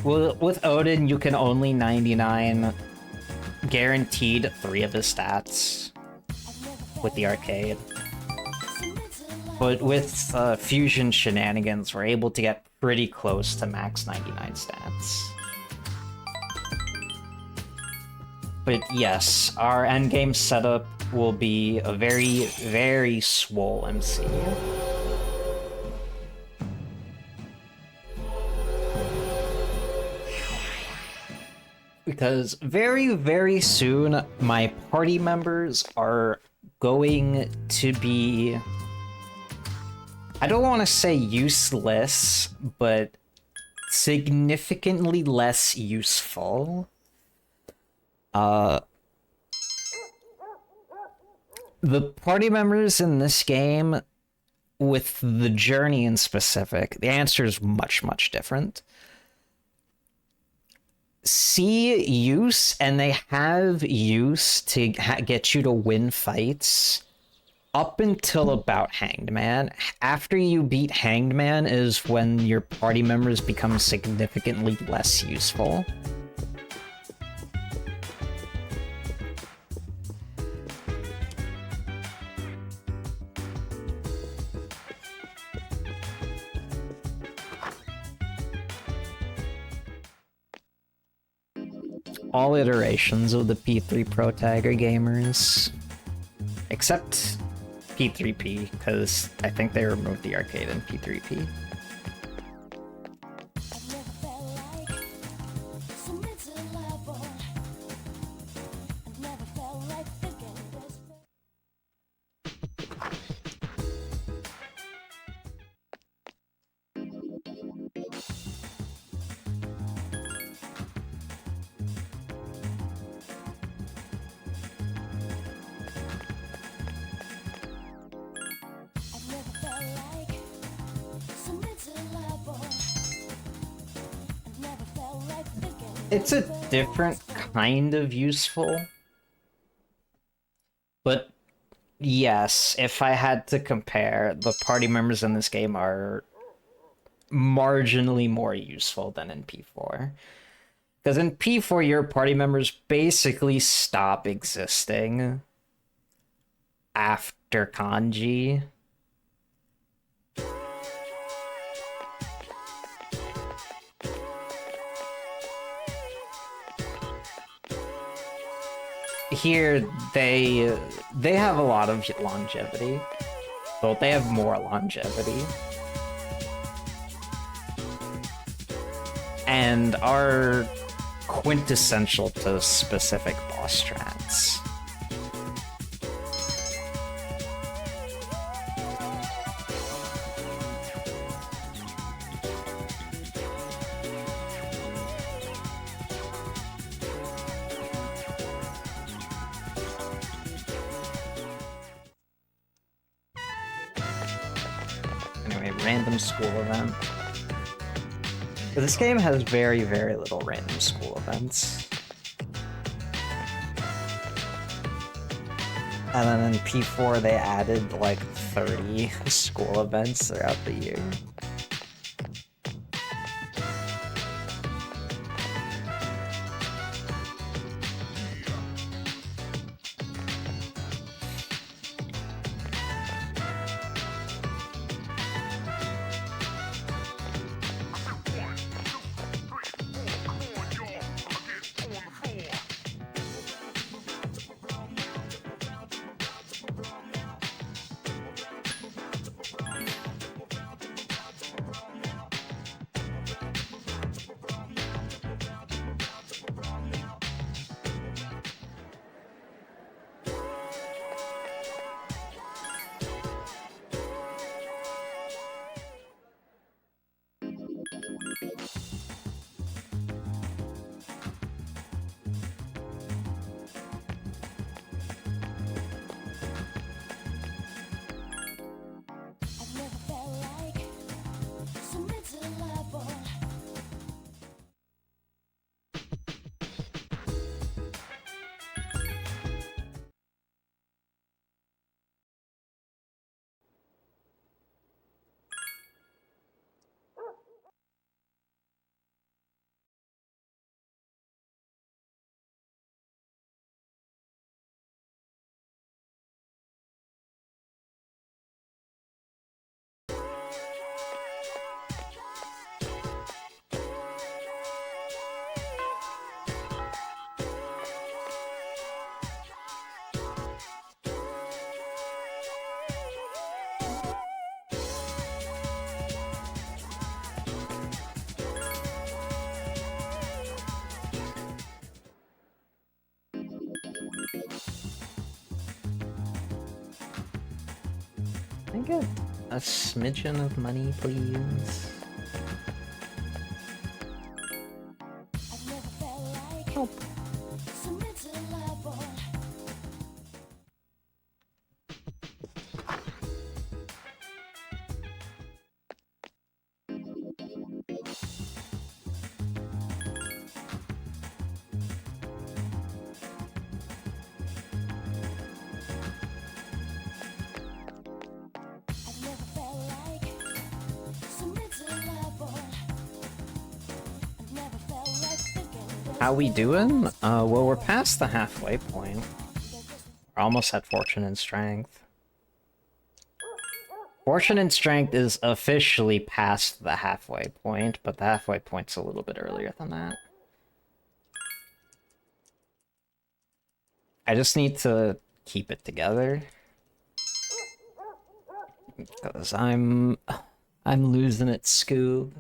Well, with Odin, you can only 99 guaranteed 3 of his stats with the arcade. But with fusion shenanigans, we're able to get pretty close to max 99 stats. But yes, our endgame setup will be a very, very swole MC. Because very, very soon, my party members are going to be... I don't want to say useless, but significantly less useful. The party members in this game, with the journey in specific, the answer is much, much different. See use, and they have use to get you to win fights up until about Hanged Man. After you beat Hanged Man is when your party members become significantly less useful. All iterations of the P3 Pro Tag are gamers. Except P3P, because I think they removed the arcade in P3P. It's a different kind of useful. But yes, if I had to compare, the party members in this game are marginally more useful than in P4. Because in P4, your party members basically stop existing after kanji. Here, they have a lot of longevity. But they have more longevity. And are quintessential to specific boss strats. Anyway, random school event. But this game has very, very little random school events. And then in P4 they added like 30 school events throughout the year. I've never felt like so miserable. Can I get a smidgen of money, please? I've never felt like so miserable. I've never felt like so miserable. I've never felt like thinking. How we doing? Well, we're past the halfway point. We're almost at Fortune and Strength. Fortune and Strength is officially past the halfway point, but the halfway point's a little bit earlier than that. I just need to keep it together. Because I'm losing it, Scoob.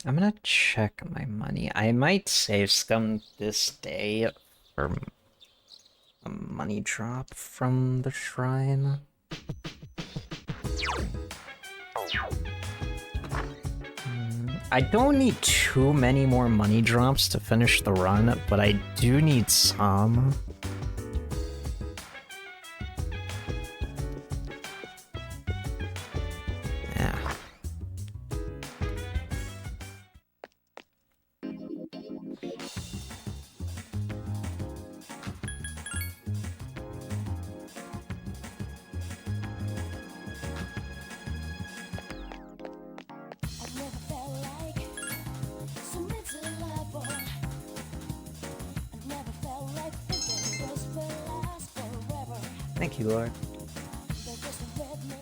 I'm gonna check my money. I might save some this day for a money drop from the shrine. I don't need too many more money drops to finish the run, but I do need some. Yeah. I've never felt like so miserable. I've never felt like thinking this will last forever. Thank you, Lord. They're just with me.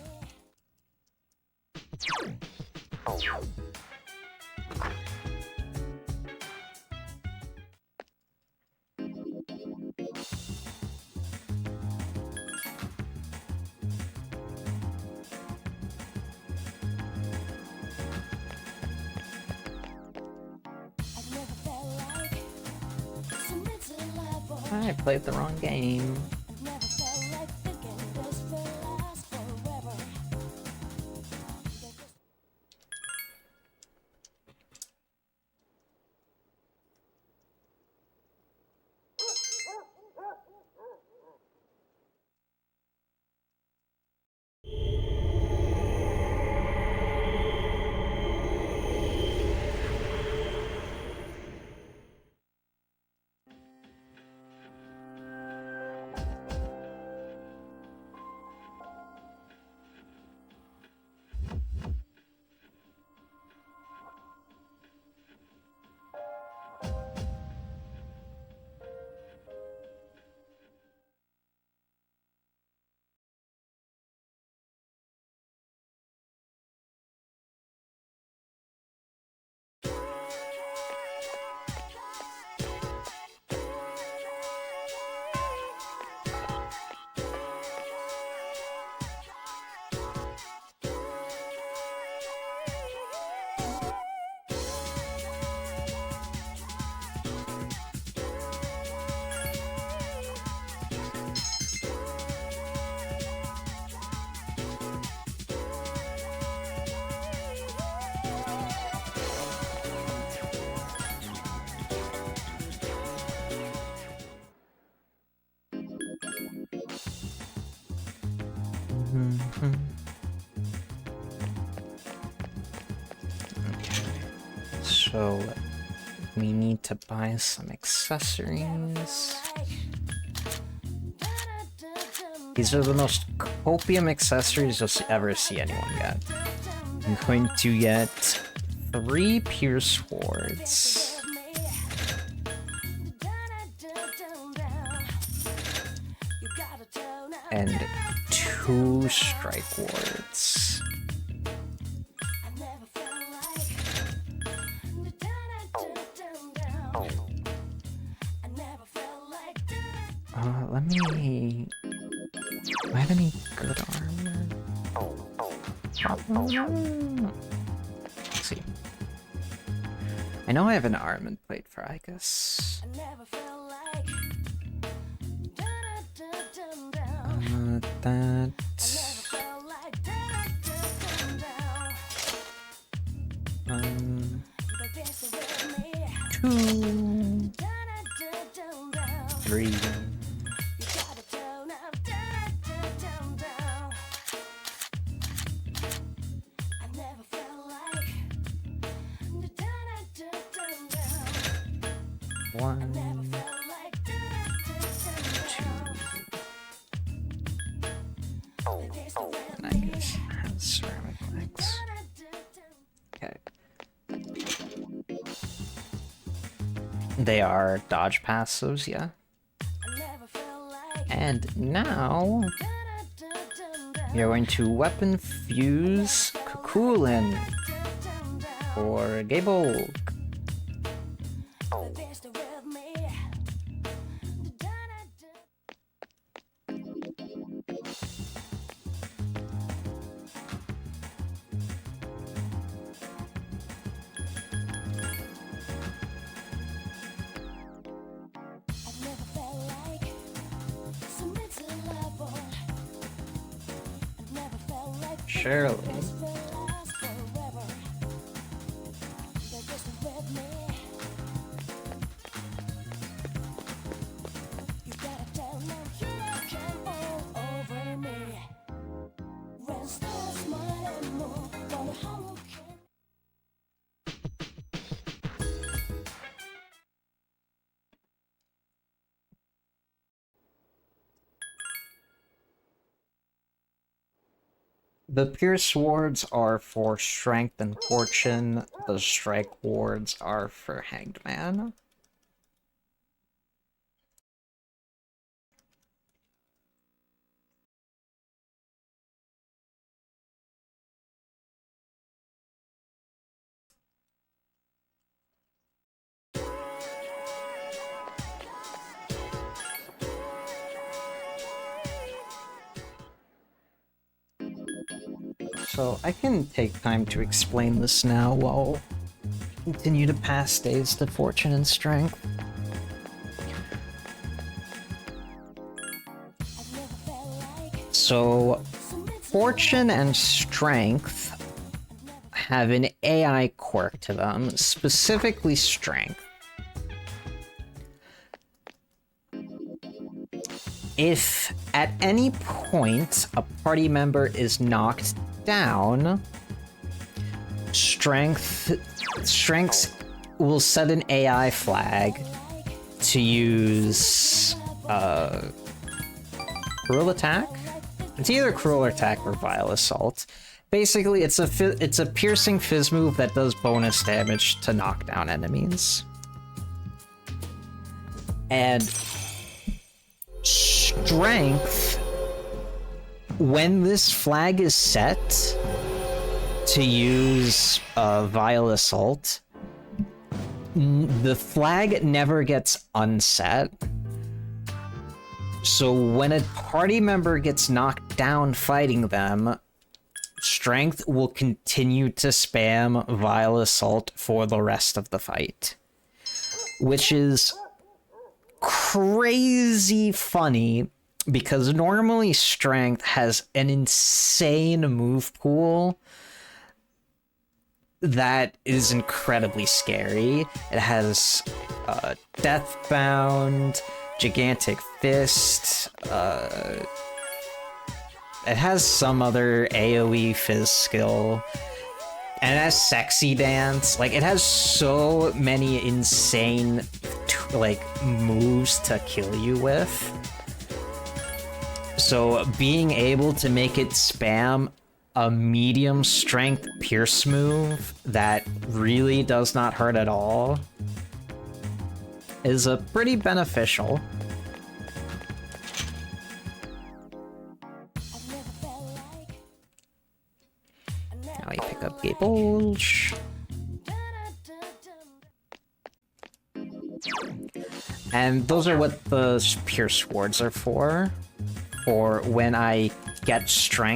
I've never felt like so miserable. I played the wrong game. I've never felt like thinking this will last forever. They're just Okay. So we need to buy some accessories. These are the most copium accessories you'll ever see anyone get. I'm going to get 3 pierce swords. And 2 strike wards. Let me... Do I have any good armor? Let's see. I know I have an armament plate for Icus. That... 2... 3... 1... 2... And I guess have ceramic legs. Okay. They are dodge passives, yeah. And now we are going to weapon fuse Kukulin for Gable. Surely. The Pierce wards are for Strength and Fortune. The Strike wards are for Hanged Man. So I can take time to explain this now while continue to pass days to Fortune and Strength. So Fortune and Strength have an AI quirk to them, specifically Strength. If at any point a party member is knocked down, Strengths will set an AI flag to use Cruel Attack? It's either Cruel Attack or Vile Assault. Basically, it's a piercing fizz move that does bonus damage to knock down enemies. And Strength, when this flag is set to use Vile Assault, the flag never gets unset. So when a party member gets knocked down fighting them, Strength will continue to spam Vile Assault for the rest of the fight. Which is crazy funny, because normally Strength has an insane move pool that is incredibly scary. It has Deathbound, Gigantic Fist, it has some other AoE fizz skill, and it has Sexy Dance. Like, it has so many insane like moves to kill you with. So being able to make it spam a medium strength pierce move that really does not hurt at all is a pretty beneficial. Now we pick up Gabulge. And those are what the Pierce wards are for when I get strength